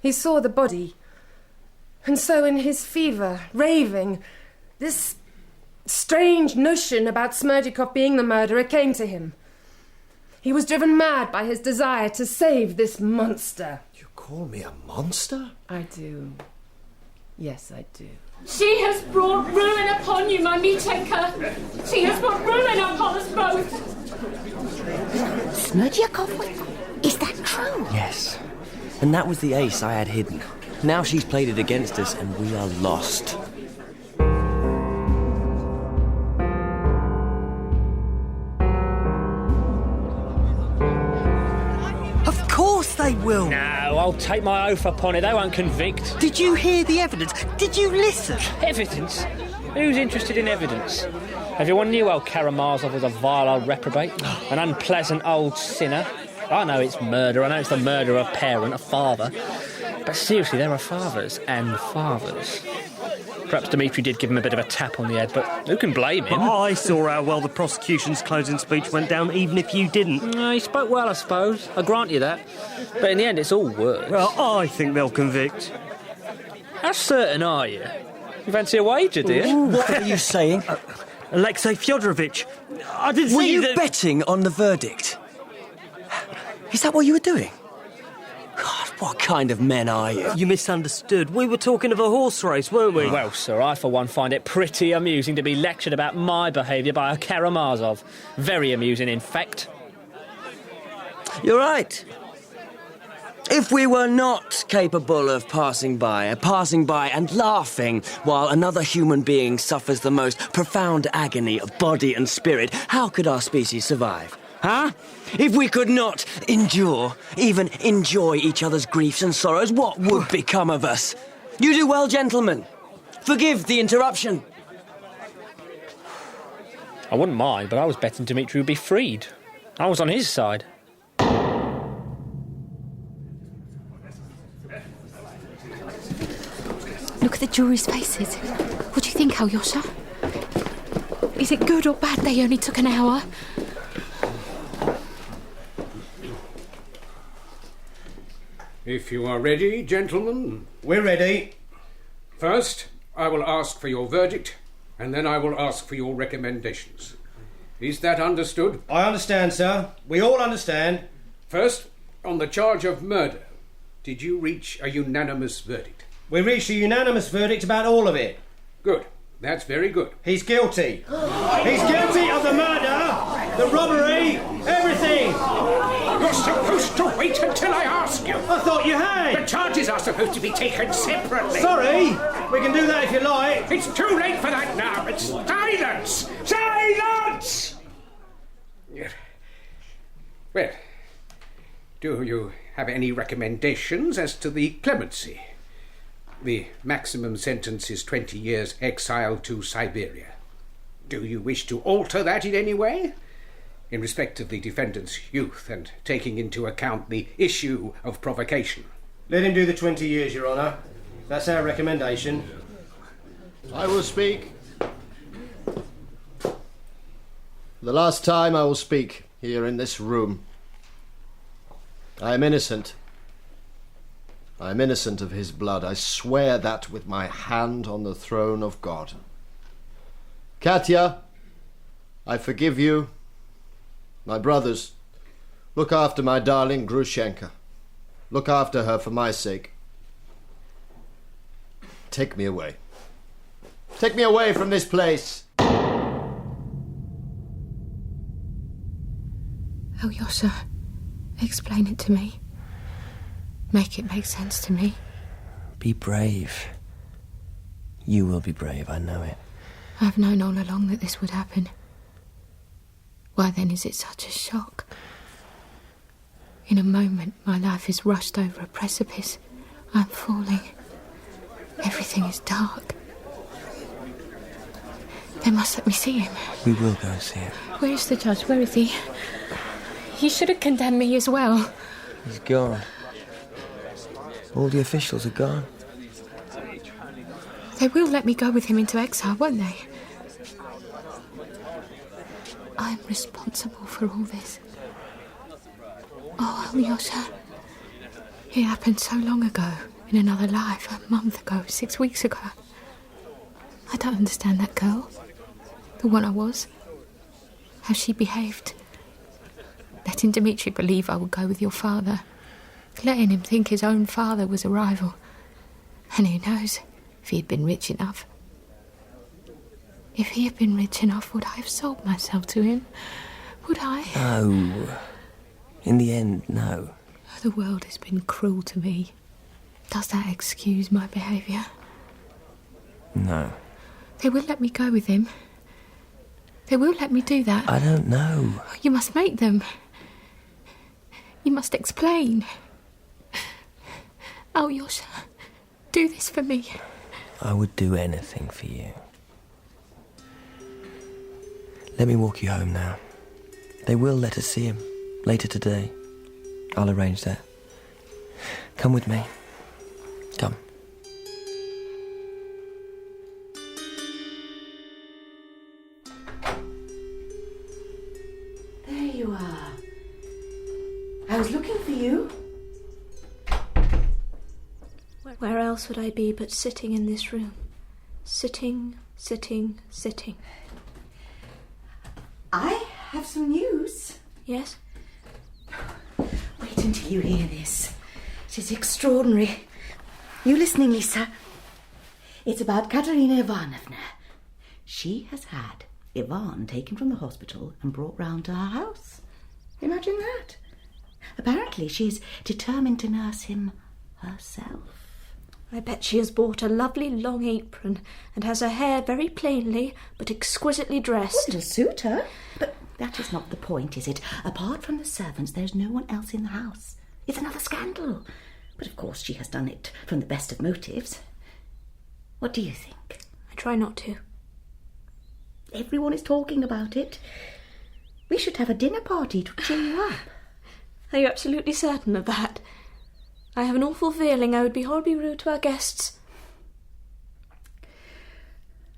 He saw the body, and so in his fever, raving, this strange notion about Smerdyakov being the murderer came to him. He was driven mad by his desire to save this monster. You call me a monster? I do. Yes, I do. She has brought ruin upon you, my Michenka. She has brought ruin upon us both. Smerdyakov? Is that true? Yes. And that was the ace I had hidden. Now she's played it against us and we are lost. Of course they will. No, I'll take my oath upon it. They won't convict. Did you hear the evidence? Did you listen? Evidence? Who's interested in evidence? Everyone knew old Karamazov was a vile old reprobate, an unpleasant old sinner. I know it's murder. I know it's the murder of a parent, a father. But seriously, there are fathers and fathers. Perhaps Dmitry did give him a bit of a tap on the head, but who can blame him? I saw how well the prosecution's closing speech went down, even if you didn't. He spoke well, I suppose. I grant you that. But in the end, it's all words. Well, I think they'll convict. How certain are you? You fancy a wager, do you? What are you saying? Alexei Fyodorovich, I did see Were you that... betting on the verdict? Is that what you were doing? God, what kind of men are you? You misunderstood. We were talking of a horse race, weren't we? Well, sir, I for one find it pretty amusing to be lectured about my behaviour by a Karamazov. Very amusing, in fact. You're right. If we were not capable of passing by and laughing while another human being suffers the most profound agony of body and spirit, how could our species survive? Huh? If we could not endure, even enjoy each other's griefs and sorrows, what would become of us? You do well, gentlemen. Forgive the interruption. I wouldn't mind, but I was betting Dmitry would be freed. I was on his side. Look at the jury's faces. What do you think, Alyosha? Is it good or bad they only took an hour? If you are ready, gentlemen. We're ready. First, I will ask for your verdict, and then I will ask for your recommendations. Is that understood? I understand, sir. We all understand. First, on the charge of murder, did you reach a unanimous verdict? We reached a unanimous verdict about all of it. Good. That's very good. He's guilty. He's guilty of the murder, the robbery, everything. You're supposed to wait until I ask you. I thought you had. The charges are supposed to be taken separately. Sorry. We can do that if you like. It's too late for that now. It's silence. Silence! Well, do you have any recommendations as to the clemency? The maximum sentence is 20 years exile to Siberia. Do you wish to alter that in any way? In respect of the defendant's youth and taking into account the issue of provocation. Let him do the 20 years, Your Honour. That's our recommendation. I will speak. The last time I will speak here in this room. I am innocent. I am innocent of his blood. I swear that with my hand on the throne of God. Katya, I forgive you. My brothers, look after my darling Grushenka. Look after her for my sake. Take me away. Take me away from this place. Alyosha, explain it to me. Make it make sense to me. Be brave. You will be brave, I know it. I've known all along that this would happen. Why then is it such a shock? In a moment, my life is rushed over a precipice. I'm falling. Everything is dark. They must let me see him. We will go see him. Where is the judge? Where is he? He should have condemned me as well. He's gone. All the officials are gone. They will let me go with him into exile, won't they? I'm responsible for all this. Oh, Alyosha. It happened so long ago, in another life, a month ago, 6 weeks ago. I don't understand that girl. The one I was. How she behaved. Letting Dmitry believe I would go with your father. Letting him think his own father was a rival. And who knows, if he had been rich enough. If he had been rich enough, would I have sold myself to him? Would I? No. In the end, no. The world has been cruel to me. Does that excuse my behaviour? No. They will let me go with him. They will let me do that. I don't know. You must make them. You must explain. Alyosha, do this for me. I would do anything for you. Let me walk you home now. They will let us see him later today. I'll arrange that. Come with me. Come. There you are. I was looking for you. Where else would I be but sitting in this room? Sitting, sitting, sitting. I have some news. Yes? Wait until you hear this. It is extraordinary. You listening, Lisa? It's about Katerina Ivanovna. She has had Ivan taken from the hospital and brought round to her house. Imagine that. Apparently she's determined to nurse him herself. I bet she has bought a lovely long apron and has her hair very plainly but exquisitely dressed. Wouldn't suit her. But that is not the point, is it? Apart from the servants, there's no one else in the house. It's another scandal. But of course she has done it from the best of motives. What do you think? I try not to. Everyone is talking about it. We should have a dinner party to cheer you up. Are you absolutely certain of that? I have an awful feeling I would be horribly rude to our guests.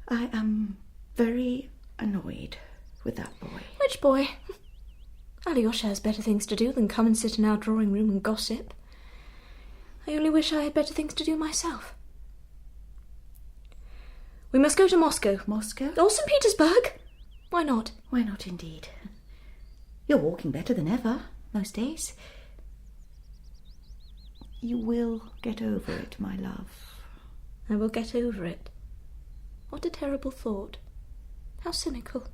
I am very annoyed with that boy. Which boy? Alyosha has better things to do than come and sit in our drawing room and gossip. I only wish I had better things to do myself. We must go to Moscow. Moscow? Or St. Petersburg. Why not? Why not, indeed? You're walking better than ever, most days. You will get over it, my love. I will get over it. What a terrible thought. How cynical.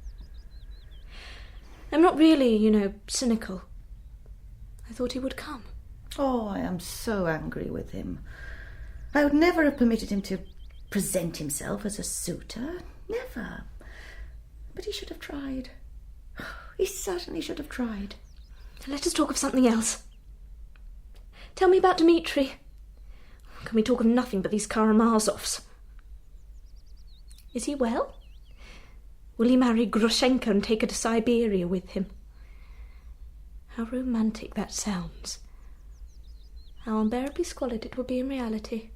I'm not really, cynical. I thought he would come. Oh, I am so angry with him. I would never have permitted him to present himself as a suitor. Never. But he should have tried. He certainly should have tried. Let us talk of something else. Tell me about Dmitry. Can we talk of nothing but these Karamazovs? Is he well? Will he marry Grushenka and take her to Siberia with him? How romantic that sounds. How unbearably squalid it would be in reality.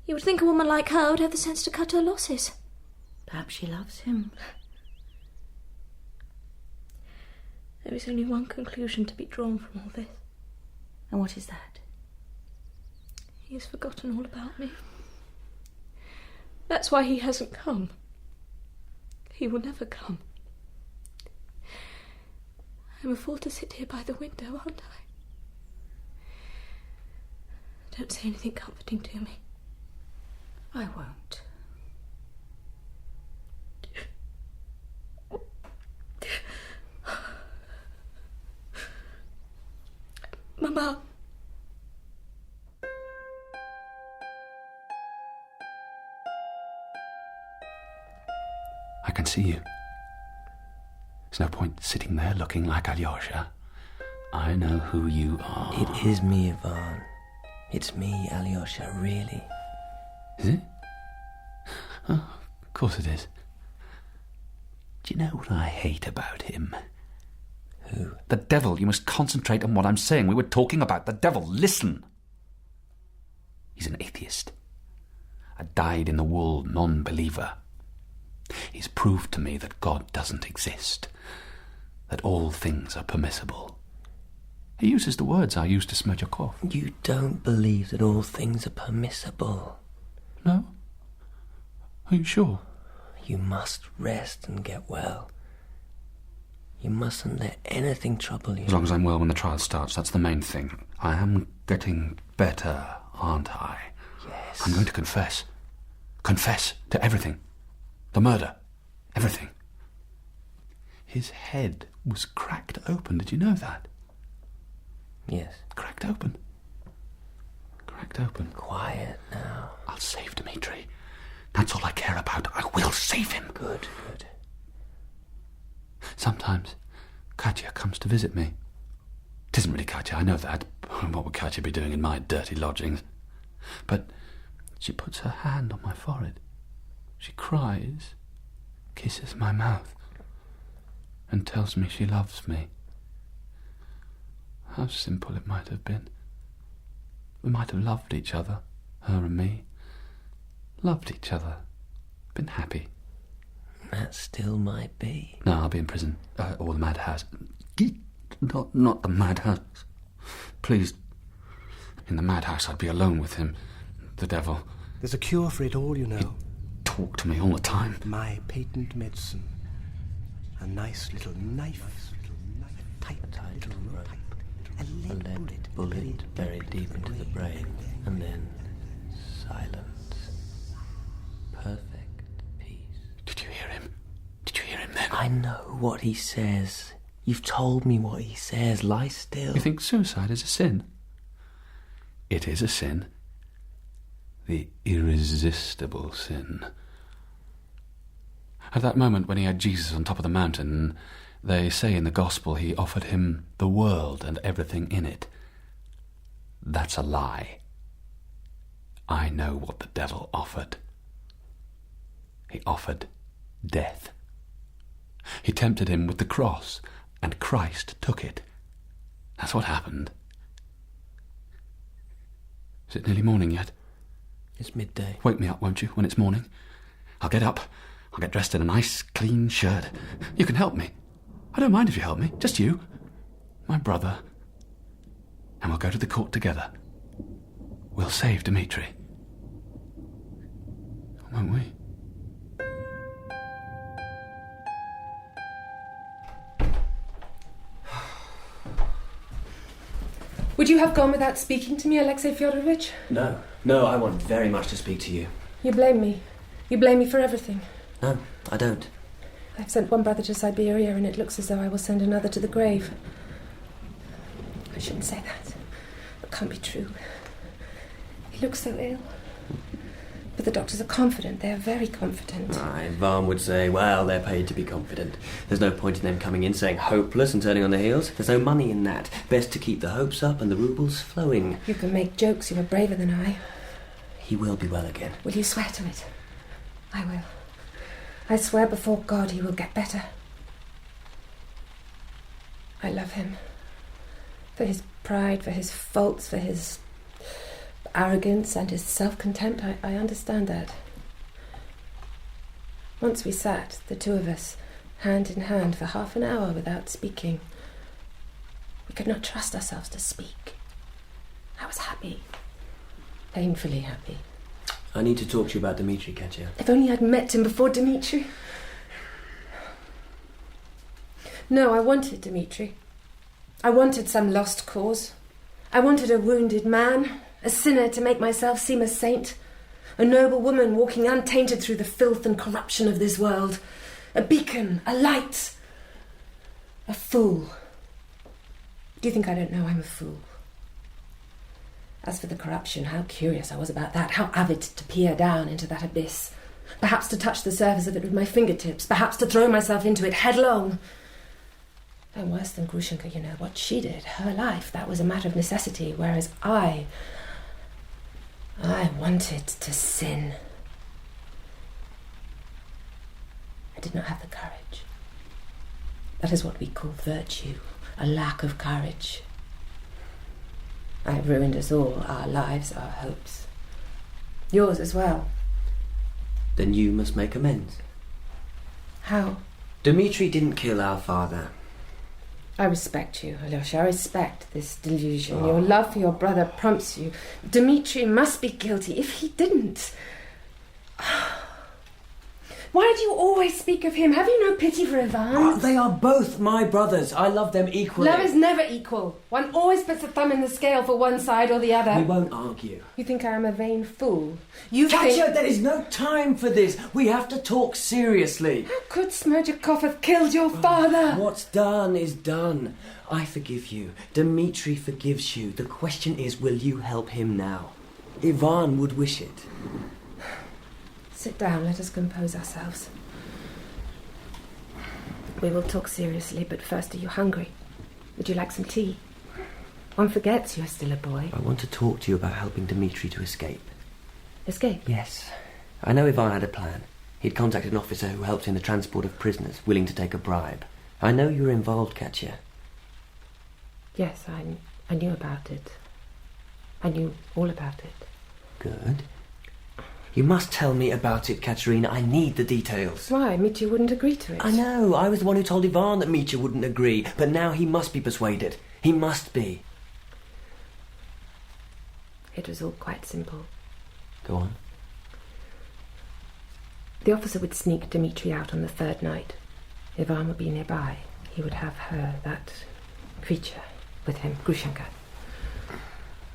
You would think a woman like her would have the sense to cut her losses. Perhaps she loves him. There is only one conclusion to be drawn from all this. And what is that? He has forgotten all about me. That's why he hasn't come. He will never come. I'm a fool to sit here by the window, aren't I? Don't say anything comforting to me. I won't. Mamma, see you. There's no point sitting there looking like Alyosha. I know who you are. It is me, Ivan. It's me, Alyosha, really. Is it? Oh, of course it is. Do you know what I hate about him? Who? The devil. You must concentrate on what I'm saying. We were talking about the devil. Listen. He's an atheist. A dyed-in-the-wool non-believer. He's proved to me that God doesn't exist. That all things are permissible. He uses the words I used to Smerdyakov. You don't believe that all things are permissible? No? Are you sure? You must rest and get well. You mustn't let anything trouble you. As long as I'm well when the trial starts, that's the main thing. I am getting better, aren't I? Yes. I'm going to confess. Confess to everything. The murder. Everything. His head was cracked open. Did you know that? Yes. Cracked open. Cracked open. Quiet now. I'll save Dmitry. That's all I care about. I will save him. Good. Sometimes Katya comes to visit me. It isn't really Katya, I know that. What would Katya be doing in my dirty lodgings? But she puts her hand on my forehead. She cries, kisses my mouth, and tells me she loves me. How simple it might have been. We might have loved each other, her and me. Loved each other. Been happy. That still might be. No, I'll be in prison. Or the madhouse. Not the madhouse. Please. In the madhouse I'd be alone with him. The devil. There's a cure for it all, you know. He'd talk to me all the time. My patent medicine. A nice little knife. A tight little rope. A lead bullet buried deep into the brain. And then silence. Perfect. Did you hear him? Did you hear him then? I know what he says. You've told me what he says. Lie still. You think suicide is a sin? It is a sin. The irresistible sin. At that moment when he had Jesus on top of the mountain, they say in the Gospel he offered him the world and everything in it. That's a lie. I know what the devil offered. He offered death. He tempted him with the cross, and Christ took it. That's what happened. Is it nearly morning yet? It's midday. Wake me up, won't you, when it's morning? I'll get up. I'll get dressed in a nice, clean shirt. You can help me. I don't mind if you help me. Just you. My brother. And we'll go to the court together. We'll save Dmitry. Won't we? Would you have gone without speaking to me, Alexei Fyodorovich? No, I want very much to speak to you. You blame me. You blame me for everything. No, I don't. I've sent one brother to Siberia, and it looks as though I will send another to the grave. I shouldn't say that. It can't be true. He looks so ill. But the doctors are confident. They are very confident. Ivan would say, well, they're paid to be confident. There's no point in them coming in saying hopeless and turning on their heels. There's no money in that. Best to keep the hopes up and the rubles flowing. You can make jokes. You are braver than I. He will be well again. Will you swear to it? I will. I swear before God he will get better. I love him. For his pride, for his faults, for his arrogance and his self-contempt. I understand that. Once we sat, the two of us, hand in hand for half an hour without speaking. We could not trust ourselves to speak. I was happy. Painfully happy. I need to talk to you about Dmitry, Katya. If only I'd met him before Dmitry. No, I wanted Dmitry. I wanted some lost cause. I wanted a wounded man, a sinner to make myself seem a saint, a noble woman walking untainted through the filth and corruption of this world, a beacon, a light, a fool. Do you think I don't know I'm a fool? As for the corruption, how curious I was about that, how avid to peer down into that abyss. Perhaps to touch the surface of it with my fingertips. Perhaps to throw myself into it headlong. And worse than Grushenka, you know, what she did, her life, that was a matter of necessity, whereas I wanted to sin. I did not have the courage. That is what we call virtue, a lack of courage. I ruined us all, our lives, our hopes. Yours as well. Then you must make amends. How? Dmitry didn't kill our father. I respect you, Alyosha. I respect this delusion. Your love for your brother prompts you. Dmitry must be guilty. If he didn't... Why do you always speak of him? Have you no pity for Ivan? They are both my brothers. I love them equally. Love is never equal. One always puts a thumb in the scale for one side or the other. We won't argue. You think I am a vain fool? Katya, there is no time for this. We have to talk seriously. How could Smerdyakov have killed your father? What's done is done. I forgive you. Dmitry forgives you. The question is, will you help him now? Ivan would wish it. Sit down, let us compose ourselves. We will talk seriously, but first, are you hungry? Would you like some tea? One forgets you are still a boy. I want to talk to you about helping Dmitry to escape. Escape? Yes. I know Ivan had a plan. He'd contacted an officer who helped in the transport of prisoners, willing to take a bribe. I know you were involved, Katya. Yes, I knew about it. I knew all about it. Good. You must tell me about it, Katerina. I need the details. Why? Mitya wouldn't agree to it. I know. I was the one who told Ivan that Mitya wouldn't agree. But now he must be persuaded. He must be. It was all quite simple. Go on. The officer would sneak Dmitry out on the third night. Ivan would be nearby. He would have her, that creature, with him, Grushenka.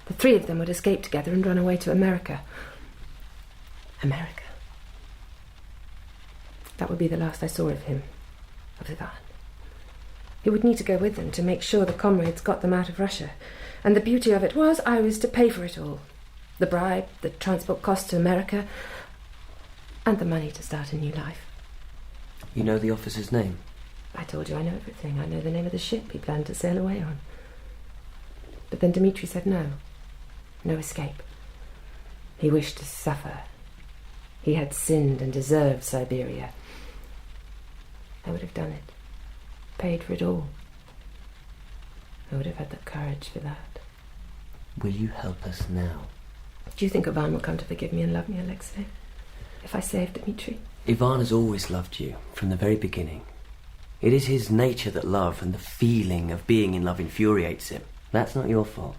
The three of them would escape together and run away to America. America. That would be the last I saw of him, of Ivan. He would need to go with them to make sure the comrades got them out of Russia. And the beauty of it was I was to pay for it all. The bribe, the transport costs to America, and the money to start a new life. You know the officer's name? I told you I know everything. I know the name of the ship he planned to sail away on. But then Dmitry said no. No escape. He wished to suffer. He had sinned and deserved Siberia. I would have done it. Paid for it all. I would have had the courage for that. Will you help us now? Do you think Ivan will come to forgive me and love me, Alexei? If I save Dmitry? Ivan has always loved you, from the very beginning. It is his nature that love and the feeling of being in love infuriates him. That's not your fault.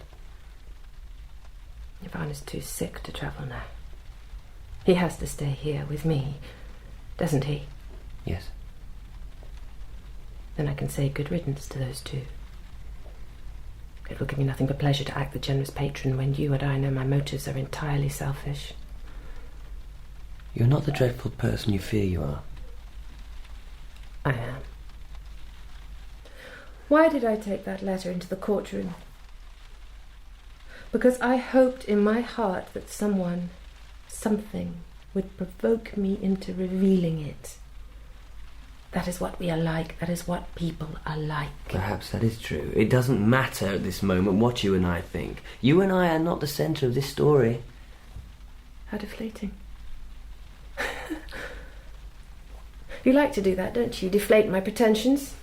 Ivan is too sick to travel now. He has to stay here with me, doesn't he? Yes. Then I can say good riddance to those two. It will give me nothing but pleasure to act the generous patron when you and I know my motives are entirely selfish. You're not the dreadful person you fear you are. I am. Why did I take that letter into the courtroom? Because I hoped in my heart that someone, something, would provoke me into revealing it. That is what we are like. That is what people are like. Perhaps that is true. It doesn't matter at this moment what you and I think. You and I are not the centre of this story. How deflating. You like to do that, don't you? Deflate my pretensions.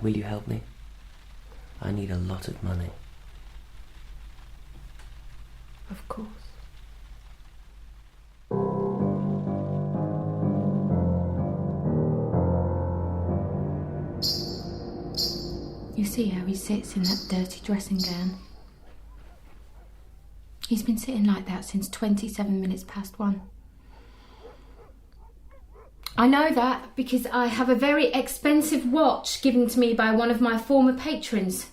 Will you help me? I need a lot of money. Of course. You see how he sits in that dirty dressing gown? He's been sitting like that since 27 minutes past 1. I know that because I have a very expensive watch given to me by one of my former patrons.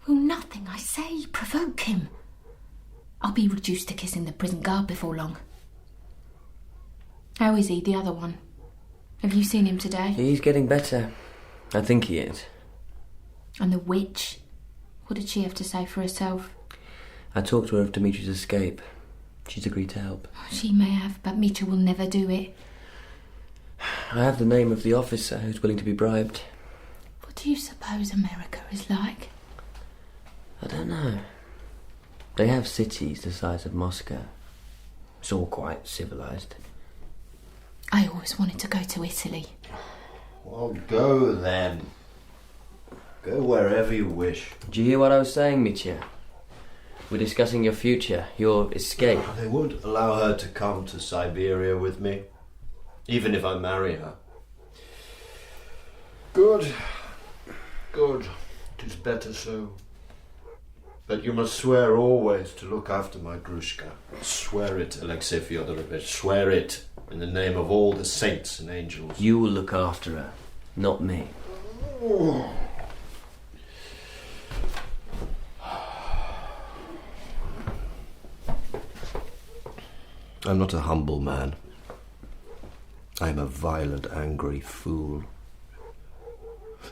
Will nothing I say provoke him? I'll be reduced to kissing the prison guard before long. How is he, the other one? Have you seen him today? He's getting better. I think he is. And the witch? What did she have to say for herself? I talked to her of Dmitry's escape. She's agreed to help. She may have, but Mitya will never do it. I have the name of the officer who's willing to be bribed. What do you suppose America is like? I don't know. They have cities the size of Moscow. It's all quite civilised. I always wanted to go to Italy. Well, go then. Go wherever you wish. Do you hear what I was saying, Mitya? We're discussing your future, your escape. They won't allow her to come to Siberia with me, even if I marry her. Good. Good. 'Tis better so. But you must swear always to look after my Grushka. Swear it, Alexei Fyodorovich. Swear it, in the name of all the saints and angels. You will look after her, not me. I'm not a humble man. I am a violent, angry fool.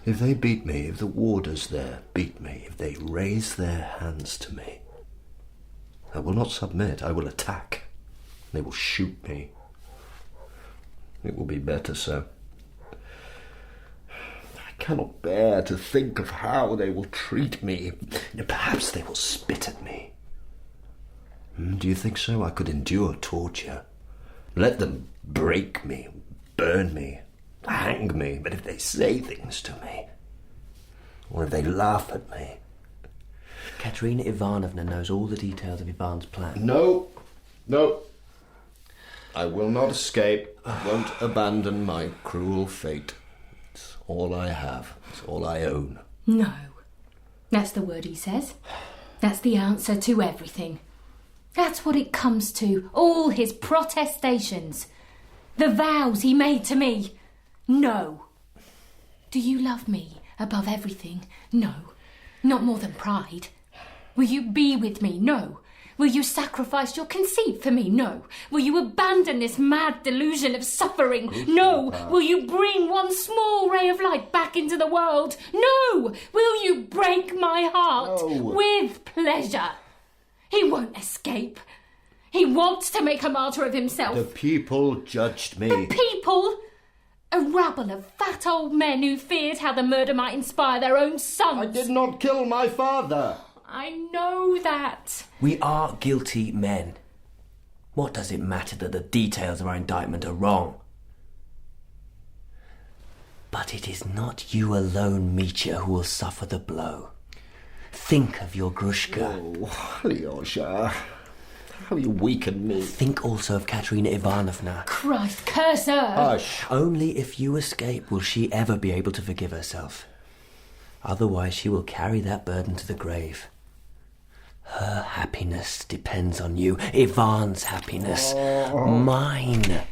If they beat me, if the warders there beat me, if they raise their hands to me, I will not submit. I will attack. They will shoot me. It will be better so. I cannot bear to think of how they will treat me. Perhaps they will spit at me. Do you think so? I could endure torture. Let them break me, burn me, hang me, but if they say things to me, or if they laugh at me... Katerina Ivanovna knows all the details of Ivan's plan. No. I will not escape. I won't abandon my cruel fate. It's all I have. It's all I own. No. That's the word he says. That's the answer to everything. That's what it comes to. All his protestations. The vows he made to me. No. Do you love me above everything? No. Not more than pride. Will you be with me? No. Will you sacrifice your conceit for me? No. Will you abandon this mad delusion of suffering? No. Will you bring one small ray of light back into the world? No. Will you break my heart? No. With pleasure? He won't escape. He wants to make a martyr of himself. The people judged me. The people? A rabble of fat old men who feared how the murder might inspire their own sons. I did not kill my father. I know that. We are guilty men. What does it matter that the details of our indictment are wrong? But it is not you alone, Mitya, who will suffer the blow. Think of your Grushka. Oh, Alyosha, how you weaken me. Think also of Katerina Ivanovna. Christ, curse her! Hush. Only if you escape will she ever be able to forgive herself. Otherwise she will carry that burden to the grave. Her happiness depends on you. Ivan's happiness. Mine.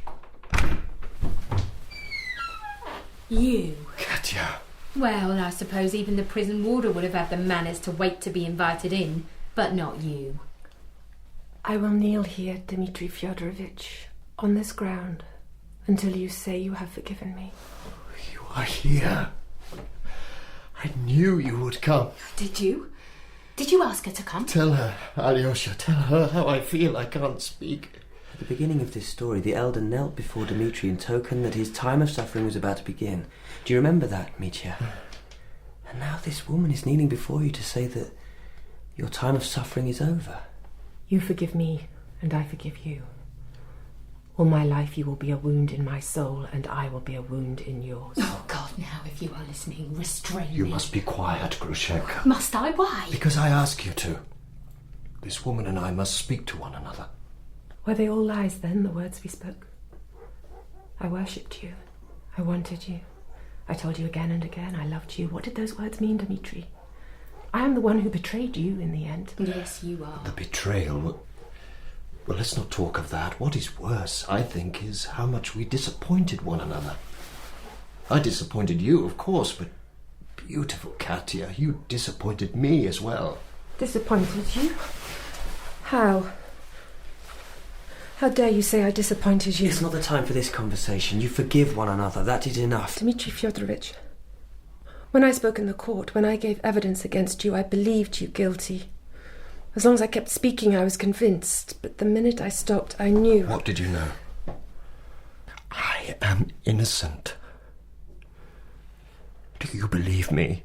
You. Katya. Well, I suppose even the prison warder would have had the manners to wait to be invited in, but not you. I will kneel here, Dmitry Fyodorovich, on this ground, until you say you have forgiven me. You are here. I knew you would come. Did you? Did you ask her to come? Tell her, Alyosha, tell her how I feel. I can't speak. At the beginning of this story, the elder knelt before Dmitry in token that his time of suffering was about to begin. Do you remember that, Mitya? And now this woman is kneeling before you to say that your time of suffering is over. You forgive me, and I forgive you. All my life you will be a wound in my soul, and I will be a wound in yours. Oh, God, now, if you are listening, restrain You me. must be quiet, Grushenka. Must I? Why? Because I ask you to. This woman and I must speak to one another. Were they all lies, then, the words we spoke? I worshipped you. I wanted you. I told you again and again I loved you. What did those words mean, Dmitry? I am the one who betrayed you in the end. Yes, you are. The betrayal... Well, let's not talk of that. What is worse, I think, is how much we disappointed one another. I disappointed you, of course, but beautiful Katya, you disappointed me as well. Disappointed you? How? How dare you say I disappointed you? It's not the time for this conversation. You forgive one another. That is enough. Dmitry Fyodorovich, when I spoke in the court, when I gave evidence against you, I believed you guilty. As long as I kept speaking, I was convinced. But the minute I stopped, I knew. What did you know? I am innocent. Do you believe me?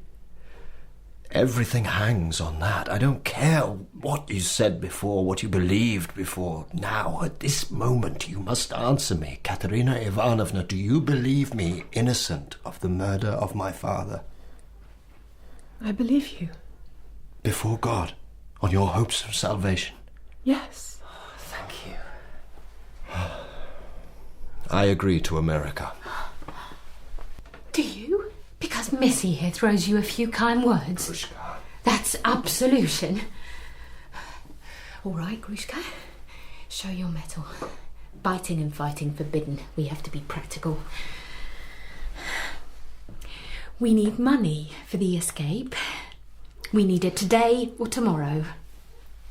Everything hangs on that. I don't care what you said before, what you believed before. Now, at this moment, you must answer me. Katerina Ivanovna, do you believe me innocent of the murder of my father? I believe you. Before God, on your hopes of salvation. Yes. Thank you. I agree to America. Do you? Because Missy here throws you a few kind words? Grushka. That's absolution. All right, Grushka. Show your mettle. Biting and fighting forbidden. We have to be practical. We need money for the escape. We need it today or tomorrow.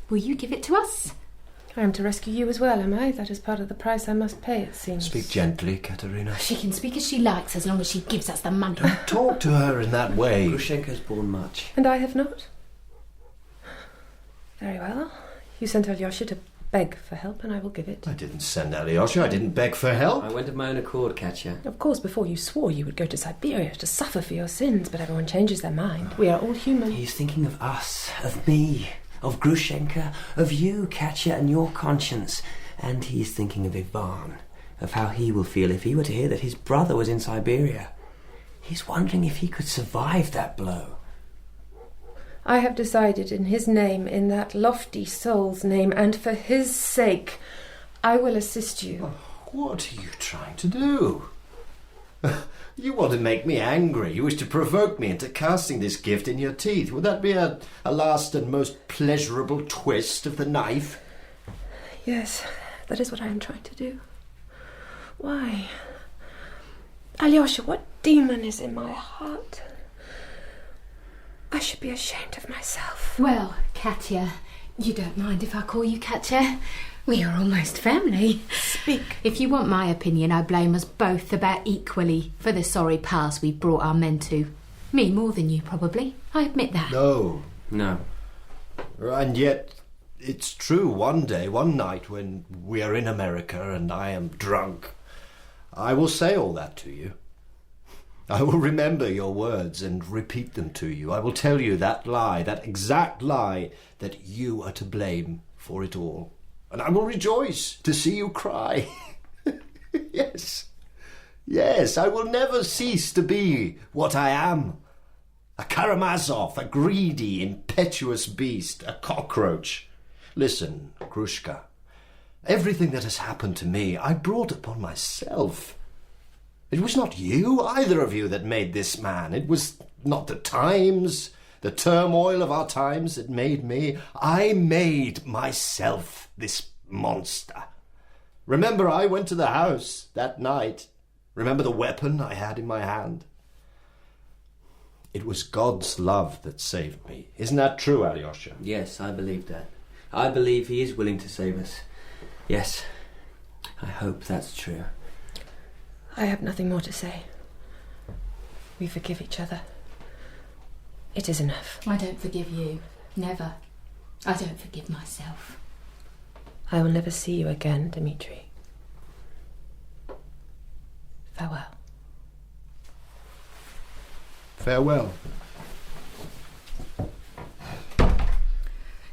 Will you give it to us? I am to rescue you as well, am I? That is part of the price I must pay, it seems. Speak gently, Katerina. She can speak as she likes as long as she gives us the money. Don't talk to her in that way. Grushenka's borne much. And I have not? Very well. You sent Alyosha to beg for help, and I will give it. I didn't send Alyosha. I didn't beg for help. I went of my own accord, Katya. Of course, before you swore you would go to Siberia to suffer for your sins, but everyone changes their mind. We are all human. He's thinking of us, of me, of Grushenka, of you, Katya, and your conscience. And he's thinking of Ivan, of how he will feel if he were to hear that his brother was in Siberia. He's wondering if he could survive that blow. I have decided in his name, in that lofty soul's name, and for his sake, I will assist you. What are you trying to do? You want to make me angry. You wish to provoke me into casting this gift in your teeth. Would that be a last and most pleasurable twist of the knife? Yes, that is what I am trying to do. Why? Alyosha, what demon is in my heart? I should be ashamed of myself. Well, Katya, you don't mind if I call you Katya? We are almost family. Speak. If you want my opinion, I blame us both about equally for the sorry pass we brought our men to. Me more than you, probably. I admit that. No. No. And yet, it's true. One day, one night, when we are in America and I am drunk, I will say all that to you. I will remember your words and repeat them to you. I will tell you that lie, that exact lie, that you are to blame for it all. And I will rejoice to see you cry. Yes. Yes, I will never cease to be what I am. A Karamazov, a greedy, impetuous beast, a cockroach. Listen, Grushka, everything that has happened to me, I brought upon myself. It was not you, either of you, that made this man. It was not the times, the turmoil of our times that made me. I made myself this monster. Remember, I went to the house that night. Remember the weapon I had in my hand? It was God's love that saved me. Isn't that true, Alyosha? Yes, I believe that. I believe he is willing to save us. Yes, I hope that's true. I have nothing more to say. We forgive each other. It is enough. I don't forgive you. Never. I don't forgive myself. I will never see you again, Dmitry. Farewell. Farewell.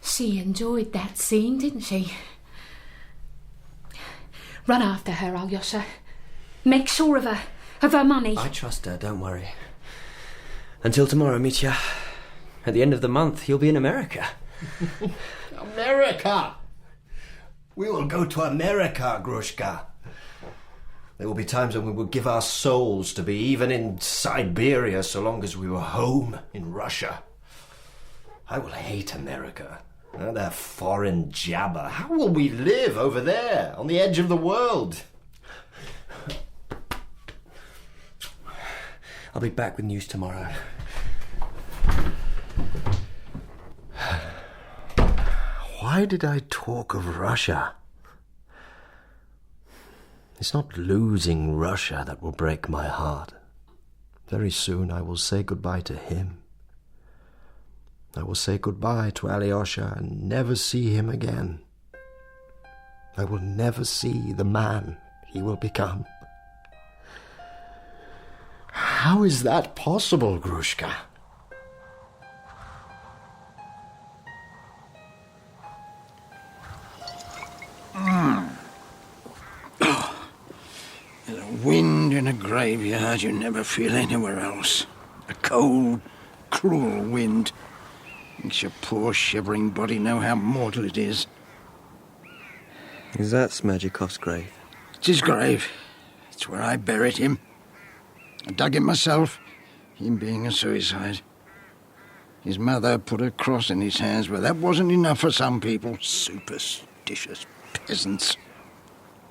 She enjoyed that scene, didn't she? Run after her, Alyosha. Make sure of her money. I trust her, don't worry. Until tomorrow, Mitya. At the end of the month, you'll be in America. America! We will go to America, Grushka. There will be times when we will give our souls to be even in Siberia so long as we were home in Russia. I will hate America. Their foreign jabber. How will we live over there, on the edge of the world? I'll be back with news tomorrow. Why did I talk of Russia? It's not losing Russia that will break my heart. Very soon I will say goodbye to him. I will say goodbye to Alyosha and never see him again. I will never see the man he will become. How is that possible, Grushka? There's a wind in a graveyard you never feel anywhere else. A cold, cruel wind. Makes your poor shivering body know how mortal it is. Is that Smerdyakov's grave? It's his grave. It's where I buried him. I dug it myself, him being a suicide. His mother put a cross in his hands, but that wasn't enough for some people. Superstitious peasants.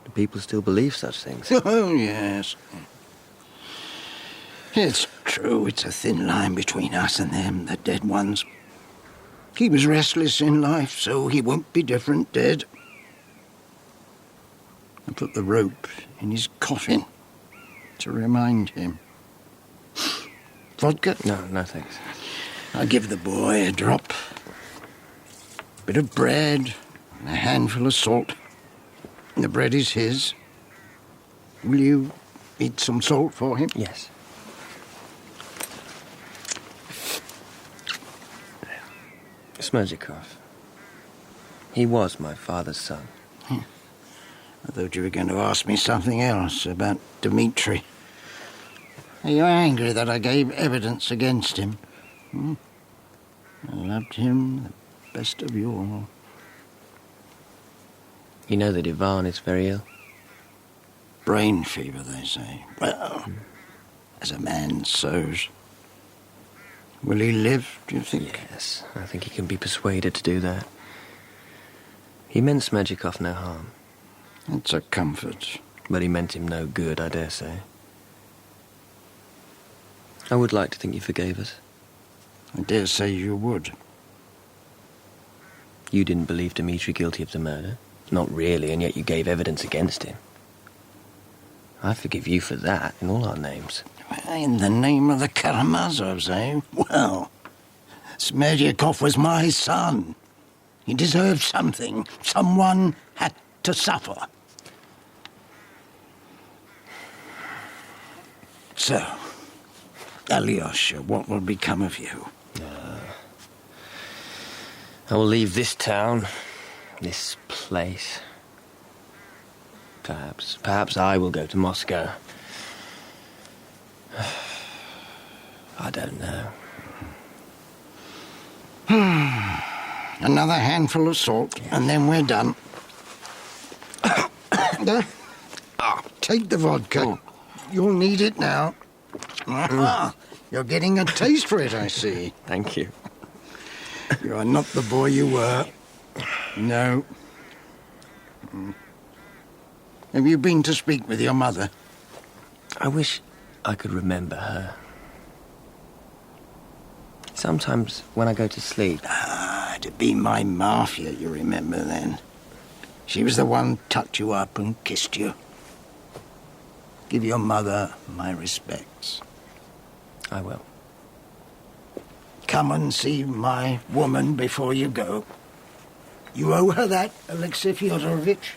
Do people still believe such things? Oh, yes. It's true, it's a thin line between us and them, the dead ones. He was restless in life, so he won't be different dead. I put the rope in his coffin to remind him. Vodka? No, thanks. I give the boy a drop. Bit of bread and a handful of salt. The bread is his. Will you eat some salt for him? Yes. Smerdyakov. He was my father's son. I thought you were going to ask me something else about Dmitry. Are you angry that I gave evidence against him? I loved him the best of you all. You know that Ivan is very ill? Brain fever, they say. Well, as a man sows. Will he live, do you think? Yes, I think he can be persuaded to do that. He meant Smerdyakov no harm. It's a comfort. But he meant him no good, I dare say. I would like to think you forgave us. I dare say you would. You didn't believe Dmitry guilty of the murder? Not really, and yet you gave evidence against him. I forgive you for that, in all our names. In the name of the Karamazovs, eh? Well, Smerdyakov was my son. He deserved something. Someone had to suffer. So, Alyosha, what will become of you? I will leave this town, this place. Perhaps I will go to Moscow. I don't know. Another handful of salt, and then we're done. Take the vodka. You'll need it now. You're getting a taste for it, I see. Thank you. You are not the boy you were. No. Have you been to speak with your mother? I wish I could remember her. Sometimes when I go to sleep... to be my mafia, you remember then. She was the one tucked you up and kissed you. Give your mother my respects. I will. Come and see my woman before you go. You owe her that, Alexei Fyodorovich.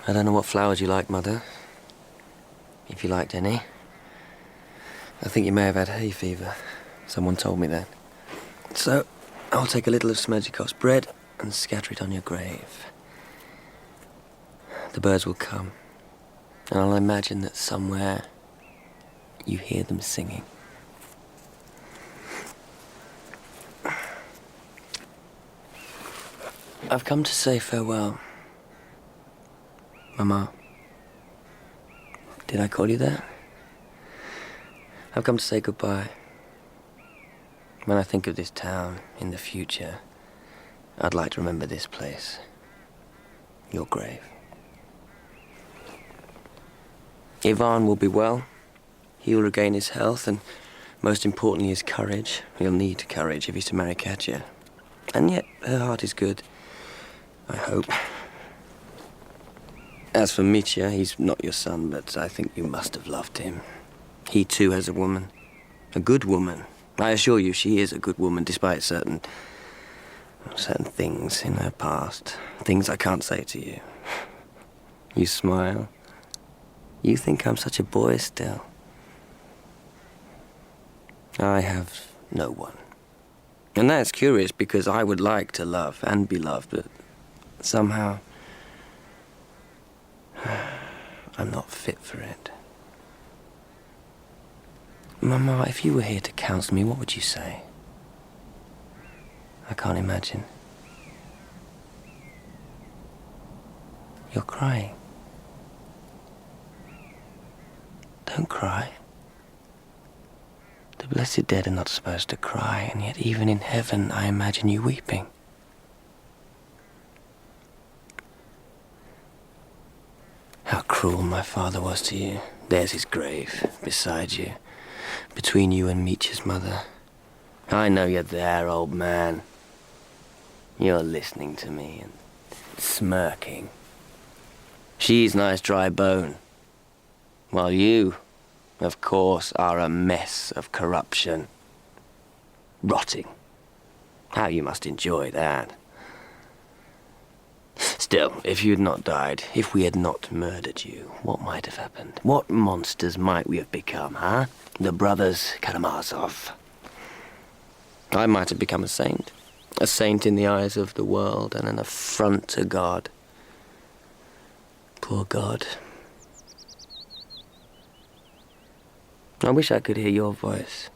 I don't know what flowers you like, Mother. If you liked any. I think you may have had hay fever. Someone told me that. So, I'll take a little of Smerdyakov's bread and scatter it on your grave. The birds will come, and I'll imagine that somewhere you hear them singing. I've come to say farewell. Mama. Did I call you that? I've come to say goodbye. When I think of this town in the future, I'd like to remember this place. Your grave. Ivan will be well. He'll regain his health and, most importantly, his courage. He'll need courage if he's to marry Katya. And yet, her heart is good. I hope. As for Mitya, he's not your son, but I think you must have loved him. He too has a woman. A good woman. I assure you she is a good woman, despite certain things in her past. Things I can't say to you. You smile. You think I'm such a boy still. I have no one. And that's curious, because I would like to love and be loved, but somehow I'm not fit for it. Mama, if you were here to counsel me, what would you say? I can't imagine. You're crying. Don't cry. The blessed dead are not supposed to cry, and yet even in heaven I imagine you weeping. How cruel my father was to you. There's his grave, beside you, between you and Mitya's mother. I know you're there, old man. You're listening to me and smirking. She's nice dry bone, while you, of course, are a mess of corruption. Rotting. How you must enjoy that. Still, if you'd not died, if we had not murdered you, what might have happened? What monsters might we have become, huh? The Brothers Karamazov. I might have become a saint in the eyes of the world, and an affront to God. Poor God. I wish I could hear your voice.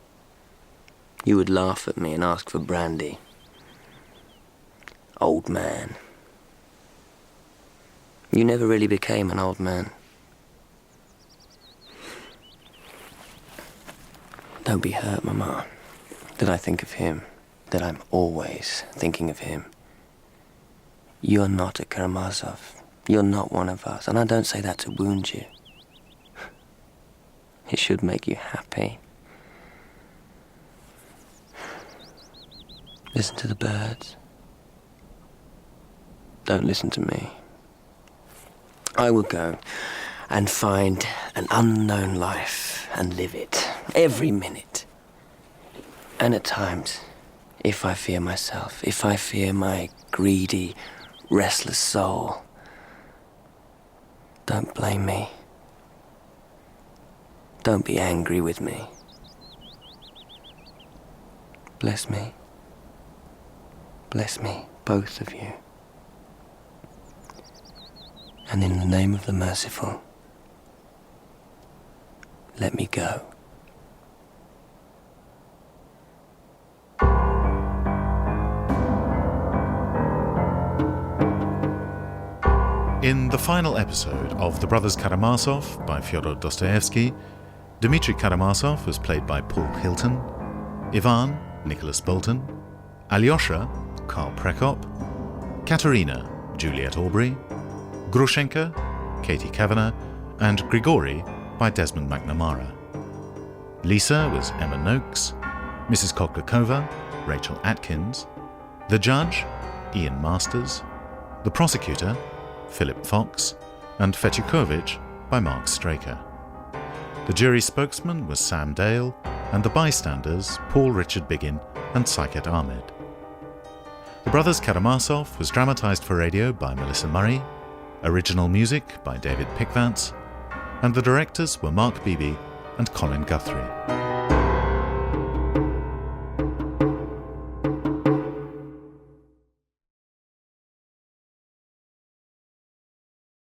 You would laugh at me and ask for brandy. Old man. You never really became an old man. Don't be hurt, Mama, that I think of him, that I'm always thinking of him. You're not a Karamazov. You're not one of us, and I don't say that to wound you. It should make you happy. Listen to the birds. Don't listen to me. I will go and find an unknown life and live it, every minute. And at times, if I fear myself, if I fear my greedy, restless soul, don't blame me. Don't be angry with me. Bless me. Bless me, both of you. And in the name of the merciful, let me go. In the final episode of The Brothers Karamazov by Fyodor Dostoevsky, Dmitry Karamazov was played by Paul Hilton, Ivan, Nicholas Boulton, Alyosha, Karl Prekopp, Katerina, Juliet Aubrey, Grushenka, Katy Cavanagh, and Grigory by Desmond McNamara. Lisa was Emma Noakes, Mrs. Khoklakova, Rachel Atkins, the judge, Ian Masters, the prosecutor, Philip Fox, and Fetukovich by Mark Straker. The jury spokesman was Sam Dale, and the bystanders Paul Richard Biggin and Saiket Ahmed. The Brothers Karamazov was dramatised for radio by Melissa Murray, original music by David Pickvance, and the directors were Mark Beebe and Colin Guthrie.